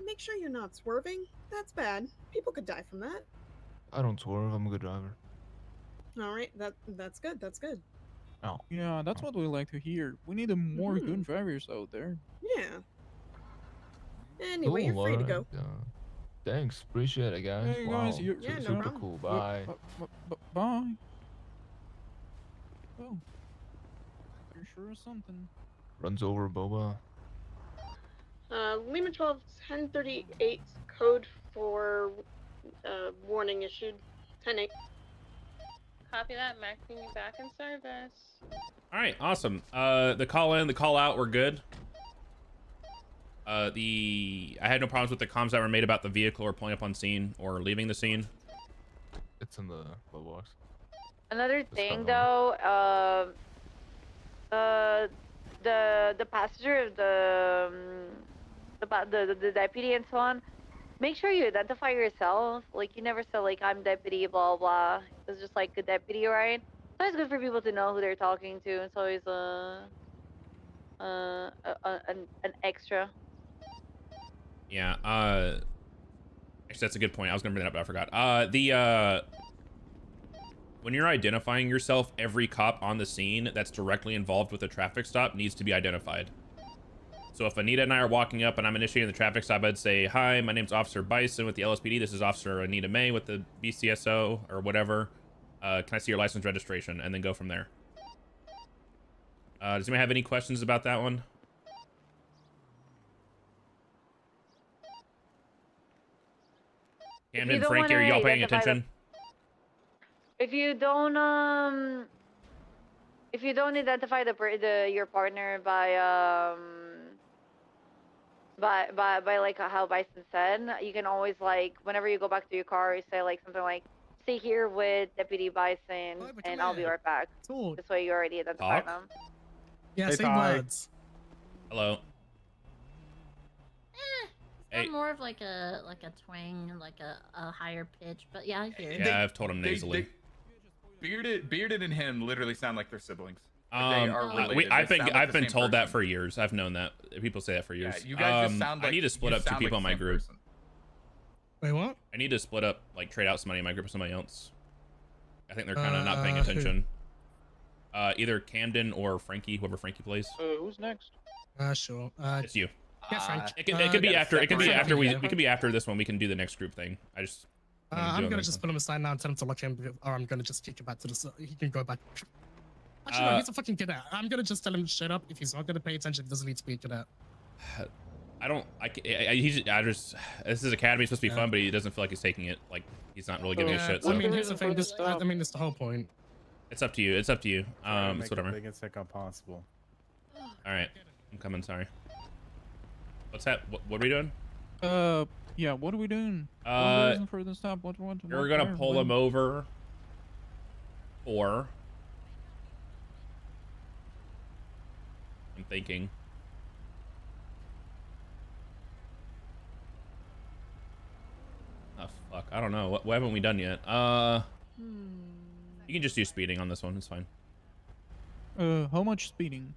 you're not swerving. That's bad. People could die from that. I don't swerve. I'm a good driver. All right, that's good. That's good. Oh. Yeah, that's what we like to hear. We need more good drivers out there. Yeah. Anyway, you're free to go. Thanks, appreciate it, guys. Hey Wow, guys, you're Yeah, no super problem. cool. Bye. Bye. Oh, are you sure of something? Runs over Boba. Lima 12 1038 code for warning issued. 10-8. Copy that. Maxing you back in service. All right, awesome. The call in, the call out were good. I had no problems with the comms that were made about the vehicle or pulling up on scene or leaving the scene. It's in the glove box. Another thing, though, the passenger of the deputy and so on, make sure you identify yourself. Like, you never say, like, I'm deputy, blah, blah. It's just, like, a deputy, right? It's always good for people to know who they're talking to. It's always, an extra. Yeah, actually, that's a good point. I was gonna bring that up, but I forgot. When you're identifying yourself, every cop on the scene that's directly involved with a traffic stop needs to be identified. So if Anita and I are walking up and I'm initiating the traffic stop, I'd say, hi, my name's Officer Bison with the LSPD. This is Officer Anita May with the BCSO or whatever. Can I see your license registration? And then go from there. Does anyone have any questions about that one? Camden, Frankie, are y'all paying attention? If you don't identify your partner by like how Bison said, you can always, like, whenever you go back to your car, you say like something like, "Stay here with Deputy Bison, and I'll be right back." This way you already identify them. Yeah, Hey, same Ty. words. Hello. It's more of like a twang, like a higher pitch, but yeah, I hear it. Yeah, I've told him nasally. Bearded and him literally sound like they're siblings. Like, they are related. I've They been sound like I've the been same told that person. for years. I've known that. People say that for years. Yeah, you guys just sound like I need to split you up two sound people like in my the same group. person. Wait, what? I need to split up, like trade out somebody in my group with somebody else. I think they're kind of not paying attention. Either Camden or Frankie, whoever Frankie plays. Who's next? Sure. It's you. Yeah, Frank. It could be after. It could be after we. Yeah. It could be after this one. We can do the next group thing. I just. I'm gonna just put him aside now and tell him to lock him, or I'm gonna just kick him back to the. He can go back. Actually, no, he's a fucking cadet. I'm gonna just tell him to shut up. If he's not gonna pay attention, he doesn't need to be a cadet. I don't. I just. This is academy supposed to be fun, but he doesn't feel like he's taking it. Like he's not really giving a shit. So. I mean, here's the thing. I mean, it's the whole point. It's up to you. It's up to you. It's whatever. Biggest hiccup possible. All right, I'm coming. Sorry. What's that? What are we doing? Yeah, what are we doing? What's the reason for the stop? We're gonna pull him over. Or. I'm thinking. Oh fuck! I don't know. What haven't we done yet? You can just do speeding on this one. It's fine. How much speeding?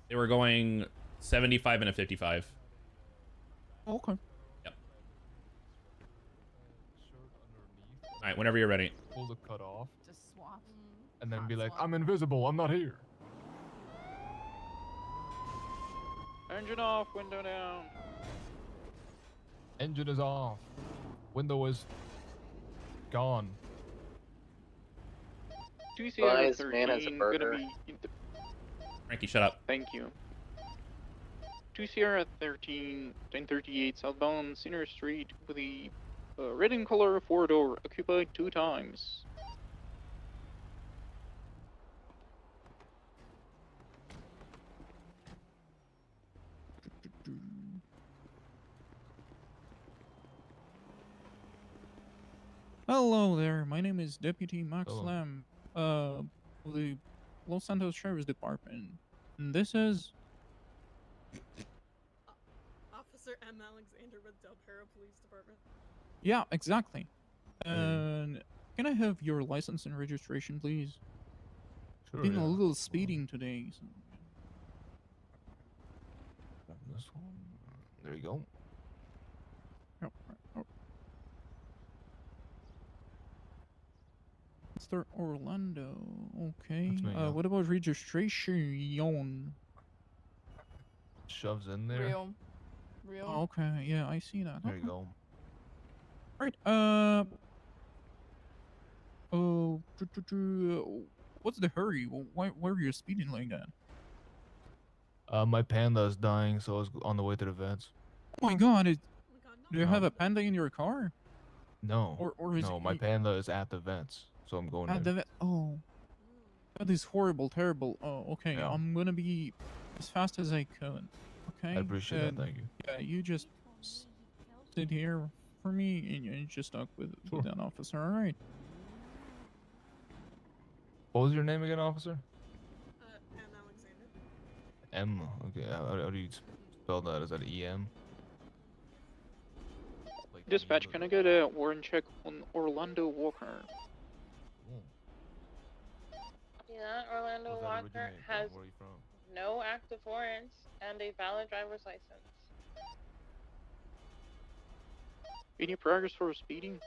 They were going 75 and a 55. Okay. Yep. All right, whenever you're ready. Pull the cut off. Just swap. And then be like, I'm invisible. I'm not here. Engine off, window down. Engine is off. Window is gone. Wise man has a burger. Frankie, shut up. Thank you. 2 Sierra 13, 1038 southbound Center Street with a red in color 4-door occupied 2 times. Hello there. My name is Deputy Max Hello. Lamb, of the Los Santos Sheriff's Department. And this is Officer M. Alexander with Del Perro Police Department. yeah, exactly. And can I have your license and registration, please? Sure, Been yeah. a little speeding today. So. This one. There you go. Oh, oh. Mr. Orlando. Okay. That's me, yeah. What about registration? Shoves in there. Real. Oh, okay, yeah, I see that. There you Okay. go. Right. Oh, what's the hurry? Why are you speeding like that? My panda is dying, so I was on the way to the vets. Oh my God! Do you have a panda in your car? No. Or is no, it my panda is at the vets, so I'm going at there. the oh, that is horrible, terrible. Oh, okay. Yeah. I'm gonna be as fast as I could. Okay. I appreciate that, thank you. Yeah, you just sit here for me, and you just talk with that officer. All right. What was your name again, officer? M. Alexander. M. Okay, how do you spell that? Is that E-M? Dispatch, can I get a warrant check on Orlando Walker? Yeah, Orlando Walker has Where are you from? no active warrants and a valid driver's license. Any progress for speeding?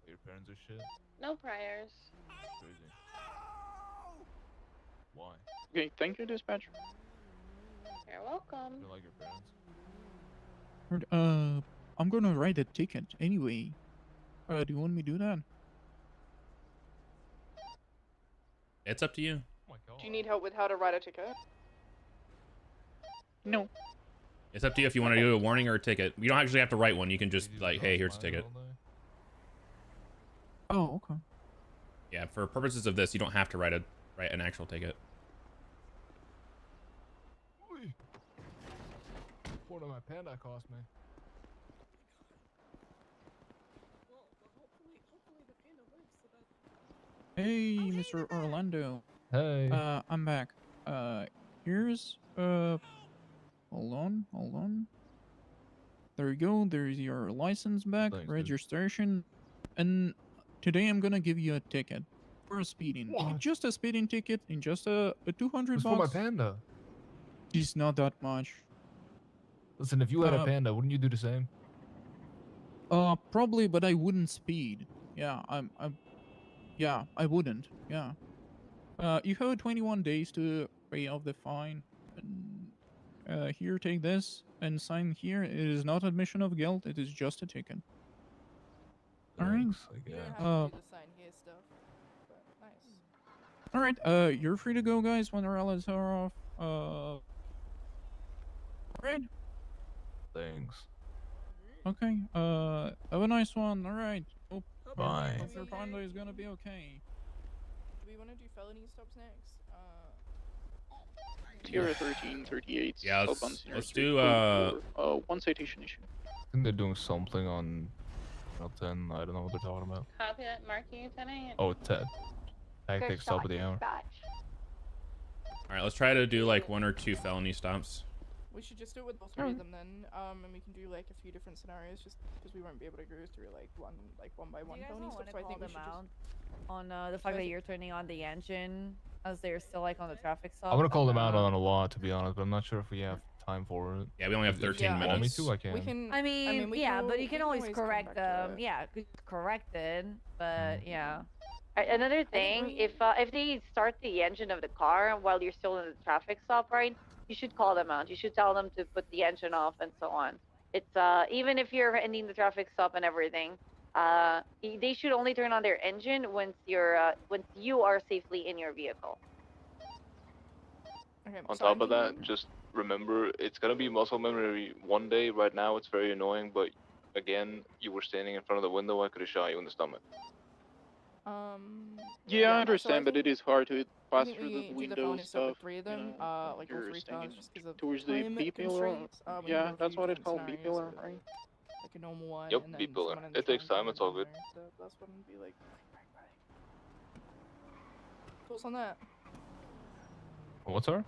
Your parents are shit. No priors. Crazy. Why? Okay, thank you, dispatch. You're welcome. You like your parents? I'm gonna write a ticket anyway. Do you want me to do that? It's up to you. Oh my god. Do you need help with how to write a ticket? No. It's up to you if you want to do a warning or a ticket. You don't actually have to write one. You can just like, hey, here's a ticket. Oh, okay. Yeah, for purposes of this, you don't have to write an actual ticket. What did my panda cost me? Hey, Mr. Orlando. Hey. I'm back. Here's hold on. There you go. There's your license back, Thanks, dude. registration, and today I'm gonna give you a ticket for a speeding. What? Just a speeding ticket in just a 200 It's bucks. for my panda. It's not that much. Listen, if you had a panda, wouldn't you do the same? Probably, but I wouldn't speed. Yeah, yeah, I wouldn't. Yeah. You have 21 days to pay off the fine. And, here, take this and sign here. It is not admission of guilt. It is just a ticket. All right. Thanks, I guess. Do the sign here stuff. But nice. All right. You're free to go, guys. When the rallies are off. All right. Thanks. Okay. Have a nice one. All right. Hope Bye. your panda is gonna be okay. Do we want to do felony stops next? Sierra 1338. Yeah, Southbound Senior let's Street, do code for, one citation issue. I think they're doing something on Channel 10. I don't know what they're talking about. Copy that, marking you 10 Oh, tactics top of the hour. All right, let's try to do like 1 or 2 felony stops. We should just do it with all three of them then, and we can do like a few different scenarios, just because we won't be able to go through like one by one. Do you guys felony not stuff, want so to I call think we them should out just... on the fact that you're turning on the engine as they're still like on the traffic stop? I'm gonna call them out on a lot, to be honest, but I'm not sure if we have time for it. Yeah, we only have If you 13 want minutes. me to, I can. We can. I mean, we yeah, can but you can always come correct back to them. it. Yeah, correct it, but yeah. Another thing, if they start the engine of the car while you're still in the traffic stop, right? You should call them out. You should tell them to put the engine off and so on. It's even if you're ending the traffic stop and everything, they should only turn on their engine once you are safely in your vehicle. Okay, On top of that, just remember it's gonna be muscle memory one day. Right now, it's very annoying, but again, you were standing in front of the window. I could have shot you in the stomach. Yeah, I so understand, but it is hard to pass think through we the do the window felony stuff with stuff. three of them, you know, like all you're 3 standing stars, just because of towards the time B pillar. constraints. We can Yeah, go that's through what it's different called, B scenarios pillar, with, right? like a normal one. Yep, and B then pillar. someone in the It takes trunk time. It's all good. The last one would be like. Thoughts on that? What's her?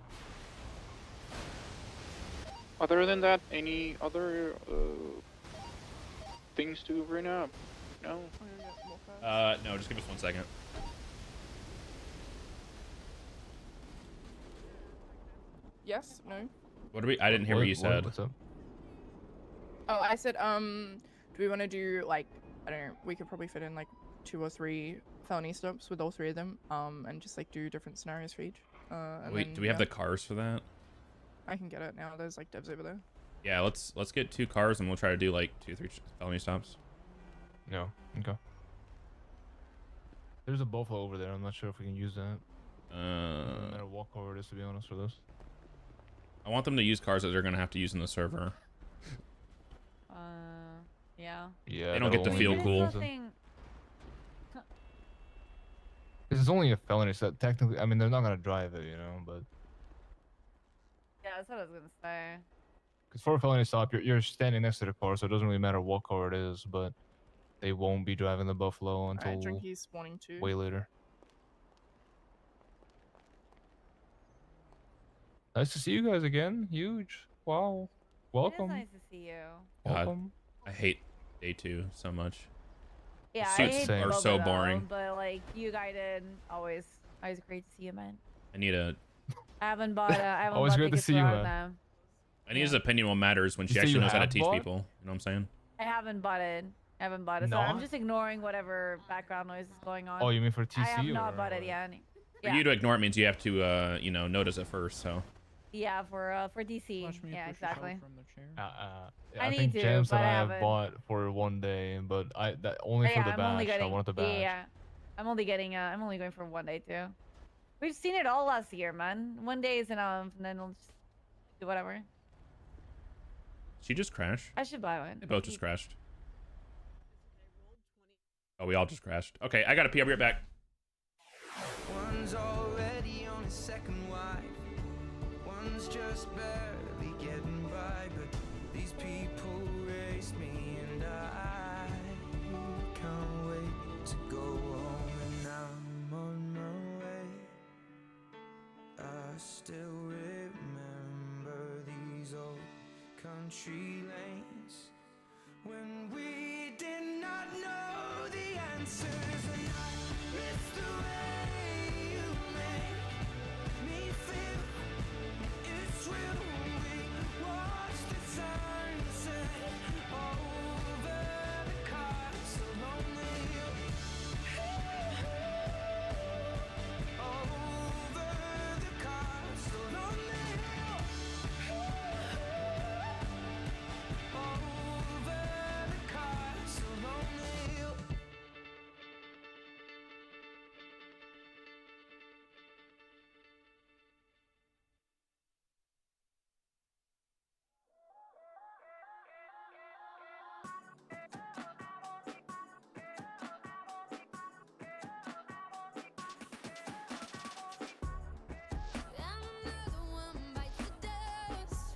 Other than that, any other things to bring up? No. No, just give us 1 second. Yes. No. What do we? I didn't hear what you said. What's up? Oh, I said, do we want to do like, I don't know, we could probably fit in like 2 or 3 felony stops with all 3 of them, and just like do different scenarios for each. And Wait, then, do we have yeah, the cars for that? I can get it now. There's like devs over there. Yeah, let's get 2 cars and we'll try to do like 2 or 3 felony stops. No. Okay. There's a buffalo over there. I'm not sure if we can use that. No matter what car it is, to be honest, for this. I want them to use cars that they're gonna have to use in the server. Yeah. Yeah. They don't get to feel cool. This is only a felony, so technically, I mean, they're not gonna drive it, you know, but Yeah, that's what I was gonna say. because for a felony stop, you're standing next to the car, so it doesn't really matter what car it is, but they won't be driving the buffalo until Alright, Drinky's wanting to. way later. Nice to see you guys again. Huge. Wow. Welcome. It is nice to see you. God, Welcome. I hate day 2 so much. Yeah, I Suits hate are Boba, so though, boring. but like you guided, always great to see you, man. I need a. I haven't bought Always great to tickets see for you, Rotterdam. man. I need his opinion what matters when she You say actually you knows how to have teach bought? people. You know what I'm saying? I haven't bought it. So I'm Not? just ignoring whatever background noise is going on. Oh, you mean for I have TC not or bought it what? yet. For Yeah. you to ignore it means you have to, you know, notice it first. So. Yeah, for DC. Yeah, exactly. Yeah, I I need think to, James but and I I have haven't. bought for one day, but that only But for yeah, the I'm only badge. I getting. wanted the badge. Yeah, I'm only going for one day too. We've seen it all last year, man. One day is enough, and then we'll just do whatever. She just crashed. I should buy one. They both just crashed. Oh, we all just crashed. Okay, I gotta pee. I'll be right back. One's already on his second wife. One's just barely getting by, but these people race me, and I can't wait to go home. And I'm on my way. I still remember these old country lanes when we did not know the answers, and I miss the way you make me feel. It's real. We watch the sunset over the castle on the hill. Over the castle on the hill. Over the castle on the hill. Another one bites the dust.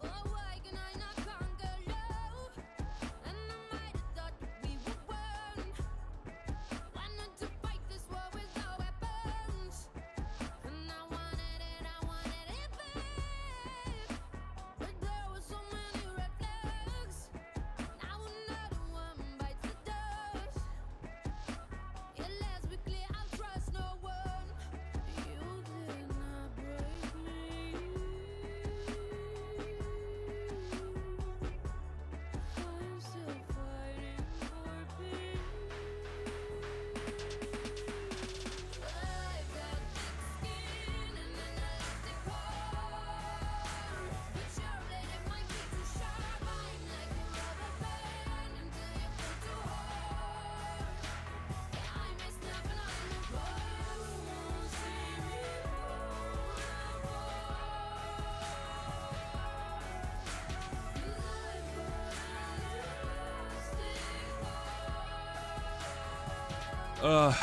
Oh, why can I not conquer love? And I might have thought that we were one. Why not to fight this war with no weapons? And I wanted it bad. But there were so many red flags. Now another one bites the dust. Yeah, let's be clear, I'll trust no one. You did not break me. I'm still fighting for peace. I've got thick skin and an elastic heart, but your blade might be too sharp. I'm like a rubber band until you pull too hard. Yeah, I may snap and I'm a boy. You won't see me Ugh.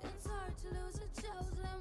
It's hard to lose a chosen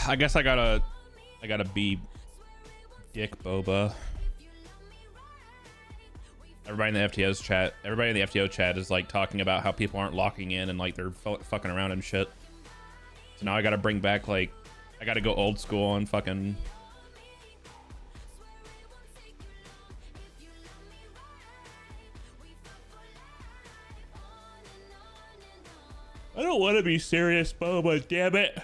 I guess I gotta be Dick Boba. Everybody in the FTO chat is like talking about how people aren't locking in and like they're fucking around and shit. So now I gotta bring back like, I gotta go old school and fucking. I don't want to be serious, Boba, damn it.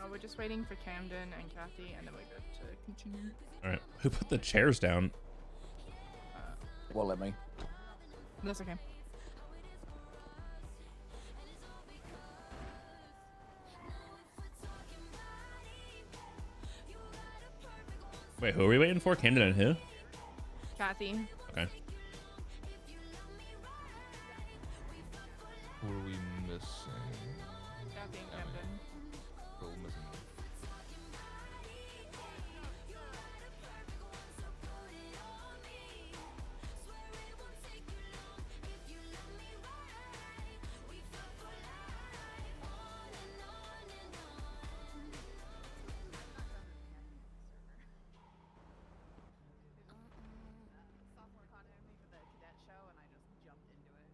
We're just waiting for Camden and Kathy, and then we're good to continue. All right, who put the chairs down? Well, let me. That's okay. Wait, who are we waiting for? Camden and who? Kathy. Okay. Who are we missing? Kathy and Camden. Who are we missing? Sophomore con only for the cadet show, and I just jumped into it.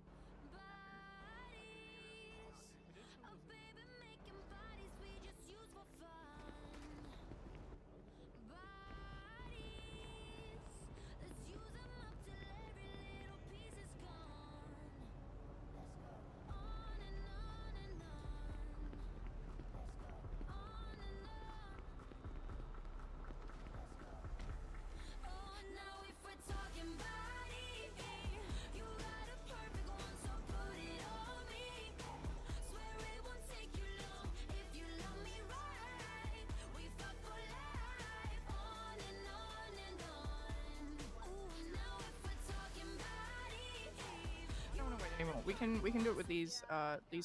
Anymore. We can do it with these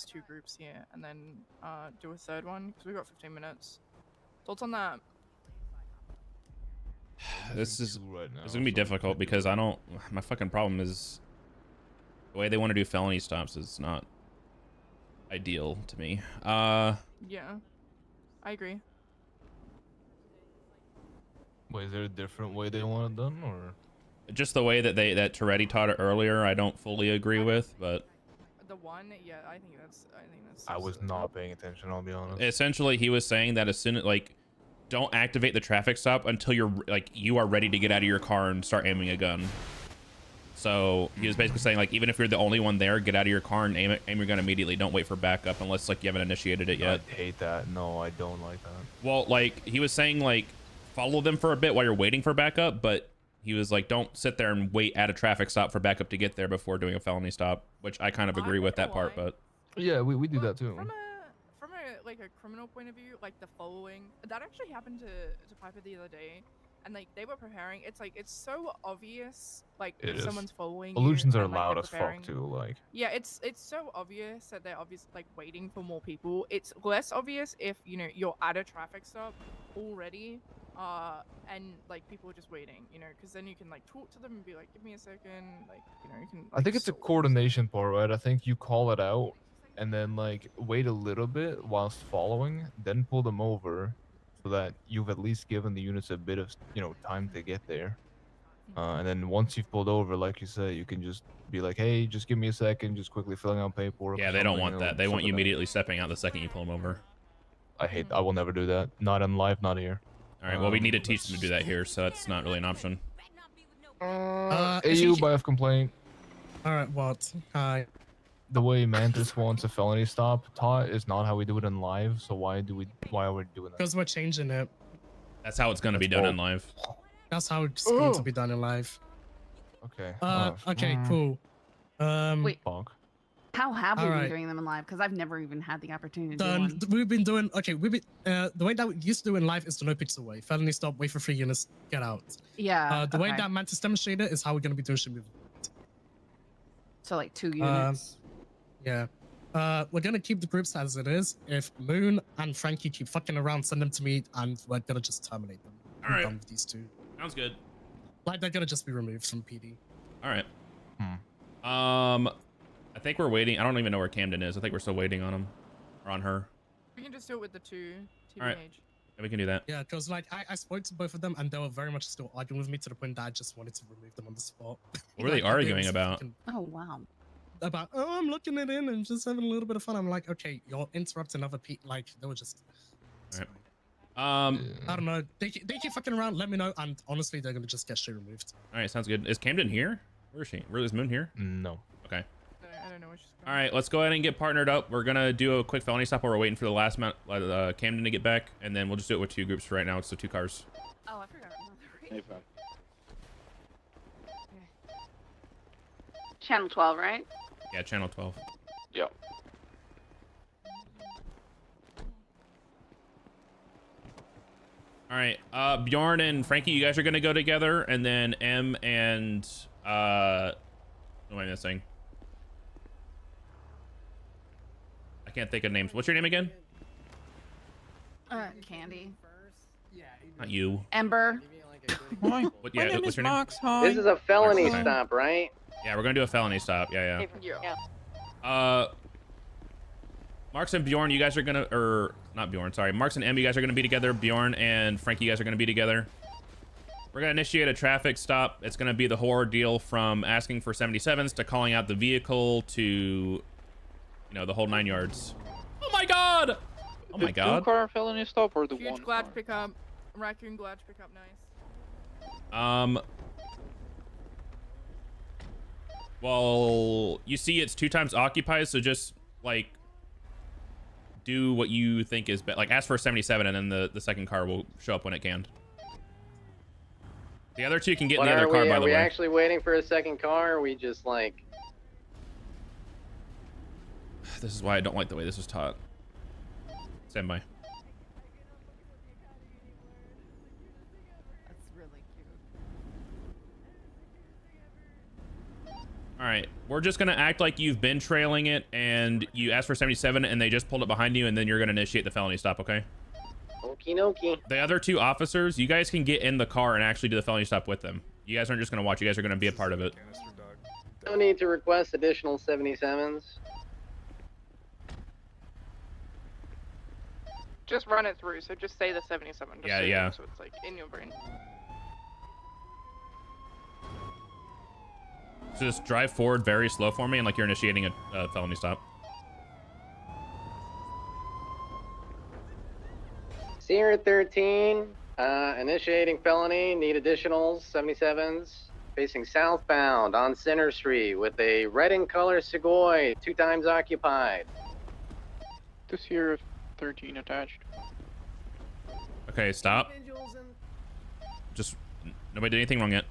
two groups here, and then do a third one because we've got 15 minutes. Thoughts on that? This is gonna be difficult because I don't. My fucking problem is the way they want to do felony stops is not ideal to me. Yeah, I agree. Wait, is there a different way they want it done, or? Just the way that that Toretti taught it earlier, I don't fully agree with, but The one, yeah, I think that's. I was not paying attention, I'll be honest. essentially he was saying that as soon as like, don't activate the traffic stop until you are ready to get out of your car and start aiming a gun. So he was basically saying like, even if you're the only one there, get out of your car and aim your gun immediately. Don't wait for backup unless like you haven't initiated it yet. I hate that. No, I don't like that. Well, like he was saying like, follow them for a bit while you're waiting for backup, but he was like, don't sit there and wait at a traffic stop for backup to get there before doing a felony stop, which I kind of agree with that part, but yeah, we do that too. From a like a criminal point of view, like the following, that actually happened to Piper the other day, and like they were preparing. It's like it's so obvious, like if someone's following. Illusions you are and, like, loud they're as preparing. fuck too, like. Yeah, it's so obvious that they're like waiting for more people. It's less obvious if you're at a traffic stop already, and like people are just waiting, because then you can like talk to them and be like, give me a second, like you can. I think it's a coordination part, right? I think you call it out and then like wait a little bit whilst following, then pull them over so that you've at least given the units a bit of time to get there. And then once you've pulled over, like you said, you can just be like, hey, just give me a second, just quickly filling out paperwork. yeah, they don't want that. They want you immediately stepping out the second you pull them over. I will never do that. Not in live, not here. All right, well, we need to teach them to do that here, so that's not really an option. AU by complaint. Alright, what? Hi. The way Mantis wants a felony stop taught is not how we do it in live, so why are we doing that? Because we're changing it. That's how it's going to be done in live. That's how it's going to be done in live. Okay. Okay, cool. Wait. Bonk. How have we been Alright. doing them in live? Because I've never even had the opportunity to do one. We've been doing the way that we used to do in live is the no picks away. Felony stop, wait for 3 units, get out. Yeah. The way okay. that Mantis demonstrated is how we're gonna be doing shit. So like 2 units. Yeah. We're gonna keep the groups as it is. If Moon and Frankie keep fucking around, send them to me, and we're gonna just terminate them. All right. Done with these two. Sounds good. Like they're gonna just be removed from PD. All right. I think we're waiting. I don't even know where Camden is. I think we're still waiting on him or on her. We can just do it with the two. TBH. All right. Yeah, we can do that. Yeah, because like I spoke to both of them and they were very much still arguing with me to the point that I just wanted to remove them on the spot. What were they arguing about? Oh wow. About I'm looking it in and just having a little bit of fun. I'm like, okay, you're interrupting other people. Like they were just. All right. I don't know. They keep fucking around. Let me know, and honestly, they're gonna just get straight removed. All right, sounds good. Is Camden here? Where is she? Where is Moon here? No. Okay. I don't know what she's All right, let's go ahead and get partnered up. We're gonna do a quick felony stop while we're waiting for the last Camden to get back, and then we'll just do it with 2 groups for right now. It's the 2 cars. Oh, I forgot. Hey, fam. Channel 12, right? Yeah, channel 12. Yep. All right, Bjorn and Frankie, you guys are gonna go together, and then M and what am I missing? I can't think of names. What's your name again? Candy. Not you. Ember. Hi. What, yeah, My name what's is your name? Max. Hi. This is a felony Okay. stop, right? Yeah, we're gonna do a felony stop. Yeah. Marks and Bjorn, you guys are gonna, or not Bjorn, sorry. Marks and M, you guys are gonna be together. Bjorn and Frankie, you guys are gonna be together. We're gonna initiate a traffic stop. It's gonna be the whole ordeal from asking for 77s to calling out the vehicle to, you know, the whole 9 yards. Oh my God! Oh my God. 2-car felony stop or the Huge 1 glad car? pickup. Raccoon glad pickup. Nice. Well, you see it's 2 times occupied, so just like do what you think is like ask for a 77 and then the second car will show up when it can. The other 2 can get in the other car, by the Are we way. actually waiting for a second car, or are we just like... This is why I don't like the way this is taught. Stand by. That's really cute. All right, we're just gonna act like you've been trailing it and you asked for 77 and they just pulled it behind you, and then you're gonna initiate the felony stop, okay? Okie dokie. The other 2 officers, you guys can get in the car and actually do the felony stop with them. You guys aren't just gonna watch, you guys are gonna be a part of it. No need to request additional 77s. Just run it through. So just say the 77. Just Yeah, say yeah. it, so it's like in your brain. So just drive forward very slow for me and like you're initiating a felony stop. Sierra 13, initiating felony, need additionals, 77s, facing southbound on Center Street with a red in color Segoy, 2 times occupied. This here 13 attached. Okay, stop. Just, nobody did anything wrong yet.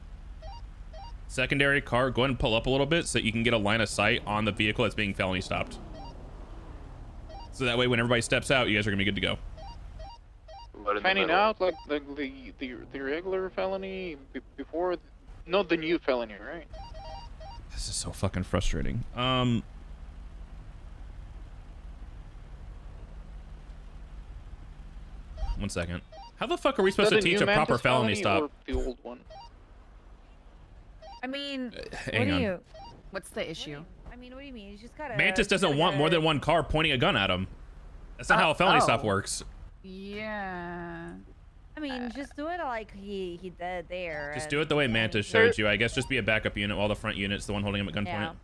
Secondary car, go ahead and pull up a little bit so you can get a line of sight on the vehicle that's being felony stopped. So that way when everybody steps out, you guys are gonna be good to go. Finding out like the regular felony before, not the new felony, right? This is so fucking frustrating. 1 second. How the fuck are we supposed to teach a proper felony stop? The old one. I mean, hang on. What's the issue? I mean, what do you mean? You just gotta. Mantis doesn't want more than 1 car pointing a gun at him. That's not how a felony stop works. Yeah. I mean, just do it like he did there. Just do it the way Mantis showed you. I guess just be a backup unit while the front unit's the one holding him at gunpoint.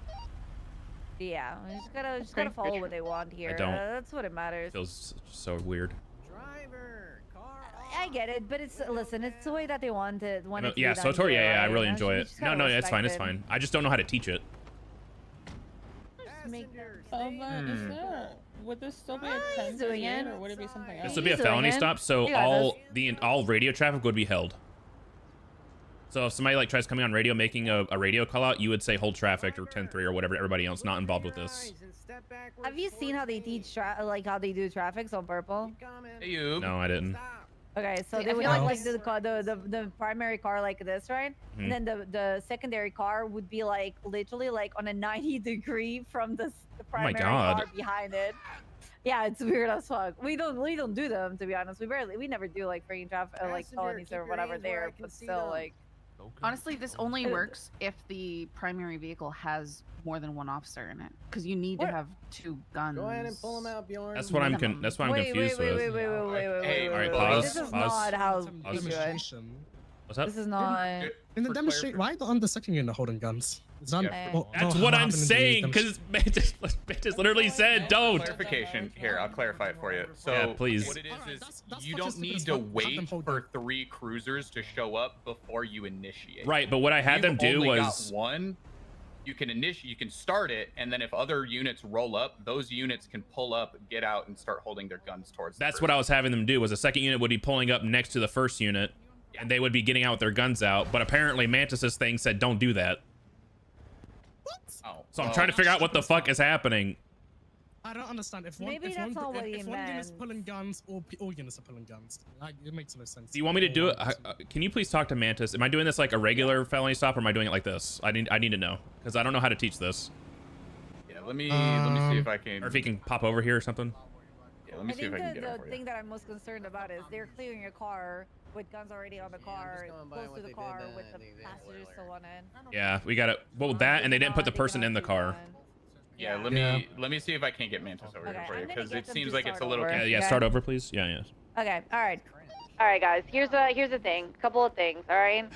Yeah, we just gotta follow what they want here. don't. That's what it matters. Feels so weird. I get it, but listen, it's the way that they want it. Yeah, Swtor, yeah, I really enjoy it. No, it's fine, it's fine. I just don't know how to teach it. Would this still be a 10 doing it. or would it be something else? This would be a felony stop, so all radio traffic would be held. So if somebody like tries coming on radio making a radio call out, you would say hold traffic or 10-3 or whatever, everybody else not involved with this. Have you seen how they teach like how they do traffics on purple? Hey, you. No, I didn't. Okay, so See, they I would feel have like like the primary car like this, right? Mhm. And then the secondary car would be like literally like on a 90-degree from the primary God. car behind it. Yeah, it's weird as fuck. We don't do them, to be honest. We never do like freaking traffic like felonies or whatever there, but still like. Honestly, this only works if the primary vehicle has more than one officer in it, because you need to have 2 guns. Go ahead and pull them out, Bjorn. That's what I'm confused with. Wait, All right, pause. This is pause. not how Pause. we do it. What's that? This is not. In the demonstration, why on the second unit holding guns? It's not, That's what I'm saying, because Mantis literally said don't. Clarification here, I'll clarify it for you. So Yeah, please. what it is you don't need to wait for 3 cruisers to show up before you initiate. Right, but what I had them do only was got 1. You can initiate, you can start it, and then if other units roll up, those units can pull up, get out, and start holding their guns towards. that's what I was having them do. Was the second unit would be pulling up next to the first unit, and they would be getting out with their guns out. But apparently Mantis's thing said don't do that. Oh, So I'm trying to figure out what the fuck is happening. I don't understand. If one, Maybe if that's one, not what if he one unit's meant. pulling guns, all units are pulling guns. Like, it makes no sense. Do you want me to do it? Can you please talk to Mantis? Am I doing this like a regular felony stop, or am I doing it like this? I need to know, because I don't know how to teach this. Yeah, let me see if I can. Or if he can pop over here or something. Yeah, let me I see if I think can get it the for you. thing that I'm most concerned about is they're clearing a car with guns already on the car, close to the car with the passengers still on it. Yeah, we got it. Well, that and they didn't put the person in the car. Yeah, let me see if I can't get Mantis over here for you, because it seems like it's a little. Yeah, start over, please. Yeah. Okay, all right, guys. Here's the thing. Couple of things. All right.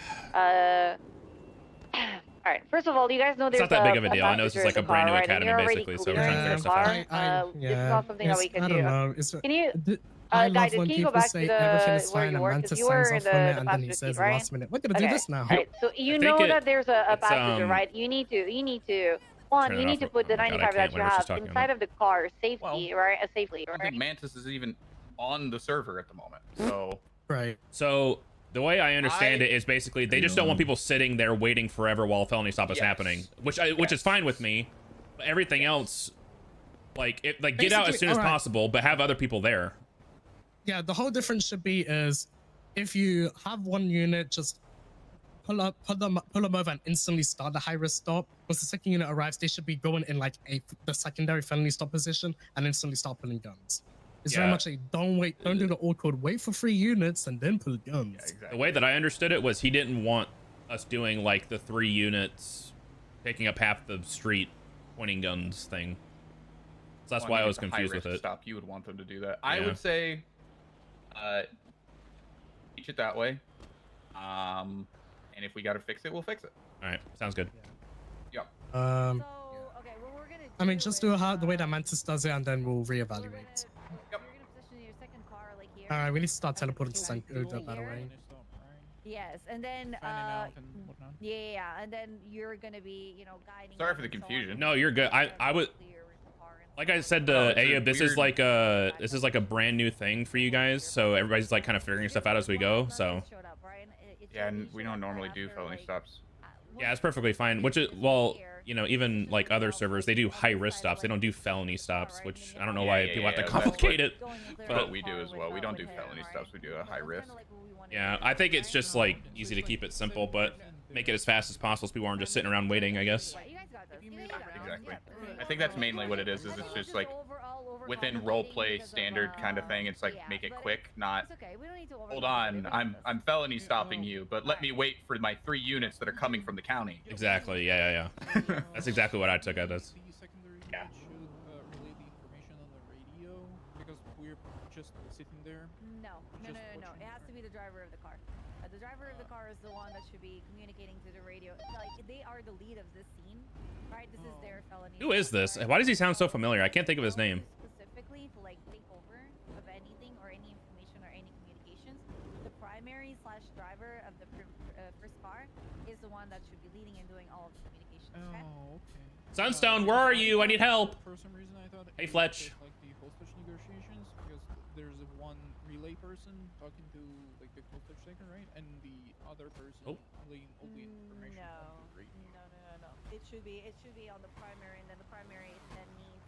All right. First of all, you guys know It's there's not that big of a deal. I know this passenger is like in a the brand new car, right? And academy, you're already basically, so we're trying to clearing figure the stuff car. out. This is not something that we can I do. don't know. It's, Can you, I guys, love when can you go people back say to everything is where fine you and were? Mantis Because you were signs in off on it, the and then he passenger says seat, right? last minute, we're gonna do this now. Right. So you think know that there's a passenger, um, right? You need to. One, turn you it need off. to put the Oh my God, I 95 that can't you whenever she's have talking inside about of the car, safely, right? Safely, I don't right? think Mantis is even on the server at the moment. So right. So the way I understand it is basically they just don't want people sitting there waiting forever while a felony stop is happening, which is fine with me. But everything else, get out as soon as possible, but have other people there. Yeah, the whole difference should be is if you have one unit just pull them over and instantly start the high risk stop. Once the second unit arrives, they should be going in like the secondary felony stop position and instantly start pulling guns. It's very much a don't do the awkward wait for 3 units and then pull guns. Yeah, exactly. The way that I understood it was he didn't want us doing like the 3 units taking up half the street pointing guns thing. So that's why I was confused with it. Stop. You would want them to do that. I would say teach it that way. And if we got to fix it, we'll fix it. All right, sounds good. Yeah. I mean, just do it the way that Mantis does it, and then we'll reevaluate. All right, we need to start teleporting to St. Uda, by the way. Yes, and then and then you're gonna be, guiding. Sorry for the confusion. No, you're good. I would, like I said to Ayub, this is like a brand new thing for you guys, so everybody's like kind of figuring stuff out as we go. So yeah, and we don't normally do felony stops. yeah, it's perfectly fine. Which is, well, even like other servers, they do high risk stops. They don't do felony stops, which I don't know why people have to complicate it. But we do as well. We don't do felony stops. We do a high risk. Yeah, I think it's just like easy to keep it simple, but make it as fast as possible so people aren't just sitting around waiting, I guess. Exactly. I think that's mainly what it is it's just like within roleplay standard kind of thing. It's like make it quick, not hold on, I'm felony stopping you, but let me wait for my 3 units that are coming from the county. Exactly. Yeah. That's exactly what I took out as. Yeah. Because we're just sitting there. No. It has to be the driver of the car. The driver of the car is the one that should be communicating to the radio. Like, they are the lead of this scene, right? This is their felony. Who is this? Why does he sound so familiar? I can't think of his name. Specifically to like take over of anything or any information or any communications. The primary / driver of the first car is the one that should be leading and doing all of the communications. Okay? Oh, okay. Sunstone, where are you? I need help. For some reason, I thought Hey, it Fletch. was like the hostage negotiations, because there's one relay person talking to like the hostage taker, right? And the other person relaying all the information. No. It should be on the primary, and then the primary then needs,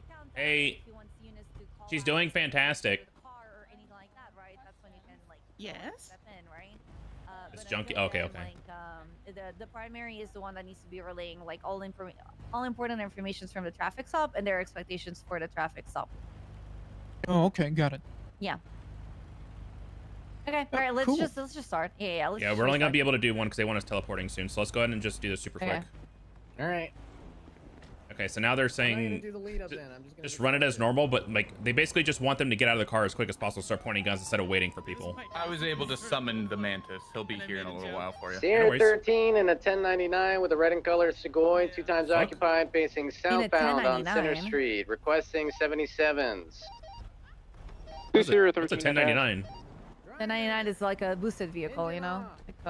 countdown, Hey, if he wants units to call she's out doing to the fantastic. car or anything like that, right? That's when you can like Yes. step in, right? It's But junky. until Okay, then, okay. like the primary is the one that needs to be relaying like all important informations from the traffic stop and their expectations for the traffic stop. Oh, okay, got it. Yeah. Okay. All right. Let's cool. just start. Yeah. Let's Yeah, just we're only gonna start. be able to do one because they want us teleporting soon. So let's go ahead and just do this super Okay. quick. All right. Okay, so now they're I'm not gonna saying do the lead up then. I'm just gonna just get run it as started. normal, but like they basically just want them to get out of the car as quick as possible, start pointing guns instead of waiting for people. I was able to summon the mantis. He'll be here in a little while for you. Sierra 13 and a 1099 with a red and color Segoy, 2 times occupied, facing southbound on Center 1099. Street, requesting 77s. What's a 1099? 1099 is like a boosted vehicle, you know, like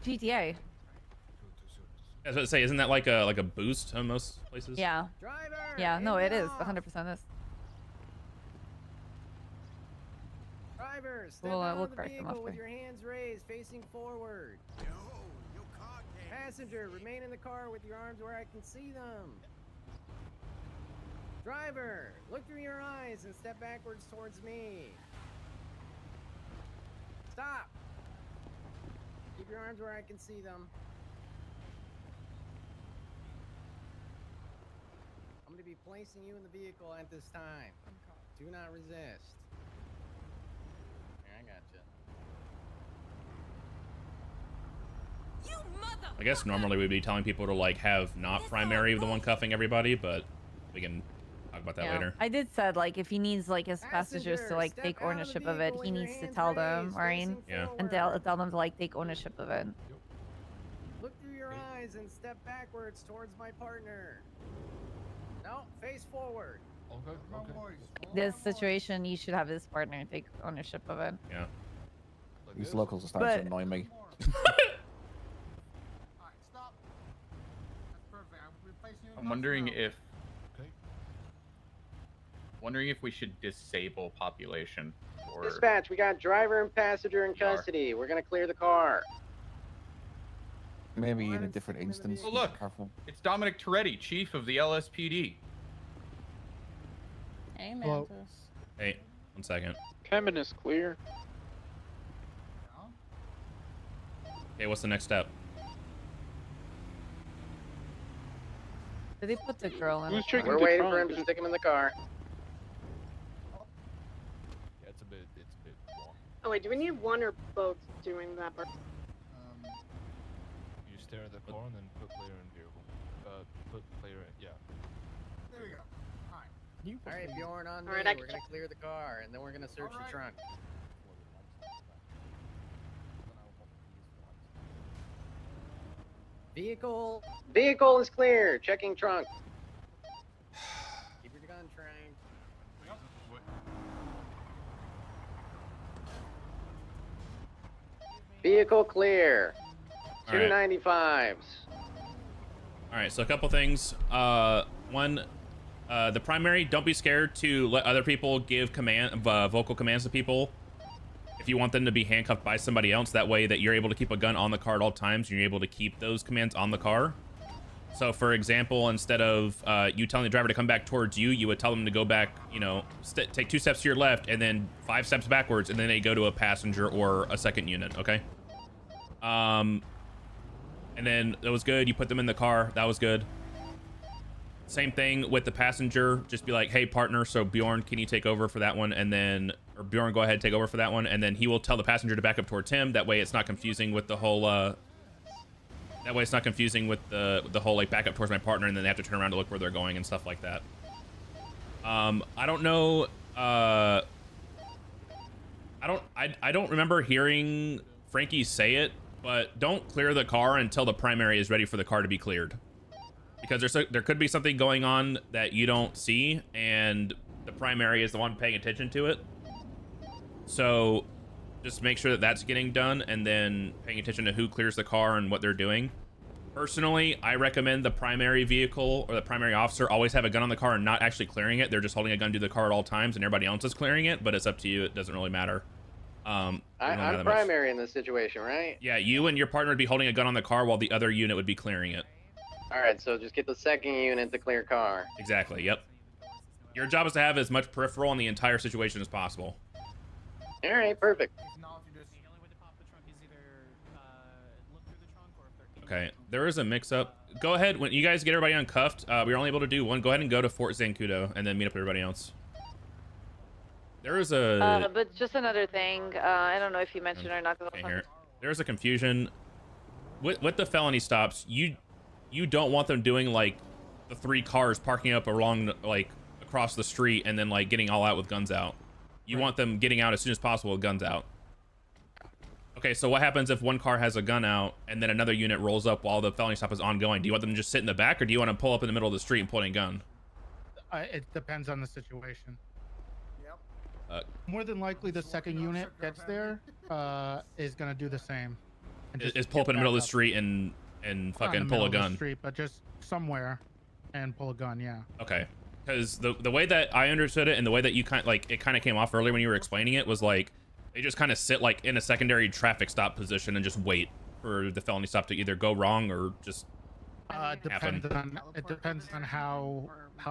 GTA. I was about to say, isn't that like a boost in most places? Yeah. Yeah. No, it is 100% is. Driver, step We'll out we'll of the correct them vehicle after. with your hands raised, facing forward. Passenger, remain in the car with your arms where I can see them. Driver, look through your eyes and step backwards towards me. Stop. Keep your arms where I can see them. I'm going to be placing you in the vehicle at this time. Do not resist. Here, I gotcha. I guess normally we'd be telling people to like have not primary the one cuffing everybody, but we can talk about that later. I did said like if he needs like his passengers to like take ownership of it, he needs to tell them, right? Yeah. And tell them to like take ownership of it. Look through your eyes and step backwards towards my partner. No, face forward. Okay. This situation, you should have his partner take ownership of it. Yeah. These locals are starting to annoy me. I'm wondering if we should disable population or Dispatch, we got driver and passenger in PR. custody. We're gonna clear the car. Maybe in a different instance. Oh, look. Careful. It's Dominic Toretti, chief of the LSPD. Hey, Hello. Mantis. Hey, 1 second. Cabin is clear. Okay, what's the next step? Did they put the girl in? Who's the checking car? We're waiting for him to stick him in the car. Yeah, it's a bit long. Oh wait, do we need one or both doing that part? You stare at the car and then put player in vehicle. Put player in, yeah. There we go. All right, Bjorn, on All right, me. I We're can gonna clear the car, and then we're gonna search the trunk. Vehicle is clear. Checking trunk. Keep your gun trained. Vehicle clear. All right. 295s. All right, so a couple things. One, the primary, don't be scared to let other people give vocal commands to people. If you want them to be handcuffed by somebody else, that way that you're able to keep a gun on the car at all times, and you're able to keep those commands on the car. So, for example, instead of you telling the driver to come back towards you, you would tell them to go back, you know, take 2 steps to your left and then 5 steps backwards, and then they go to a passenger or a second unit, okay? And then that was good. You put them in the car. That was good. Same thing with the passenger. Just be like, hey, partner, so Bjorn, can you take over for that one? And then, or Bjorn, go ahead, take over for that one. And then he will tell the passenger to back up towards him. That way it's not confusing with the whole, that way it's not confusing with the whole, like, back up towards my partner, and then they have to turn around to look where they're going and stuff like that. I don't know, I don't remember hearing Frankie say it, but don't clear the car until the primary is ready for the car to be cleared. Because there could be something going on that you don't see, and the primary is the one paying attention to it. So just make sure that that's getting done, and then paying attention to who clears the car and what they're doing. Personally, I recommend the primary vehicle or the primary officer always have a gun on the car and not actually clearing it. They're just holding a gun to the car at all times, and everybody else is clearing it, but it's up to you. It doesn't really matter. I'm primary in this situation, right? Yeah, you and your partner would be holding a gun on the car while the other unit would be clearing it. All right, so just get the second unit to clear car. Exactly. Yep. Your job is to have as much peripheral in the entire situation as possible. All right, perfect. Okay, there is a mix-up. Go ahead, when you guys get everybody uncuffed, we were only able to do one. Go ahead and go to Fort Zancudo, and then meet up with everybody else. There is a... But just another thing, I don't know if you mentioned or not. Okay, here. There's a confusion. With the felony stops, you don't want them doing, like, the 3 cars parking up along, like, across the street and then, like, getting all out with guns out. You want them getting out as soon as possible with guns out. Okay, so what happens if one car has a gun out and then another unit rolls up while the felony stop is ongoing? Do you want them to just sit in the back, or do you want to pull up in the middle of the street and point a gun? It depends on the situation. Yep. More than likely, the second unit gets there is gonna do the same. Is pull up in the middle of the street and Not in fucking the pull middle a of the gun? street, but just somewhere and pull a gun. Yeah. Okay, because the way that I understood it and the way that you kind of came off earlier when you were explaining it was like they just kind of sit like in a secondary traffic stop position and just wait for the felony stop to either go wrong or just happen. It depends on how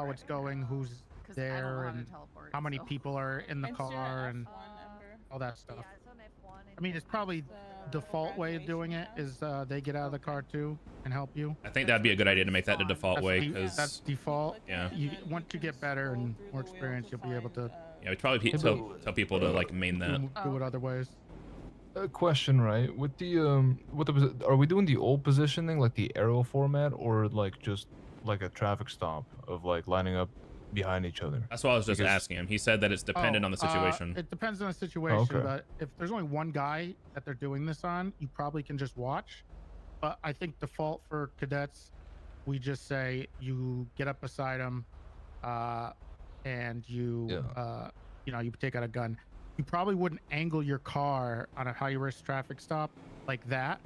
it's going, who's there, and how many people are in the car, and all that stuff. I mean, it's probably default way of doing it is they get out of the car too and help you. I think that'd be a good idea to make that the default way, because that's default. Yeah. Once you get better and more experience, you'll be able to. Yeah, we'd probably tell people to like main that. Do it other ways. A question, right? With the are we doing the old positioning like the arrow format, or like just like a traffic stop of like lining up behind each other? That's what I was just asking him. He said that it's dependent on the situation. It depends on the situation, Okay. but if there's only one guy that they're doing this on, you probably can just watch. But I think default for cadets, we just say you get up beside him, and you you take out a gun. You probably wouldn't angle your car on a high-risk traffic stop like that.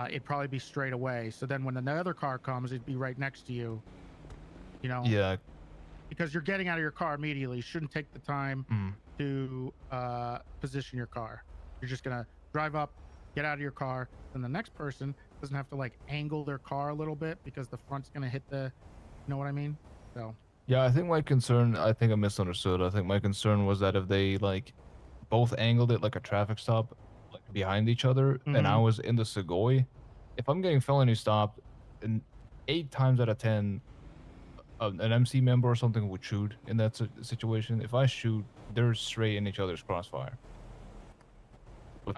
It'd probably be straight away. So then when another car comes, it'd be right next to you. You know? Yeah. Because you're getting out of your car immediately. You shouldn't take the time to position your car. You're just gonna drive up, get out of your car, and the next person doesn't have to like angle their car a little bit because the front's gonna hit the, you know what I mean? So. Yeah, I think I misunderstood. I think my concern was that if they like both angled it like a traffic stop, like behind each other, and I was in the Segoy, if I'm getting felony stopped, and 8 times out of 10, an MC member or something would shoot in that situation. If I shoot, they're straight in each other's crossfire. You'll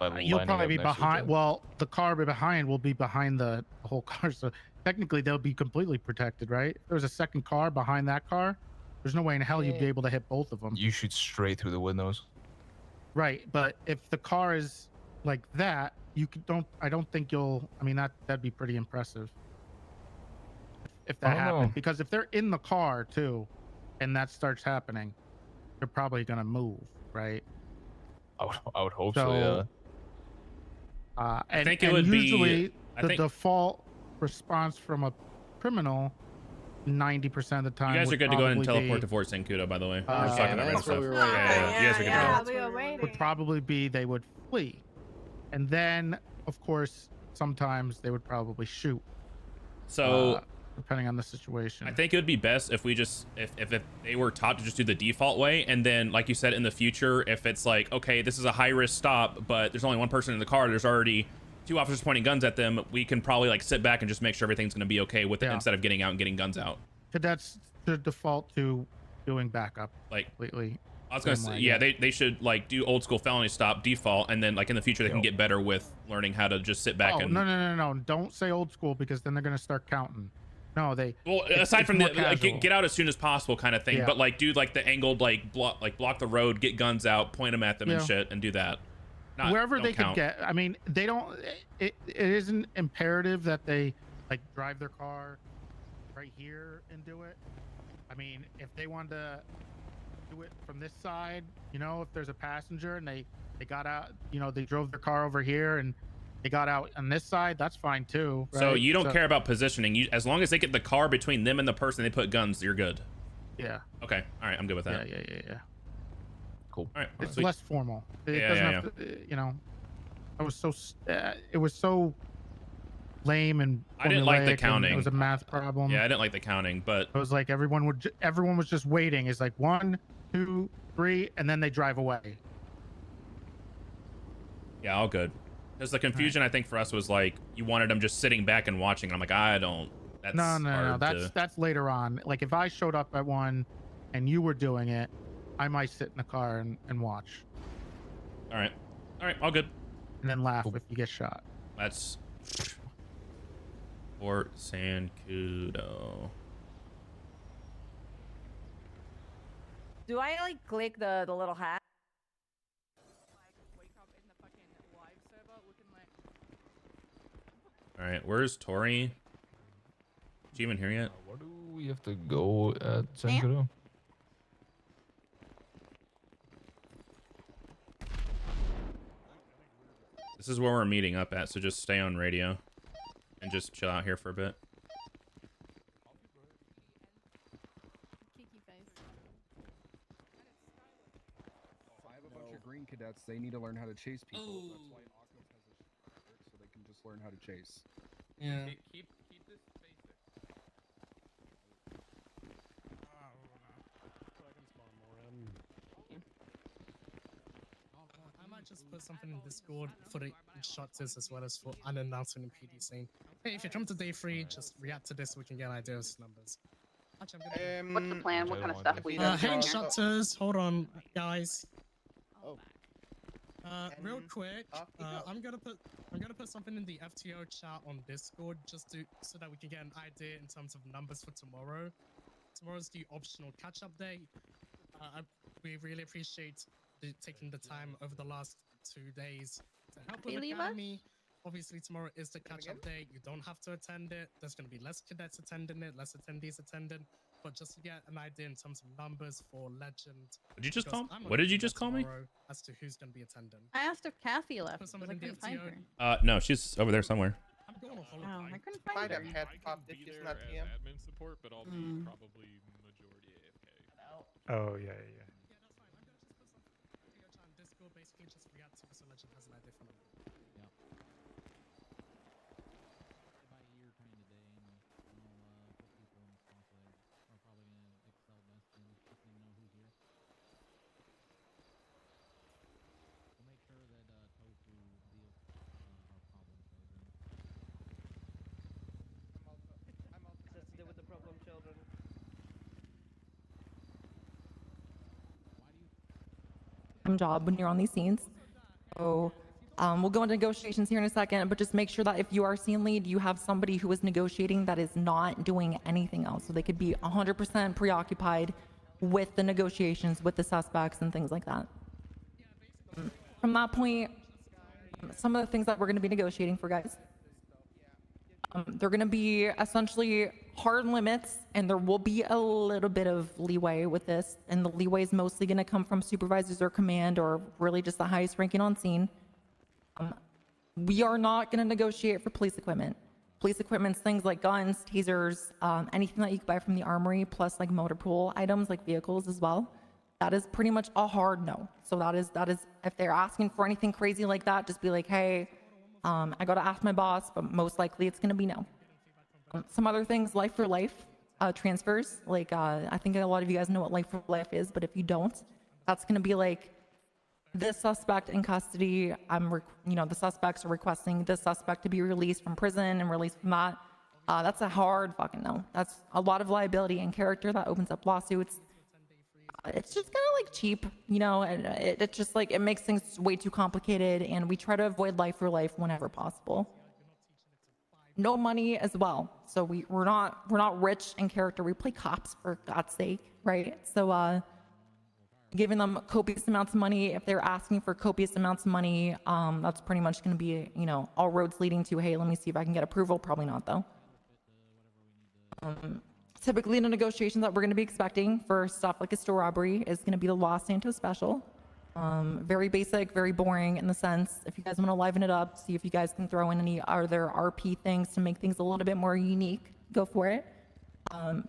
probably be behind. Well, the car behind will be behind the whole car, so technically they'll be completely protected, right? If there's a second car behind that car, there's no way in hell you'd be able to hit both of them. You shoot straight through the windows. Right, but if the car is like that, I don't think you'll. I mean, that'd be pretty impressive if that happened. Because if they're in the car too, and that starts happening, they're probably gonna move, right? I would hope so, yeah. I think it would usually be. the default response from a criminal 90% of the time. You guys are good to go ahead and teleport be, to Fort Zancudo, by the way. Okay, Just talking about random that's what stuff. we were Yeah, you guys are good to go. would probably be they would flee, and then of course sometimes they would probably shoot. So depending on the situation, I think it would be best if we just if they were taught to just do the default way, and then like you said, in the future, if it's like, okay, this is a high risk stop, but there's only one person in the car, there's already 2 officers pointing guns at them, we can probably like sit back and just make sure everything's going to be okay with it instead of getting out and getting guns out. Cadets should default to doing backup like completely. I was gonna say, yeah, they should like do old school felony stop default, and then like in the future they can get better with learning how to just sit back and. No! Don't say old school, because then they're gonna start counting. No, aside from the get out as soon as possible kind of thing, Yeah. but like do like the angled like block the road, get guns out, point them at them and Yeah. shit, and do that. Wherever don't they count. could get. I mean, they don't. It isn't imperative that they like drive their car right here and do it. I mean, if they wanted to do it from this side, you know, if there's a passenger and they got out, you know, they drove their car over here and they got out on this side, that's fine too. So right? you don't care about positioning. You, as long as they get the car between them and the person they put guns, you're good. Yeah. Okay. All right. I'm good with that. Yeah. Cool. All right. It's sweet. less formal. It Yeah, doesn't yeah, have to, you know. It was so lame and I didn't like the formulaic and counting. It was a math problem. Yeah, I didn't like the counting, but It was like everyone was just waiting. It's like 1, 2, 3, and then they drive away. yeah, all good. Because the confusion I think for us was like you wanted them just sitting back and watching. I'm like, I don't. That's No. hard That's later on. Like if I showed up at 1 and you were doing it, I might sit in the car and watch. All right, all good. And then laugh if you get shot. That's Fort Sancudo. Do I like click the little hat? All right, where's Tori? Is she even here yet? Where do we have to go at Sankudo? This is where we're meeting up at, so just stay on radio and just chill out here for a bit. I have a bunch of green cadets. They need to learn how to chase people. That's why Akos has a shirt, so they can just learn how to chase. Yeah. Keep this basic. I might just put something in Discord for the shotters as well as for an announcement in PD saying, hey, if you come to day 3, just react to this so we can get an idea of numbers. Actually, I'm What's the plan? What kind of stuff we hey, shotters, hold on, guys. Oh. Real quick, I'm gonna put something in the FTO chat on Discord just so that we can get an idea in terms of numbers for tomorrow. Tomorrow's the optional catch-up day. We really appreciate taking the time over the last 2 days to help with the academy. Obviously, tomorrow is the catch-up day. You don't have to attend it. There's going to be less cadets attending it, less attendees attending. But just to get an idea in terms of numbers for Legend. Did you just call me? What did you just call me? As to who's going to be attending. I asked if Kathy left. Put Because someone I in the couldn't find FTO. her. No, she's over there somewhere. Oh, I couldn't find her. Admin support, but I'll be probably majority AFK. Oh yeah, yeah. Discord basically just react to so Legend has an idea for number. Job when you're on these scenes. So we'll go into negotiations here in a second, but just make sure that if you are scene lead, you have somebody who is negotiating that is not doing anything else. So they could be 100% preoccupied with the negotiations, with the suspects and things like that. From that point, some of the things that we're going to be negotiating for, guys, they're going to be essentially hard limits, and there will be a little bit of leeway with this, and the leeway is mostly going to come from supervisors or command, or really just the highest ranking on scene. We are not going to negotiate for police equipment. Police equipment's things like guns, tasers, anything that you can buy from the armory, plus like motor pool items like vehicles as well. That is pretty much a hard no. So that is if they're asking for anything crazy like that, just be like, hey, I got to ask my boss, but most likely it's going to be no. Some other things, life for life transfers. Like, I think a lot of you guys know what life for life is, but if you don't, that's going to be like this suspect in custody. The suspects are requesting this suspect to be released from prison and released from that. That's a hard fucking no. That's a lot of liability and character that opens up lawsuits. It's just kind of like cheap, and it's just like, it makes things way too complicated, and we try to avoid life for life whenever possible. No money as well. So we're not rich in character. We play cops, for God's sake, right? So giving them copious amounts of money, if they're asking for copious amounts of money, that's pretty much going to be, all roads leading to, hey, let me see if I can get approval. Probably not, though. Typically, the negotiations that we're going to be expecting for stuff like a store robbery is going to be the Los Santos special. Very basic, very boring in the sense, if you guys want to liven it up, see if you guys can throw in any other RP things to make things a little bit more unique, go for it.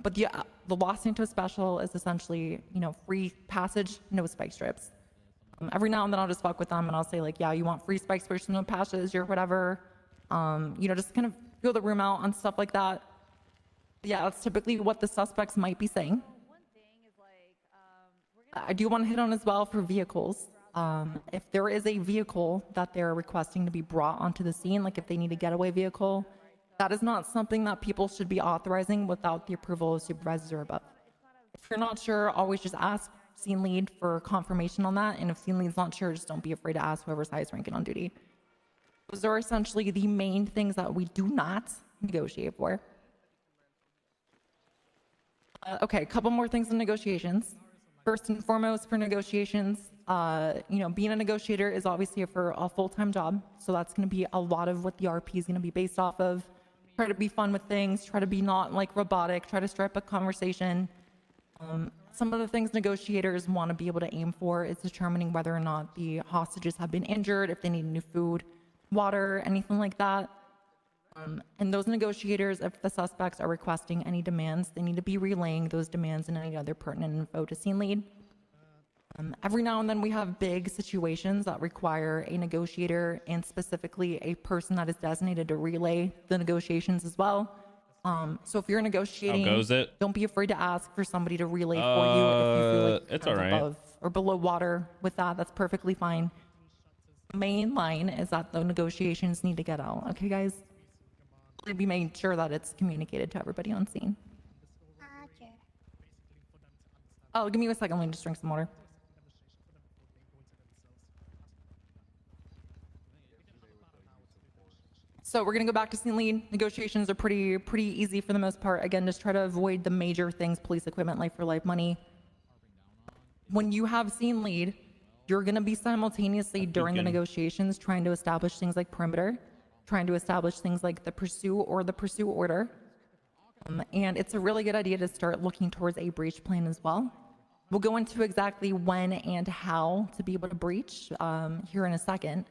But the Los Santos special is essentially, free passage, no spike strips. Every now and then I'll just fuck with them and I'll say like, yeah, you want free spike strips, no passage or whatever. Just kind of feel the room out on stuff like that. Yeah, that's typically what the suspects might be saying. I do want to hit on as well for vehicles. If there is a vehicle that they're requesting to be brought onto the scene, like if they need a getaway vehicle, that is not something that people should be authorizing without the approval of supervisors or above. If you're not sure, always just ask scene lead for confirmation on that. And if scene lead's not sure, just don't be afraid to ask whoever's highest ranking on duty. Those are essentially the main things that we do not negotiate for. Okay, a couple more things in negotiations. First and foremost for negotiations, being a negotiator is obviously for a full-time job. So that's going to be a lot of what the RP is going to be based off of. Try to be fun with things, try to be not like robotic, try to strike up a conversation. Some of the things negotiators want to be able to aim for is determining whether or not the hostages have been injured, if they need new food, water, anything like that. And those negotiators, if the suspects are requesting any demands, they need to be relaying those demands and any other pertinent info to scene lead. Every now and then we have big situations that require a negotiator and specifically a person that is designated to relay the negotiations as well. So if you're negotiating, How goes it? don't be afraid to ask for somebody to relay for you if you feel like It's you're all right. above or below water with that. That's perfectly fine. Main line is that the negotiations need to get out. Okay, guys? Be making sure that it's communicated to everybody on scene. Oh, give me a second. Let me just drink some water. So we're gonna go back to scene lead. Negotiations are pretty easy for the most part. Again, just try to avoid the major things: police equipment, life for life, money. When you have scene lead, you're gonna be simultaneously during the negotiations trying to establish things like perimeter, trying to establish things like the pursuit or the pursuit order. And it's a really good idea to start looking towards a breach plan as well. We'll go into exactly when and how to be able to breach here in a second.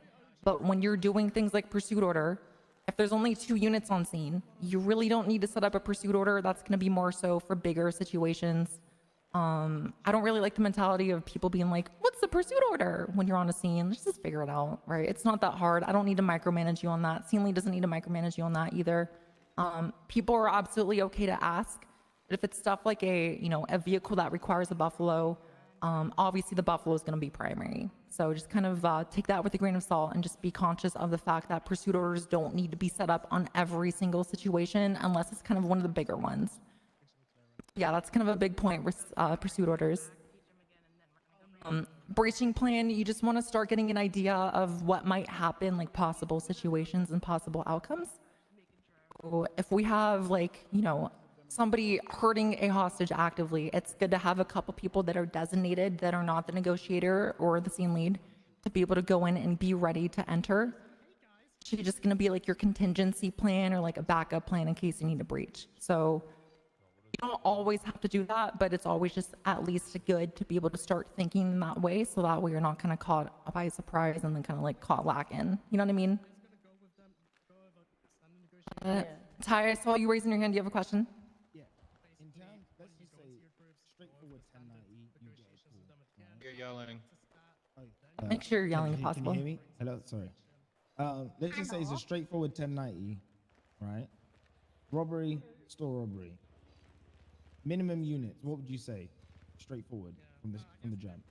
But when you're doing things like pursuit order, if there's only 2 units on scene, you really don't need to set up a pursuit order. That's going to be more so for bigger situations. I don't really like the mentality of people being like, what's the pursuit order when you're on a scene? Let's just figure it out, right? It's not that hard. I don't need to micromanage you on that. Scene lead doesn't need to micromanage you on that either. People are absolutely okay to ask. But if it's stuff like a vehicle that requires a buffalo, obviously the buffalo is going to be primary. So just kind of take that with a grain of salt and just be conscious of the fact that pursuit orders don't need to be set up on every single situation unless it's kind of one of the bigger ones. Yeah, that's kind of a big point with pursuit orders. Breaching plan, you just want to start getting an idea of what might happen, like possible situations and possible outcomes. So if we have somebody hurting a hostage actively, it's good to have a couple people that are designated that are not the negotiator or the scene lead to be able to go in and be ready to enter. It's just going to be like your contingency plan or like a backup plan in case you need to breach. So you don't always have to do that, but it's always just at least good to be able to start thinking that way, so that way you're not kind of caught by surprise and then kind of like caught lacking. You know what I mean? Ty, I saw you raising your hand. Do you have a question? Yeah. In terms, let's just say straightforward 1090, you get a call. You're yelling. Make sure you're yelling if possible. Can you hear me? Hello, sorry. Let's just say it's a straightforward 1090, right? Robbery, store robbery. Minimum units, what would you say? Straightforward from the jump.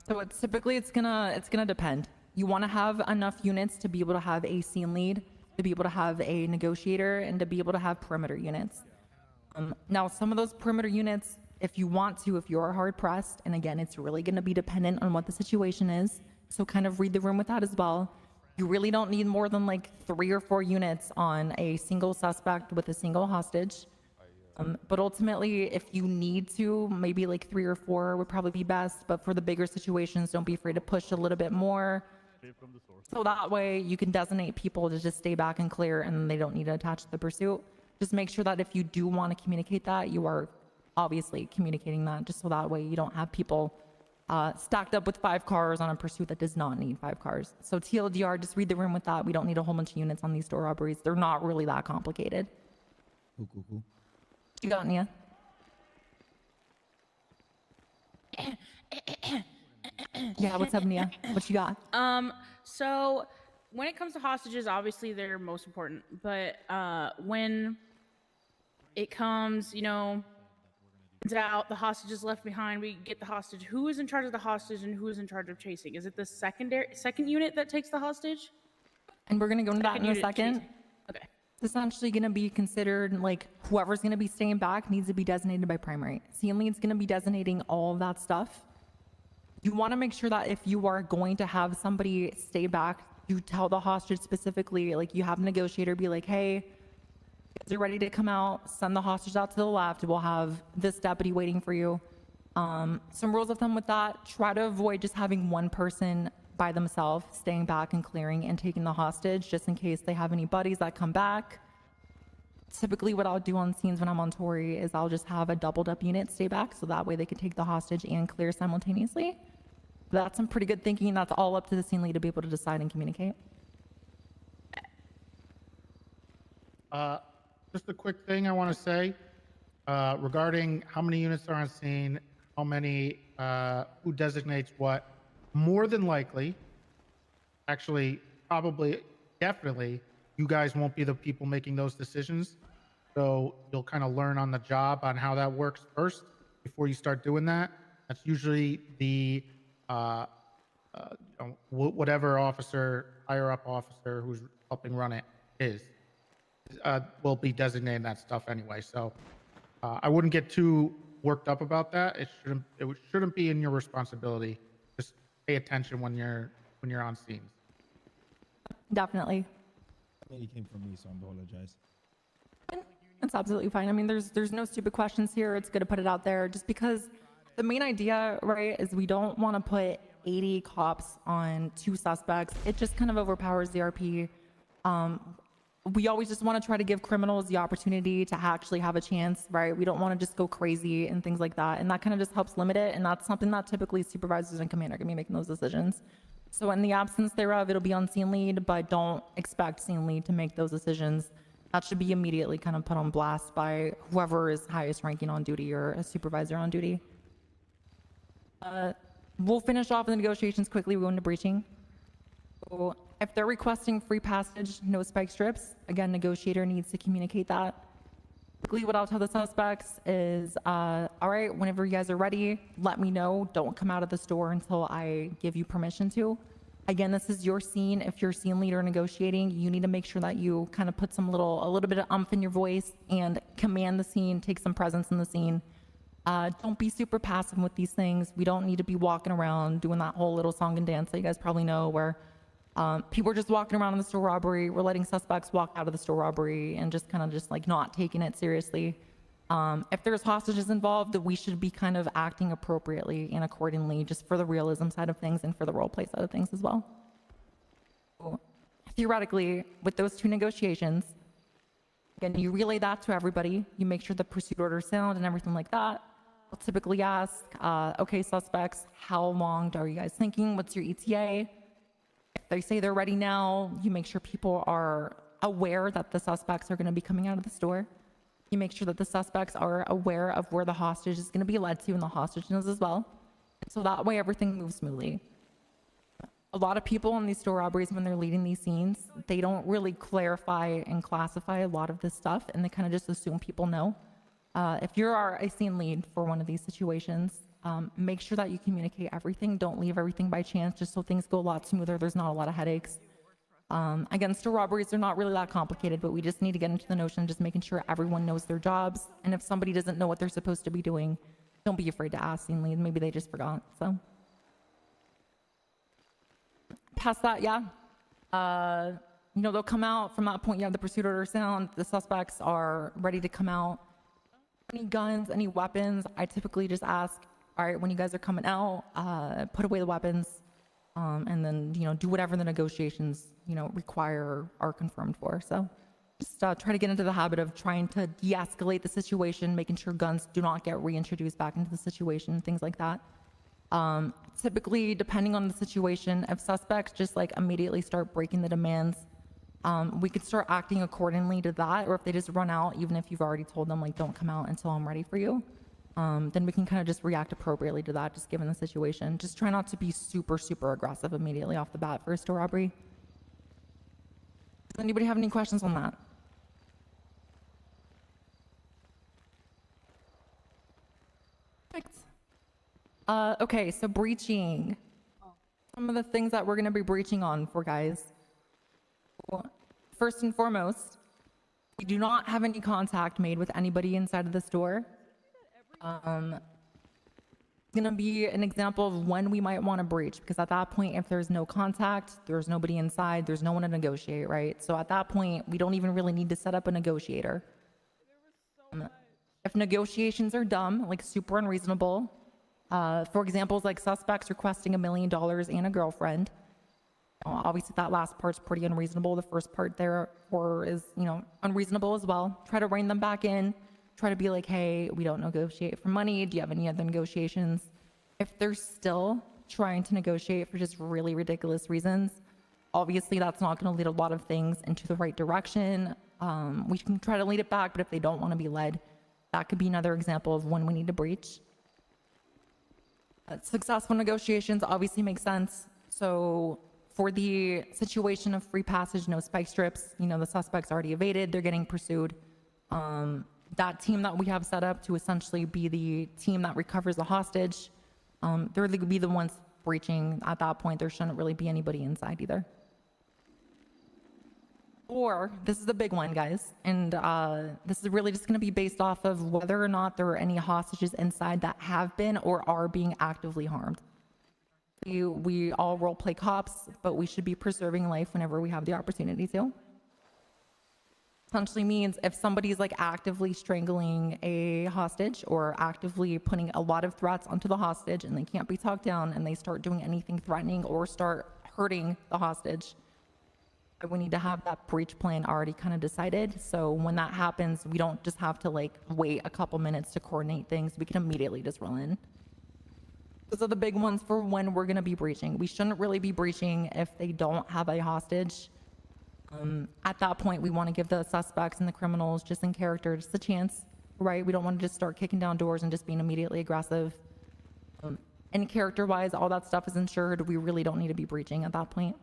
So it's typically it's gonna depend. You want to have enough units to be able to have a scene lead, to be able to have a negotiator, and to be able to have perimeter units. Now, some of those perimeter units, if you want to, if you're hard pressed, and again, it's really going to be dependent on what the situation is. So kind of read the room with that as well. You really don't need more than like 3 or 4 units on a single suspect with a single hostage. But ultimately, if you need to, maybe like 3 or 4 would probably be best. But for the bigger situations, don't be afraid to push a little bit more. So that way you can designate people to just stay back and clear and they don't need to attach to the pursuit. Just make sure that if you do want to communicate that, you are obviously communicating that, just so that way you don't have people stacked up with 5 cars on a pursuit that does not need 5 cars. So TLDR, just read the room with that. We don't need a whole bunch of units on these store robberies. They're not really that complicated. Cool. You got Nia? Yeah, what's up, Nia? What you got? So when it comes to hostages, obviously they're most important. But when it comes, out the hostage is left behind, we get the hostage. Who is in charge of the hostage and who is in charge of chasing? Is it the second unit that takes the hostage? And we're gonna go into that in a second. Okay. It's essentially gonna be considered like whoever's gonna be staying back needs to be designated by primary. Scene lead's gonna be designating all of that stuff. You want to make sure that if you are going to have somebody stay back, you tell the hostage specifically, like you have a negotiator be like, hey, you're ready to come out, send the hostage out to the left. We'll have this deputy waiting for you. Some rules of thumb with that, try to avoid just having one person by themselves, staying back and clearing and taking the hostage just in case they have any buddies that come back. Typically what I'll do on scenes when I'm on Tori is I'll just have a doubled up unit stay back so that way they can take the hostage and clear simultaneously. That's some pretty good thinking. That's all up to the scene lead to be able to decide and communicate. Just a quick thing I want to say regarding how many units are on scene, how many, who designates what. More than likely, actually, probably, definitely, you guys won't be the people making those decisions. So you'll kind of learn on the job on how that works first before you start doing that. That's usually the whatever officer, higher up officer who's helping run it will be designating that stuff anyway. So I wouldn't get too worked up about that. It shouldn't be in your responsibility. Just pay attention when you're on scenes. Definitely. It came from me, so I apologize. That's absolutely fine. I mean, there's no stupid questions here. It's good to put it out there just because the main idea, right, is we don't want to put 80 cops on 2 suspects. It just kind of overpowers the RP. We always just want to try to give criminals the opportunity to actually have a chance, right? We don't want to just go crazy and things like that. And that kind of just helps limit it. And that's something that typically supervisors and command are going to be making those decisions. So in the absence thereof, it'll be on scene lead, but don't expect scene lead to make those decisions. That should be immediately kind of put on blast by whoever is highest ranking on duty or a supervisor on duty. We'll finish off the negotiations quickly. We go into breaching. So if they're requesting free passage, no spike strips, again, negotiator needs to communicate that. Quickly, what I'll tell the suspects is, all right, whenever you guys are ready, let me know. Don't come out of the store until I give you permission to. Again, this is your scene. If you're scene leader negotiating, you need to make sure that you kind of put a little bit of umph in your voice and command the scene, take some presence in the scene. Don't be super passive with these things. We don't need to be walking around doing that whole little song and dance that you guys probably know where people are just walking around in the store robbery. We're letting suspects walk out of the store robbery and just kind of just like not taking it seriously. If there's hostages involved, we should be kind of acting appropriately and accordingly just for the realism side of things and for the role play side of things as well. So, theoretically, with those 2 negotiations, again, you relay that to everybody. You make sure the pursuit order is sound and everything like that. We'll typically ask, okay, suspects, how long are you guys thinking? What's your ETA? If they say they're ready now, you make sure people are aware that the suspects are going to be coming out of the store. You make sure that the suspects are aware of where the hostage is going to be led to and the hostage knows as well. So that way everything moves smoothly. A lot of people in these store robberies, when they're leading these scenes, they don't really clarify and classify a lot of this stuff, and they kind of just assume people know. If you're a scene lead for one of these situations, make sure that you communicate everything. Don't leave everything by chance, just so things go a lot smoother. There's not a lot of headaches. Again, store robberies, they're not really that complicated, but we just need to get into the notion of just making sure everyone knows their jobs. And if somebody doesn't know what they're supposed to be doing, don't be afraid to ask scene lead. Maybe they just forgot, so. Past that, yeah. They'll come out. From that point, you have the pursuit order sound. The suspects are ready to come out. Any guns, any weapons, I typically just ask, all right, when you guys are coming out, put away the weapons, and then, do whatever the negotiations, require or are confirmed for. So just try to get into the habit of trying to de-escalate the situation, making sure guns do not get reintroduced back into the situation, things like that. Typically, depending on the situation, if suspects just like immediately start breaking the demands, we could start acting accordingly to that. Or if they just run out, even if you've already told them like, don't come out until I'm ready for you, then we can kind of just react appropriately to that, just given the situation. Just try not to be super, super aggressive immediately off the bat for a store robbery. Does anybody have any questions on that? Perfect. Okay, so breaching. Some of the things that we're going to be breaching on for guys. Well, first and foremost, we do not have any contact made with anybody inside of the store. It's going to be an example of when we might want to breach, because at that point, if there's no contact, there's nobody inside, there's no one to negotiate, right? So at that point, we don't even really need to set up a negotiator. If negotiations are dumb, like super unreasonable, for examples like suspects requesting $1 million and a girlfriend, obviously that last part's pretty unreasonable. The first part there is, unreasonable as well. Try to rein them back in. Try to be like, hey, we don't negotiate for money. Do you have any other negotiations? If they're still trying to negotiate for just really ridiculous reasons, obviously that's not going to lead a lot of things into the right direction. We can try to lead it back, but if they don't want to be led, that could be another example of when we need to breach. Successful negotiations obviously make sense. So for the situation of free passage, no spike strips, the suspect's already evaded, they're getting pursued. That team that we have set up to essentially be the team that recovers the hostage, they're going to be the ones breaching. At that point, there shouldn't really be anybody inside either. Or, this is the big one, guys, and this is really just going to be based off of whether or not there are any hostages inside that have been or are being actively harmed. We all role play cops, but we should be preserving life whenever we have the opportunity to. Essentially means if somebody's like actively strangling a hostage or actively putting a lot of threats onto the hostage and they can't be talked down and they start doing anything threatening or start hurting the hostage, we need to have that breach plan already kind of decided. So when that happens, we don't just have to like wait a couple minutes to coordinate things. We can immediately just roll in. Those are the big ones for when we're going to be breaching. We shouldn't really be breaching if they don't have a hostage. At that point, we want to give the suspects and the criminals just in character just a chance, right? We don't want to just start kicking down doors and just being immediately aggressive. And character-wise, all that stuff is ensured. We really don't need to be breaching at that point.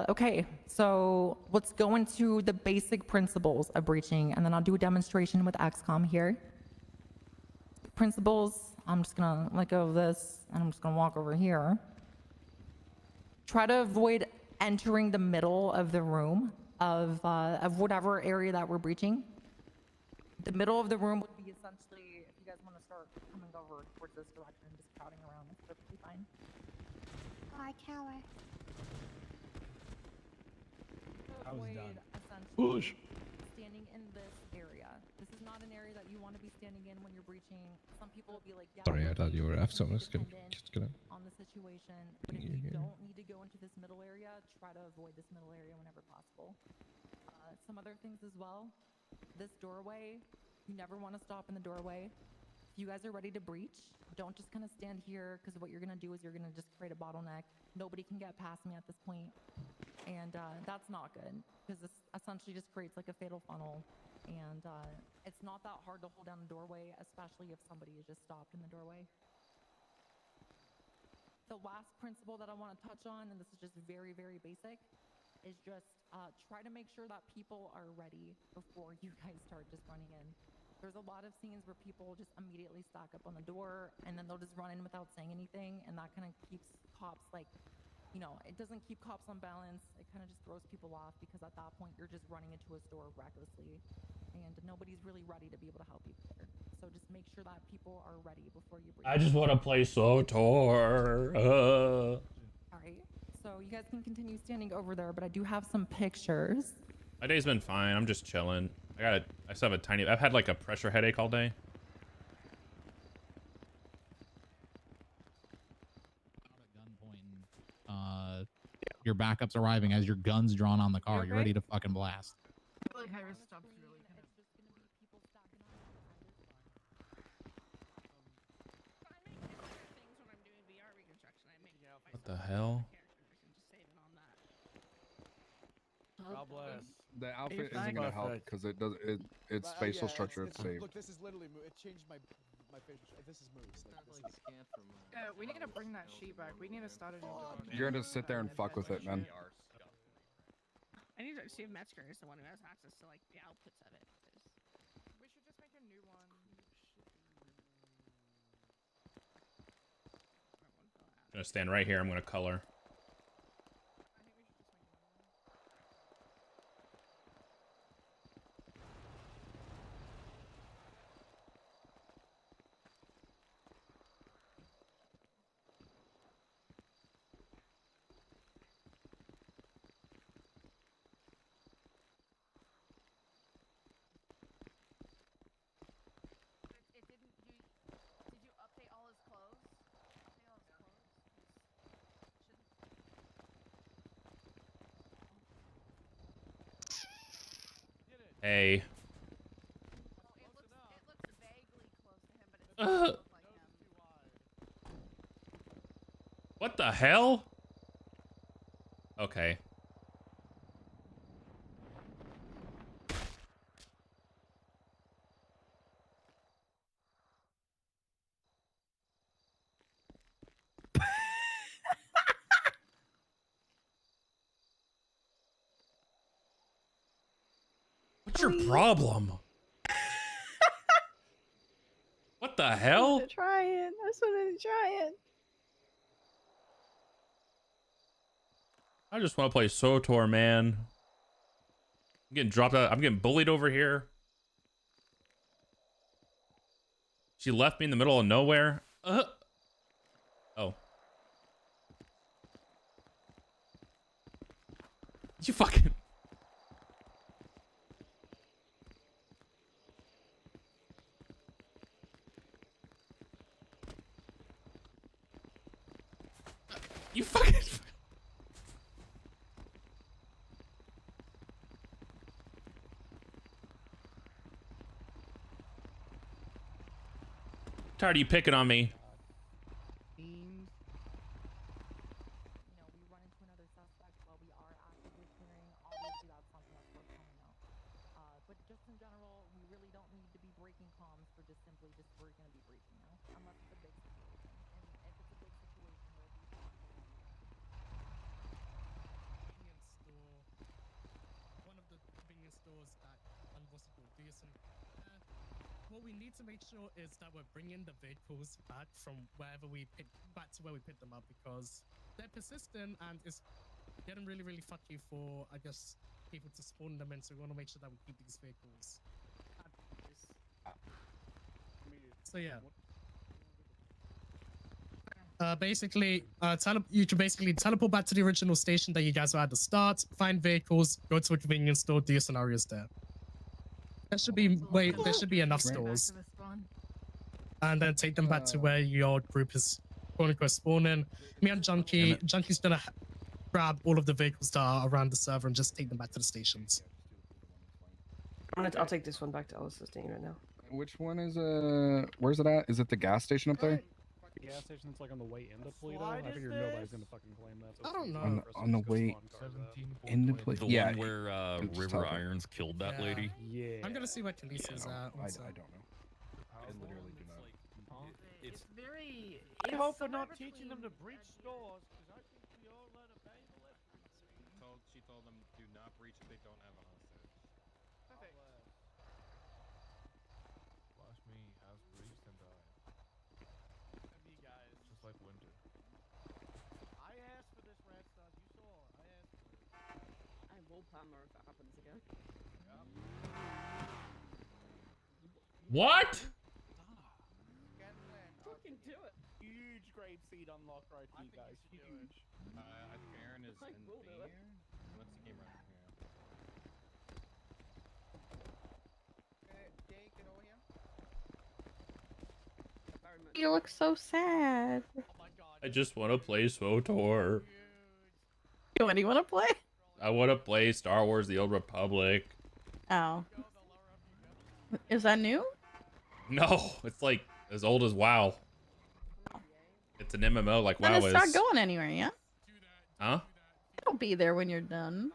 Okay, so let's go into the basic principles of breaching, and then I'll do a demonstration with XCOM here. Principles, I'm just gonna let go of this, and I'm just gonna walk over here. Try to avoid entering the middle of the room of whatever area that we're breaching. The middle of the room would be essentially, if you guys want to start coming over towards this direction, just crowding around, that's perfectly fine. Hi, Cower. Avoid essentially standing in this area. This is not an area that you want to be standing in when you're breaching. Some people will be like, yeah, Sorry, I thought you were F, so I'm just gonna on the situation. But if you don't need to go into this middle area, try to avoid this middle area whenever possible. Some other things as well. This doorway, you never want to stop in the doorway. If you guys are ready to breach, don't just kind of stand here, because what you're going to do is you're going to just create a bottleneck. Nobody can get past me at this point. And that's not good, because this essentially just creates like a fatal funnel. And it's not that hard to hold down a doorway, especially if somebody is just stopped in the doorway. The last principle that I want to touch on, and this is just very, very basic, is just try to make sure that people are ready before you guys start just running in. There's a lot of scenes where people just immediately stack up on the door, and then they'll just run in without saying anything, and that kind of keeps cops like, it doesn't keep cops on balance. It kind of just throws people off, because at that point you're just running into a store recklessly, and nobody's really ready to be able to help you there. So just make sure that people are ready before you breach. I just want to play Swtor. All right, so you guys can continue standing over there, but I do have some pictures. My day's been fine. I'm just chilling. I still have I've had like a pressure headache all day. Your backup's arriving as your gun's drawn on the car. You're ready to fucking blast. I feel like high-risk stops really kind of... What the hell? God bless. The outfit isn't gonna help because its facial structure is saved. Look, this is literally it changed my facial structure. This is moves. we need to bring that sheet back. We need to start it. You're gonna sit there and fuck with it, man. I need to see if Metzger is the one who has access to like the outputs of it. We should just make a new one. I'm gonna stand right here. I'm gonna color. It didn't. Did you update all his clothes? Update all his clothes? Hey. It looks vaguely close to him, but it doesn't look like him. What the hell? Okay. What's your problem? What the hell? Try it. I just wanted to try it. I just want to play Swtor, man. I'm getting dropped out. I'm getting bullied over here. She left me in the middle of nowhere. Oh. You fucking... You fucking... Tired of you picking on me. But just in general, we really don't need to be breaking comms for just simply just we're going to be breaching now, unless it's a big situation. And if it's a big situation, we'll be Convenience store. One of the convenience stores that what's it called? Decent. What we need to make sure is that we're bringing the vehicles back from wherever we pick back to where we picked them up, because they're persistent and it's getting really, really fucky for, I guess, people to spawn them in. So we want to make sure that we keep these vehicles. So yeah. Basically, you can basically teleport back to the original station that you guys were at the start, find vehicles, go to a convenience store, do your scenarios there. There should be enough stores. And then take them back to where your group is quote unquote spawning. Me and Junkie's gonna grab all of the vehicles that are around the server and just take them back to the stations. I'll take this one back to Ellis' station right now. Which one is where's it at? Is it the gas station up there? The gas station that's like on the way into Toledo. I figure nobody's gonna fucking claim that. So I don't know. On the way into Toledo. The one where River Irons killed that lady. Yeah. I'm gonna see what Kalisa's at. I don't know. I literally do not. It's very. I hope we're not teaching them to breach stores, because I think we all learn a valuable lesson. She told them do not breach if they don't have a hostage. Flash me has breached and died. Just like Winter. I asked for this, Red Stars. You saw. I asked for this. I will hammer if that happens again. What? Fucking do it. Huge grave seed unlock right here, guys. Huge. I think Aaron is in there. Let's see game right here. Get over here. You look so sad. I just want to play Swtor. What do you want to play? I want to play Star Wars: The Old Republic. Oh. Is that new? No, it's like as old as WoW. It's an MMO like Then WoW it's is. not going anywhere, yeah? Huh? It'll be there when you're done.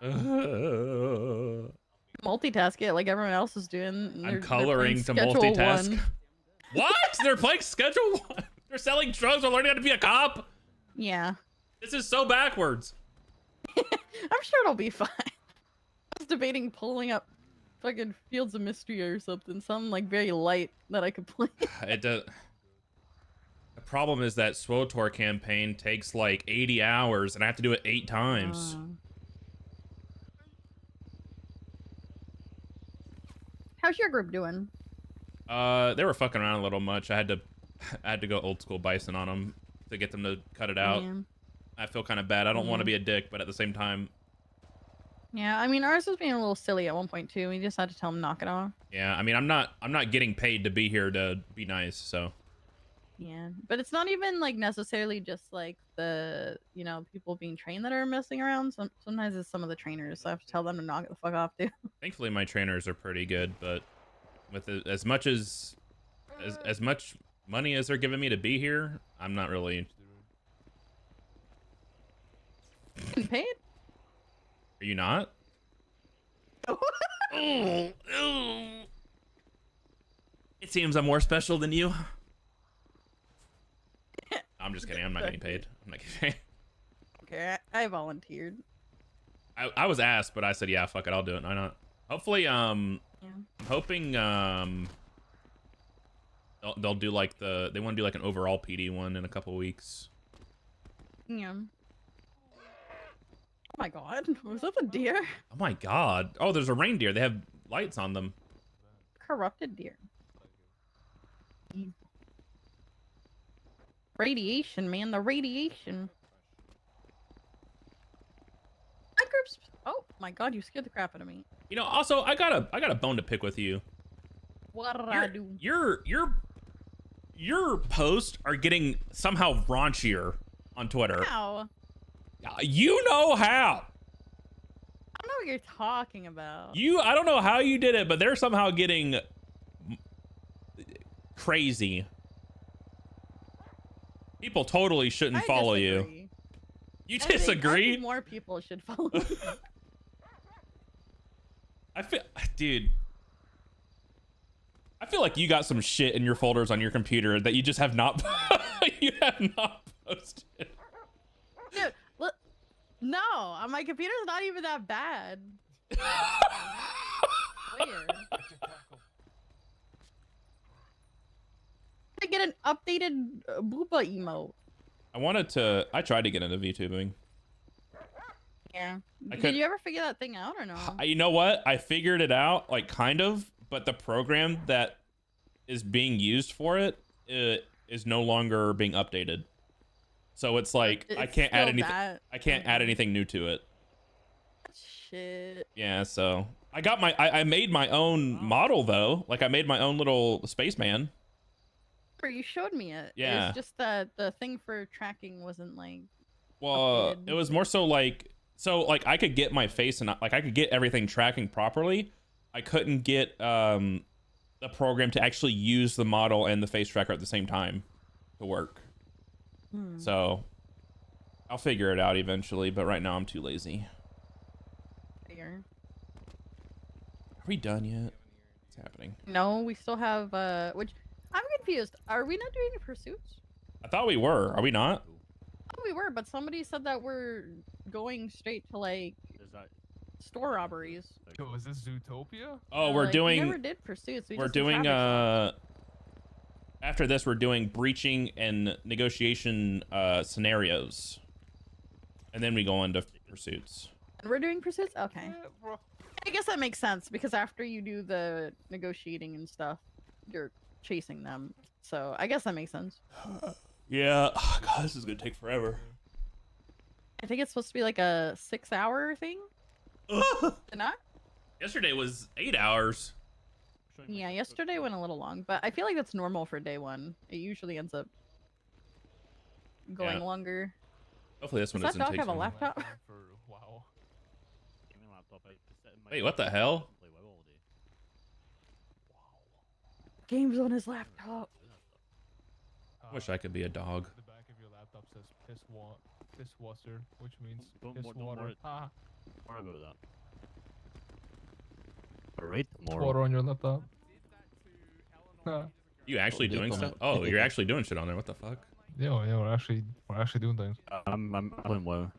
Multitask it like everyone else is doing. I'm coloring to multitask. What? They're playing Schedule 1? They're selling drugs while learning how to be a cop? Yeah. This is so backwards. I'm sure it'll be fine. was debating pulling up fucking Fields of Mystery or something, something like very light that I could play. It does. The problem is that Swtor campaign takes like 80 hours, and I have to do it 8 times. How's your group doing? They were fucking around a little much. I had to go old school bison on them to get them to cut it out. Yeah. I feel kind of bad. I don't want to Yeah. be a dick, but at the same time, Yeah, I mean ours was being a little silly at one point too. We just had to tell him knock it off. yeah. I mean, I'm not getting paid to be here to be nice, so. Yeah, but it's not even like necessarily just like the people being trained that are messing around. Sometimes it's some of the trainers. So I have to tell them to knock it the fuck off too. Thankfully, my trainers are pretty good, but with as much money as they're giving me to be here, I'm not really. Getting paid? Are you not? It seems I'm more special than you. I'm just kidding. I'm not getting paid. I'm not getting paid. Okay, I volunteered. I was asked, but I said, yeah, fuck it, I'll do it. Why not? Hopefully, I'm hoping they'll do like they want to do like an overall PD one in a couple weeks. Yeah. Oh my god, was that a deer? Oh my god. Oh, there's a reindeer. They have lights on them. Corrupted deer. Radiation, man, the radiation. My group's. Oh my god, you scared the crap out of me. You know, also I got a bone to pick with you. What did I do? Your posts are getting somehow raunchier on Twitter. How? You know how. I don't know what you're talking about. I don't know how you did it, but they're somehow getting crazy. People totally shouldn't follow you. You disagree? I think more people should follow me. Dude, I feel like you got some shit in your folders on your computer that you just have not posted. Dude, look, no, my computer's not even that bad. Weird. To get an updated Booba emote. I tried to get into VTubing. Yeah. I Did you ever figure that thing out or no? You know what? I figured it out, like kind of, but the program that is being used for it is no longer being updated. So it's like I can't add anything. I can't add anything new to it. Shit. Yeah, so I made my own model though. Like I made my own little spaceman. You showed me it. Yeah. It's just that the thing for tracking wasn't like. Well, it was more so like I could get my face and like I could get everything tracking properly. I couldn't get the program to actually use the model and the face tracker at the same time to work. So I'll figure it out eventually, but right now I'm too lazy. Fair. Are we done yet? What's happening? No, we still have which I'm confused. Are we not doing the pursuits? I thought we were. Are we not? Oh, we were, but somebody said that we're going straight to like store robberies. Yo, is this Zootopia? Oh, we're doing. We never did pursuits. We're just did doing. traffic stops. After this, we're doing breaching and negotiation scenarios, and then we go into pursuits. And we're doing pursuits. Okay. I guess that makes sense because after you do the negotiating and stuff, you're chasing them. So I guess that makes sense. Yeah. Oh, God, this is gonna take forever. I think it's supposed to be like a 6-hour thing. Not? Yesterday was 8 hours. Yeah, yesterday went a little long, but I feel like that's normal for day one. It usually ends up going longer. Hopefully this one Does that doesn't dog take have a so long. laptop? Wait, what the hell? Games on his laptop. Wish I could be a dog. The back of your laptop says piss water, which means piss water. Ah. Worry about that. Rate more. Water on your laptop. You actually doing stuff? Oh, you're actually doing shit on there. What the fuck? Yeah, we're actually doing things. I'm playing WoW.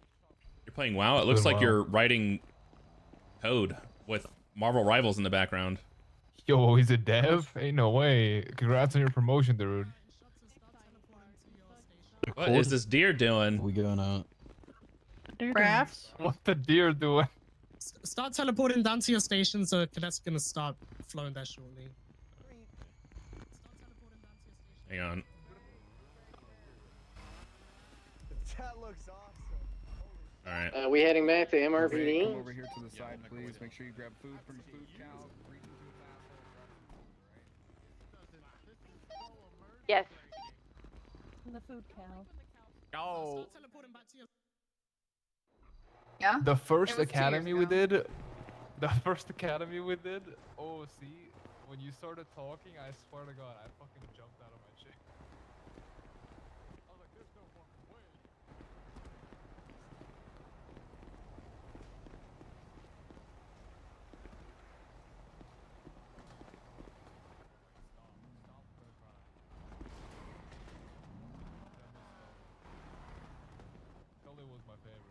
You're playing WoW? It looks like you're writing code. with Marvel Rivals in the background. Yo, he's a dev? Ain't no way. Congrats on your promotion, dude. What is this deer doing? We going out. Crafts? What the deer doing? Start teleporting down to your station, so cadets are gonna start flowing there shortly. Hang on. That looks awesome. All right. We heading back to Come MRPD? over here to the side, please. Make sure you grab food from the food cow. Yes. The food cow. Oh. Yeah. The first It was 2 years academy we ago. did. The first academy we did. Oh, see, when you started talking, I swear to God, I fucking jumped out of my chair. I was like, "There's no fucking way." Kelly was my favorite.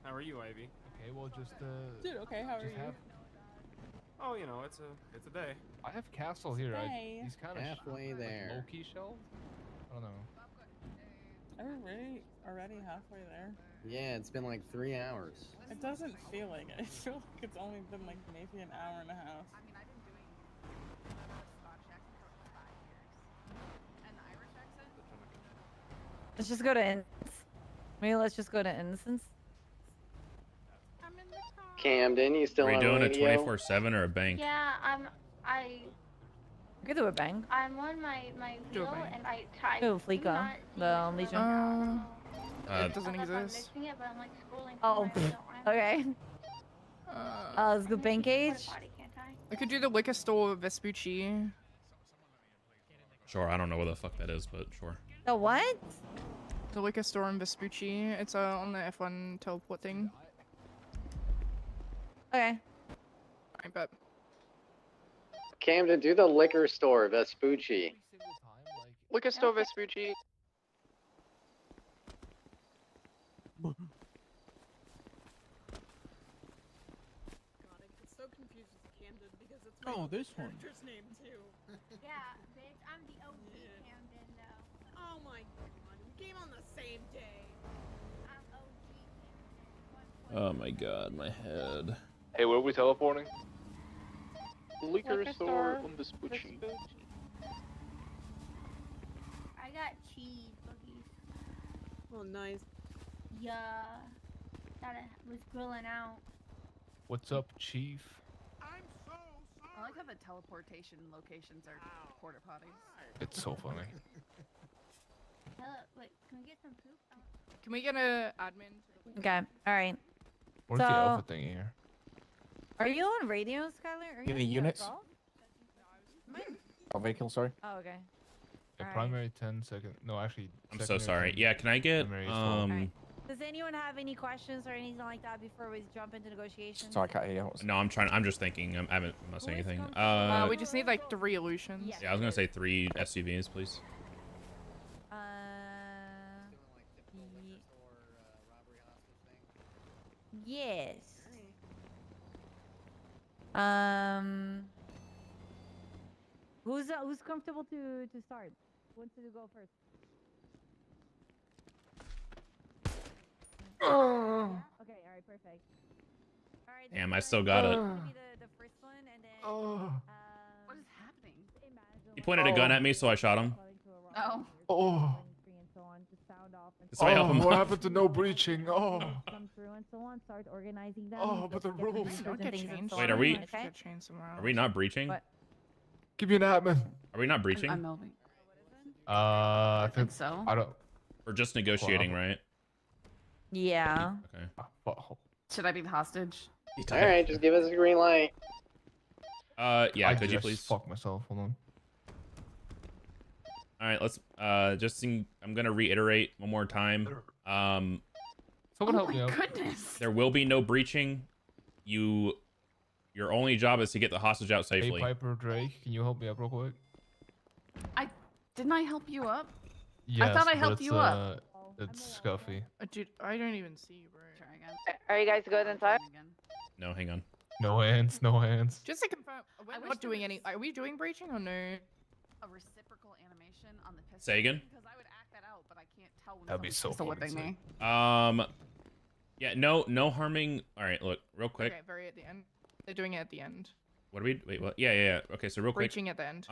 How are you, Ivy? Okay, well, just Dude, okay, how are just you? have- Oh, you know, it's a day. I have Castle here. Hey. He's kind of Halfway there. Low key shelved. I don't know. Already halfway there. Yeah, it's been like 3 hours. It doesn't feel like it. I feel like it's only been like maybe an hour and a half. Let's just go to maybe let's just go to Innocence. Camden, you still Are you on doing a radio? 24/7 or a bank? Yeah, We could do a bang. I'm on my Do a wheel bang. and I tried. Do Fleeca, the Legion. It doesn't exist. Missing it, but I'm like scrolling. Oh, okay. Let's go bank age. We could do the liquor store Vespucci. Sure, I don't know what the fuck that is, but sure. The what? The liquor store in Vespucci. It's on the F1 teleport thing. Okay. I bet. Camden, do the liquor store, Vespucci. Liquor store Vespucci. So confused with Camden because it's my this one. character's name too. Yeah, bitch, I'm the OG Camden though. Oh my god, we came on the same day. I'm OG Oh my god, my head. Hey, where are we teleporting? Liquor store on Vespucci. I got cheese boogies. Oh, nice. Yeah, that I was grilling out. What's up, Chief? I like how the teleportation locations are porta potties. It's so funny. Wait, can we get some poop? Can we get a admin? Okay. All right. Where's the alpha thing here? Are you on radio, Skylar? Are Give me on units. assault? Oh, vehicle, sorry. Oh, okay. Yeah, Alright. primary 10 second. No, actually. I'm so secondary sorry. 10, Yeah, can I get primary is 12. Alright. Does anyone have any questions or anything like that before we jump into negotiations? Sorry, I can't hear you. No, I'm just thinking. I haven't said anything. We just need like 3 illusions. Yeah, I was gonna say 3 SUVs, please. Yes. Who's comfortable to start? Who wants to go first? Okay, all right, perfect. All right. Damn, I still got it. The first one, and then. What is happening? He pointed a gun at me, so I shot him. Oh. Oh. Did somebody help him? What happened to no breaching? Oh. Come through and so on. Start organizing them. Oh, but the get some rules. research Don't and get things and changed. so Wait, on, are we? okay? Are we not breaching? What? Give me an admin. Are we not breaching? I'm Melvin. I think so. I don't. We're just negotiating, right? Yeah. Okay. Should I be the hostage? All right, just give us a green light. Yeah, I could you just please? fuck myself. Hold on. All right, let's I'm gonna reiterate one more time. Someone help me out. Goodness. There will be no breaching. Your only job is to get the hostage out Hey, safely. Piper Drake, can you help me up real quick? Didn't I help you up? Yes, I thought I but helped it's, you up. It's Scuffy. Dude, I don't even see you, bro. Are you guys good inside? No, hang on. No hands, no hands. Just to confirm, we're not doing any. Are we doing breaching or no? A reciprocal animation on the pistol. Say again? Because I would act that out, but I can't tell when That'd be so someone's pistol fucking whipping sick. me. Yeah, no harming. All right, look, real quick. Okay, very at the end. They're doing it at the end. What do we? Wait, what? Yeah. Okay, so real quick. Breaching at the end.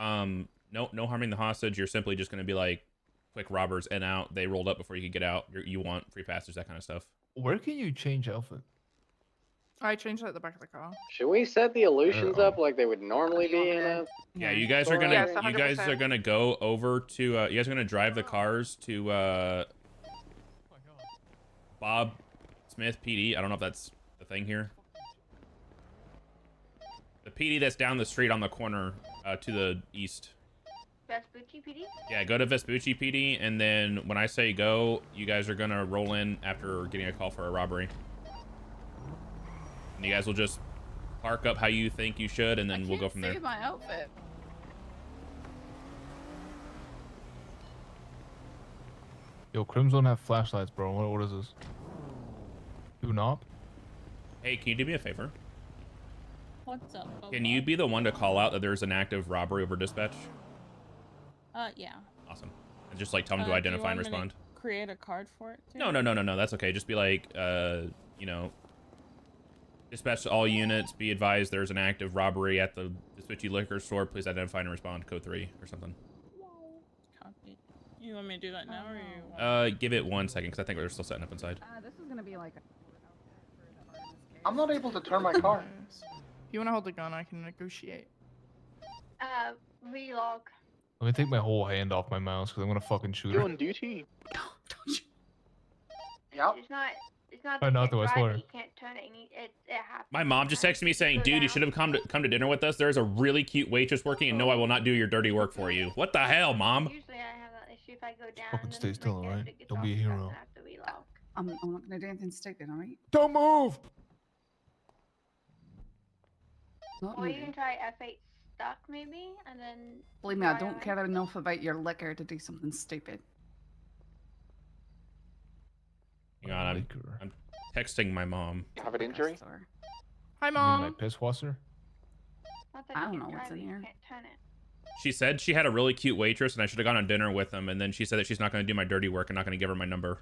No harming the hostage. You're simply just gonna be like, quick robbers in out. They rolled up before you could get out. You want free passage, that kind of stuff. Where can you change outfit? I changed it at the back of the car. Should we set the illusions up like they would normally be in a? Yeah, you guys are gonna Yes, you guys 100%. are gonna go over to you guys are gonna drive the cars to Bob Smith PD. I don't know if that's the thing here. The PD that's down the street on the corner to the east. Vespucci PD? Yeah, go to Vespucci PD, and then when I say go, you guys are gonna roll in after getting a call for a robbery. And you guys will just park up how you think you should, and then we'll go from there. Save my outfit. Yo, Crims don't have flashlights, bro. What is this? Do not? Hey, can you do me a favor? What's up? Can you be the one to call out that there's an active robbery over dispatch? Yeah. Awesome. And just like tell them to Do you identify and want me to respond. create a card for it too? No. That's okay. Just be like, you know, dispatch to all units. Be advised there's an active robbery at the Vespucci liquor store. Please identify and respond. Code 3 or something. Copy. You want me to do that now, or you? Want... Give it 1 second because I think we're still setting up inside. This is gonna be like a... I'm not able to turn my car. If you want to hold the gun, I can negotiate. Relog. Let me take my whole hand off my mouse because I'm gonna fucking shoot You her. on duty? Yep. It's not. I know, though, I swear. You can't turn it. It happens. My mom just texted me saying, dude, you should have come to dinner with us. There's a really cute waitress working, and no, I will not do your dirty work for you. What the hell, mom? Usually I have that issue if I go down. Fucking stay still, alright? Don't be a hero. I'm not gonna do anything stupid, alright? Don't move! Or you can try F8 stuck maybe, and then. Believe me, I don't care enough about your liquor to do something stupid. Hang on, I'm texting my mom. You have an injury? Hi, You mean Mom. my piss washer? I don't know what's in here. She said she had a really cute waitress, and I should have gone on dinner with them. And then she said that she's not going to do my dirty work and not going to give her my number.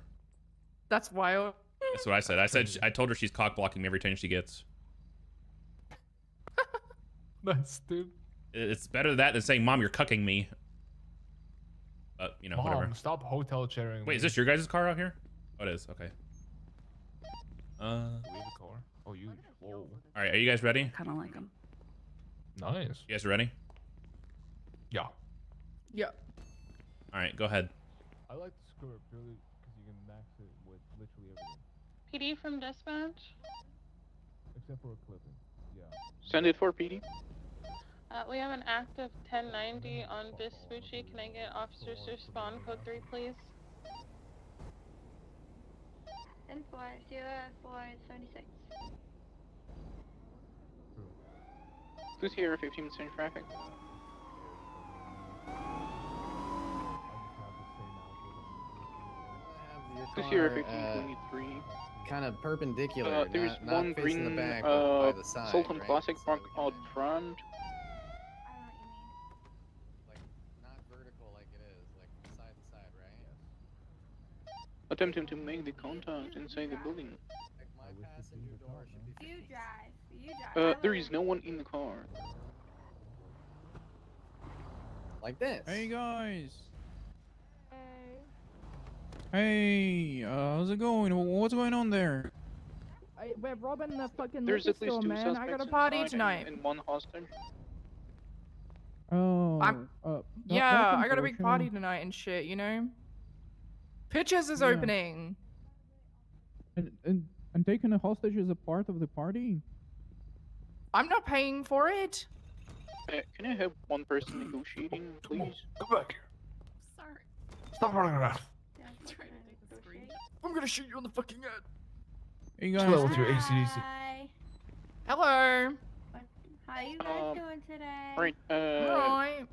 That's wild. That's what I said. I told her she's cock blocking me every chance she gets. That's stupid. It's better that than saying, "Mom, you're cucking me." But you know, Mom, whatever. stop hotel chairing. Wait, is this your guys' car out here? Oh, it is. Okay. We have a car. Oh, you. Whoa. All right, are you guys ready? Kind of like them. Nice. You guys ready? Yeah. Yeah. All right, go ahead. I like the skirt purely because you can max it with literally everything. PD from dispatch. Except for a clipping. Yeah. Send it for PD. We have an active 1090 on Vespucci. Can I get officers to respond? Code 3, please. 10-4-0-4-76. Who's here? 15 minutes in traffic. Who's here? 1523. Kind of perpendicular. There's not one facing green the back, but by the side. Sultan right? Classic So park we can out front. not vertical like it is, like side to side, right? Attempting to make the contact inside the building. Like my passenger door should be. You drive. There is no one in the car. Like this. Hey guys. Hey, how's it going? What's going on there? We're robbing the fucking There's liquor at least store, two man. suspects I got a party inside tonight. and one hostage. Oh. Yeah, I got a big party tonight and shit, you know? Pitches is Yeah. opening. And taking a hostage is a part of the party? I'm not paying for it. Can I have one person negotiating, please? Come back here. Sorry. Stop running around. I'm gonna shoot you on the fucking head. Hey Chill guys. out with your ACDC. Hi. Hello. How you guys doing today? Right, Right.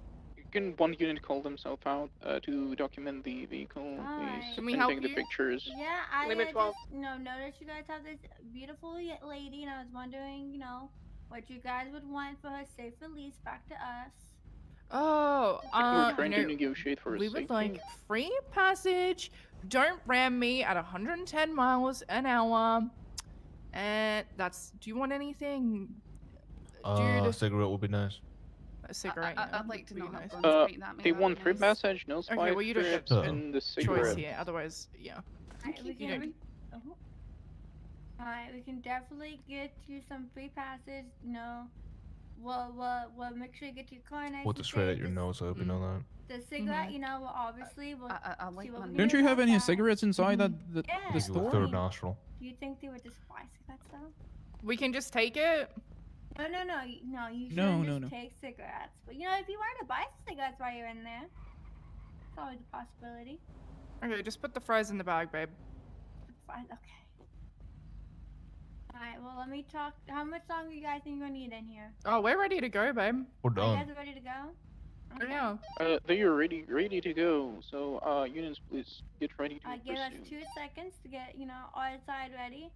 Can one unit call themselves out to document the vehicle, Alright. please? Can we and help take the you? pictures. Yeah, I Limit 12. just noticed you guys have this beautiful lady, and I was wondering, what you guys would want for her safe release back to us. Oh, We're trying to negotiate for we a would safety. like free passage. Don't ram me at 110 miles an hour. And that's. Do you want anything? A cigarette would be nice. A cigarette. I'd like to not have nice. guns pointing at me. They That'd want be free nice. passage, no Okay, spike well you don't get strips, and the choice cigarette. here. Otherwise, yeah. Alright, we You don't- can. Alright, we can definitely get you some free passage. We'll make sure you get your car nice. Put it straight at your nose, I hope you know that. The cigarette, we'll obviously we'll like see what we can Don't do you have about any that. cigarettes inside the Yeah. Give you a store? third nostril. Do you think they would just buy cigarettes though? We can just take it. No, you shouldn't No, just no. take cigarettes. But if you want to buy cigarettes while you're in there, it's always a possibility. Okay, just put the fries in the bag, babe. Fine, okay. Alright, well let me talk. How much longer you guys think you're gonna need in here? Oh, we're ready to go, babe. We're You done. guys are ready to go? Okay. Yeah. They are ready to go. So, units, please get ready to Give us pursue. 2 seconds to get, our side ready.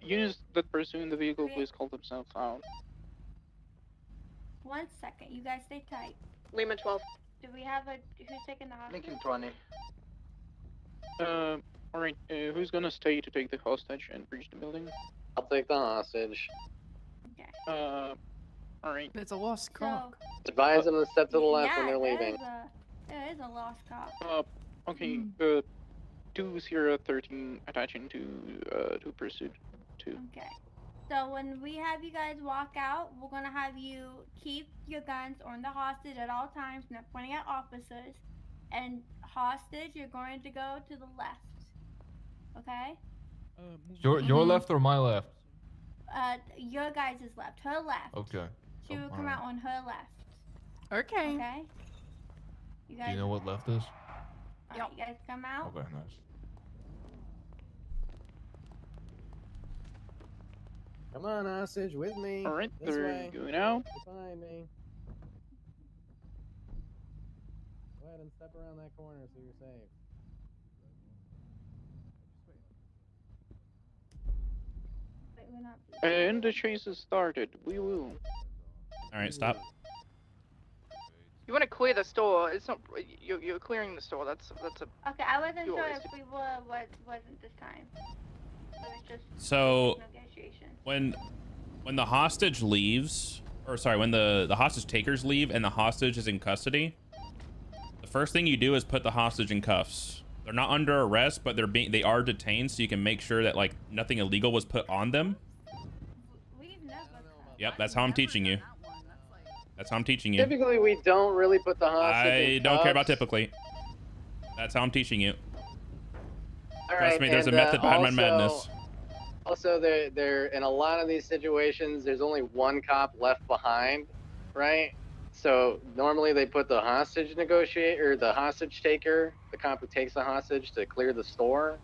Units that pursue the vehicle, please call themselves out. 1 second. You guys stay tight. Lima 12. Do we have who's taking the hostage? Lincoln 20. Alright, who's gonna stay to take the hostage and breach the building? I'll take the hostage. Okay. Alright. It's a lost cock. Advise them to step to the left when Yeah, they're leaving. there is a lost cop. Okay, 2013 attaching to pursuit 2. Okay. So when we have you guys walk out, we're gonna have you keep your guns on the hostage at all times, not pointing at officers. And hostage, you're going to go to the left. Okay? Your left or my left? Your guys' left. Her left. Okay. She will come out on her left. Okay. Okay? You guys. Do you know what left is? Alright, you guys come out. Okay, nice. Come on, hostage, with me. Alright, This they're way. going out. Behind me. Go ahead and step around that corner so you're safe. Wait, we're not. And the chase has started. We will. Alright, stop. You want to clear the store? It's not. You're clearing the store. That's a. Okay, I wasn't You sure always if we were, wasn't this time. It was just So negotiation. when the hostage leaves, or sorry, when the hostage takers leave and the hostage is in custody, the first thing you do is put the hostage in cuffs. They're not under arrest, but they are detained, so you can make sure that like nothing illegal was put on them. Yep, that's how I'm teaching you. That's how I'm teaching you. Typically, we don't really put the hostage I in don't care about cuffs. typically. That's how I'm teaching you. All Trust right, me, there's a and, method behind my also- madness. Also, there in a lot of these situations, there's only one cop left behind, right? So normally they put the hostage negotiator, or the hostage taker, the cop who takes the hostage to clear the store.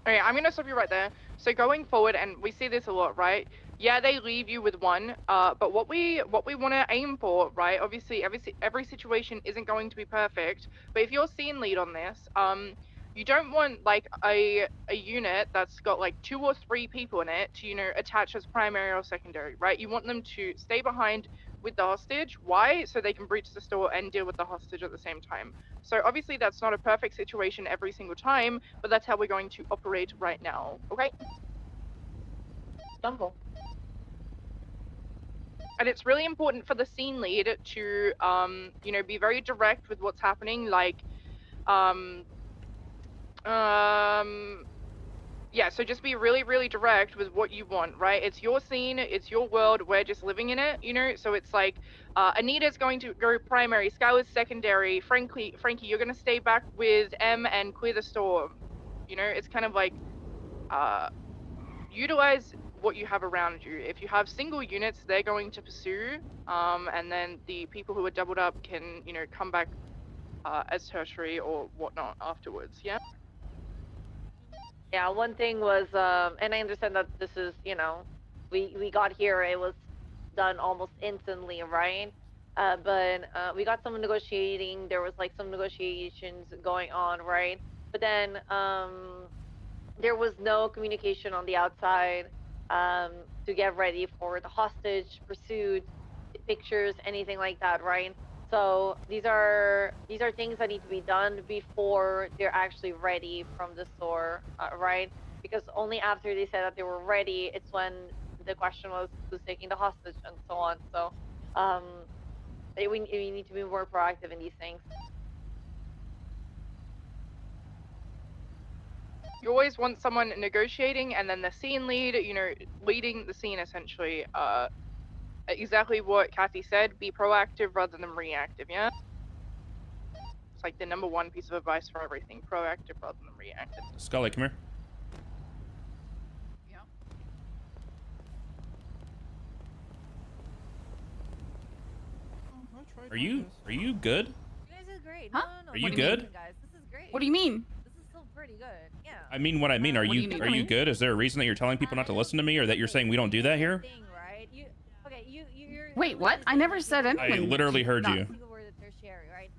Okay, I'm gonna stop you right there. So going forward, and we see this a lot, right? Yeah, they leave you with one. But what we want to aim for, right? Obviously, every situation isn't going to be perfect. But if you're scene lead on this, you don't want like a unit that's got like 2 or 3 people in it to attach as primary or secondary, right? You want them to stay behind with the hostage. Why? So they can breach the store and deal with the hostage at the same time. So obviously that's not a perfect situation every single time, but that's how we're going to operate right now. Okay? Stumble. And it's really important for the scene lead to, be very direct with what's happening. Like, yeah, so just be really, really direct with what you want, right? It's your scene, it's your world, we're just living in it, so it's like, Anita's going to go primary, Skylar's secondary, Frankie, you're gonna stay back with M and clear the store. It's kind of like, utilize what you have around you. If you have single units, they're going to pursue, and then the people who are doubled up can, come back as tertiary or whatnot afterwards, yeah? Yeah, one thing was, and I understand that this is, we got here, it was done almost instantly, right? But we got some negotiating. There was like some negotiations going on, right? But then there was no communication on the outside to get ready for the hostage pursuit, pictures, anything like that, right? So these are things that need to be done before they're actually ready from the store, right? Because only after they said that they were ready, it's when the question was who's taking the hostage and so on. So we need to be more proactive in these things. You always want someone negotiating, and then the scene lead, you know, leading the scene essentially. Exactly what Kathy said. Be proactive rather than reactive. Yeah. It's like the #1 piece of advice for everything: proactive rather than reactive. Scully, come here. Are you good? You guys are great. Huh? No, Are you good? Guys, this is great. What do you mean? This is still pretty good. Yeah. I mean what I mean. Are What do you you mean? are you good? Is there a reason that you're telling people not to listen to me, or that you're saying we don't do that here? Thing, right? You're Wait, what? I never said anything. I literally heard you. tertiary, right?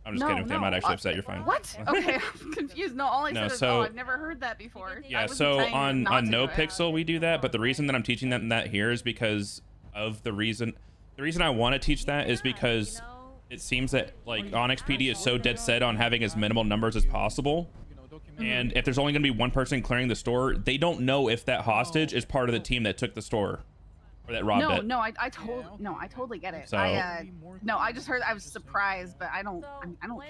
I'm just kidding. Okay, I'm not actually upset. You're fine. What? Okay, I'm confused. No, all I No, said is, so- oh, I've never heard that before. I Yeah, wasn't so saying on not to No do it. Pixel we do that, but the reason that I'm teaching them that here is because of the reason I want to teach that is because it seems that like Onyx PD is so dead set on having as minimal numbers as possible. And if there's only going to be one person clearing the store, they don't know if that hostage is part of the team that took the store or that robbed it. No, I totally get it. So- No, I just heard. I was surprised, but I don't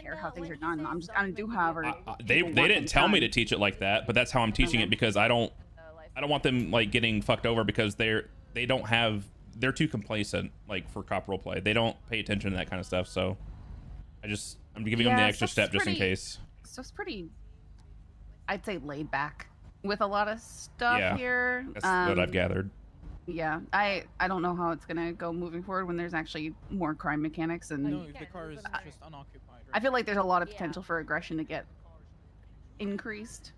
care how things are done. I'm just gonna do however. They didn't tell me to teach it like that, but that's how I'm teaching it because I don't want them like getting fucked over because they're too complacent like for cop roleplay. They don't pay attention to that kind of stuff. So I'm giving them the extra step just in case. So it's pretty, I'd say, laid back with a lot of stuff here. That's what I've gathered. Yeah, I don't know how it's gonna go moving forward when there's actually more crime mechanics and. No, if the car is just unoccupied. I feel like there's a lot of potential for aggression to get increased.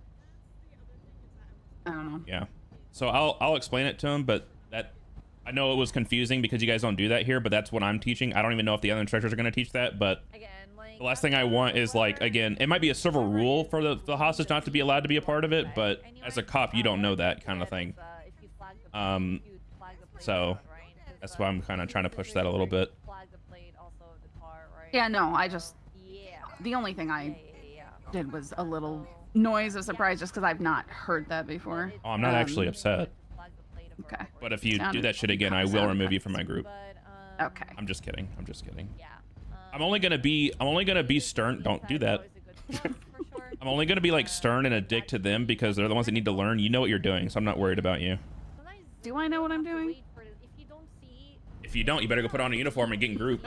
I don't know. Yeah. So I'll explain it to them, but I know it was confusing because you guys don't do that here, but that's what I'm teaching. I don't even know if the other instructors are going to teach that, but the last thing I want is like, again, it might be a server rule for the hostage not to be allowed to be a part of it, but as a cop, you don't know that kind of thing. So that's why I'm kind of trying to push that a little bit. Yeah, no, the only thing I did was a little noise of surprise just because I've not heard that before. Oh, I'm not actually upset. Okay. But if you do that shit again, I will remove you from my group. Okay. I'm just kidding. I'm just kidding. I'm only gonna be stern. Don't do that. I'm only gonna be like stern and a dick to them because they're the ones that need to learn. You know what you're doing, so I'm not worried about you. Do I know what I'm doing? If you don't, you better go put on a uniform and get in group.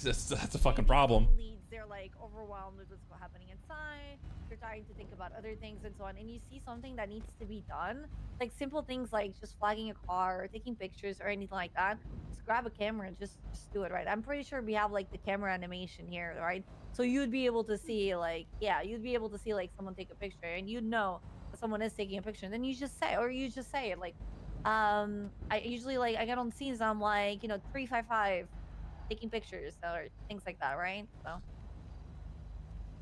That's a fucking problem. They're like overwhelmed with what's happening inside. They're trying to think about other things and so on. And you see something that needs to be done, like simple things like just flagging a car or taking pictures or anything like that. Just grab a camera and just do it, right? I'm pretty sure we have like the camera animation here, right? So you'd be able to see like, yeah, you'd be able to see like someone take a picture and you'd know that someone is taking a picture. And then you just say it like, I usually like, I get on scenes and I'm like, 355 taking pictures or things like that, right?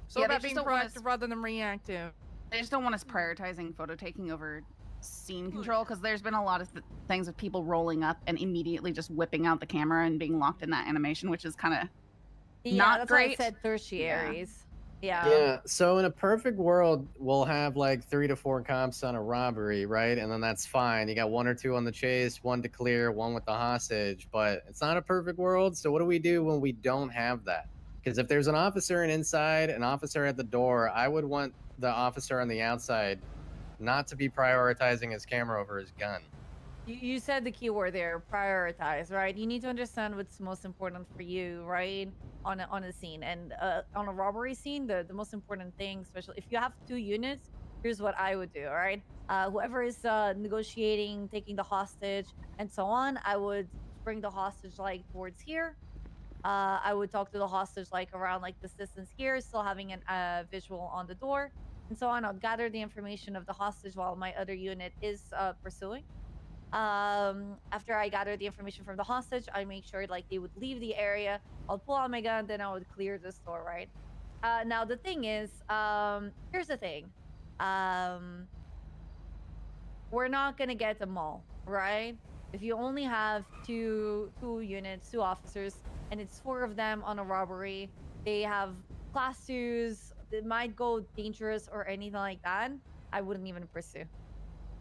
So Yeah, about they being just don't want proactive rather than reactive. They just don't want us prioritizing photo taking over scene control because there's been a lot of things with people rolling up and immediately just whipping out the camera and being locked in that animation, which is kind of not that's great. why I said tertiaries. Yeah. Yeah. So in a perfect world, we'll have like 3 to 4 cops on a robbery, right? And then that's fine. You got 1 or 2 on the chase, 1 to clear, 1 with the hostage. But it's not a perfect world. So what do we do when we don't have that? Because if there's an officer inside, an officer at the door, I would want the officer on the outside not to be prioritizing his camera over his gun. You said the key word there, prioritize, right? You need to understand what's most important for you, right? On a scene and on a robbery scene, the most important thing, especially if you have 2 units, here's what I would do, all right? Whoever is negotiating, taking the hostage, and so on, I would bring the hostage like towards here. I would talk to the hostage like around like this distance here, still having a visual on the door, and so on. I'll gather the information of the hostage while my other unit is pursuing. After I gather the information from the hostage, I make sure like they would leave the area. I'll pull out my gun, then I would clear the store, right? Now the thing is, here's the thing. We're not gonna get them all, right? If you only have two units, 2 officers, and it's 4 of them on a robbery, they have class 2s, they might go dangerous or anything like that, I wouldn't even pursue.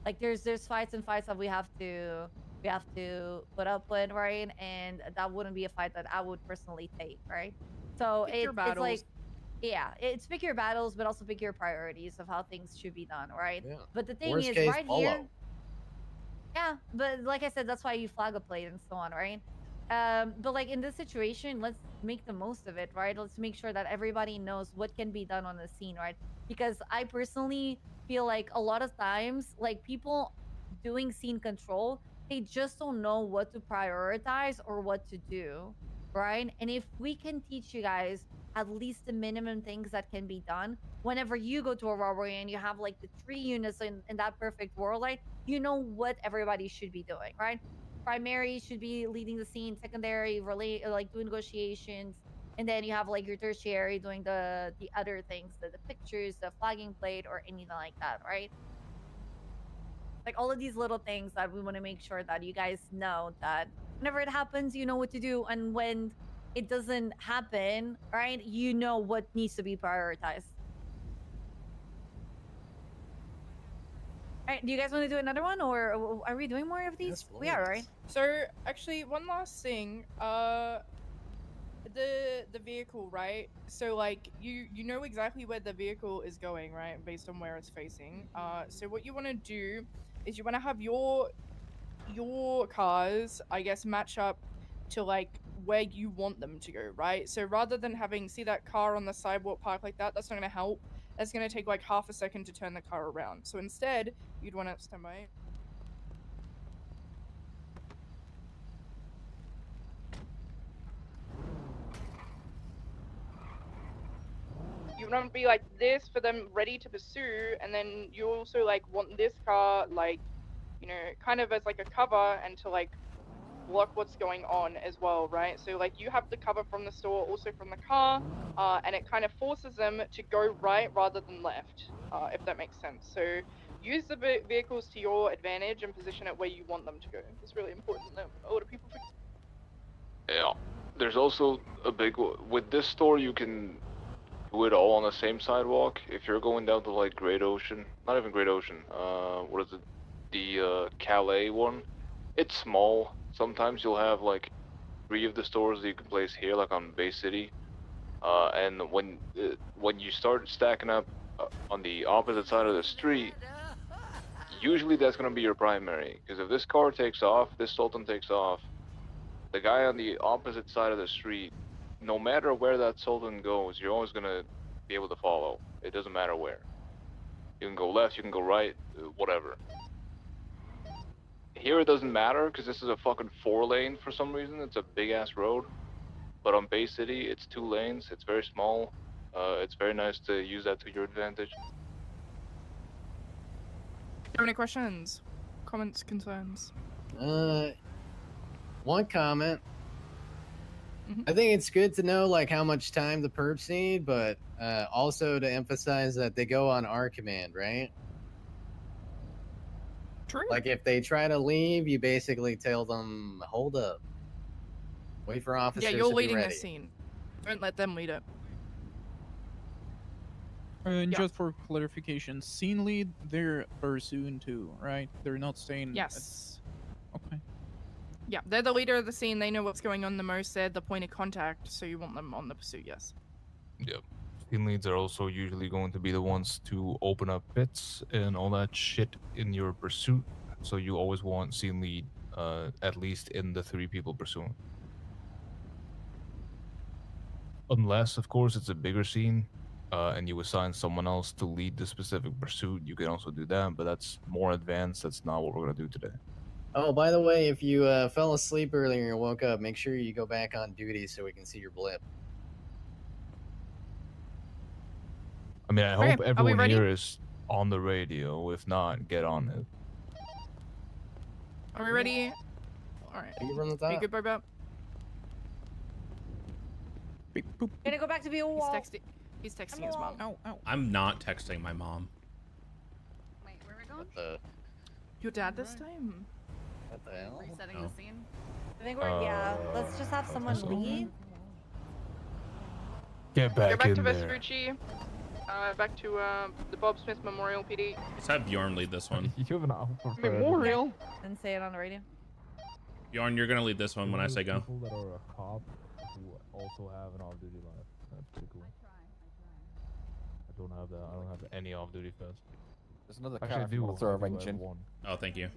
Like there's fights and fights that we have to put up with, right? And that wouldn't be a fight that I would personally take, right? So Pick your it's like, battles. yeah, it's pick your battles, but also pick your priorities of how things should be done, right? Yeah. But the thing Worst is, case, right here, follow. yeah, but like I said, that's why you flag a plate and so on, right? But like in this situation, let's make the most of it, right? Let's make sure that everybody knows what can be done on the scene, right? Because I personally feel like a lot of times, like people doing scene control, they just don't know what to prioritize or what to do, right? And if we can teach you guys at least the minimum things that can be done whenever you go to a robbery and you have like the 3 units in that perfect world, right? You know what everybody should be doing, right? Primary should be leading the scene, secondary relate like doing negotiations, and then you have like your tertiary doing the other things, the pictures, the flagging plate, or anything like that, right? Like all of these little things that we want to make sure that you guys know that whenever it happens, you know what to do, and when it doesn't happen, right, you know what needs to be prioritized. All right, do you guys want to do another one, or are we doing more of these? We are, right? So actually, one last thing. The vehicle, right? So like you know exactly where the vehicle is going, right? Based on where it's facing. So what you want to do is you want to have your cars, I guess, match up to like where you want them to go, right? So rather than having see that car on the sidewalk park like that, that's not gonna help. That's gonna take like half a second to turn the car around. So instead, you'd want to stand by. You want to be like this for them ready to pursue, and then you also like want this car like, you know, kind of as like a cover and to like block what's going on as well, right? So like you have the cover from the store, also from the car, and it kind of forces them to go right rather than left, if that makes sense. So use the vehicles to your advantage and position it where you want them to go. It's really important that a lot of people forget. Yeah. There's also a big with this store you can do it all on the same sidewalk. If you're going down to like Great Ocean, not even Great Ocean, what is it? The Calais one. It's small. Sometimes you'll have like 3 of the stores that you can place here, like on Bay City. And when you start stacking up on the opposite side of the street, usually that's gonna be your primary. Because if this car takes off, this Sultan takes off, the guy on the opposite side of the street, no matter where that Sultan goes, you're always gonna be able to follow. It doesn't matter where. You can go left, you can go right, whatever. Here it doesn't matter because this is a fucking 4-lane for some reason. It's a big ass road. But on Bay City, it's 2 lanes. It's very small. It's very nice to use that to your advantage. Do you have any questions, comments, concerns? One comment. I think it's good to know like how much time the perps need, but also to emphasize that they go on our command, right? True. Like if they try to leave, you basically tell them, "Hold up, wait for officers." Yeah, you're to be leading ready. the scene. Don't let them lead it. And just for clarification, scene lead, they're pursuing too, right? They're not staying. Yes. Okay. Yeah, they're the leader of the scene. They know what's going on the most. They're the point of contact, so you want them on the pursuit, yes. Yep. Team leads are also usually going to be the ones to open up pits and all that shit in your pursuit. So you always want scene lead at least in the 3 people pursuing. Unless, of course, it's a bigger scene and you assign someone else to lead the specific pursuit, you can also do that, but that's more advanced. That's not what we're going to do today. Oh, by the way, if you fell asleep earlier and woke up, make sure you go back on duty so we can see your blip. I mean, I Okay, hope are we everyone ready? here is on the radio. If not, get on it. Are we ready? All right. Take it from the Are you top. good, Bobo? Gonna go back to be a wall. He's texting his mom. Ow, ow. I'm not texting my mom. Wait, where are we going? What the? Your dad this time? What the hell? Resetting No. the scene. I think we're yeah. Let's just have someone lead. Get back, Go back to in there. Vespucci. Back to the Bob Smith Memorial PD. Let's have Bjorn lead this one. You have an awful Memorial. And say it on the radio. Bjorn, you're gonna lead this one when I say go. People that are a cop who also have an off-duty life. That's pretty cool. I don't have that. I don't have any off-duty vest. There's another Actually, car I if you do. want to throw a I do wrench have in. one. Oh, thank you.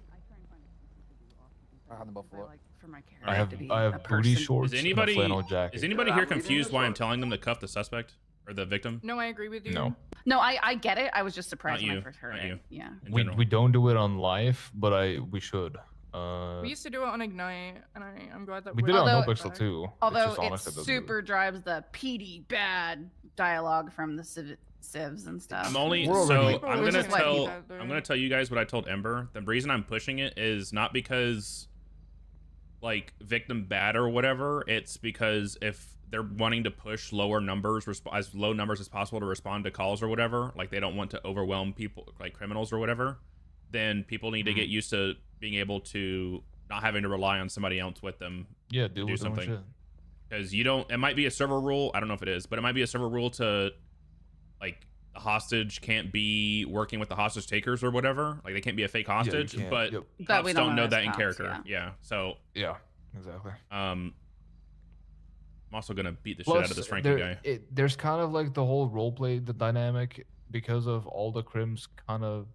On the buffalo. Like for my character I have to be I a have booty person. shorts Is and a anybody flannel jacket. is anybody here confused why I'm telling them to cuff the suspect or the victim? No, I agree with you. No. No, I get it. I was just surprised Not when you, I first heard not it. you. Yeah. In We general. we don't do it on live, but we should. We used to do it on Ignite, and I'm glad that We we're did it on No Although- Pixel too. Although just it honestly doesn't do it. super drives the PD bad dialogue from the civs and stuff. I'm only We're so already- I'm Which gonna is why tell he- I'm gonna tell you guys what I told Ember. The reason I'm pushing it is not because like victim bad or whatever. It's because if they're wanting to push lower numbers, as low numbers as possible to respond to calls or whatever, like they don't want to overwhelm people like criminals or whatever, then people need to get used to being able to not having to rely on somebody else with them. Yeah, to deal do with their own something. shit. Because you don't, it might be a server rule. I don't know if it is, but it might be a server rule to, like, the hostage can't be working with the hostage takers or whatever. Like, they can't be a fake hostage, can't, but yep. But cops we don't don't know know that as in cops, character. Yeah. So, Yeah, exactly. I'm also gonna beat the shit Plus, out of this Frankie there, guy. there's kind of like the whole roleplay, the dynamic, because of all the crims kind of,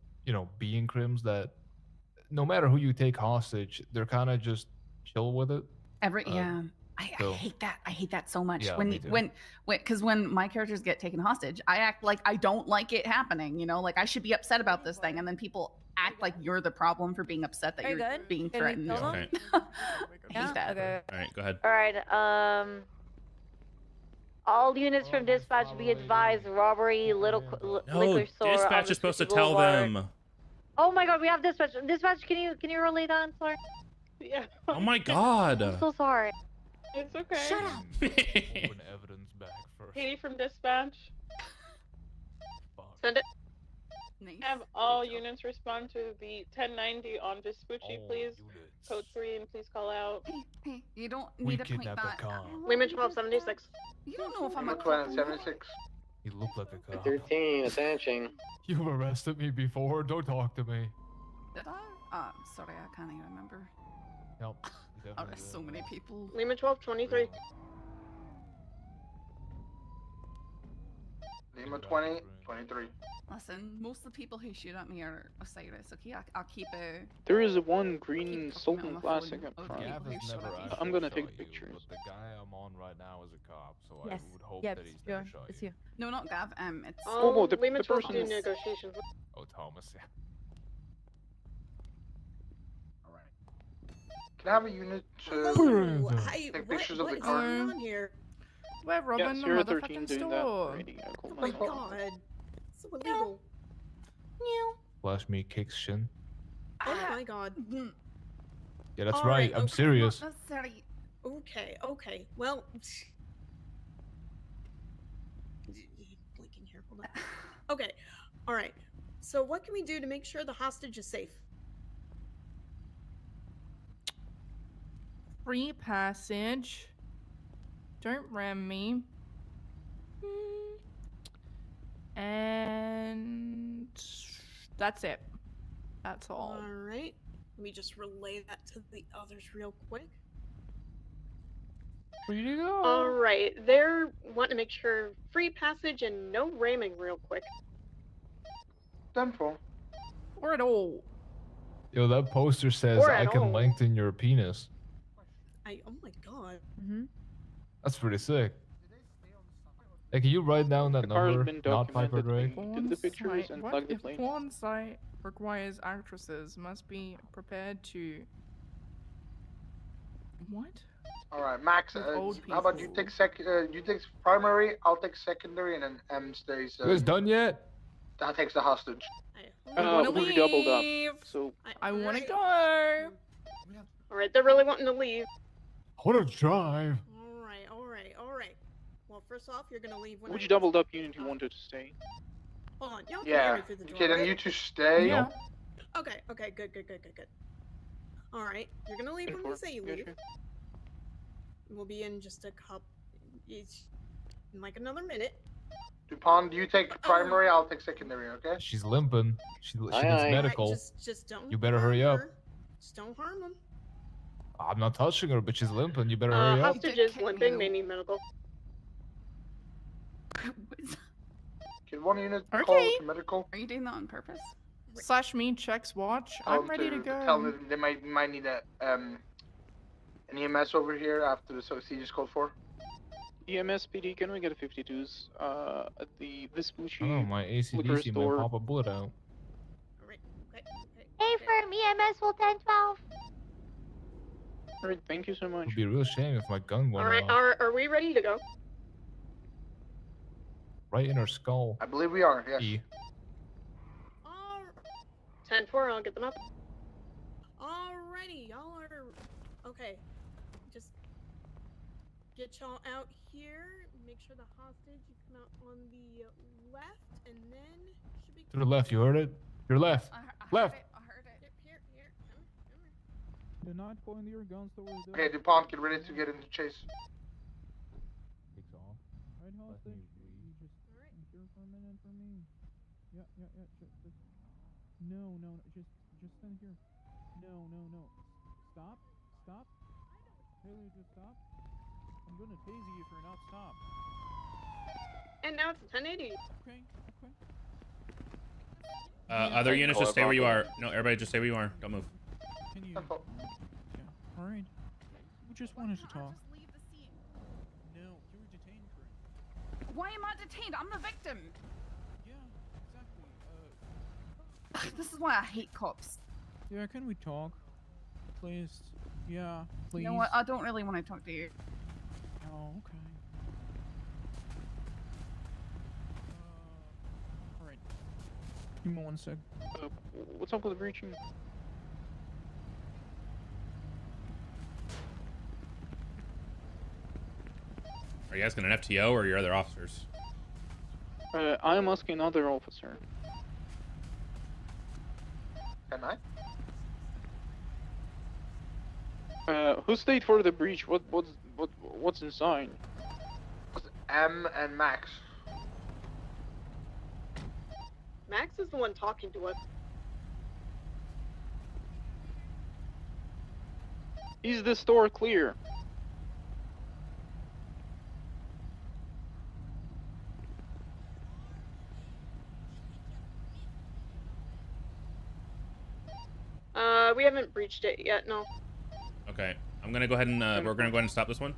being crims that no matter who you take hostage, they're kind of just chill with it. Yeah. I so- hate that. I hate that so much. Yeah, when me too. when my characters get taken hostage, I act like I don't like it happening. Like I should be upset about this thing, and then people act like you're the problem for being upset that Are you you're good? being Can we threatened. kill them? Okay. I hate that. Okay. All right, go ahead. All right. All units from dispatch be advised: robbery, No, liquor store. dispatch is supposed to tell them. Oh my God, we have dispatch. Dispatch, can you relay that? Sorry. Yeah. Oh my god. I'm so sorry. It's okay. Shut up. Open evidence back first. Katie from dispatch. Fuck. Send it. Nice. Have all units respond to the 1090 on Vespucci, All please. units. Code 3, and please call out. Hey, you don't We need to point kidnapped that. a cop. Lehman 1276. You don't know if I'm a Number cop. 1276. You look like a cop. 13, attention. You've arrested me before. Don't talk to me. Did I? Sorry, I can't even remember. Nope. you I definitely arrest did. so many people. Lehman 1223. Lima 20, 23. Listen, most of the people who shoot at me are Osiris. Okay, I'll keep a. There is one green Keep talking Sultan on the Classic phone. up Oh, front. yeah. Gav Who has shot never at you? actually I'm gonna shot take you, pictures. But the guy I'm on right now is a cop, so Yes. I would hope Yep. that he's Sure. never shot It's you. you. No, not Gav. It's. Oh, the Lehman 12 person do is- negotiations. Oh, Thomas, yeah. Can I have a unit Hello. Hi, take pictures of what the is car? going on here? We're robbing Yes, the you're 13 motherfucking doing store. that. Rating, cool. Oh my god. So illegal. Flash me kicks shin. Oh my god. Yeah, that's All right. right, I'm okay. serious. Not necessarily. Okay. Well. Blinking here. Hold on. Okay. All right. So what can we do to make sure the hostage is safe? Free passage. Don't ram me. And that's it. That's all. All right. Let me just relay that to the others real quick. Free to go. All right. They're wanting to make sure free passage and no ramming real quick. Done for. Or at all. Yo, that poster says Or I at can all. lengthen your penis. Oh my god. Mm-hmm. That's pretty sick. Hey, can you write down that The car has number? been Not Piper documented. Drake. Did the pictures Site- and what flag the if plane. porn site requires actresses must be prepared to. What? All right, Max. With old How about you people. take you take primary, I'll take secondary, and then M stays. You guys done yet? That takes the hostage. I wanna we doubled up. leave. So I wanna go. All right, they're really wanting to leave. I want to drive. All right, all right, all right. Well, first off, you're gonna leave when Which I doubled up unit you wanted to stay? Hold on, y'all can hear Yeah. me through the door. Okay, then right? you two stay. Yeah. Okay, okay, good, good, good, good, good. All right, you're gonna leave when we say you leave. We'll be in just a it's in like another minute. DuPont, you take primary, I'll take secondary, okay? She's limping. She needs aye. medical. Just don't. You better hurry up. Just don't harm them. I'm not touching her, but she's limping. You better hurry up. Hostage is limping. They need medical. Can one unit Okay. call to medical? Are you doing that on purpose? Slash me checks watch. I'm ready to go. Tell them they might need an EMS over here after the siege is called for. EMS PD, can we get a 52s at the Vespucci Oh, my liquor ACDC may store? pop a bullet out. Hey, firm, EMS will 1012. Alright, thank you so much. It'd be a real shame if my gun went All right, off are we ready to go? right in her skull. I believe we are, yes. E. 10-4, I'll get them up. Alrighty, y'all are okay. Just get y'all out here. Make sure the hostage you come out on the left, and then should be. To the left, you heard it? Your left. Left. I heard it. Here, come here. Do not point your guns towards the. Okay, DuPont, get ready to get into chase. Right, hostage. You just here for a minute for me. Yeah. Just no. Just stand here. No. Stop. Haley, just stop. I'm gonna tase you if you're not stop. And now it's a 1080. Okay. Other units, just stay where you are. No, everybody just stay where you are. Don't move. Can you? Yeah. All right. We just wanted to talk. No, you're detained, Corinne. Why am I detained? I'm the victim. Yeah, exactly. This is why I hate cops. Yeah, can we talk? Please. Yeah, please. You know what? I don't really want to talk to you. Oh, okay. Alright. Give me one sec. What's up with the breaching? Are you asking an FTO or your other officers? I'm asking another officer. Can I? Who stayed for the breach? What's inside? M and Max. Max is the one talking to us. Is the store clear? We haven't breached it yet, no. Okay, I'm gonna go ahead and we're gonna go ahead and stop this one.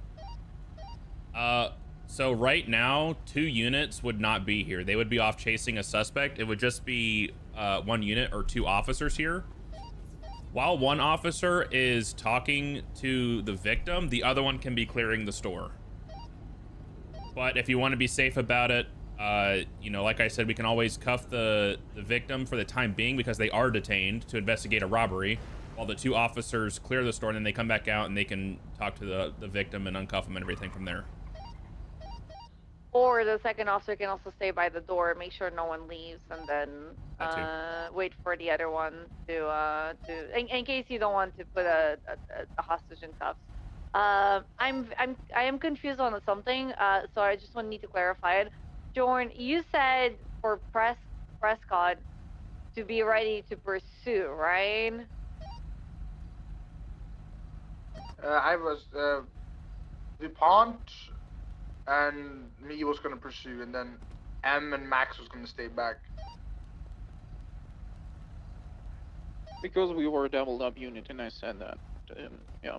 So right now, 2 units would not be here. They would be off chasing a suspect. It would just be 1 unit or 2 officers here. While 1 officer is talking to the victim, the other one can be clearing the store. But if you want to be safe about it, you know, like I said, we can always cuff the victim for the time being because they are detained to investigate a robbery, while the 2 officers clear the store, and then they come back out and they can talk to the victim and uncuff them and everything from there. Or the second officer can also stay by the door, make sure no one leaves, and then wait for the other one to in case you don't want to put a hostage in cuffs. I am confused on something, so I just need to clarify it. Jordan, you said for Prescott to be ready to pursue, right? I was DuPont and me was gonna pursue, and then M and Max was gonna stay back. Because we were a doubled up unit, and I said that. Yeah.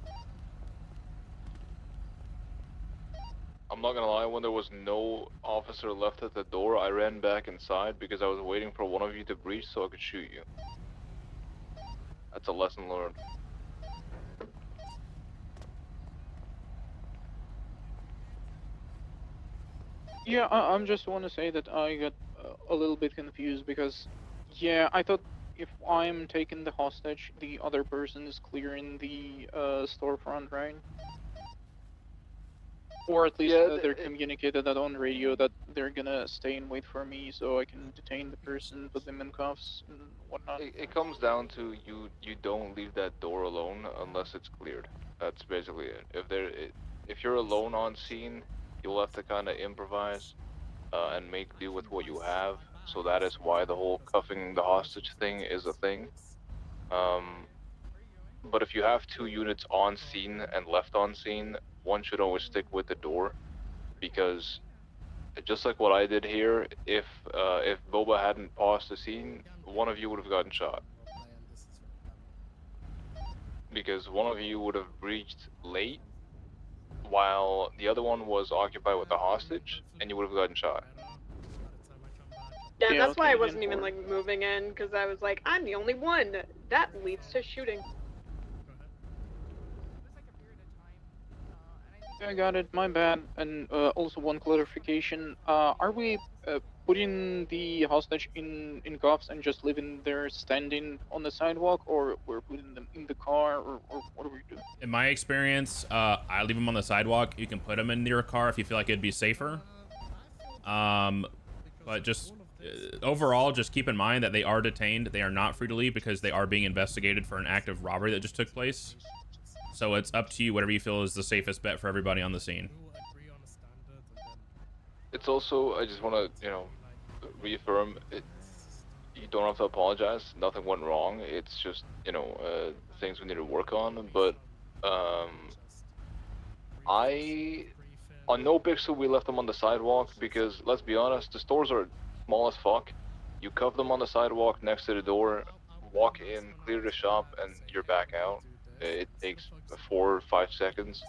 I'm not gonna lie, when there was no officer left at the door, I ran back inside because I was waiting for one of you to breach so I could shoot you. That's a lesson learned. Yeah, I'm just want to say that I got a little bit confused because, yeah, I thought if I'm taking the hostage, the other person is clearing the storefront, right? Or at least Yeah, they're communicated that on radio that they're gonna stay and wait for me so I can detain the person, put them in cuffs and whatnot. It comes down to you don't leave that door alone unless it's cleared. That's basically it. If you're alone on scene, you'll have to kind of improvise and make do with what you have. So that is why the whole cuffing the hostage thing is a thing. But if you have 2 units on scene and left on scene, one should always stick with the door, because just like what I did here, if Boba hadn't paused the scene, one of you would have gotten shot. Because one of you would have breached late, while the other one was occupied with the hostage, and you would have gotten shot. Yeah, Yeah, that's why I okay, wasn't even 4. like moving in, because I was like, I'm the only one. That leads to shooting. I got it, my bad. And also one clarification, are we putting the hostage in cuffs and just leaving there standing on the sidewalk, or we're putting them in the car, or what are we doing? In my experience, I leave them on the sidewalk. You can put them in your car if you feel like it'd be safer. But just overall, just keep in mind that they are detained. They are not free to leave because they are being investigated for an act of robbery that just took place. So it's up to you, whatever you feel is the safest bet for everybody on the scene. It's also, I just want to, reaffirm, you don't have to apologize. Nothing went wrong. It's just, things we need to work on. But, on No Pixel, we left them on the sidewalk because, let's be honest, the stores are small as fuck. You cuff them on the sidewalk next to the door, walk in, clear the shop, and you're back out. It takes 4 or 5 seconds.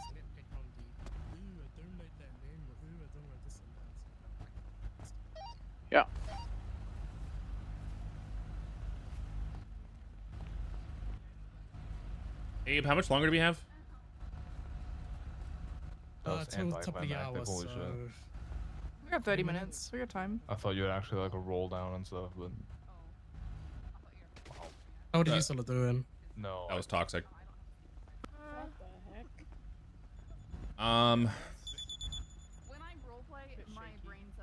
Yeah. Abe, how much longer do we have? Till the top of the hour, holy so... shit. We got 30 minutes. We got time. I thought you had actually like a roll down and stuff, but How did you sort of doing? no. That was toxic. What the heck?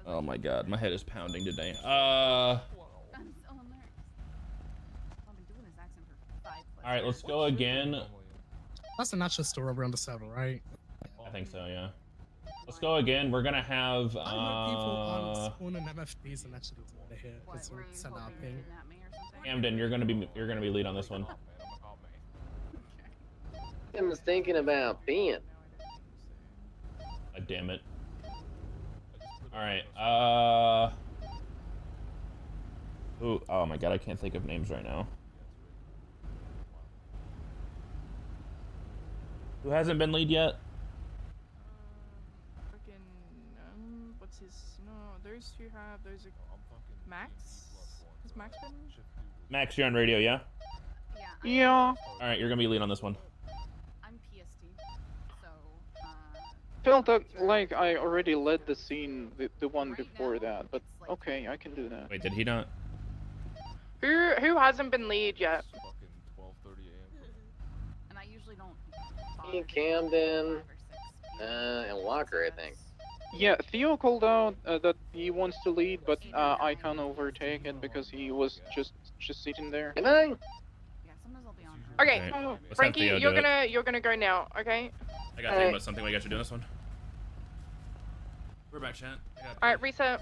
Oh my god, my head is pounding today. Alright, let's go again. That's a natural store over on the server, right? I think so, yeah. Let's go again. We're gonna have I know people on spawning MFPs and actually they're here. It's send out a ping. Camden, you're gonna be lead on this one. I was thinking about being. Damn it. Alright, ooh, oh my god, I can't think of names right now. Who hasn't been lead yet? What's his? No, those two have. Those are Max. Has Max been? Max, you're on radio, yeah? Yeah. Alright, you're gonna be lead on this one. I'm PST, so Felt like I already led the scene, the one before that, but okay, I can do that. Wait, did he not? Who hasn't been lead yet? and I usually don't. Me, Camden, and Walker, I think. Yeah, Theo called out that he wants to lead, but I can't overtake it because he was just sitting there. Can I? Yeah, sometimes I'll be on. Okay, Let's have Frankie, Theo you're do it. gonna go now. Okay. I gotta think about something we got to do this one. We're back, chat. All right, reset.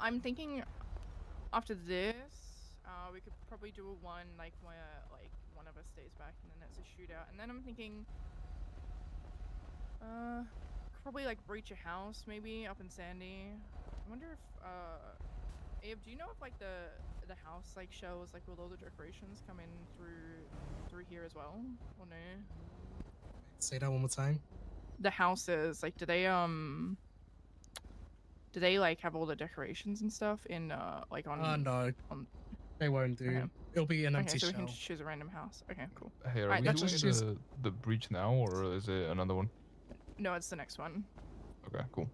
I'm thinking after this, we could probably do a one like where like one of us stays back and then that's a shootout. And then I'm thinking, probably like breach a house maybe up in Sandy. I wonder if Abe, do you know if like the house like shows like with all the decorations coming through here as well, or no? Say that one more time. The houses, like, do they like have all the decorations and stuff in like on? No. On... They won't do. Okay. It'll be an Okay, empty so we shell. can choose a random house. Okay, cool. Hey, are Alright, we that's doing just the breach now, or is it another one? No, it's the next one. Okay, cool.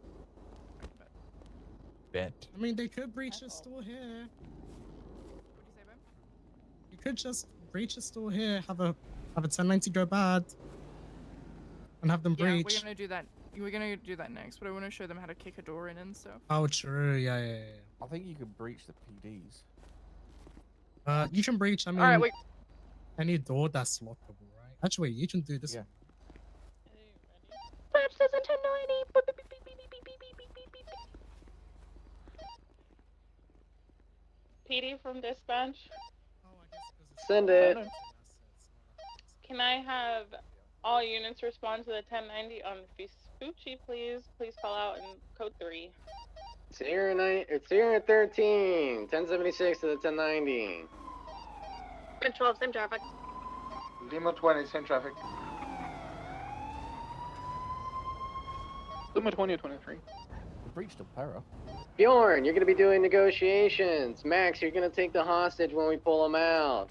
Bet. I mean, they could breach a store here. You could just breach a store here, have a 1090 go bad, and have them Yeah, breach. we're gonna do that. We're gonna do that next, but I want to show them how to kick a door in and stuff. Oh, true. Yeah. I think you could breach the PDs. You can breach. I mean, Alright, wait. any door that's lockable, right? Actually, wait, you can do this. Yeah. Perhaps there's a 1090. PD from dispatch. Send it. Can I have all units respond to the 1090 on Vespucci, please? Please call out in code 3. Sierra 13, 1076 to the 1090. Control, same traffic. Lima 20, same traffic. Lima 2023. Breached a para. Bjorn, you're gonna be doing negotiations. Max, you're gonna take the hostage when we pull him out.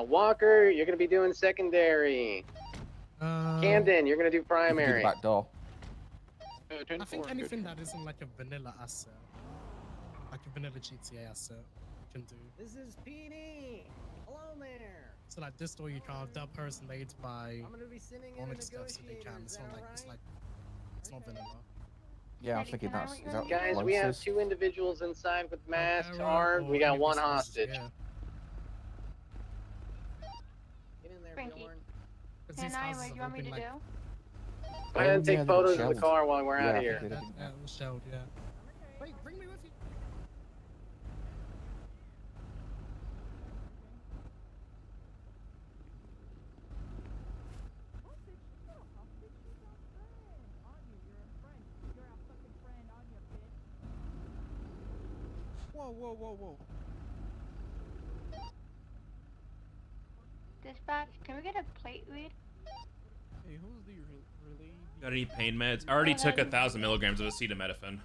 Walker, you're gonna be doing secondary. Camden, you're gonna do primary. Back door. I think anything that isn't like a vanilla asset, like a vanilla GTA asset, you can do. This is PD. Hello there. So like this door, you can't. That person made by I'm gonna be sitting in a Onyx stuff, so they can. negotiator, It's is not that like it's right? like it's not vanilla. Yeah, I was thinking that's is that Guys, we have closest? 2 individuals inside with masks, Arrow armed. We or got any 1 business, hostage. yeah. Get in there, Frankie. Bjorn. 'Cause Can these I, houses what do have you want me all to been, do? Go ahead and Yeah, take they photos of shelled. the car while we're out of Yeah, I here. think they did. Yeah, it was shelled, yeah. Wait, bring me with you. Whoa. Dispatch, can we get a plate read? Hey, who's the relay? Got any pain meds? I already took 1,000 milligrams of acetaminophen.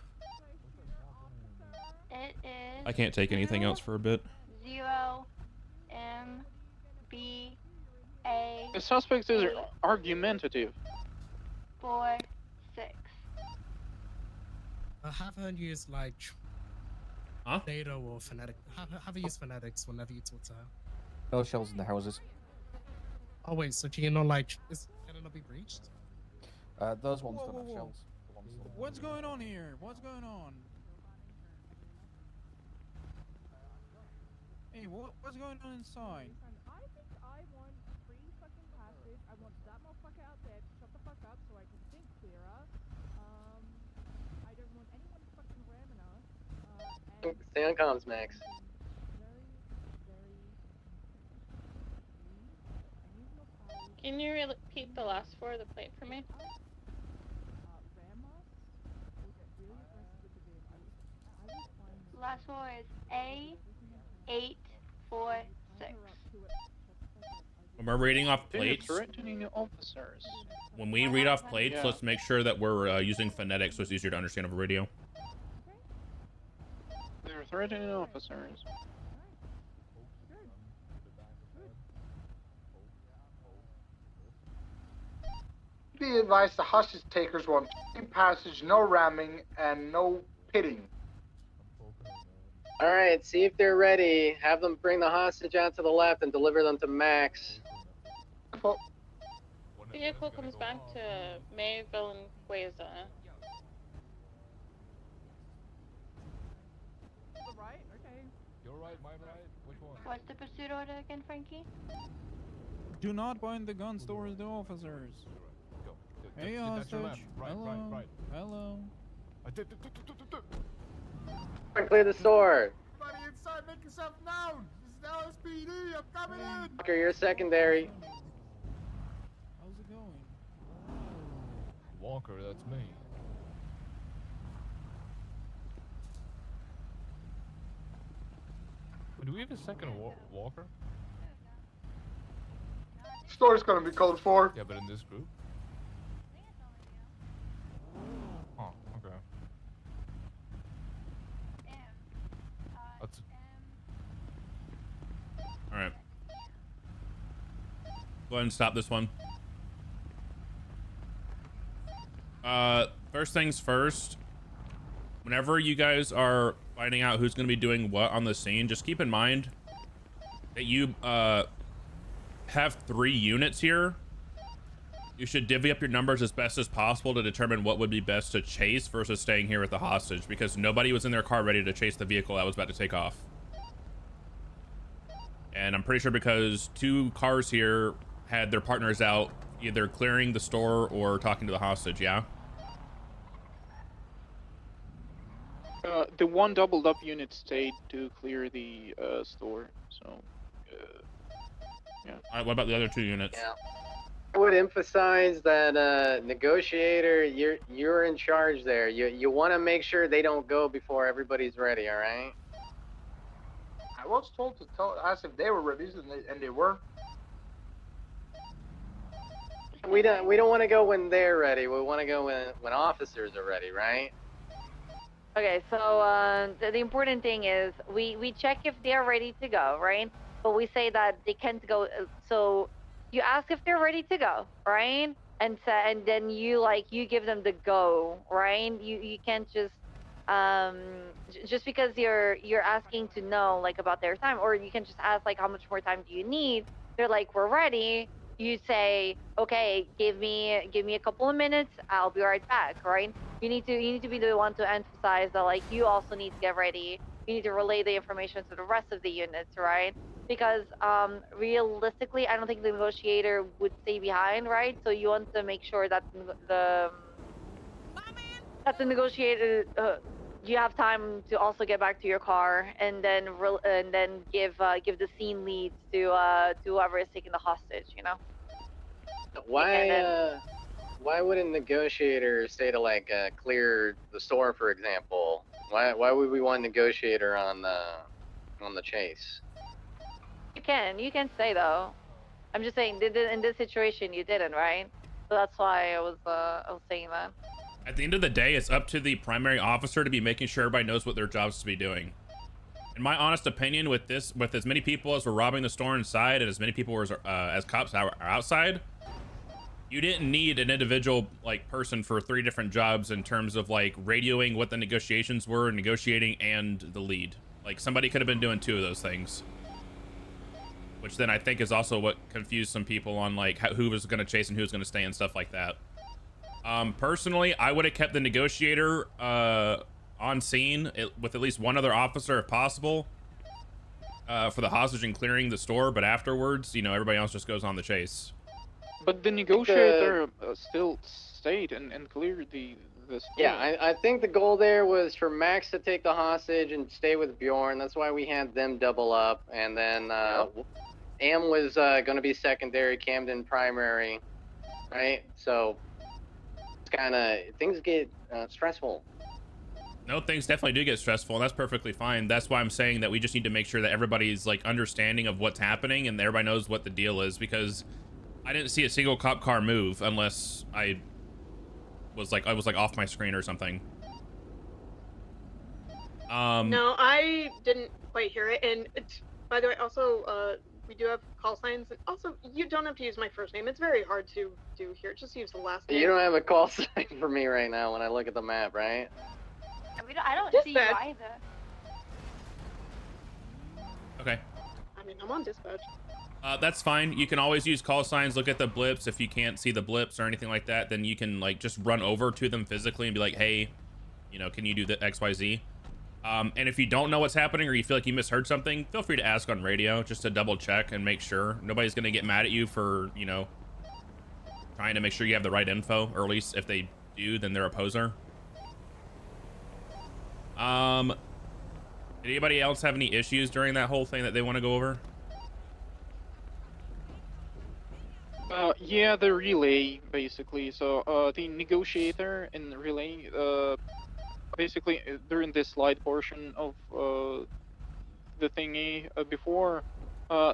It is I can't take anything else for a bit. 0 M B A The suspect is argumentative. 4 6. Have her use like data or phonetic. Have her use phonetics whenever you talk to her. No shells in the houses. Oh wait, so can you not like can it not be breached? Those ones Whoa, don't have whoa, whoa. shells. The ones that- What's going on here? What's going on? Hey, what's going on inside? I think I want free fucking passage. I want that motherfucker out there to shut the fuck up so I can think clearer. I don't want anyone fucking ramming us. Stay on comms, Max. Can you repeat the last 4 of the plate for me? Last 4 is A 8 4 6. When we're reading off They're plates, threatening officers. when we read off plates, Yeah. let's make sure that we're using phonetics so it's easier to understand over radio. They're threatening officers. Be advised the hostage takers want free passage, no ramming, and no pitting. Alright, see if they're ready. Have them bring the hostage out to the left and deliver them to Max. Vehicle comes back to Mayville and Queza. Right? Okay. You're right, my right. Which one? What's the pursuit order again, Frankie? Do not point the guns towards the officers. Hey, That's your hostage. man. Right. Hello. Clear the store. Everybody inside, make yourself known. This is LSPD. I'm coming in. Walker, you're secondary. How's it going? Walker, that's me. Do we have a second Walker? Store's gonna be code 4. Yeah, but in this group? Go ahead and stop this one. First things first, whenever you guys are finding out who's going to be doing what on the scene, just keep in mind that you have 3 units here. You should divvy up your numbers as best as possible to determine what would be best to chase versus staying here with the hostage, because nobody was in their car ready to chase the vehicle that was about to take off. And I'm pretty sure because 2 cars here had their partners out either clearing the store or talking to the hostage, yeah? The one doubled up unit stayed to clear the store, so yeah. Alright, what about the other 2 units? Yeah. I would emphasize that negotiator, you're in charge there. You want to make sure they don't go before everybody's ready. All right. I was told to ask if they were ready, and they were. We don't want to go when they're ready. We want to go when officers are ready, right? Okay, so the important thing is we check if they're ready to go, right? But we say that they can't go. So you ask if they're ready to go, right? And then you give them the go, right? You can't just because you're asking to know about their time, or you can just ask how much more time do you need? They're like, we're ready. You say, okay, give me a couple of minutes, I'll be right back, right? You need to be the one to emphasize that you also need to get ready. You need to relay the information to the rest of the units, right? Because realistically, I don't think the negotiator would stay behind, right? So you want to make sure that the negotiator you have time to also get back to your car and then give the scene leads to whoever is taking the hostage, you know. Why would a negotiator say to clear the store, for example? Why would we want a negotiator on the chase? You can say though. I'm just saying in this situation you didn't, right? So that's why I was saying that. At the end of the day, it's up to the primary officer to be making sure everybody knows what their job's to be doing. In my honest opinion, with as many people as were robbing the store inside and as many people as cops are outside, you didn't need an individual person for 3 different jobs in terms of radioing what the negotiations were, negotiating, and the lead. Somebody could have been doing 2 of those things, which then I think is also what confused some people on who was going to chase and who was going to stay and stuff like that. Personally, I would have kept the negotiator on scene with at least 1 other officer if possible for the hostage and clearing the store, but afterwards, everybody else just goes on the chase. But the negotiator still stayed and cleared the store. Yeah, I think the goal there was for Max to take the hostage and stay with Bjorn. That's why we had them double up, and then Am was going to be secondary, Camden primary, right? So it's kind of things get stressful. No, things definitely do get stressful, and that's perfectly fine. That's why I'm saying that we just need to make sure that everybody's understanding of what's happening and everybody knows what the deal is, because I didn't see a single cop car move unless I was off my screen or something. No, I didn't quite hear it. And by the way, also, we do have call signs. And also, you don't have to use my first name. It's very hard to do here. Just use the last name. You don't have a call sign for me right now when I look at the map, right? I don't see you either. Okay. I mean, I'm on dispatch. That's fine. You can always use call signs, look at the blips. If you can't see the blips or anything like that, then you can just run over to them physically and be like, hey, can you do the XYZ? And if you don't know what's happening or you feel like you misheard something, feel free to ask on radio just to double check and make sure. Nobody's going to get mad at you for, trying to make sure you have the right info, or at least if they do, then they're a poser. Did anybody else have any issues during that whole thing that they want to go over? Yeah, the relay, basically. So, the negotiator and the relay, basically, during this slide portion of the thingy before,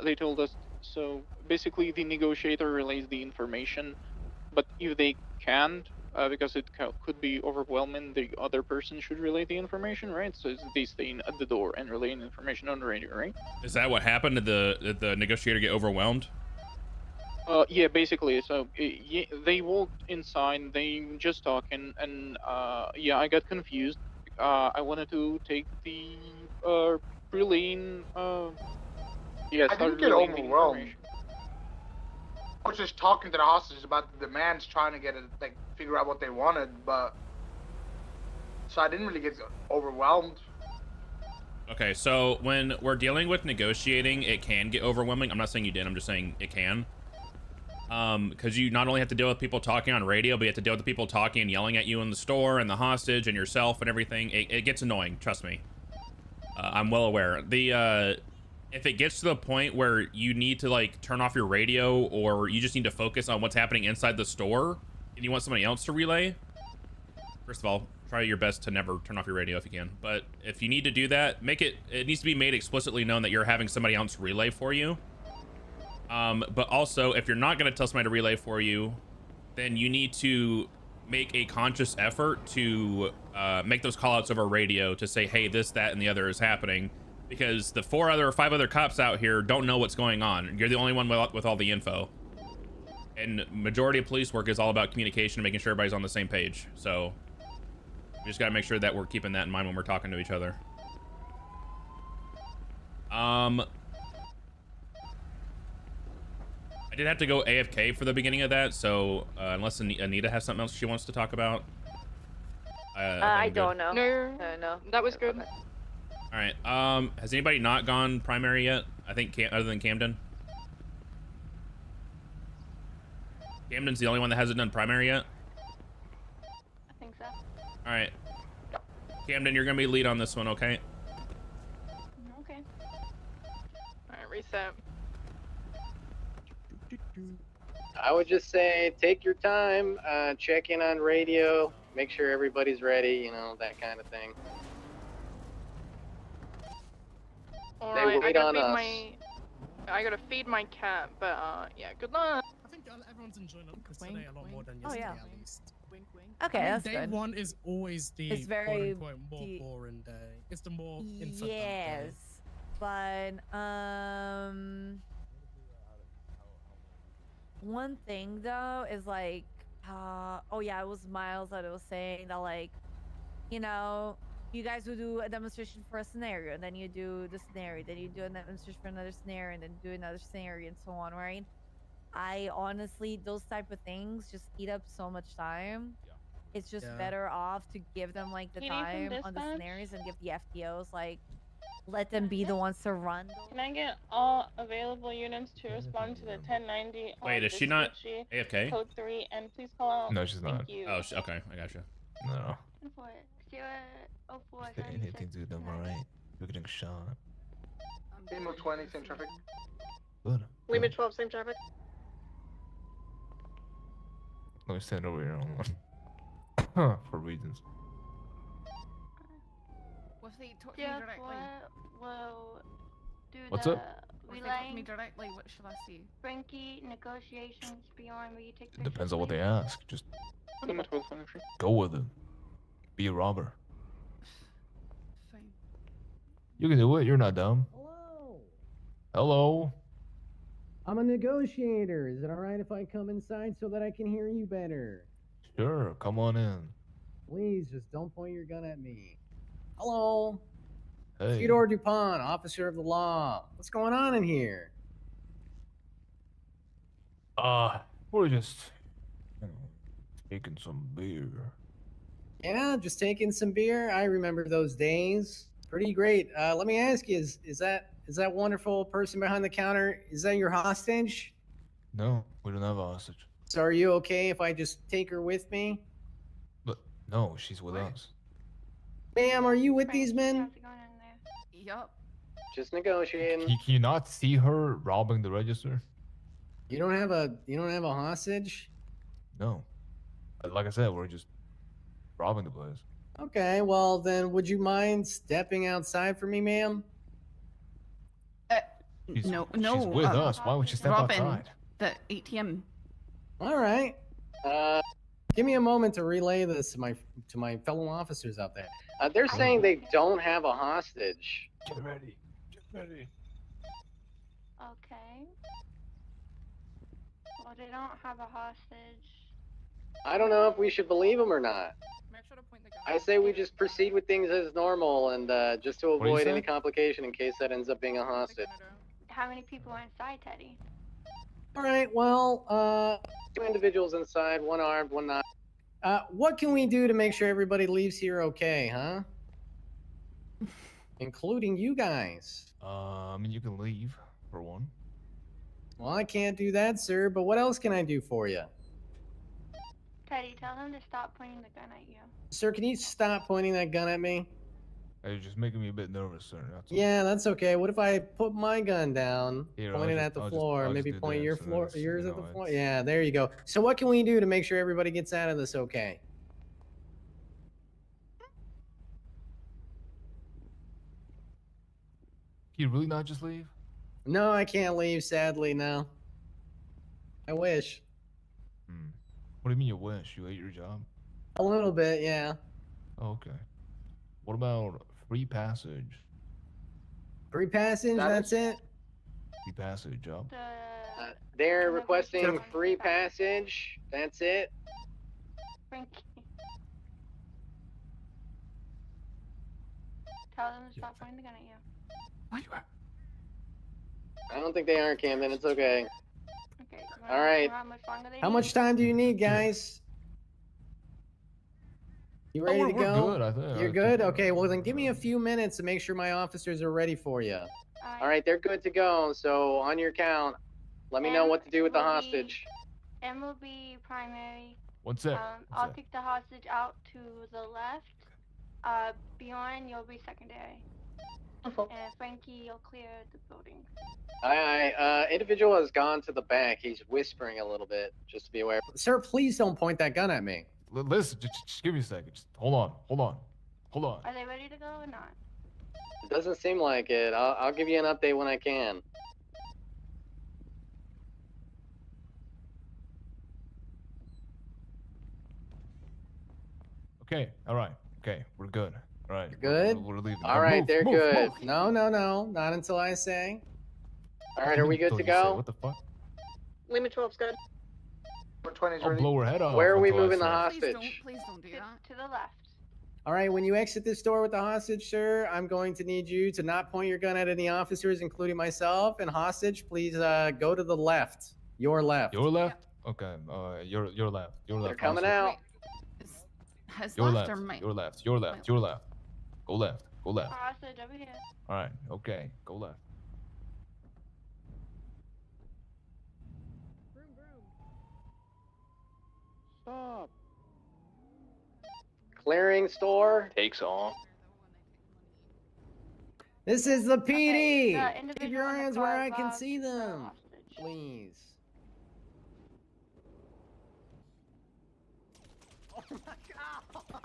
they told us, so basically the negotiator relays the information, but if they can't, because it could be overwhelming, the other person should relay the information, right? So they stay at the door and relay information on the radio, right? Is that what happened? Did the negotiator get overwhelmed? Yeah, basically. So they walked inside, they just talking, and yeah, I got confused. I wanted to take the preline. Yeah, I start didn't get relaying the overwhelmed. information. I was just talking to the hostages about the demands, trying to get it, like, figure out what they wanted, but so I didn't really get overwhelmed. Okay, so when we're dealing with negotiating, it can get overwhelming. I'm not saying you did, I'm just saying it can. Because you not only have to deal with people talking on radio, but you have to deal with the people talking and yelling at you in the store, and the hostage, and yourself, and everything. It gets annoying, trust me. I'm well aware. If it gets to the point where you need to, like, turn off your radio, or you just need to focus on what's happening inside the store, and you want somebody else to relay, first of all, try your best to never turn off your radio if you can. But if you need to do that, it needs to be made explicitly known that you're having somebody else relay for you. But also, if you're not going to tell somebody to relay for you, then you need to make a conscious effort to make those callouts over radio to say, hey, this, that, and the other is happening. Because the 5 other cops out here don't know what's going on. You're the only one with all the info. And majority of police work is all about communication and making sure everybody's on the same page. So we just got to make sure that we're keeping that in mind when we're talking to each other. I did have to go AFK for the beginning of that, so unless Anita has something else she wants to talk about. I don't know. No, no. That was good. Okay. All right. Has anybody not gone primary yet? I think other than Camden. Camden's the only one that hasn't done primary yet. I think so. All right. Camden, you're gonna be lead on this one, okay? Okay. Alright, reset. I would just say take your time, check in on radio, make sure everybody's ready, you know, that kind of thing. Alright, wait on us. I gotta feed my cat, but yeah, good luck. I think everyone's enjoying this today a lot more than Oh, yesterday, yeah. at least. Wink, wink. Okay, I mean, that's day good. one is always the It's very quote unquote more boring day. It's the more info dump yes, day. but one thing though is like, oh yeah, it was Miles that was saying that, like, you know, you guys would do a demonstration for a scenario, and then you do the scenario, then you do a demonstration for another scenario, and then do another scenario, and so on, right? I honestly, those type of things just eat up so much time. It's just Yeah. better off to give them like the Katie from time on the dispatch? scenarios and give the FTOs like, let them be the ones to run. Can I get all available units to respond to the 1090 on Wait, is she not Vespucci, AFK? Code 3, and please call out. No, she's Thank not. you. Oh, okay, I gotcha. No. Anything to them, alright. You're getting shot. Lima 20, same traffic. Good. Lima 12, same traffic. Let me stand over here on for reasons. What's the talk to Yeah, me directly? We'll do What's the up? What's the talk to me relaying. directly? What should I see? Frankie, negotiations beyond where you take It depends on what they ask. Just Limit 1223. go with it. Be a robber. Fine. You can do it. You're not dumb. Hello. Hello. I'm a negotiator. Is it alright if I come inside so that I can hear you better? Sure. Come on in. Please, just don't point your gun at me. Hello. Hey. Swtor DuPont, officer of the law. What's going on in here? We're just taking some beer. Yeah, just taking some beer. I remember those days. Pretty great. Let me ask you: is that wonderful person behind the counter? Is that your hostage? No, we don't have a hostage. So are you okay if I just take her with me? But no, she's with us. Ma'am, are you with these men? Yup. Just negotiating. Can you not see her robbing the register? You don't have a hostage? No. Like I said, we're just robbing the place. Okay, well then, would you mind stepping outside for me, ma'am? No, She's with us. Why would she step Robin, outside? the ATM. All right. Give me a moment to relay this to my fellow officers out there. They're saying they don't have a hostage. Get ready. Get ready. Okay. they don't have a hostage. I don't know if we should believe him or not. Make sure to point the gun. I say we just proceed with things as normal and just to do you avoid any say? complication in case that ends up being a hostage. How many people are inside, Teddy? All right, well, 2 individuals inside, 1 armed, 1 not. what can we do to make sure everybody leaves here okay, huh? Including you guys. I mean, you can leave for one. Well, I can't do that, sir, but what else can I do for you? Teddy, tell him to stop pointing the gun at you. Sir, can you stop pointing that gun at me? You're just making me a bit nervous, sir. That's all. Yeah, that's okay. What if I put my gun down, Here, point it I'll at the just- floor, I'll just maybe do point your this, and floor, it's, yours you at the know, floor? it's- Yeah, there you go. So what can we do to make sure everybody gets out of this okay? Can you really not just leave? No, I can't leave, sadly, no. I wish. What do you mean you wish? You hate your job? A little bit, yeah. Oh, okay. What about free passage? Free passage, that's it? Free passage, job. They're requesting free passage. That's it. Frankie. Tell them to stop pointing the gun at you. I don't think they are, Camden. It's okay. Okay. All right. How much longer they How need? much time do you need, guys? You ready to we're go? good, I think. You're good? Okay, well then give me a few minutes to make sure my officers are ready for you. All right, they're good to go. So on your count, let me know what to do with the will be- hostage. M will be primary. One sec. I'll kick the hostage out to the left. Bjorn, you'll be secondary. And Frankie, you'll clear the building. Individual has gone to the back. He's whispering a little bit, just to be aware. Sir, please don't point that gun at me. Listen, just give me a second. Just hold on. Are they ready to go or not? It doesn't seem like it. I'll give you an update when I can. Okay, all right. Okay, we're good. All right. Good? We're leaving. All right, Move, they're move, good. move. No, no, no. Not until I say. All right, are we good Until to you say, go? What the fuck? Lima 12's good. Number 20 is I'll ready. blow her head off. Where are we until I moving the say. hostage? Please don't do that. To the left. All right, when you exit this door with the hostage, sir, I'm going to need you to not point your gun at any officers, including myself. And hostage, please go to the left. Your left. Your left? Okay. Your left. Your left. They're coming hostage. out. Has Your left left. or my Your left. Your left. Your left. Go left. Go left. Hostage over here. All right. Okay. Go left. Stop. Clearing store. Takes off. This is the PD. the Keep individual your in the hands where car I can above see the them. hostage. Please. Oh my god!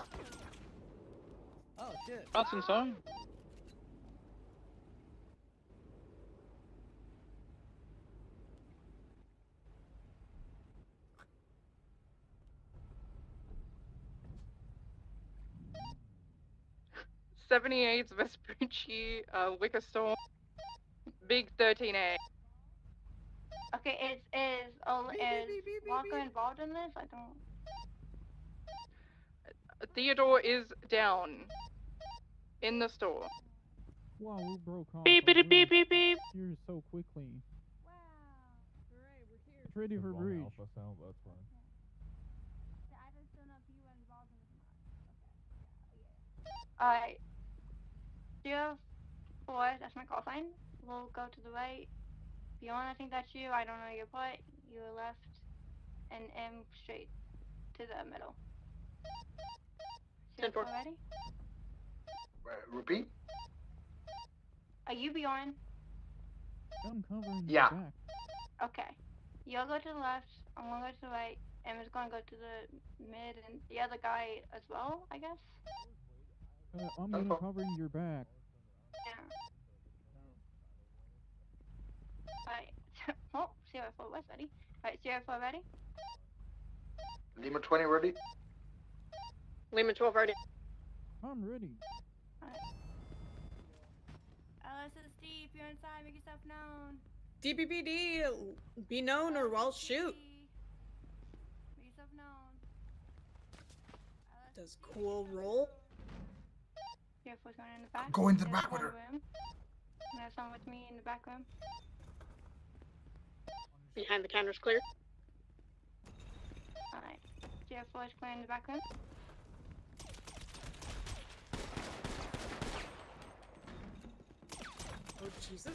Oh shit. That's inside. '78's Vespucci, liquor store, big 13A. Okay, is Walker involved in this? I don't. Theodore is down in the store. Wow, we broke off. Beep, beep, beep, beep, beep. Here so quickly. Wow. Hooray, we're here. It's ready for breach. Alpha sound, that's fine. I just don't know if you were involved in this. Alright. 04, that's my call sign. We'll go to the right. Beyond, I think that's you. I don't know your butt. You were left. And M straight to the middle. 04 ready? Repeat? Are you Bjorn? I'm covering Yeah. your back. Okay. You'll go to the left. I'm gonna go to the right. M is gonna go to the mid and the other guy as well, I guess? I'm gonna cover your back. Yeah. Alright. Oh, 04 was ready. Alright, 04 ready? Lima 20 ready? Lima 12 ready. I'm ready. LSSD, if you're inside, make yourself known. DPPD, be known or I'll shoot. Does cool roll? Careful going in the back. Go into the There's back with one her. room. And there's someone with me in the back room. Behind the counter's clear. Alright. GF4 is clear in the back room. Oh, Jesus.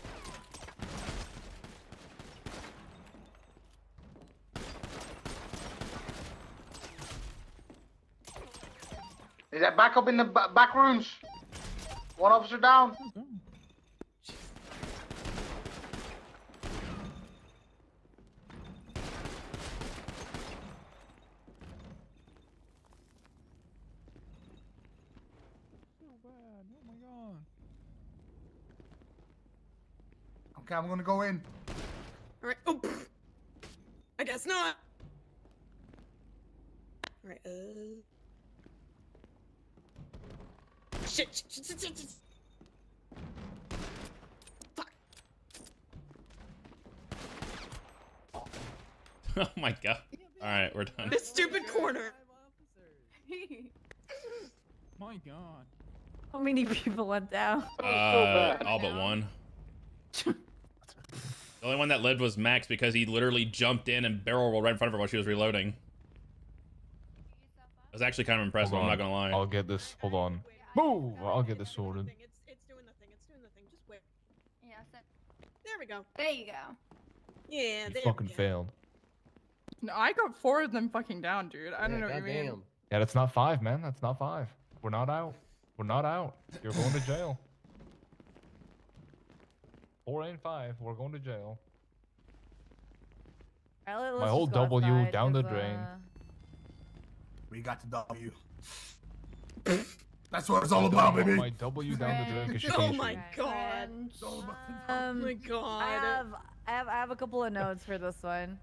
Is that back up in the back rooms? One officer down. So bad. Oh my god. Okay, I'm gonna go in. Alright. Oh, pfft. I guess not. Alright, Shit. Fuck. Oh my god. All right, we're done. This stupid corner. My god. How many people went down? All but one. The only one that lived was Max because he literally jumped in and barrel rolled right in front of her while she was reloading. It was actually kind of impressive, Hold I'm on. not gonna lie. I'll get this. Hold on. Move! I'll get this sorted. It's doing the thing. Just wait. Yeah, There we go. there you go. Yeah, You there fucking we go. failed. No, I got 4 of them fucking down, dude. I don't know what you mean. Goddamn. Yeah, that's not 5, man. That's not 5. We're not out. We're not out. You're going to jail. 4 ain't 5. We're going to jail. Alright, My let's whole just go W outside, down the 'cause, drain. We got the W. That's what it's all about, baby. My W down the drain because she Oh can't my shoot. god. Oh my god. I have a couple of notes for this one.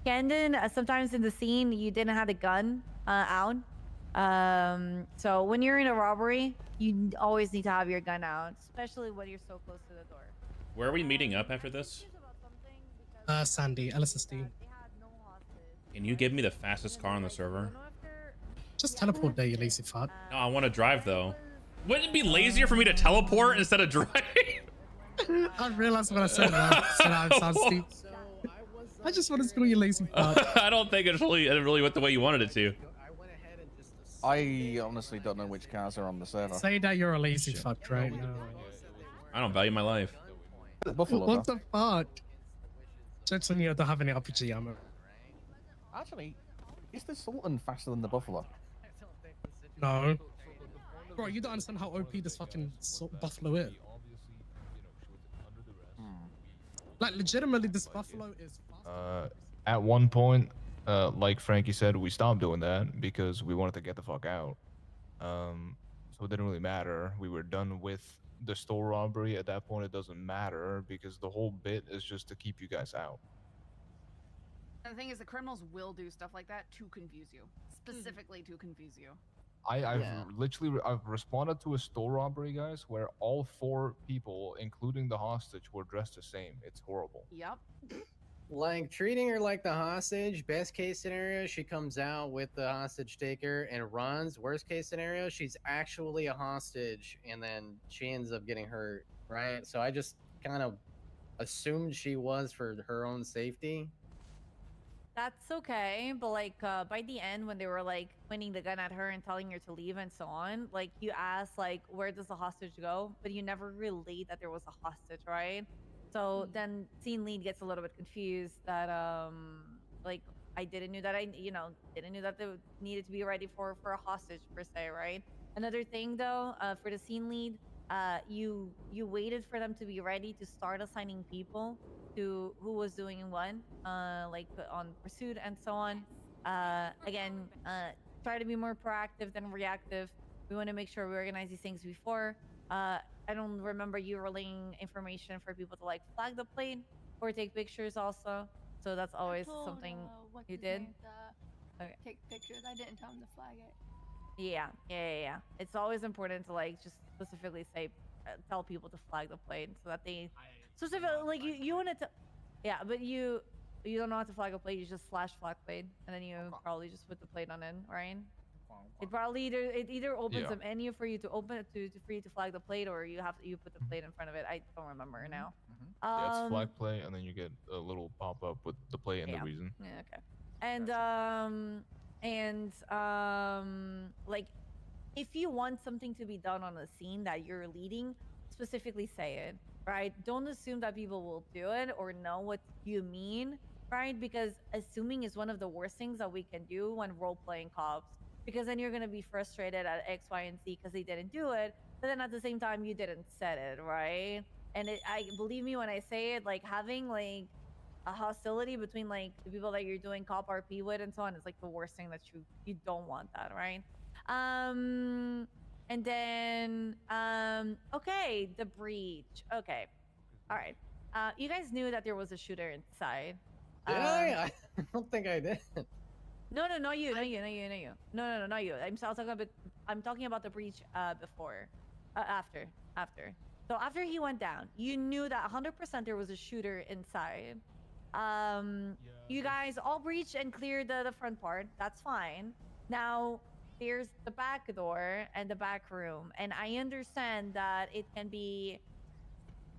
Camden, sometimes in the scene you didn't have the gun out. So when you're in a robbery, you always need to have your gun out, especially when you're so close to the door. Where are we meeting up after this? Sandy, LSSD. Can you give me the fastest car on the server? Just teleport there, you lazy fuck. No, I want to drive though. Wouldn't it be lazier for me to teleport instead of drive? I realized what I said. I sound stupid. I just wanted to call you lazy fuck. I don't think it really went the way you wanted it to. I honestly don't know which cars are on the server. Say that you're a lazy fuck right now. I don't value my life. Buffalo. What the fuck? Jetson, you don't have any RPG ammo. Actually, is the Sultan faster than the Buffalo? No. Bro, you don't understand how OP this fucking Buffalo is. Like, legitimately, this Buffalo is At one point, like Frankie said, we stopped doing that because we wanted to get the fuck out. So it didn't really matter. We were done with the store robbery. At that point, it doesn't matter because the whole bit is just to keep you guys out. And the thing is, the criminals will do stuff like that to confuse you, specifically to confuse you. I've responded to a store robbery, guys, where all 4 people, including the hostage, were dressed the same. It's horrible. Yep. Like treating her like the hostage. Best case scenario, she comes out with the hostage taker and runs. Worst case scenario, she's actually a hostage and then she ends up getting hurt. Right. So I just kind of assumed she was for her own safety. That's okay, but like by the end when they were like pointing the gun at her and telling her to leave and so on, like you asked like where does the hostage go, but you never relayed that there was a hostage, right? So then scene lead gets a little bit confused that like I didn't know that they needed to be ready for a hostage per se, right? Another thing though, for the scene lead, you waited for them to be ready to start assigning people to who was doing what, like on pursuit and so on. Again, try to be more proactive than reactive. We want to make sure we organize these things before. I don't remember you relaying information for people to like flag the plate or take pictures also. So that's always something you did. Okay. Take pictures. I didn't tell him to flag it. Yeah. It's always important to like just specifically say, tell people to flag the plate so that they specifically like you want to. Yeah, but you You don't know how to flag a plate. You just slash flag plate, and then you probably just put the plate on in, right? It probably either opens Yeah. a menu for you to open it for you to flag the plate, or you put the plate in front of it. I don't remember now. Yeah, it's flag play, and then you get a little pop up with the play and Yeah. the reason. Yeah, okay. Like, if you want something to be done on a scene that you're leading, specifically say it, right? Don't assume that people will do it or know what you mean, right? Because assuming is one of the worst things that we can do when role playing cops. Because then you're gonna be frustrated at X, Y, and Z because they didn't do it, but then at the same time you didn't set it, right? And I believe me when I say it, like having like a hostility between like the people that you're doing cop RP with and so on is like the worst thing that you don't want that, right? And then okay, the breach. Okay. All right. You guys knew that there was a shooter inside. Did I? I don't think I did. No, not you. No, not you. I'm talking about the breach before, after. So after he went down, you knew that 100% there was a shooter inside. You guys all breached and cleared the front part. That's fine. Now there's the back door and the back room, and I understand that it can be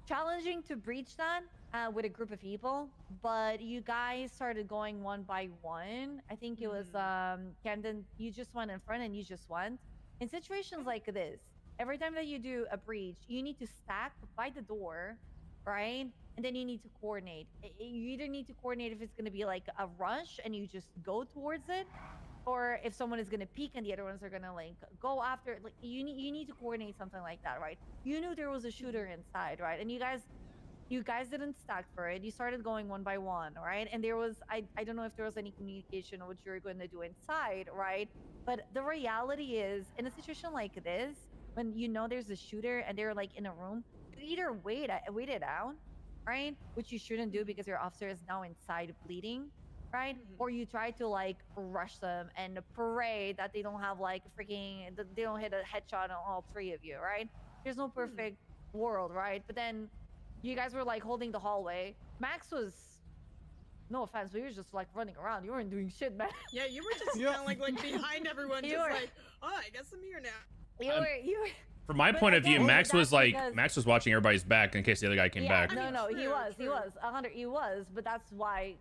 challenging to breach that with a group of people, but you guys started going one by one. I think it was Camden, you just went in front and you just went. In situations like this, every time that you do a breach, you need to stack by the door, right? And then you need to coordinate. You either need to coordinate if it's going to be like a rush and you just go towards it, or if someone is going to peek and the other ones are going to like go after. Like you need to coordinate something like that, right? You knew there was a shooter inside, right? And you guys didn't stack for it. You started going one by one, right? And there was I don't know if there was any communication on what you were going to do inside, right? But the reality is, in a situation like this, when you know there's a shooter and they're like in a room, you either wait it out, right? Which you shouldn't do because your officer is now inside bleeding, right? Or you try to like rush them and pray that they don't have like they don't hit a headshot on all three of you, right? There's no perfect world, right? But then you guys were like holding the hallway. Max was, no offense, but you were just like running around. You weren't doing shit, man. Yeah, you were just kind of like behind everyone, You just were- like, oh, I guess I'm here now. You were. From my But point of view, again, Max was that's like because- Max was watching everybody's back in case the other guy came back. No, he was 100. He was, but that's why.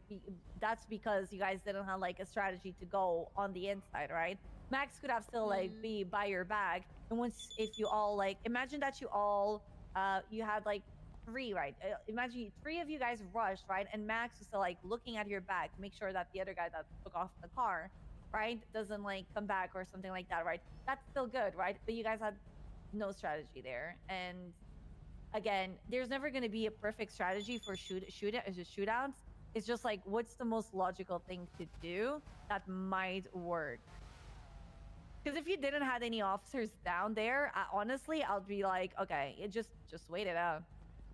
That's because you guys didn't have like a strategy to go on the inside, right? Max could have still like be by your back, and once if you all like imagine that you all you had like three, right? Imagine three of you guys rushed, right? And Max was still like looking at your back, make sure that the other guy that took off in the car, right, doesn't like come back or something like that, right? That's still good, right? But you guys had no strategy there, and again, there's never going to be a perfect strategy for shootouts. It's just like what's the most logical thing to do that might work. Because if you didn't have any officers down there, honestly, I'll be like, okay, just wait it out.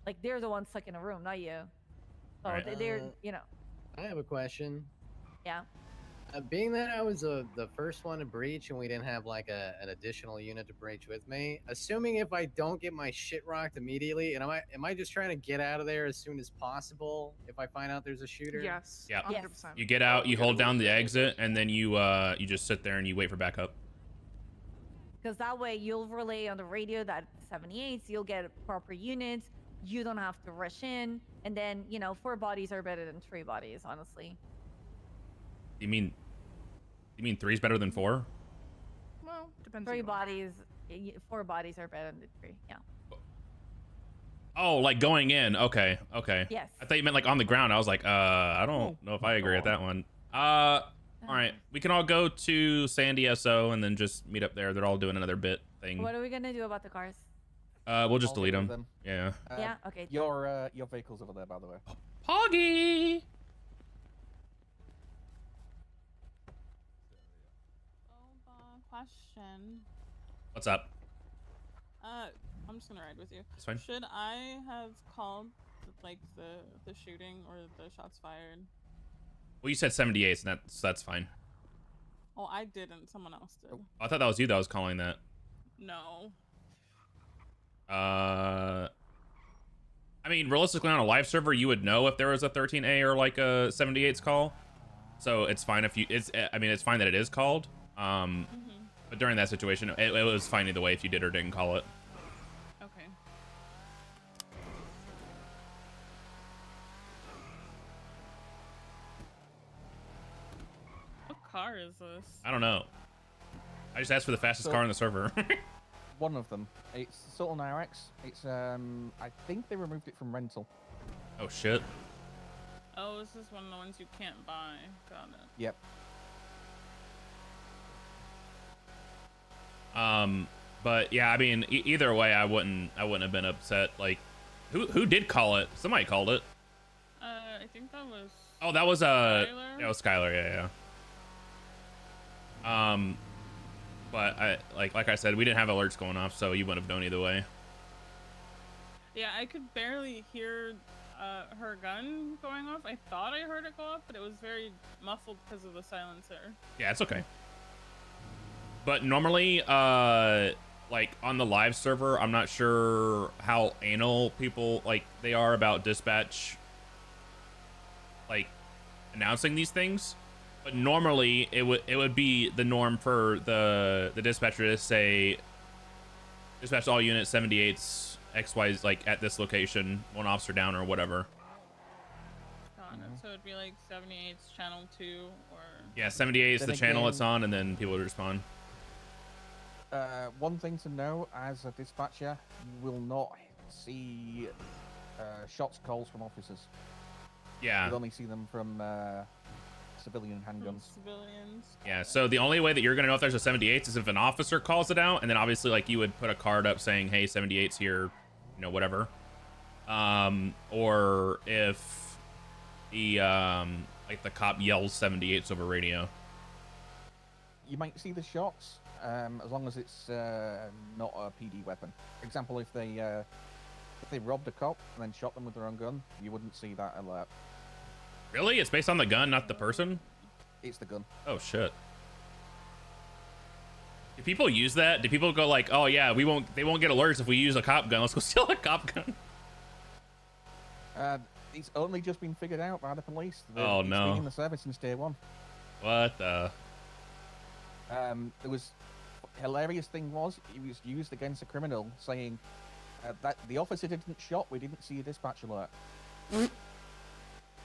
Like they're the ones stuck in a room, not you. So Alright. they're you know. I have a question. Yeah. Being that I was the first one to breach and we didn't have like an additional unit to breach with me, assuming if I don't get my shit rocked immediately, and am I just trying to get out of there as soon as possible if I find out there's a shooter? Yes. Yeah. 100%. You get out, you hold down the exit, and then you just sit there and you wait for backup. Because that way you'll relay on the radio that 78s, you'll get proper units, you don't have to rush in, and then, you know, 4 bodies are better than 3 bodies, honestly. You mean 3's better than 4? Well, depends. 3 bodies, 4 bodies are better than 3, yeah. Oh, like going in. Okay. Yes. I thought you meant like on the ground. I was like, I don't know if I agree with that one. All right. We can all go to Sandy SO and then just meet up there. They're all doing another bit thing. What are we gonna do about the cars? We'll just I'll delete get rid them. of Yeah. Yeah, okay. Your vehicle's over there, by the way. Poggy! Question. What's up? I'm just gonna ride with you. That's fine. Should I have called like the shooting or the shots fired? Well, you said 78, and that's fine. Oh, I didn't. Someone else did. I thought that was you that was calling that. No. I mean, realistically, on a live server, you would know if there was a 13A or like a 78's call. So it's fine if you, I mean, it's fine that it is called. But during that situation, it was fine either way if you did or didn't call it. Okay. What car is this? I don't know. I just asked for the fastest car on the server. One of them. It's Sultan RX. It's I think they removed it from rental. Oh shit. Oh, this is one of the ones you can't buy. Got it. Yep. But yeah, I mean, either way, I wouldn't have been upset. Like, who did call it? Somebody called it. I think that was. Oh, that was Skylar? Yeah, it was Skylar. Yeah. But like I said, we didn't have alerts going off, so you wouldn't have known either way. Yeah, I could barely hear her gun going off. I thought I heard it go off, but it was very muffled because of the silencer. Yeah, it's okay. But normally, like on the live server, I'm not sure how anal people like they are about dispatch, like announcing these things. But normally, it would be the norm for the dispatcher to say, dispatch all units 78s XY's like at this location, 1 officer down or whatever. Got it. So it'd be like 78's channel 2 or. Yeah, 78 is Then the channel again- it's on, and then people would respond. One thing to know as a dispatcher, you will not see shots calls from officers. Yeah. You'll only see them from civilian handguns. Civilians. Yeah, so the only way that you're gonna know if there's a 78 is if an officer calls it out, and then obviously like you would put a card up saying, "Hey, 78's here," you know, whatever. Or if the like the cop yells 78's over radio. You might see the shots as long as it's not a PD weapon. For example, if they robbed a cop and then shot them with their own gun, you wouldn't see that alert. Really? It's based on the gun, not the person? It's the gun. Oh shit. Do people use that? Do people go like, "Oh yeah, they won't get alerts if we use a cop gun. Let's go steal a cop gun." It's only just been figured out by the police. Oh, It's no. been in the service since day one. What the? There was hilarious thing was it was used against a criminal saying that the officer didn't shot, we didn't see a dispatch alert.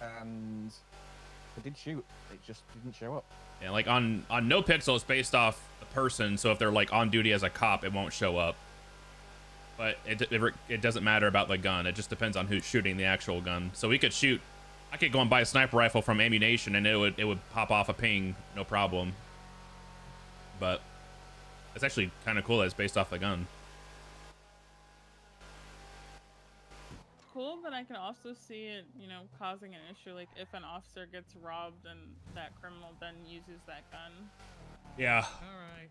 And they did shoot, it just didn't show up. Yeah, like on No Pixel, it's based off the person, so if they're like on duty as a cop, it won't show up. But it doesn't matter about the gun. It just depends on who's shooting the actual gun. So we could shoot. I could go and buy a sniper rifle from Ammunition, and it would pop off a ping, no problem. But it's actually kind of cool that it's based off the gun. Cool, but I can also see it, you know, causing an issue. Like if an officer gets robbed and that criminal then uses that gun. Yeah. Alright.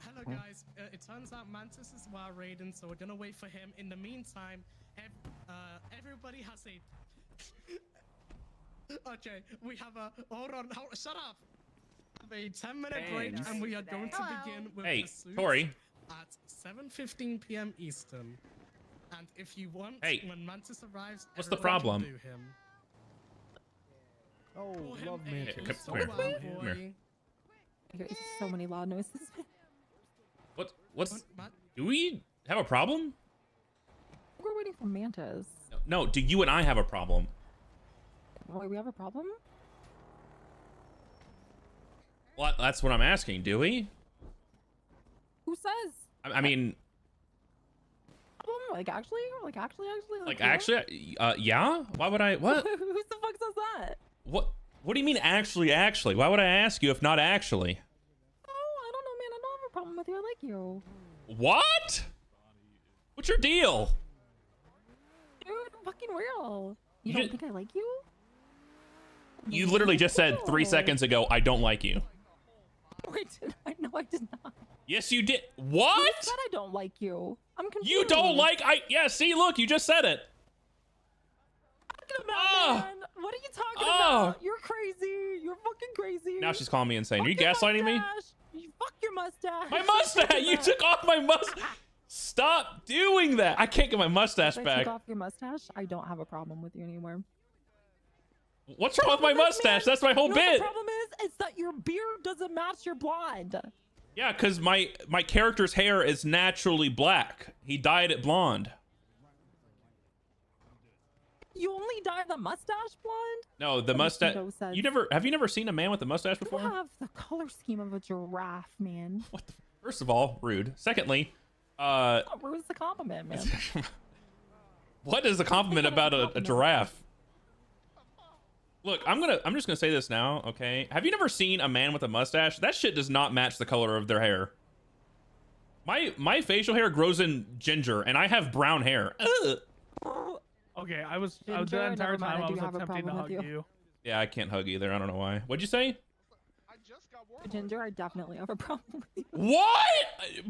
Hello guys, it turns out Mantis is while raiding, so we're gonna wait for him. In the meantime, everybody has a... Okay, we have a... Hold on, shut up! A 10-minute break, Thanks. and we are going to begin with Hey, pursuit Tori. at 7:15 p.m. Eastern. And if you want, Hey. when Mantis arrives, What's the everyone can problem? do him. Oh, him love a me. Come here. wild Come here. boy. There's so many loud noises. What's? Do we have a problem? We're waiting for Mantis. No. Do you and I have a problem? Wait, we have a problem? Well, that's what I'm asking. Do we? Who says? I mean, Like actually? Like actually? like yeah? actually, yeah. Why would I? What? Who the fuck says that? What? What do you mean actually? Actually? Why would I ask you if not actually? Oh, I don't know, man. I don't have a problem with you. I like you. What? What's your deal? Dude, I'm fucking real. You You don't did- think I like you? You literally just said 3 seconds ago, I don't like you. Wait, no, I did not. Yes, you did. You What? said I don't like you. I'm confused. You don't like yeah, see, look, you just said it. Man, what are you talking about? You're crazy. You're fucking crazy. Now she's calling me insane. Are you Fuck your gaslighting me? mustache. You fuck your mustache. My mustache! You took off my mustache! Stop doing that. I can't get my mustache If I back. take off your mustache, I don't have a problem with you anymore. What's wrong with my mustache? That's my whole You know what bit. the problem is that your beard doesn't match your blonde. Yeah, because my character's hair is naturally black. He dyed it blonde. You only dye the mustache blonde? No, the That makes mustache. no sense. Have you never seen a man with a mustache You before? have the color scheme of a giraffe, man. First of all, rude. Secondly, Where's the compliment, man? what is the compliment about a giraffe? Look, I'm just gonna say this now, okay? Have you never seen a man with a mustache? That shit does not match the color of their hair. My facial hair grows in ginger, and I have brown hair. Ugh. Okay, I was Ginger, that entire never mind, time I I do was have a attempting to problem hug with you. you. Yeah, I can't hug either. I don't know why. What'd you say? Ginger, I definitely have a problem with you. What?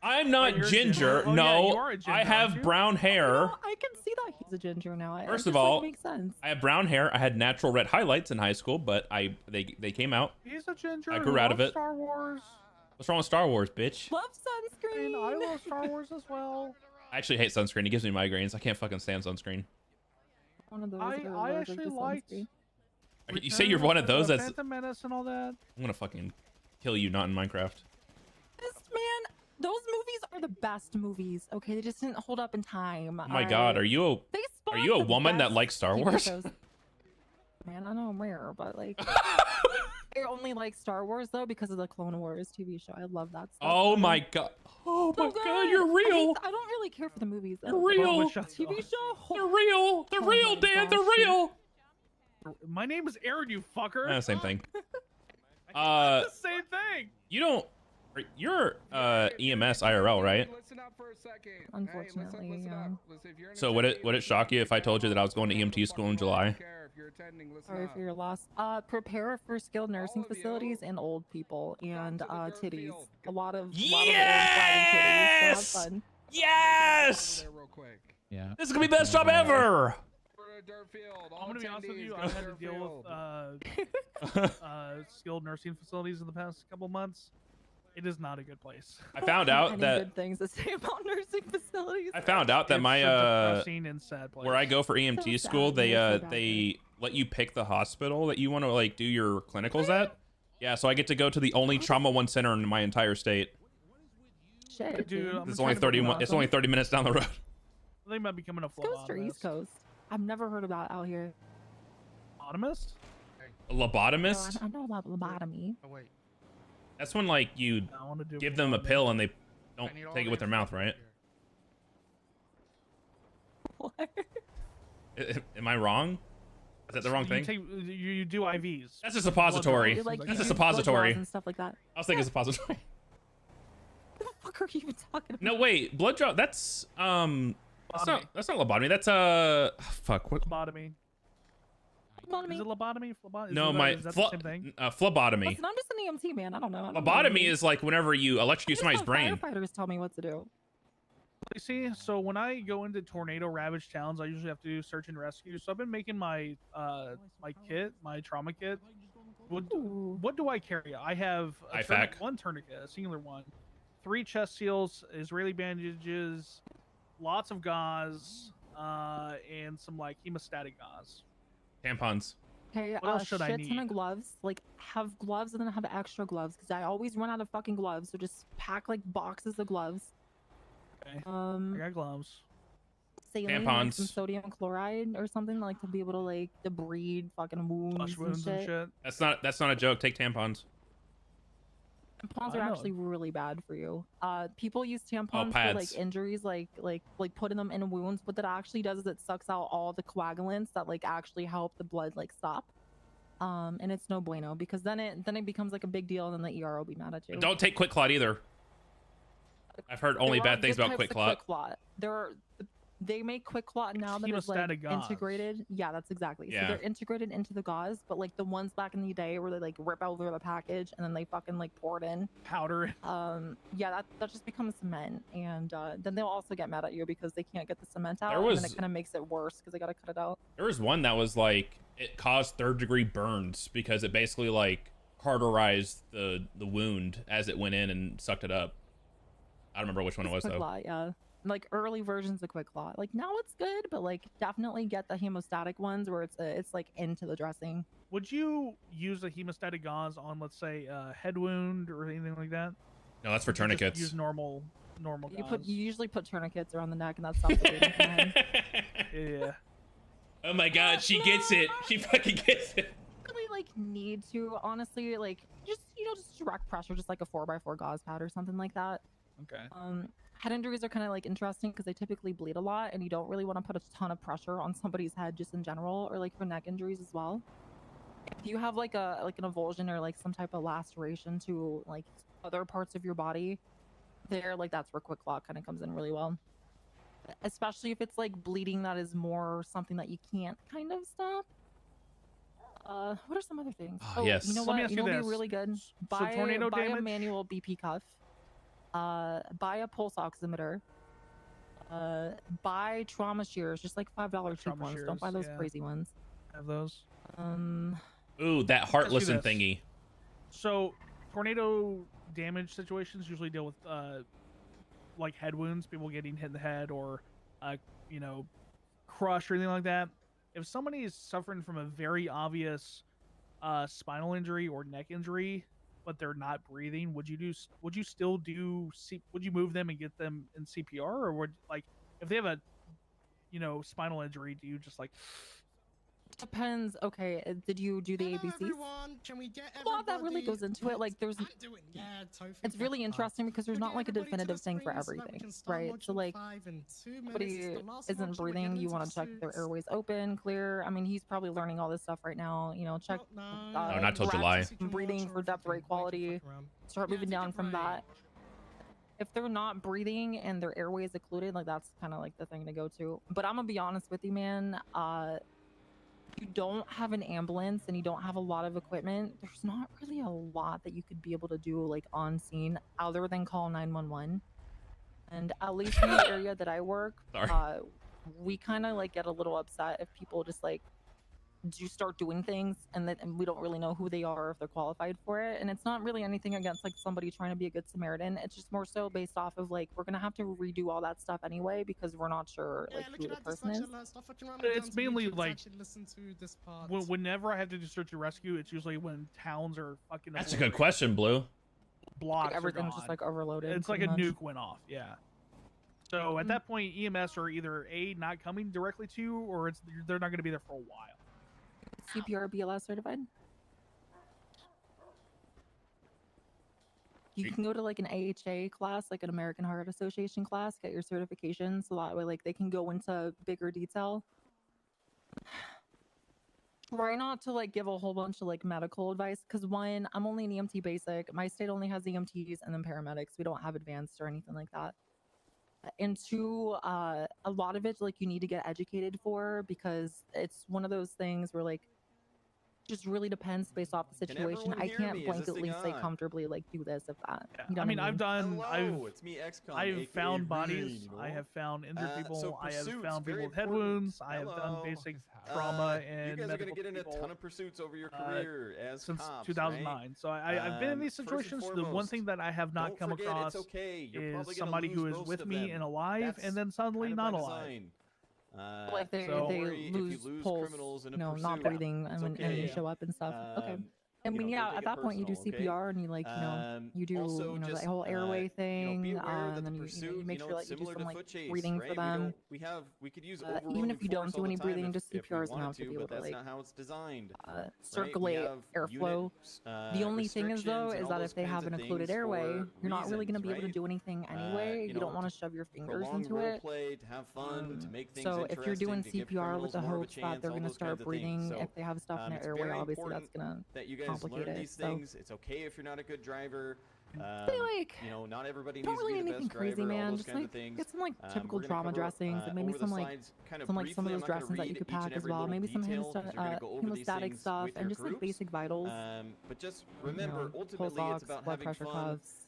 I'm not you're a ginger. ginger. Oh, yeah, No, you are a ginger, I aren't have you? brown hair. I can see that he's a ginger now. First It of just, all, like, makes sense. I have brown hair. I had natural red highlights in high school, but they came out. He's a ginger. I grew who out of loves it. Star Wars. What's wrong with Star Wars, bitch? Love sunscreen. I love Star Wars as well. I actually hate sunscreen. It gives me migraines. I can't fucking stand sunscreen. One of those I that are allergic actually to liked. sunscreen. You say you're one of those that's... Phantom Menace and all that. I'm gonna fucking kill you, not in Minecraft. Man, those movies are the best movies. Okay, they just didn't hold up in time. Oh my god, are you a woman that likes Star Wars? Man, I know I'm rare, but like, I only like Star Wars though because of the Clone Wars TV show. I love that stuff. Oh my god. Oh my god, you're real. I don't really care for the movies. You're real. TV show. They're real. They're real, Dan. They're real. My name is Aaron, you fucker. Same thing. It's the same thing. You don't. You're EMS IRL, right? Unfortunately, yeah. So would it shock you if I told you that I was going to EMT school in July? Sorry for your loss. Prepare for skilled nursing facilities and old people and titties. A lot of old flagging titties. So have fun. Yes. Yeah. This is gonna be the best job ever. I'm gonna be honest with you. I've had to deal with skilled nursing facilities in the past couple months. It is not a good place. I found out Many that good things to say about nursing facilities. I found out that It's my a depressing and sad place. where I go for EMT So school, sad. they It's so bad. they let you pick the hospital that you want to like do your clinicals at. Yeah, so I get to go to the only trauma 1 center in my entire state. Shit, Dude, I'm It's trying only to 30. book It's only 30 minutes down the road. They might be coming to West Coast or East Coast? I've never heard about out here. Lobotomist? A lobotomist? No, I know about lobotomy. Oh wait. That's when like you give them a pill and they don't take it with their mouth, right? What? Am I wrong? Is that the wrong thing? You do IVs. That's a suppository. Like, That's you a do blood suppository. draws and stuff like that. I was thinking suppository. What the fuck are you even talking about? No, wait, blood draw. That's not lobotomy. That's fuck. What? Lobotomy. Is it lobotomy? Phlebotomy? No, Is that the same thing? phlebotomy. Listen, I'm just an EMT, man. I don't know. I don't know what it Lobotomy means. is like whenever you electrocute somebody's Have brain. Firefighters tell me what to do. You see, so when I go into tornado ravaged towns, I usually have to do search and rescue. So I've been making my my kit, my trauma kit. What do I carry? I have IFAC. one tourniquet, a singular one, 3 chest seals, Israeli bandages, lots of gauze, and some like hemostatic gauze. Tampons. Okay, What else should I shit ton need? of gloves. Like, have gloves and then have extra gloves because I always run out of fucking gloves. So just pack like boxes of gloves. Okay. I got gloves. Saline, like, some Tampons. sodium chloride or something like to be able to like debride fucking wounds, Wounds and shit. That's not a joke. Take tampons. Tampons I are know. actually really bad for you. People use tampons for pads. like injuries, like putting them in wounds. What that actually does is it sucks out all the coagulants that like actually help the blood like stop. And it's no bueno because then it becomes like a big deal, and then the ER will be mad at you. Don't take Quick Clot either. I've heard only There are bad things good about types Quick of Clot. Quick Clot. They make Quick Clot now that is like Hemostatic gauze. integrated. Yeah, that's exactly. Yeah. So they're integrated into the gauze, but like the ones back in the day where they like rip over the package and then they fucking like pour it in. Powder. Yeah, that just becomes cement, and then they'll also get mad at you because they can't get the cement out, There and was- then it kind of makes it worse because they gotta cut it out. There was one that was like it caused 3rd-degree burns because it basically like cauterized the wound as it went in and sucked it up. I don't remember which one it was Quick though. Law, yeah. Like early versions of Quick Law. Like now it's good, but like definitely get the hemostatic ones where it's like into the dressing. Would you use a hemostatic gauze on, let's say, a head wound or anything like that? No, that's for Or just tourniquets. Use normal gauze. You usually put tourniquets around the neck, and that stops the bleeding from the head. Yeah. Oh my god, she gets it. She fucking gets it. Really like need to honestly like just just direct pressure, just like a 4x4 gauze pad or something like that. Okay. Head injuries are kind of like interesting because they typically bleed a lot, and you don't really want to put a ton of pressure on somebody's head just in general, or like for neck injuries as well. If you have like an avulsion or like some type of laceration to like other parts of your body, that's where Quick Law kind of comes in really well. Especially if it's like bleeding that is more something that you can't kind of stop. What are some other things? yes. You know Let me what? ask You you know, this. be really good. So tornado buy a damage? manual BP cuff. Buy a pulse oximeter. Buy trauma shears, just like $5 cheap Trauma ones. Don't buy shears, those yeah. crazy ones. Have those. Ooh, that heart Ask you listen this. thingy. So, tornado damage situations usually deal with like head wounds, people getting hit in the head, or crush or anything like that. If somebody is suffering from a very obvious spinal injury or neck injury, but they're not breathing, would you still would you move them and get them in CPR, or would, like, if they have a spinal injury, do you just like Depends. Okay, did you do the ABCs? Can we get A lot that really goes into it. Like, it's really interesting because there's not like a definitive thing for everything, right? So like, somebody isn't breathing, you want to check if their airways open, clear. I mean, he's probably learning all this stuff right now. Check. No, not till July. Breathing for depth rate quality. Start moving down from that. If they're not breathing and their airways occluded, like that's kind of like the thing to go to. But I'm gonna be honest with you, man. You don't have an ambulance and you don't have a lot of equipment, there's not really a lot that you could be able to do like on scene other than call 911. And at least in the area that I work, we kind of like get a little upset if people just like do start doing things and we don't really know who they are or if they're qualified for it. And it's not really anything against like somebody trying to be a good Samaritan. It's just more so based off of like we're gonna have to redo all that stuff anyway because we're not sure like who the person is. It's mainly like whenever I have to do search and rescue, it's usually when towns are fucking. That's a good question, Blue. Blocks. Like, everything's just like overloaded. It's like a pretty much. nuke went off. Yeah. So at that point, EMS are either not coming directly to you, or they're not going to be there for a while. CPR BLS certified? You can go to like an AHA class, like an American Heart Association class, get your certification, so that way like they can go into bigger detail. Try not to like give a whole bunch of like medical advice, because one, I'm only an EMT basic. My state only has EMTs and then paramedics. We don't have advanced or anything like that. And two, a lot of it like you need to get educated for, because it's one of those things where like just really depends based off the situation. I can't blanketly say comfortably like do this if that. You know I mean, what It's me, XCOM, I've aka found bodies. Green, you know? I have found injured people. So I have pursuits, found people very with head important. wounds. I have done Hello. basic trauma and you guys are gonna medical get in a people, ton of pursuits over your career as since cops, 2009. right? So I've been in these First and situations. The one foremost, thing that I have not don't come forget, across it's okay. You're is probably gonna somebody who lose is most with of me them. and alive, That's and then suddenly kind of not by alive. design. Like they so- lose pulse, not breathing, and when and you show up and stuff. Okay. I mean, yeah, at that point you do CPR and you like, you do, that whole airway thing, and then you make sure that you do some like breathing for them. We could use even if you don't do any breathing, just CPR is enough to be able but to that's like not how it's designed. circulate airflow. The only thing is though is that if they have an occluded airway, you're not really going to be able to do anything anyway. You don't want to shove your fingers into it. To have fun, to make things So if you're doing interesting, to give CPR with the criminals more of a hopes that chance, they're all going to those start kinds of things. breathing, So, if they have stuff in their it's airway, very obviously that's important going that you to guys complicate learn it. these So things. It's okay if you're not a good driver. like, not everybody don't needs really to be the anything best crazy, driver, all man. those Just kinds like of things. get some like typical We're gonna trauma cover, dressings and maybe over some the like slides kind of some of briefly. those I'm not gonna dressings that you read could each and pack as every well. little Maybe some detail, 'cause you're gonna go over these hemostatic things stuff with and your just like groups. basic vitals. But just remember, pulse ultimately, ox, it's about blood having pressure fun. cuffs,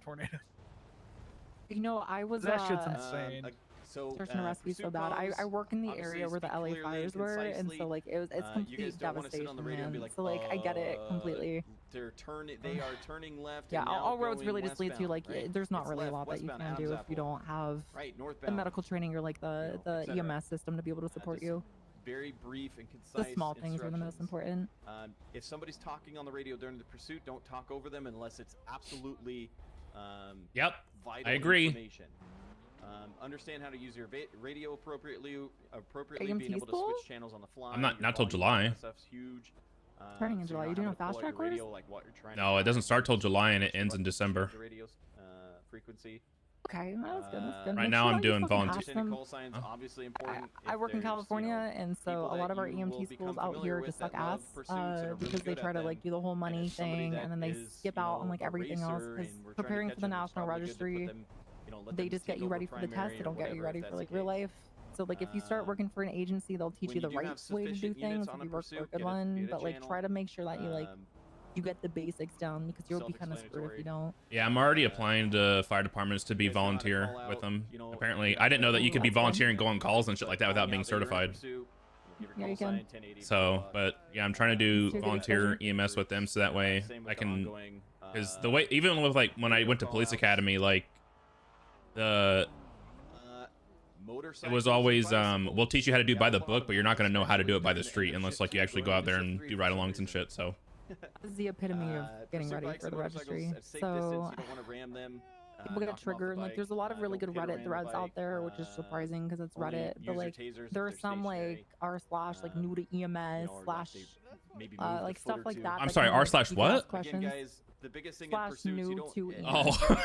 tornado. You know, I was That shit's insane. So search and rescue so bad. I work in the area where the LA fires were, and so like it's you complete guys don't want to sit on devastation, the radio and be man. like, So like I get it completely. They are turning left. Yeah, and now all roads going really just lead to westbound, like right? there's not It's really a left, lot that you westbound, can do Adam's if you Apple. don't have Right, the northbound, medical training or like the et cetera. EMS system to be able to support you. Very brief and concise. The small things are the most important. If somebody's talking on the radio during the pursuit, don't talk over them unless it's absolutely Yep, vital I agree. information. Understand how to use your radio appropriately, being AMT able to school? switch channels on the fly. I'm not your till volume, July. that stuff's huge. Starting in so July. you You know doing how a to fast pull out track your radio, course? like what you're trying No, to it doesn't start till July and it ends in the December. radio's frequency. Okay, that's good. That's good. Right Make now sure I'm that you doing fucking volunteer. ask them. Call signs obviously important. I work in California, and so a lot of our EMT schools out here just suck ass because they try to like do the whole money thing, and then they skip out on like everything else. Because preparing for the national registry, they just get you ready for the test. They don't get you ready for like real life. So like if you start working for an agency, they'll teach you the right way to do things if you work for a good one. But like try to make sure that you like you get the basics down because you'll be kind of screwed if you don't. Yeah, I'm already applying to fire departments to be volunteer with them. Apparently, I didn't know that you could be volunteering, go on calls and shit like that without being certified. Yeah, you can. So, but yeah, I'm trying to do volunteer EMS with them so that way I can, because the way, even with like when I went to police academy, like It was always we'll teach you how to do by the book, but you're not gonna know how to do it by the street unless like you actually go out there and do ride-alongs and shit. So This is the epitome of getting ready for the registry. So people get triggered, and like there's a lot of really good Reddit threads out there, which is surprising because it's Reddit. But like there are some like r/ like new to EMS / like stuff like that. I'm that sorry, can, like, r/ you can what? ask questions. The biggest thing / new to EMS. Oh.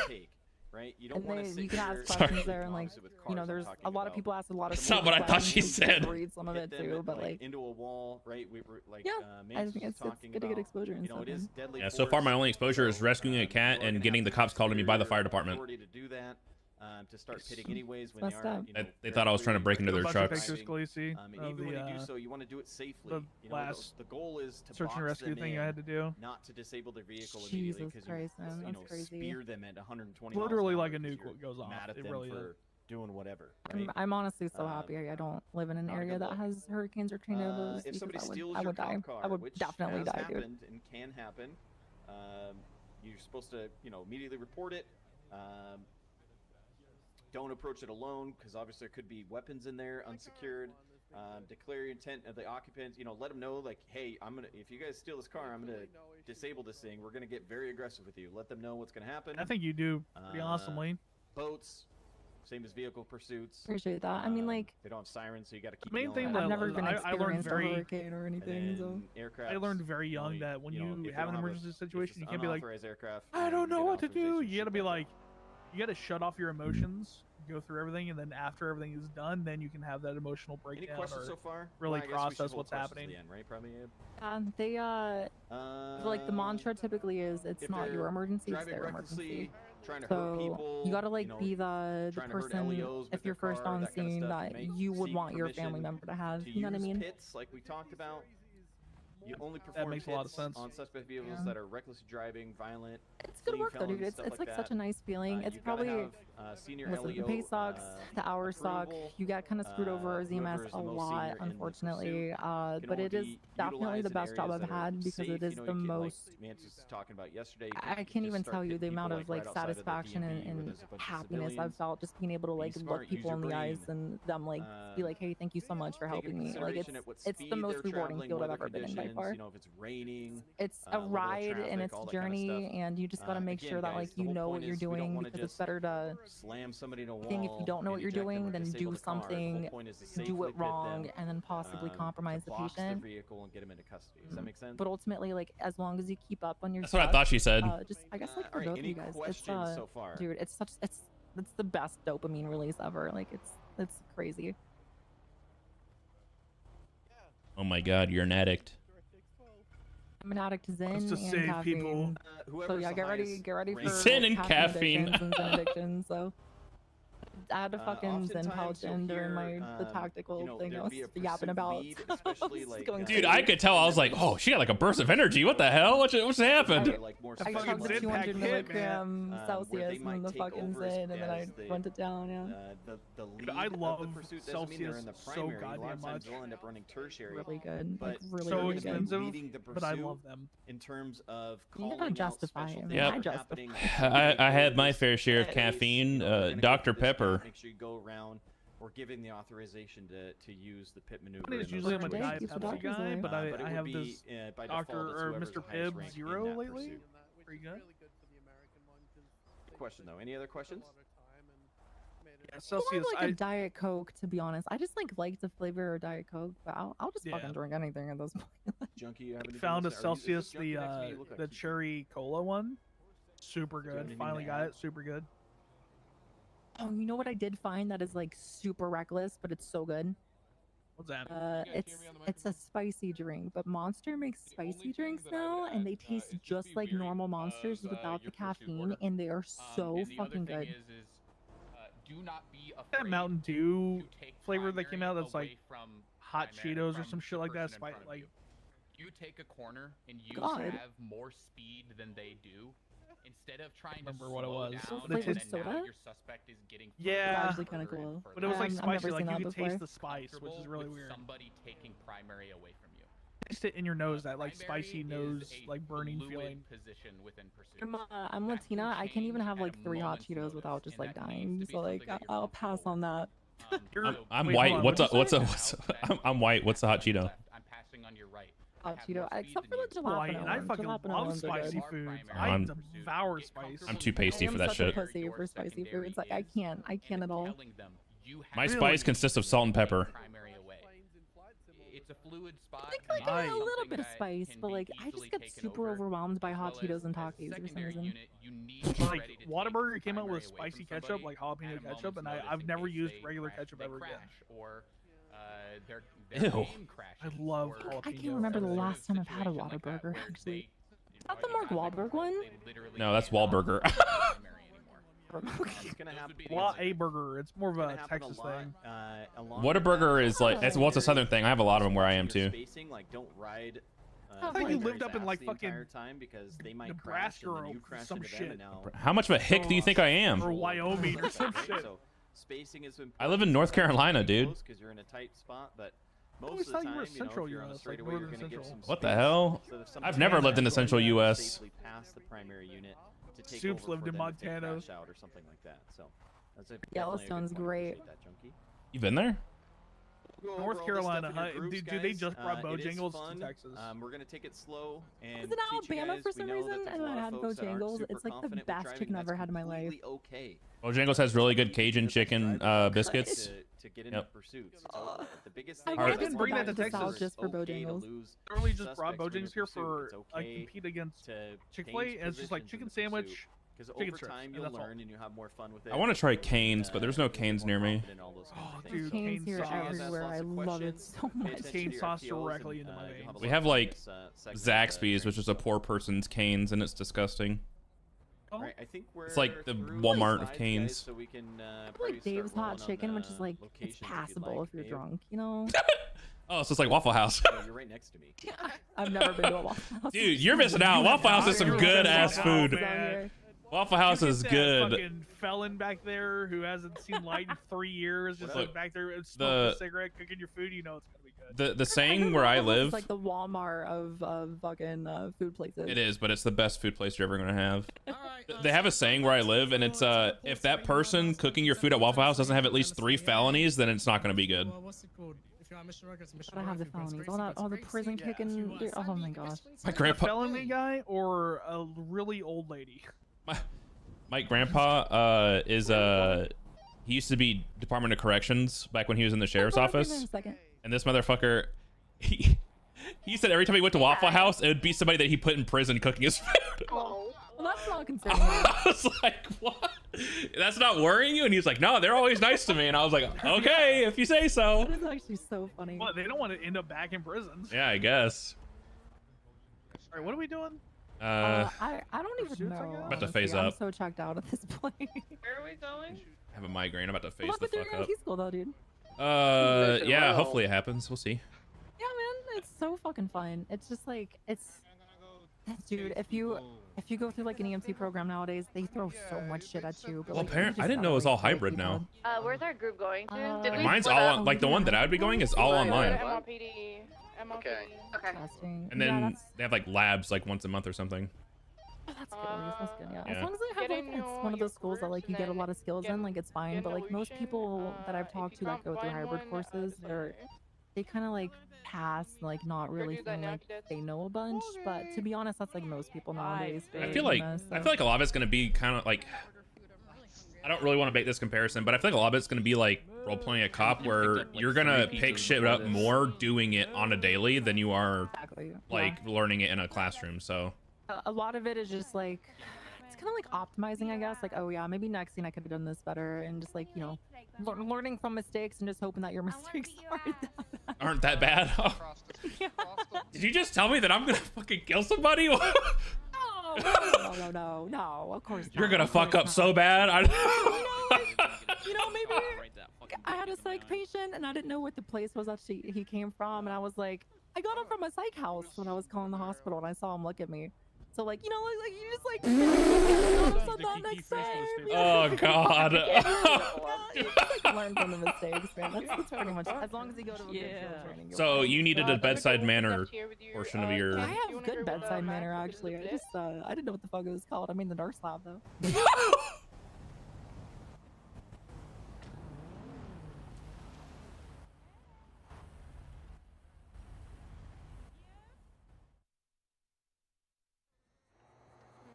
Right? You don't And want to they, sit you can here ask questions there, and like you know, there's a lot of people ask a lot of. That's not what I thought she said. Read some of it too, but like into a wall, right? We were like, yeah, I think it's good to get exposure and stuff. it is deadly Yeah, so far my only exposure is rescuing a cat and getting the cops called to me by the fire department. To do that, to start pitting anyways when they are, They thought I was trying to break into their trucks. Pictures, Khaleesi, and of even the, when you do so, you want to do it safely. the You know, last the goal is to search and box rescue them thing I in, had to do. not to disable their vehicle immediately Jesus because Christ, man, you know, that's crazy. spear them at 120 Literally miles like an a hour nuke 'cause you're goes off. mad at It them really for is. doing whatever. Right? I'm honestly so happy I don't live in an area that has hurricanes or tornadoes. If somebody because steals I your would die. cop car, I would which definitely has die, dude. happened and can happen, you're supposed to, you know, immediately report it. Don't approach it alone because obviously there could be weapons in there, unsecured. Declare your intent of the occupants. You know, let them know like, hey, if you guys steal this car, I'm gonna disable this thing. We're gonna get very aggressive with you. Let them know what's gonna happen. I think you do pretty awesomely. Boats, same as vehicle pursuits. Appreciate that. I mean, like they don't have sirens, so you got to keep. Main thing I've that never been I learned experienced a very hurricane or anything, so aircraft. I learned very young that when you have an emergency situation, you can't be like, aircraft, I don't know what to do. You gotta be like, you gotta shut off your emotions, go through everything, and then after everything is done, then you can have that emotional breakdown. Any questions or so far? really Well, I guess we should process hold what's questions to happening. the end, right? Probably. they like the mantra typically is it's if not your they're emergency, it's driving their recklessly, emergency. trying to hurt So people, you gotta like you know, be the trying to hurt person LEOs with if you're their first car, on that kind of scene stuff, that you would seek want your family permission member to have. to You know what I use mean? pits like we talked about. You only perform makes a lot of pits sense. on suspect vehicles Yeah. that are recklessly driving, violent. It's good work though, dude. It's like such a nice feeling. It's probably senior listen, the LEO, pay sucks, the hours suck. You get kind of screwed over as EMS whoever's a the most lot, senior in the unfortunately. can But only it is be definitely the utilized in best job areas I've that are had because safe. it is You know, the you can, most. like Mance was talking about yesterday. You I can can't just even start tell you hitting the amount people, of like right outside of the satisfaction DMV where and there's a bunch of happiness I've civilians. felt just being able to like smart, look use people your in the eyes brain. and them like be like, hey, thank you so much for Take helping into me. Like consideration at what it's the speed most they're rewarding traveling, field I've weather ever been in by conditions, far. you know, if it's raining, It's a little ride and traffic, it's all a that kind of journey, stuff. and you just gotta make Again, sure that guys, like the you whole know what point you're is we don't doing wanna because it's just better to. slam somebody in a I think if wall you don't know what and you're eject them doing, or then disable do the car. The whole something, point is to do safely it pit wrong, them, and then possibly to compromise the box their patient. vehicle and get them into custody. Does that make sense? But ultimately, like as long as you keep up on your That's what I stuff, thought she said. Just I guess like for alright, both of any you guys, it's questions so far? dude, it's the best dopamine release ever. Like it's crazy. Oh my god, you're an addict. I'm an addict to Zen Wants to and save caffeine. people. So yeah, get ready for Zen and caffeine. addictions and Zen addictions. So I had a fucking Zen pouch oftentimes you'll in during hear, the tactical you know, thing I there'll was be a yapping pursuit about. lead, I especially, was like, going Dude, crazy. I could tell. I was like, oh, she got like a burst of energy. What the hell? What's happened? I chugged the 200 milligram Celsius and the fucking Zen, and then I went it down. Yeah. The Dude, lead I of love the pursuit doesn't mean they're in the Celsius so primary. A lot goddamn of times much. they'll end up running tertiary. Really good. But Like, really, so really good. expensive, leading the but I pursuit love them. in terms of You calling gotta out justify special it, things man. Yep. I that are justify happening. I had my fair share of caffeine. Dr. Pepper. Make sure you go around or giving the authorization to use the pit maneuver. It's in those usually I'm a situations. Diet Keeps the Pepsi doctors guy, away. but it I would have be, this by Doctor default, it's or whoever's Mr. highest Pibb rank in Zero that lately. pursuit. Pretty good. Good question though. Any other questions? Yeah, I Celsius. like a Diet Coke, to be honest. I just like the flavor of Diet Coke, but I'll just fucking drink anything at this point. Junkie, you have anything Found a else? Are you- is this Celsius, Junkie next to me? You look like the you- cherry cola one. Super have good. anything Finally to got add? it. Super good. Oh, you know what I did find that is like super reckless, but it's so good. What's that? It's a spicy drink, but Monster makes spicy drinks now, and they taste just like normal Monsters without the caffeine, and they are so fucking good. Do not be That afraid Mountain Dew to take flavor that came out that's away like from hot primary- Cheetos or from some the shit like that. person in front of Like you take a corner and you God. have more speed than they do. Instead of trying to Remember what it slow was. down, But it and tastes- then now soda? your suspect is getting Yeah. Actually kind of cool. But it was like I've spicy, never like seen you that could before. taste the spice, which is really with weird. somebody taking primary away from you. taste it in your nose, that like spicy nose, like burning feeling. Position within pursuit. I'm Latina. I can't even have like 3 hot Cheetos without just like dying. So like I'll pass on that. I'm Wait, white. hold on, What's what'd a you what's I'm white. What's the hot Cheeto? I'm passing on your right. Hot Cheeto, except for the White, jalapeno and I ones. fucking Jalapeno love ones are spicy good. foods. I I'm- devour spice. I'm too pasty I am for that such shit. a pussy for spicy foods. Like I can't at all. My spice consists of salt and pepper. It's a fluid spot. Like I get a little bit of spice, but like I just get super overwhelmed by hot Cheetos and Takis for some reason. Like Whataburger came out with spicy ketchup, like jalapeno ketchup, and I've never used regular ketchup ever again. Or their Ew. game crashes, I love or jalapeno. I can't remember the last time I've had a Whataburger actually. Is that the Mark Wahlberg one? No, that's Wahlburger. It's gonna happen. A burger. It's more of a Texas thing. Whataburger is like it's a southern thing. I have a lot of them where I am too. Spacing, like, don't ride. I thought you lived up in like the fucking entire time because they might Nebraska crash and then or you crash some into them, shit. and now How much of a hick do you think I am? Or Wyoming or some shit. So spacing is important. I live in North Carolina, dude. Because you're in a tight spot, but always most of the thought time, you were if Central you're on a US, like straightaway, you're Northern gonna give Central. some What the space. hell? So if I've never lived in the something's Central going US. safely past the primary unit to take Soups over lived for in them if they Montana. crash out or something like that. So that's Yellowstone's great. You been there? North Carolina, huh? Dude, they just brought Bojangles to Texas. We're gonna take it slow and Is it teach you Alabama guys. for We some know that reason? there's And a I lot had of folks that aren't Bojangles. super It's like the confident with best driving. chicken I've That's ever had in my life. completely okay. Bojangles has really good Cajun chicken biscuits. To get into Yep. pursuits. So the biggest I thing wanted is to it's go bring that back to to South Texas. just for okay to Bojangles. lose Literally just brought suspects when Bojangles here pursuit. for It's like okay compete against to Chick-fil-A, change and it's just like positions in chicken the pursuit. sandwich, Because chicken over strips, time and you'll that's all. learn and you have more fun with it. I want to try Canes, but there's no Canes near me. Dude, Canes here sauce. everywhere. I love it so much. Cane sauce directly into my veins. We have like Zaxby's, which is a poor person's Canes, and it's disgusting. Right, I think we're It's like the through Walmart the of slides, Canes. guys, so we can Like Dave's hot chicken, which is like it's passable if you're drunk, you know. Oh, so it's like Waffle House. You're right next to me. I've never been to a Waffle House. Dude, you're missing out. Waffle House is some You're good missing ass out, food. man. Waffle House You get is that good. Fucking felon back there who hasn't seen light in 3 years, just Look, like back there the- smoking a cigarette, cooking your food. You know it's gonna be good. The saying where I live, It's like the Walmart of fucking food places. it is, but it's the best food place you're ever gonna have. They have a saying where I live, and it's if that person cooking your food at Waffle House doesn't have at least 3 felonies, then it's not gonna be good. What's it called? If you're on mission work, it's mission But I have the felonies. All the prison kicking. Oh my gosh. My A grandpa, felony guy or a really old lady? my grandpa is he used to be Department of Corrections back when he was in the sheriff's office. And this motherfucker, he said every time he went to Waffle House, it would be somebody that he put in prison cooking his food. Well, that's not concerning. I was like, what? That's not worrying you? And he's like, no, they're always nice to me. And I was like, okay, if you say so. That is actually so funny. Well, they don't want to end up back in prison. Yeah, I guess. All right, what are we doing? I don't even know. About to honestly. phase I'm up. so checked out at this point. Where are we going? I have a migraine. I'm about to phase What the about the fuck up. key school though, dude? Yeah, hopefully it happens. We'll see. Yeah, man, it's so fucking fun. It's just like dude. If you go through like an EMT program nowadays, they throw so much shit at you. But, Well, like, apparently, you I just didn't know it gotta, was all like, fight hybrid people. now. Where's our group going to? Did Like we mine's split all up? on, like the one that I would be going is all online. MLPD. Okay. Testing. And Yeah, then that's, they have like labs like once a month or something. that's good. at least, That's good. Yeah. Yeah. As long as I have like it's one of those schools that like you get a lot of skills in, like it's fine. But like most people that I've talked to that go through hybrid courses, they kind of like pass, like not really feeling like they know a bunch. But to be honest, that's like most people nowadays. I feel like a lot of it's gonna be kind of like, I don't really want to make this comparison, but I feel like a lot of it's gonna be like role playing a cop, where you're gonna pick shit up more doing it on a daily than you are like learning it in a classroom. So a lot of it is just like it's kind of like optimizing, I guess. Like, oh yeah, maybe next scene I could have done this better, and just like, you know, learning from mistakes and just hoping that your mistakes aren't that bad. Did you just tell me that I'm gonna fucking kill somebody? No, of course You're not, gonna of fuck course up so bad. You know, maybe I had a psych patient and I didn't know what the place was actually he came from, and I was like, I got him from a psych house when I was calling the hospital, and I saw him look at me. So like you know like you just like on that next time. Oh God. You just like learn from the mistakes, man. That's pretty much as long as you go to a good drill training. you're So fine. you needed a bedside manner portion of your. I have good bedside manner actually. I just I didn't know what the fuck it was called. I mean the nurse lab though.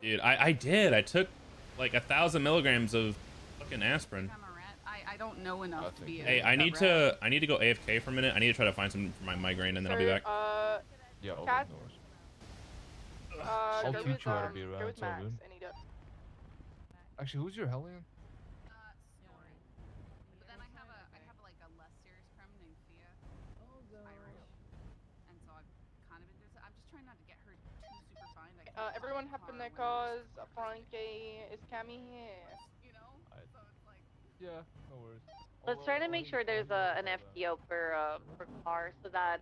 Dude, I did. I took like 1,000 milligrams of fucking aspirin. I don't know enough to be. Hey, I need to go AFK for a minute. I need to try to find some for my migraine, and then I'll be back. Yeah, open Cat- doors. I'll I'll teach you how to be around. Go with It's all Max. good. I need it. Actually, who's your Hellion? But then I have like a less serious crime named Thea. Irish. And so I've kind of been doing. I'm just trying not to get her too super fine. Everyone hop in their cars. Frankie, is Cammy here? You know. So it's like. Yeah, no worries. Let's try to make sure there's an FTO per car so that.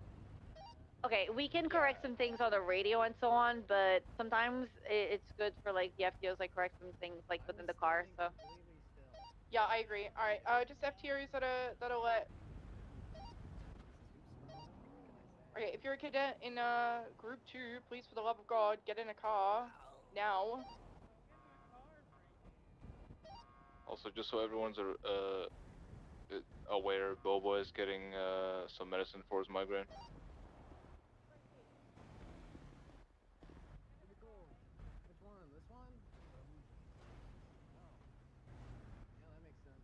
Okay, we can correct some things on the radio and so on, but sometimes it's good for like the FTOs like correct some things like within the car. So. Yeah, I agree. All right, just FTRs that'll let. Okay, if you're a cadet in group 2, please for the love of God get in a car now. Also, just so everyone's aware, Bobo is getting some medicine for his migraine. Which one? This one? Yeah, that makes sense.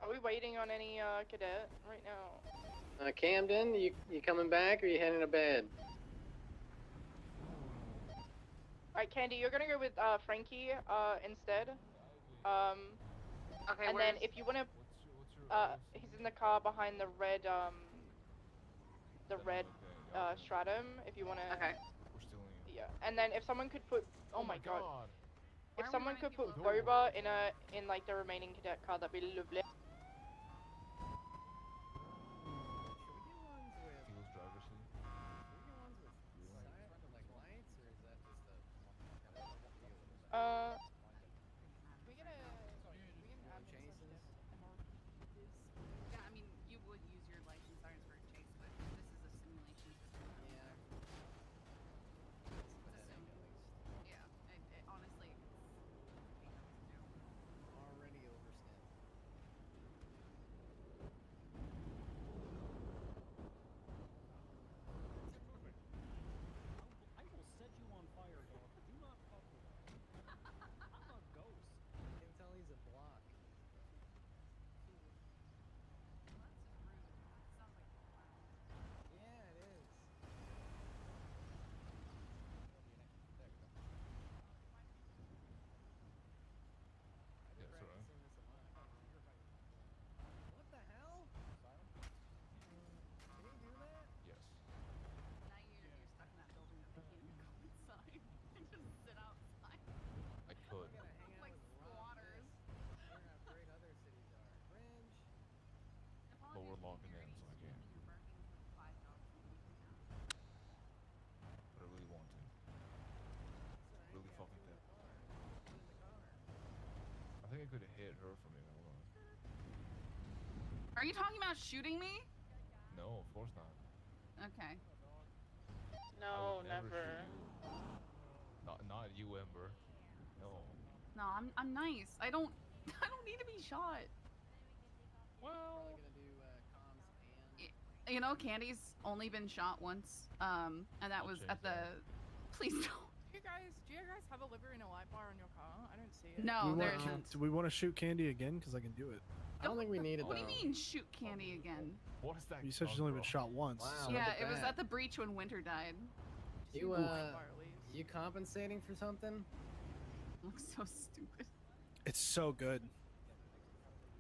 Are we waiting on any cadet right now? Camden, you coming back or you heading to bed? Alright, Candy, you're gonna go with Frankie instead. Okay, and then if you wanna, he's in the car behind the red stratum. If you wanna. Okay. Yeah, and then if someone could put, oh my god. If Why are we someone running could people put over? Boba in like the remaining cadet car, that'd be lovely. Feels driver's seat. Yeah, I mean, you would use your license sirens for a chase, but this is a simulation system. Yeah. Yeah, it honestly. Already overstep. I will set you on fire, dog. Do not fuck with me. I'm a ghost. You can tell he's a block. Yeah, it is. Yeah, it's alright. What the hell? Can he do that? Yes. Now you're stuck in that building that they can't even go inside. They just sit outside. I could. Like squatters. Wonder how great other cities are. Fringe. But we're logging in, so I can't. But I really want to. Really fucking bad. I think I could have hit her from here. Hold on. Are you talking about shooting me? No, of course not. Okay. I would never. shoot you. Not you, Ember. No. No, I'm nice. I don't need to be shot. Well. Gonna do comms and. You know, Candy's only been shot once. And that was at the. Please don't. Do you guys have a liver and a light bar on your car? I don't see it. No, Do we there want- isn't. Do we want to shoot Candy again? Because I can do it. I don't think we need it What do though. you mean shoot Candy again? What is that? You said she's only been shot once. Wow. so- Yeah, look at it was that. at the breach when Winter died. You compensating for something? Looks so stupid. It's so good.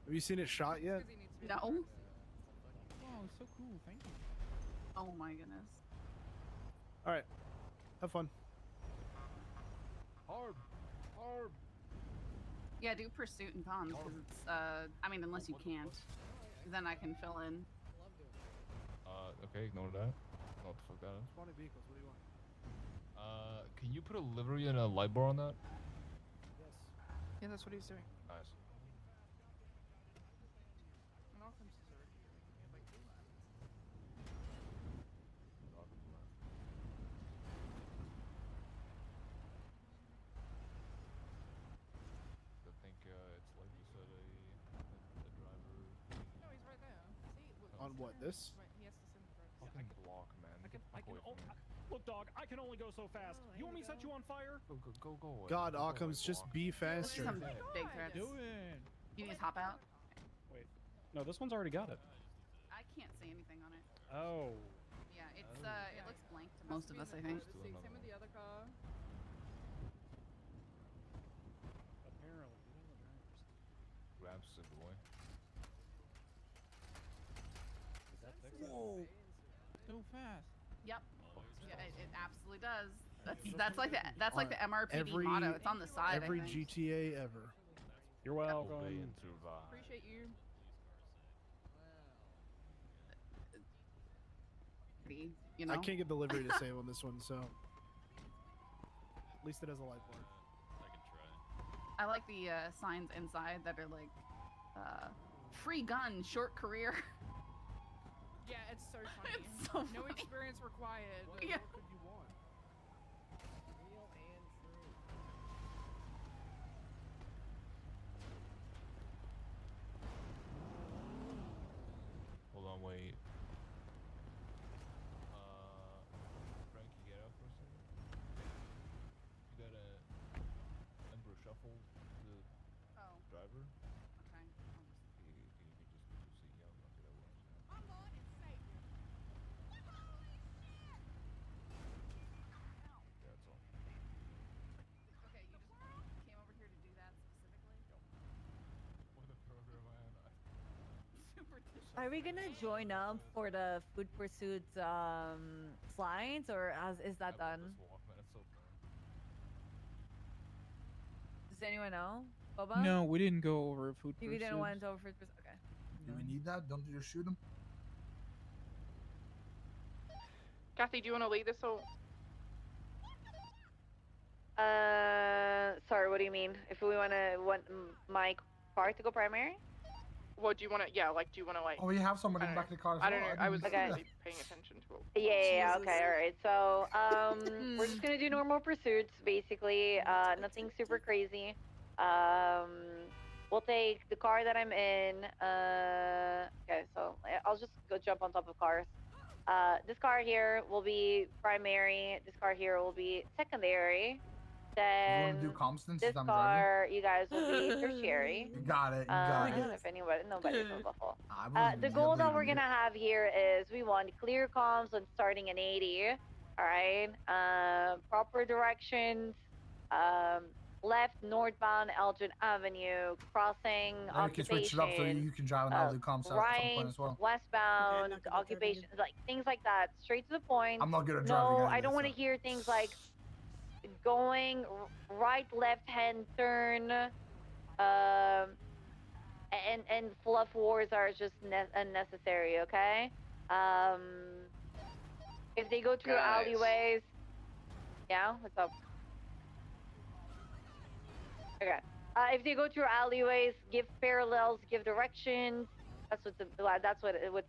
Have you seen it shot yet? No. Wow, so cool. Thank you. Oh my goodness. All right. Have fun. Harb. Harb. Yeah, do pursuit and comms because it's I mean unless you can't, then I can fill in. Okay, ignore that. What the fuck that is? Spawning vehicles. What do you want? Can you put a livery and a light bar on that? Yeah, that's what he's doing. Nice. And Occam's is already here. We have like 2 laps. I think it's like you said, a driver. No, he's right there. See? Look, On he's what, there. this? Right, he has to send the driver. Fucking block, man. I can, Get the fuck away from me. look, dog, I can only go so fast. You want me to set you on fire? Go away. God, Go away, Occam's, just block. be faster. Some big threats. Doing. You need to hop out? Wait, no, this one's already got it. I can't see anything on it. Oh. Yeah, it's it looks blank to most of us, I think. Same with the other car. Apparently, you know the drivers. Grabs the boy. Is that fixed? Whoa. So fast. Yep. Yeah, it absolutely does. That's like the MRPD motto. It's on the side. Every I think. GTA ever. You're welcome. Obey and survive. Appreciate you. You know? I can't get the livery to save on this one, so at least it has a light bar. I like the signs inside that are like, free gun, short career. Yeah, it's so funny. It's so No funny. experience required. Yeah. What could you want? Real and true. Hold on, wait. Frankie, get out for a second. You got a Emperor Shuffle the driver? Okay. You can just put your seat out. Not that I will. My Lord and Savior. That's all. Okay, you just came over here to do that specifically? What a program I am. Superstitious. Are we gonna join up for the food pursuit slides, or is that done? Just walk, man. It's so fun. Does anyone know? Boba? No, we didn't go over food You didn't want to go for food pursuit. Okay. Do we need that? Don't you just shoot him? Kathy, do you want to lead this or? Sorry, what do you mean? If we want my car to go primary? What do you want to? Yeah, like, do you want to like? Oh, we have somebody I in don't the back of the car. As I don't know. well. I was didn't okay. see Really paying attention to it. Yeah, okay, alright. So, we're just gonna do normal pursuits, basically. Nothing super crazy. We'll take the car that I'm in. Okay, so I'll just go jump on top of cars. This car here will be primary. This car here will be secondary. You Then want to do Compton this since I'm driving? car, you guys will be tertiary. You got it. You got it. If nobody's on the full. I believe The you, goal I that believe we're you. gonna have here is we want clear comms when starting an 80. All right. Proper directions. Left northbound Elgin Avenue, crossing Or we can switch it up so occupation. you can drive and I'll do comps at some Right, point as well. westbound occupation, like things like that, straight to the point. I'm not good at No, driving I either, don't want to so. hear things like going right, left hand turn. And fluff wars are just unnecessary. Okay. If they go through Guys. alleyways, yeah, what's up? Okay. If they go through alleyways, give parallels, give directions. That's what's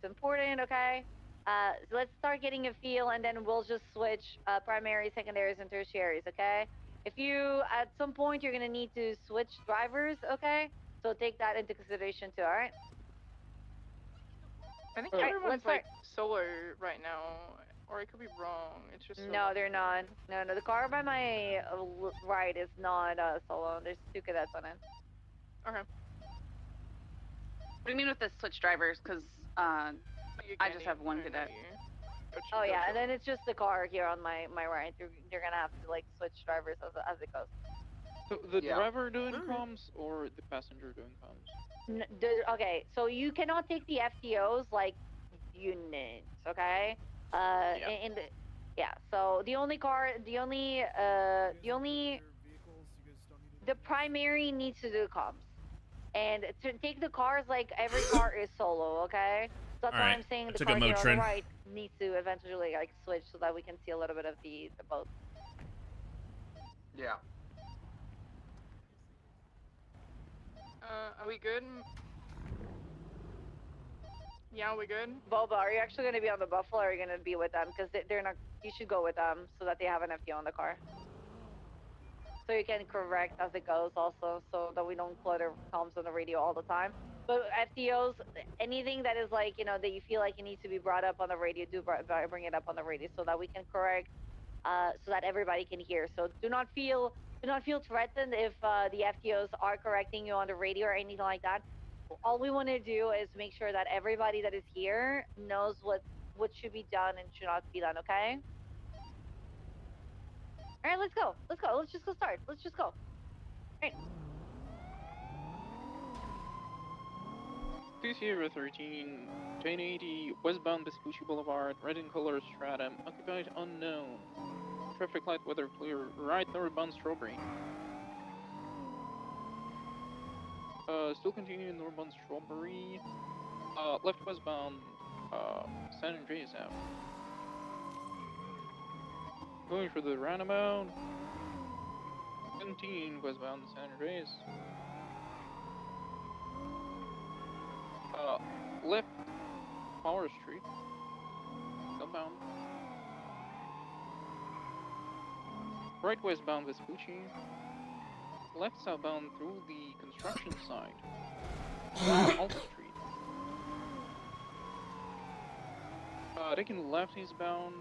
important. Okay. So let's start getting a feel, and then we'll just switch primaries, secondaries, and tertiaries. Okay. If you at some point you're gonna need to switch drivers. Okay. So take that into consideration too. All right. I think Alright, everyone's let's start. like solo right now, or I could be wrong. It's just No, they're not. No, the car by my right is not solo. There's 2 cadets on it. Okay. What do you mean with the switch drivers? Because I just have one cadet. Oh yeah, and then it's just the car here on my right. You're gonna have to like switch drivers as it goes. So the Yeah. driver doing comms or the passenger doing comms? Okay, so you cannot take the FTOs like units, okay? So the primary needs to do comms, and to take the cars like every car is solo, okay? So that's why Alright, I'm saying I the took car a here on the Motrin. right needs to eventually like switch so that we can see a little bit of the boat. Yeah. Are we good? Yeah, we good? Boba, are you actually going to be on the Buffalo, or are you going to be with them? Because they're not. You should go with them so that they have an FTO in the car. So you can correct as it goes, also, so that we don't clutter comms on the radio all the time. But FTOs, anything that is like, you know, that you feel like it needs to be brought up on the radio, bring it up on the radio so that we can correct, so that everybody can hear. So do not feel threatened if the FTOs are correcting you on the radio or anything like that. All we want to do is make sure that everybody that is here knows what should be done and should not be done. Okay. All right, let's go. Let's go. Let's just go start. Let's just go. All right. 2013, 1080, westbound Vespucci Boulevard, red in color stratum, occupied unknown. Traffic light weather clear, right northbound Strawberry. Still continuing northbound Strawberry. Left westbound, San Andreas Ave. Going for the roundabout. 17 westbound San Andreas. Left Power Street. Southbound. Right westbound Vespucci. Left southbound through the construction site. Alta Street. Taking left eastbound.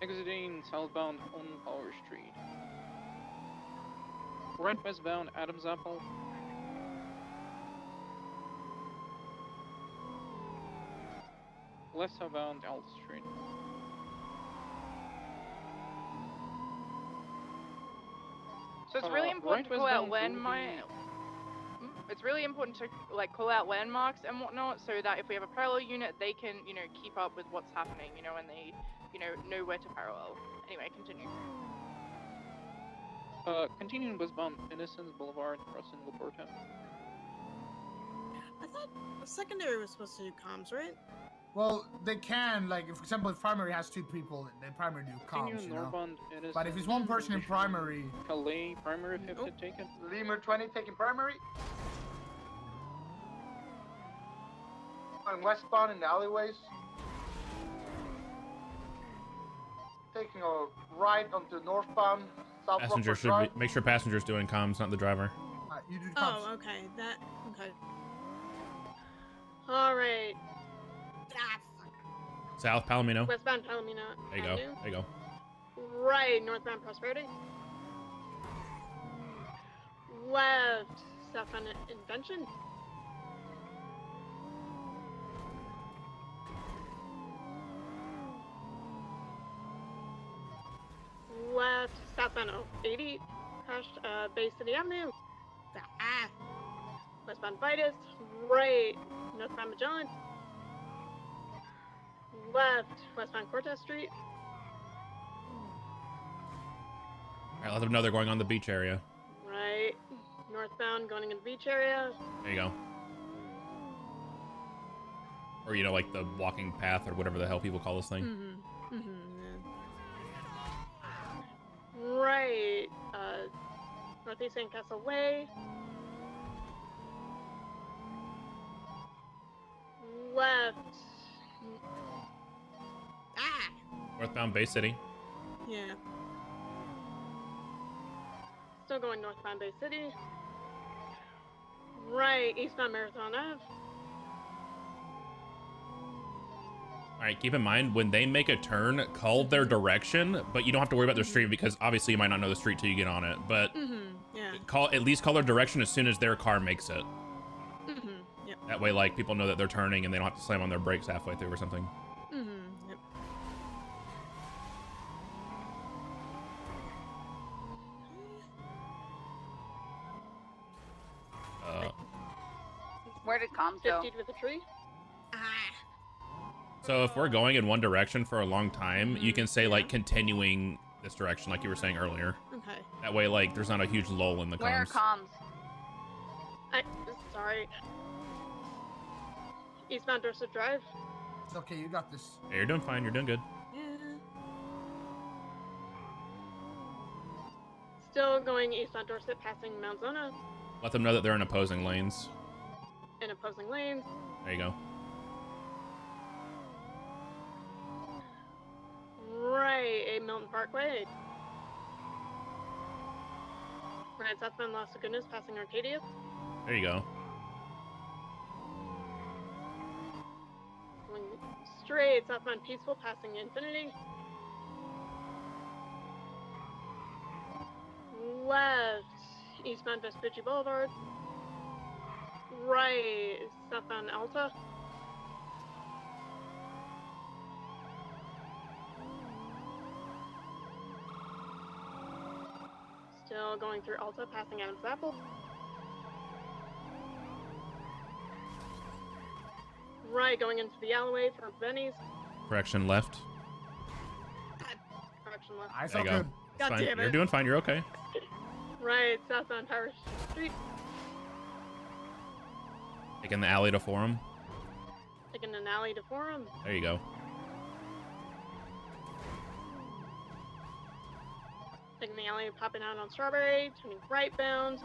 Exiting southbound on Power Street. Right westbound Adams Apple. Left southbound Alta Street. So it's really important right to call out westbound It's really important to like call out landmarks and whatnot, so that if we have a parallel unit, they can, you know, keep up with what's happening, you know, and they, you know where to parallel. Anyway, continue. Continuing westbound Innocence Boulevard, crossing Laporta. I thought the secondary was supposed to do comms, right? Well, they can, like, if, for example, if primary has 2 people, they primary do comms, Continuing you know? northbound Innocence. But if it's one person in primary... Calais, primary 50 taken. Lemur 20 taking primary. On westbound in the alleyways. Taking a right onto northbound South Passenger Rockford should Drive. be, make sure passengers doing comms, not the driver. You do comms. Oh, okay. Okay. All right. Ah, fuck. South Palomino. Westbound Palomino. There you go. Avenue. There you go. Right, northbound Prosperity. Left, southbound Invention. Left, southbound 80, crashed Bay City Avenue. Ah. Westbound Vitus. Right, northbound Magellan. Left, westbound Cortez Street. All right, let them know they're going on the beach area. Right, northbound going into the beach area. There you go. Or, you know, like the walking path or whatever the hell people call this thing. Mm-hmm. Mm-hmm. Yeah. Right, northeast Sandcastle Way. Left. Ah. Northbound Bay City. Yeah. Still going northbound Bay City. Right, eastbound Marathon Ave. All right, keep in mind, when they make a turn, call their direction, but you don't have to worry about their street because obviously you might not know the street till you get on it, but Yeah. at least call their direction as soon as their car makes it. Yep. That way, like, people know that they're turning and they don't have to slam on their brakes halfway through or something. Yep. Where did comms go? 50 with a tree. Ah. So if we're going in one direction for a long time, you can say, like, continuing this direction, like you were saying earlier. Okay. That way, like, there's not a huge lull in the Where are comms. comms? Sorry. Eastbound Dorset Drive. It's okay, you got this. Hey, you're doing fine. You're doing good. Yeah. Still going east on Dorset, passing Mount Zona Let them know that they're in opposing lanes. in opposing lanes. There you go. Right, 8 Milton Parkway. Right, southbound Las Lagunas, passing Arcadia. There you go. Going straight, southbound Peaceful, passing Infinity. Left, eastbound Vespucci Boulevard. Right, southbound Alta. Still going through Alta, passing Adams Apple. Right, going into the alleyway for Benny's. Correction left. Correction left. I There you saw go. good. It's God fine. damn You're it. doing fine. You're okay. Right, southbound Power Street. Taking the alley to Forum. Taking an alley to Forum. There you go. Taking the alley, popping out on Strawberry, turning right bound.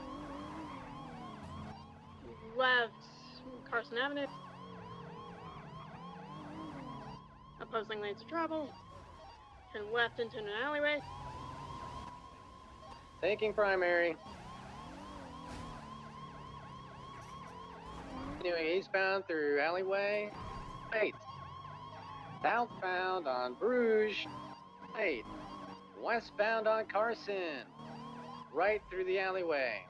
Left, Carson Avenue. Opposing lanes of travel. Turn left into an alleyway. Taking primary. Continuing eastbound through alleyway. Wait. Southbound on Bruges. Wait. Westbound on Carson. Right through the alleyway.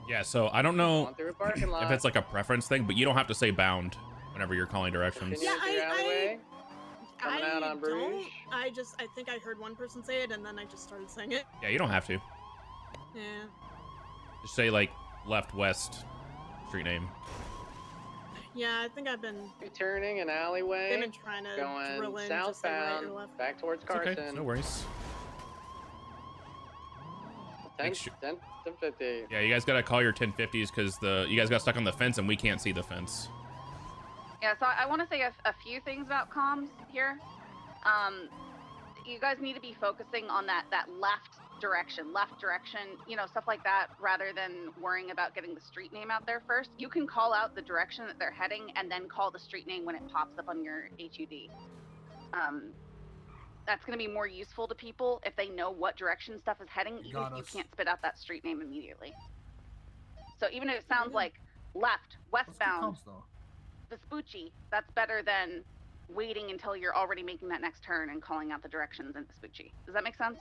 Yeah, so I don't know On through a parking lot. if it's like a preference thing, but you don't have to say bound whenever you're calling directions. Continuing through alleyway. Coming out on Bruges. don't. I think I heard one person say it, and then I just started saying it. Yeah, you don't have to. Yeah. Just say like left, west, street name. Yeah, I think I've been. Turning an alleyway. They've been trying to drill Going in just say right southbound. or left. Back towards It's okay. Carson. No worries. 10, Make sure- 10, 1050. Yeah, you guys gotta call your 1050s because you guys got stuck on the fence and we can't see the fence. Yeah, so I want to say a few things about comms here. You guys need to be focusing on that left direction, you know, stuff like that, rather than worrying about getting the street name out there first. You can call out the direction that they're heading and then call the street name when it pops up on your HUD. That's going to be more useful to people if they know what direction stuff is heading, even if you can't spit out that street name immediately. So even if it sounds like left, westbound, Vespucci, that's better than waiting until you're already making that next turn and calling out the directions in Vespucci. Does that make sense?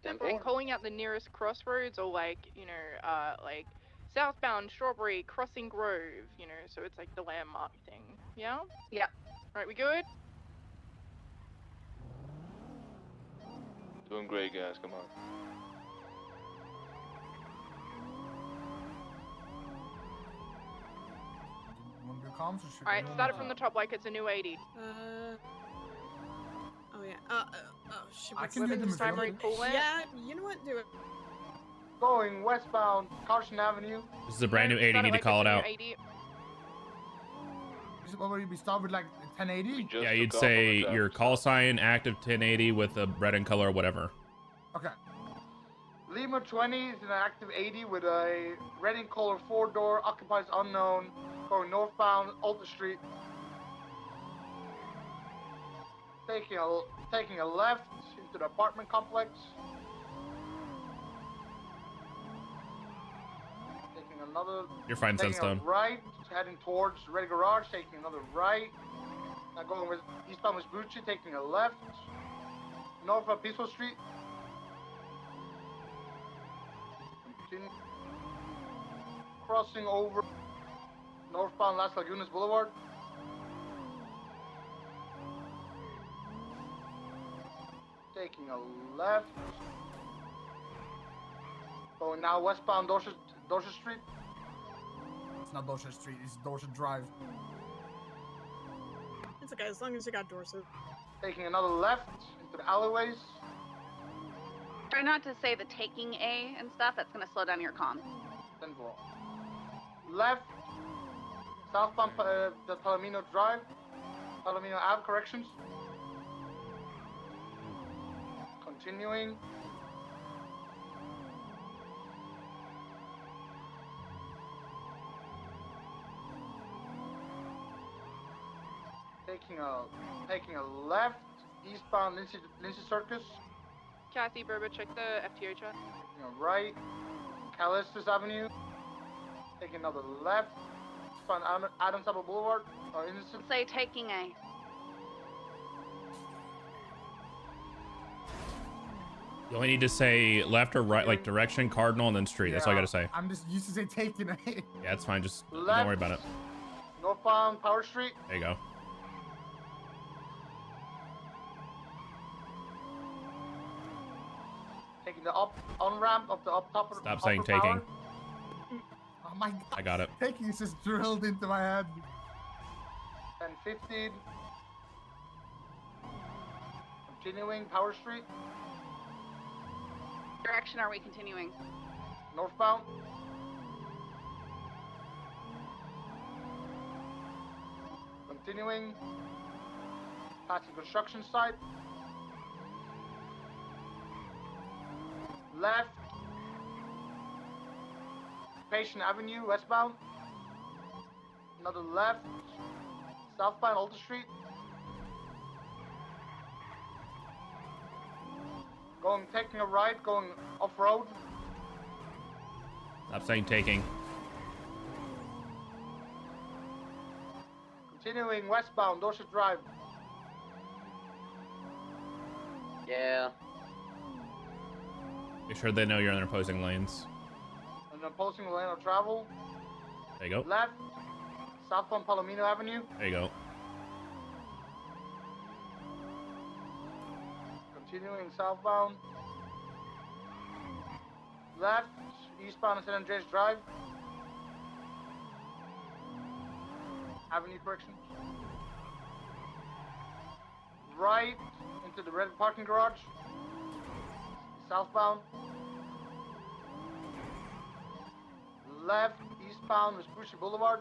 And calling out the nearest crossroads, or like, you know, like southbound Strawberry crossing Grove, you know, so it's like the landmark thing. Yeah? Yep. Right, we good? Doing great, guys. Come on. Alright, start it from the top like it's a new 80. Oh yeah. Oh shit. I what's can do the them if you primary want. cool? Yeah. You know what? Do it. Going westbound Carson Avenue. This is a brand new 80. Need to call it out. What would we start with, like 1080? Yeah, you'd say your call sign active 1080 with a red in color or whatever. Okay. Lima 20 is an active 80 with a red in color 4-door, occupies unknown, going northbound Alta Street. Taking a left into the apartment complex. Taking another. You're fine, taking a Sunstone. right, heading towards Red Garage. Taking another right. Now going with eastbound Vespucci, taking a left. North of Peaceful Street. Continue. Crossing over northbound Las Lagunas Boulevard. Taking a left. Going now westbound Dorset Street. It's not Dorset Street, it's Dorset Drive. It's okay as long as you got Dorset. Taking another left into the alleyways. Try not to say the taking A and stuff. That's going to slow down your comm. Then go left. Southbound the Palomino Drive. Palomino Ave, corrections. Continuing. Taking a left, eastbound Lindsay Circus. Kathy, Berba, check the FTA chat. Taking a right, Callistus Avenue. Taking another left, eastbound Adams Apple Boulevard. Or Innocent. Say taking a. You only need to say left or right, like direction, cardinal, and then street. That's all I gotta say. I'm just used to say taking it. Yeah, it's fine. Just Left. don't worry about it. Northbound Power Street. There you go. Taking the on ramp of the up top. Stop saying upper taking. power. Oh my god. I got it. Taking is just drilled into my head. 1050. Continuing Power Street. Direction are we continuing? Northbound. Continuing. Passing construction site. Left. Patient Avenue, westbound. Another left. Southbound Alder Street. Taking a right, going off-road. Stop saying taking. Continuing westbound, Dorset Drive. Yeah. Make sure they know you're in their opposing lanes. An opposing lane of travel. There you go. Left, southbound Palomino Avenue. There you go. Continuing southbound. Left, eastbound San Andreas Drive. Avenue correction. Right into the red parking garage. Southbound. Left, eastbound Vespucci Boulevard.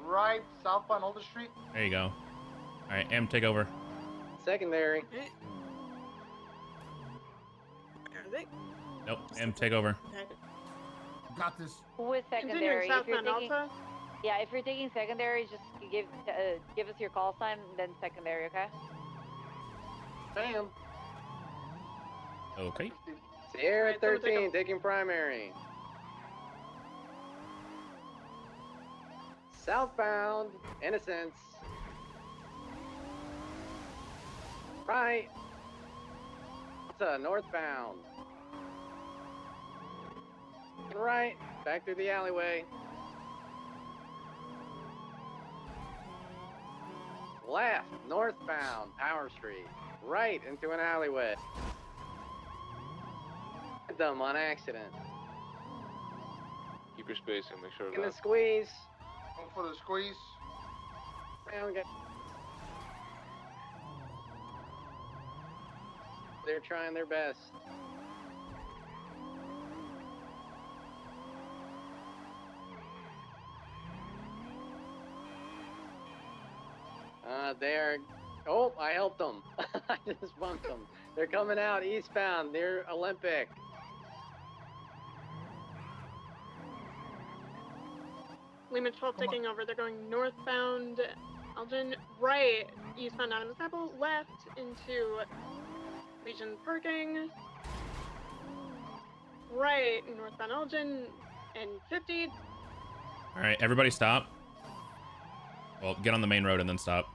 Right, southbound Alder Street. There you go. All right, M, take over. Secondary. Nope, M, take over. Got this. With Continuing secondary, if you're southbound taking, Alta. yeah, if you're taking secondary, just give us your call sign, then secondary, okay? Bam. Okay. Sierra Alright, someone take 13 taking primary. Southbound, Innocence. Right. Northbound. Right, back through the alleyway. Left, northbound, Power Street. Right into an alleyway. Hit them on accident. Keep your space and make sure In the that. squeeze. Going for the squeeze. They're trying their best. They're. Oh, I helped them. I just bumped them. They're coming out eastbound near Olympic. Lehman 12 taking over. They're going northbound Elgin, right, eastbound Adams Apple, left into Legion parking, right, northbound Elgin, and 50. All right, everybody stop. Well, get on the main road and then stop.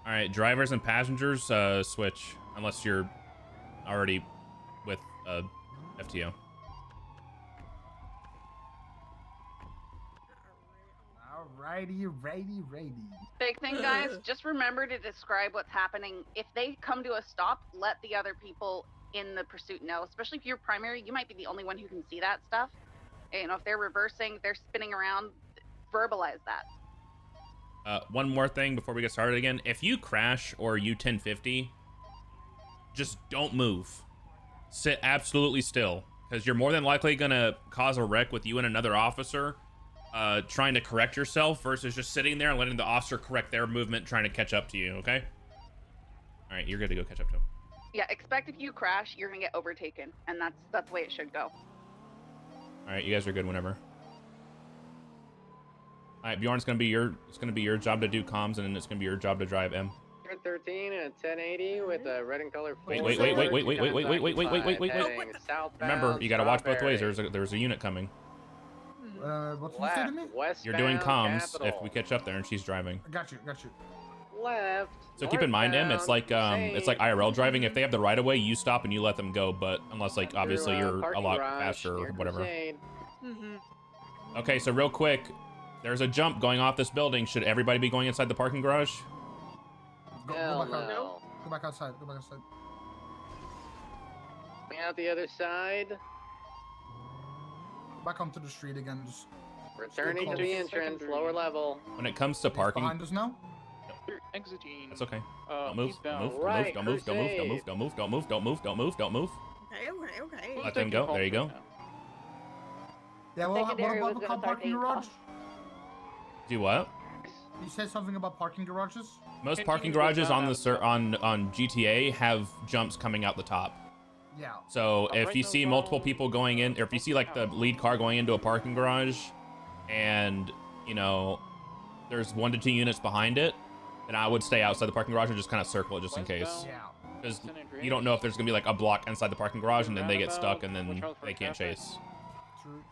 All right, drivers and passengers, switch, unless you're already with FTO. Alrighty, righty. Big thing, guys, just remember to describe what's happening. If they come to a stop, let the other people in the pursuit know, especially if you're primary, you might be the only one who can see that stuff. You know, if they're reversing, they're spinning around, verbalize that. One more thing before we get started again. If you crash or U-1050, just don't move. Sit absolutely still, because you're more than likely going to cause a wreck with you and another officer trying to correct yourself versus just sitting there and letting the officer correct their movement, trying to catch up to you. Okay. All right, you're good to go catch up to him. Yeah, expect if you crash, you're gonna get overtaken, and that's the way it should go. All right, you guys are good whenever. All right, Bjorn, it's gonna be your job to do comms, and then it's gonna be your job to drive M. 13 and 1080 with a red and color. Wait. Remember, you gotta watch both ways. There's a unit coming. What's you say to me? You're doing comms if we catch up there and she's driving. Got you. Left. So keep in mind, M, it's like IRL driving. If they have the right of way, you stop and you let them go. But unless like obviously you're a lot faster or whatever. Okay, so real quick, there's a jump going off this building. Should everybody be going inside the parking garage? Go back outside. Going out the other side. Back onto the street again. Just returning to the entrance, lower level. When it comes to parking, behind us now. You're exiting. That's okay. Don't move. Don't move. Right, Don't move. Don't move. Don't move. Don't move. Don't move. Don't move. Don't move. Don't move. Okay. Let them go. There you go. Yeah. Well, what about the parking garage? Do what? You said something about parking garages. Most parking garages on the on GTA have jumps coming out the top. Yeah. So if you see multiple people going in, or if you see like the lead car going into a parking garage, and you know there's 1 to 2 units behind it, then I would stay outside the parking garage and just kind of circle it just in case. Yeah. Because you don't know if there's gonna be like a block inside the parking garage and then they get stuck and then they can't chase. True.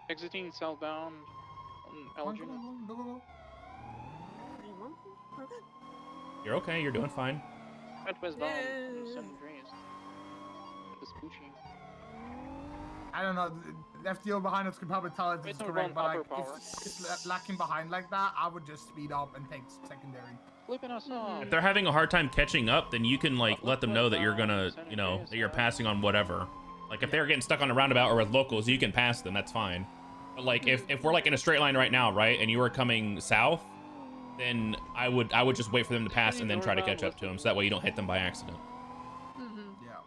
Exiting southbound on Elgin. Go. You're okay. You're doing fine. At westbound in San Andreas. Vespucci. I don't know. The FDO behind us could probably tell if it's correct, but like, if it's lacking behind like that, I would just speed up and take secondary. Flipping us off. If they're having a hard time catching up, then you can like let them know that you're gonna, you know, that you're passing on whatever. Like if they're getting stuck on a roundabout or with locals, you can pass them. That's fine. But like if we're like in a straight line right now, right, and you are coming south, then I would just wait for them to pass and then try to catch up to them, so that way you don't hit them by accident. Yeah.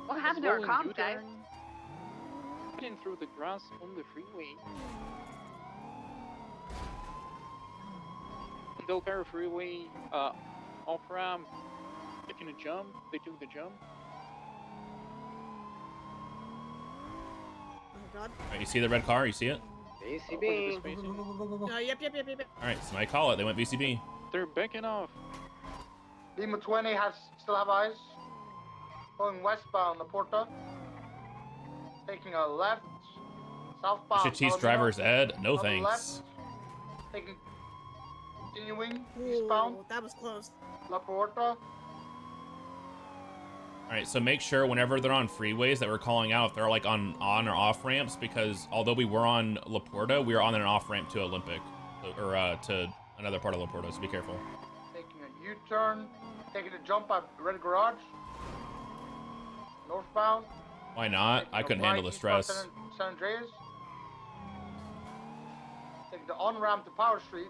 What happened to our comms, guys? Getting through the grass on the freeway. Del Perro Freeway, off ramp, taking a jump. They took the jump. Oh god. All right, you see the red car? You see it? VCB. Yep. All right, somebody call it. They went VCB. They're backing off. Lima 20 still have eyes. Going westbound, La Porta. Taking a left. Southbound. Should teach drivers ed? No On the thanks. left. Taking. Continuing eastbound. That was close. La Porta. All right, so make sure whenever they're on freeways that we're calling out if they're like on or off ramps, because although we were on La Porta, we were on an off ramp to Olympic, or to another part of La Porta. So be careful. Taking a U-turn. Taking a jump at Red Garage. Northbound. Why not? I couldn't handle the stress. San Andreas. Taking the on-ramp to Power Street.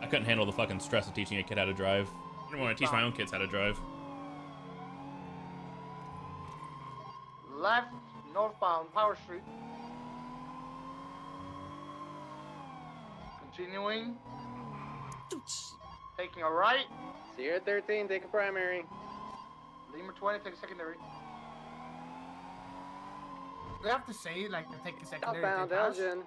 I couldn't handle the fucking stress of teaching a kid how to drive. I didn't want to teach my own kids how to drive. Left, northbound, Power Street. Continuing. Taking a right. Sierra 13, take a primary. Lima 20, take a secondary. We have to say, like, take a secondary. Southbound Elgin.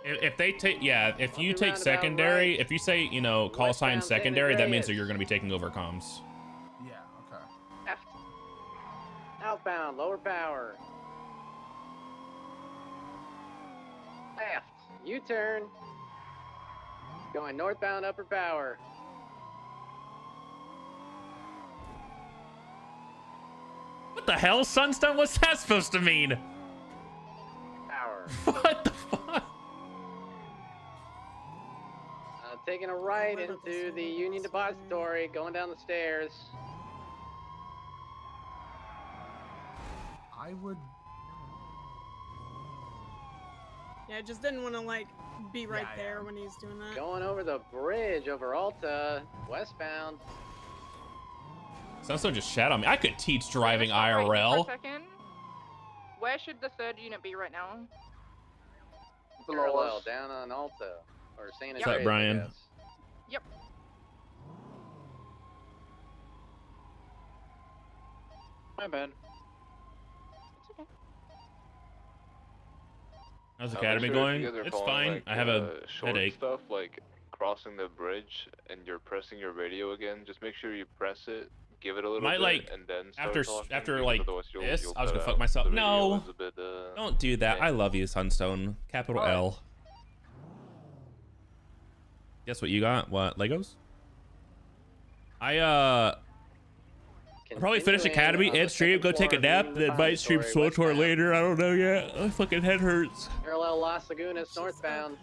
If they take, yeah, if you take secondary, if you say, you know, call sign secondary, that means that you're going to be taking over comms. Yeah, okay. Left. Outbound, lower power. Left. U-turn. Going northbound, upper power. What the hell, Sunstone? What's that supposed to mean? Power. What the fuck? Taking a right into the Union Depository, going down the stairs. I would. Yeah, I just didn't want to like be right Yeah, there when he's doing that. Going over the bridge over Alta, westbound. Sunstone just shat on me. I could teach driving Right here for a IRL. second. Where should the third unit be right now? Parallel down on Alta or San What's up, Brian? Yep. My bad. It's okay. How's Make Academy sure if going? you guys are It's following, fine. like, I have a short headache. stuff like crossing the bridge and you're pressing your radio again. Just make sure you press it, give it a little Might, bit, like, and then start after talking, after because like otherwise you'll this, I was cut gonna fuck out. myself. The radio No, is a bit, don't do that. I love you, Sunstone. Capital Alright. L. Guess what you got? What, Legos? I'll probably finish Academy and stream, go take a nap, then might stream Swtor later. I don't know yet. My fucking head hurts. Parallel Las Lagunas northbound.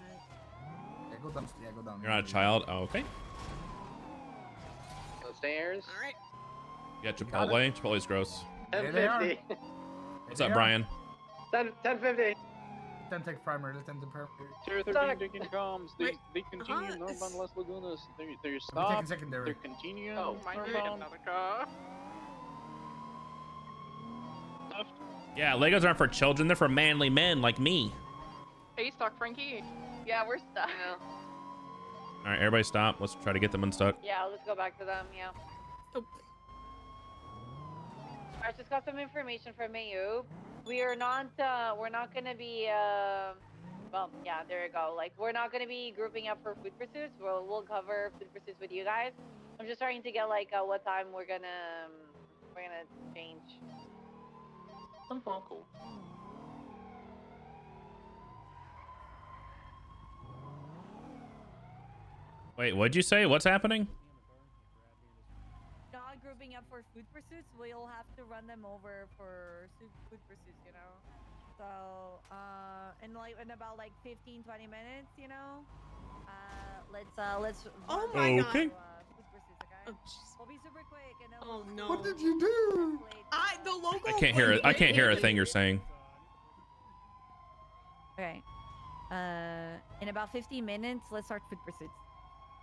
Yeah, go down. Yeah, go down. You're not a child? Oh, okay. Go stairs. All right. You got Chipotle? Chipotle's gross. 1050. What's up, Brian? 1050. 10 take primary. Let's 10 to primary. Tier 13 taking comms. They continue northbound Las Lagunas. They're stopped. Secondary. They're continuing. Oh, my god, northbound. another car. Left. Yeah, Legos aren't for children. They're for manly men like me. Are you stuck, Frankie? Yeah, we're stuck. All right, everybody stop. Let's try to get them unstuck. Yeah, let's go back to them. Yeah. Oh. I just got some information from Mayu. We're not gonna be, well, yeah, there you go. Like, we're not gonna be grouping up for food pursuits. We'll cover food pursuits with you guys. I'm just trying to get, like, what time we're gonna change. Simple. Cool. Wait, what'd you say? What's happening? Not grouping up for food pursuits. We'll have to run them over for food pursuits, you know. So, in about like 15-20 minutes, you know. Let's. Oh my god. Okay. Food pursuits, okay? Oh, jeez. We'll be super quick and then Oh we'll. no. What did you do? The logo. I can't hear it. I can't hear a thing you're saying. Okay. In about 15 minutes, let's start food pursuits.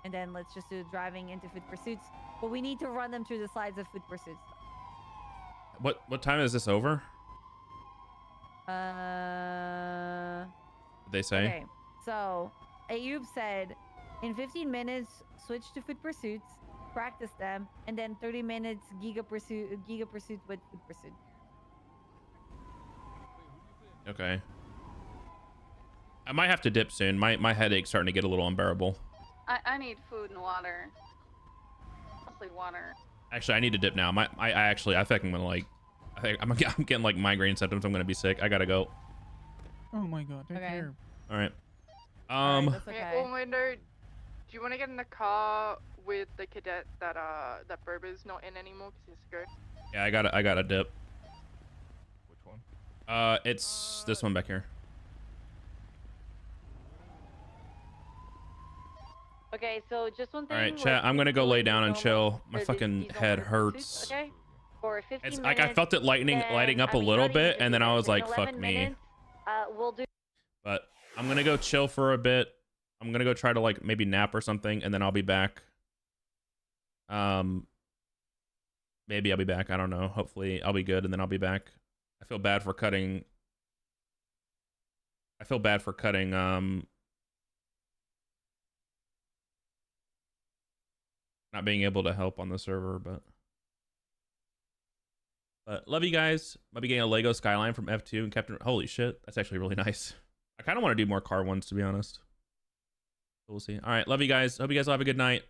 And then let's just do driving into food pursuits. But we need to run them through the slides of food pursuits. What time is this over? Did they say? Okay. So, Ayub said, in 15 minutes, switch to food pursuits, practice them, and then 30 minutes giga pursuit with food pursuit. Okay. I might have to dip soon. My headache's starting to get a little unbearable. I need food and water. Mostly water. Actually, I need to dip now. I think I'm gonna like, I'm getting like migraine symptoms. I'm gonna be sick. I gotta go. Oh my god, take care. All right. Okay. Window, do you want to get in the car with the cadet that Boba's not in anymore because he's scared? Yeah, I gotta dip. Which one? It's this one back here. Okay, so just one thing. All right, chat. I'm gonna go lay down and chill. My fucking head hurts. Okay. For 15 It's minutes. like I felt it lighting up a little bit, and then I was like, "Fuck me." We'll do. But I'm gonna go chill for a bit. I'm gonna go try to like maybe nap or something, and then I'll be back. Maybe I'll be back. I don't know. Hopefully I'll be good, and then I'll be back. I feel bad for cutting. Not being able to help on the server, but love you guys. Might be getting a Lego Skyline from F2 and Captain. Holy shit, that's actually really nice. I kind of want to do more car ones, to be honest. We'll see. All right, love you guys. Hope you guys will have a good night.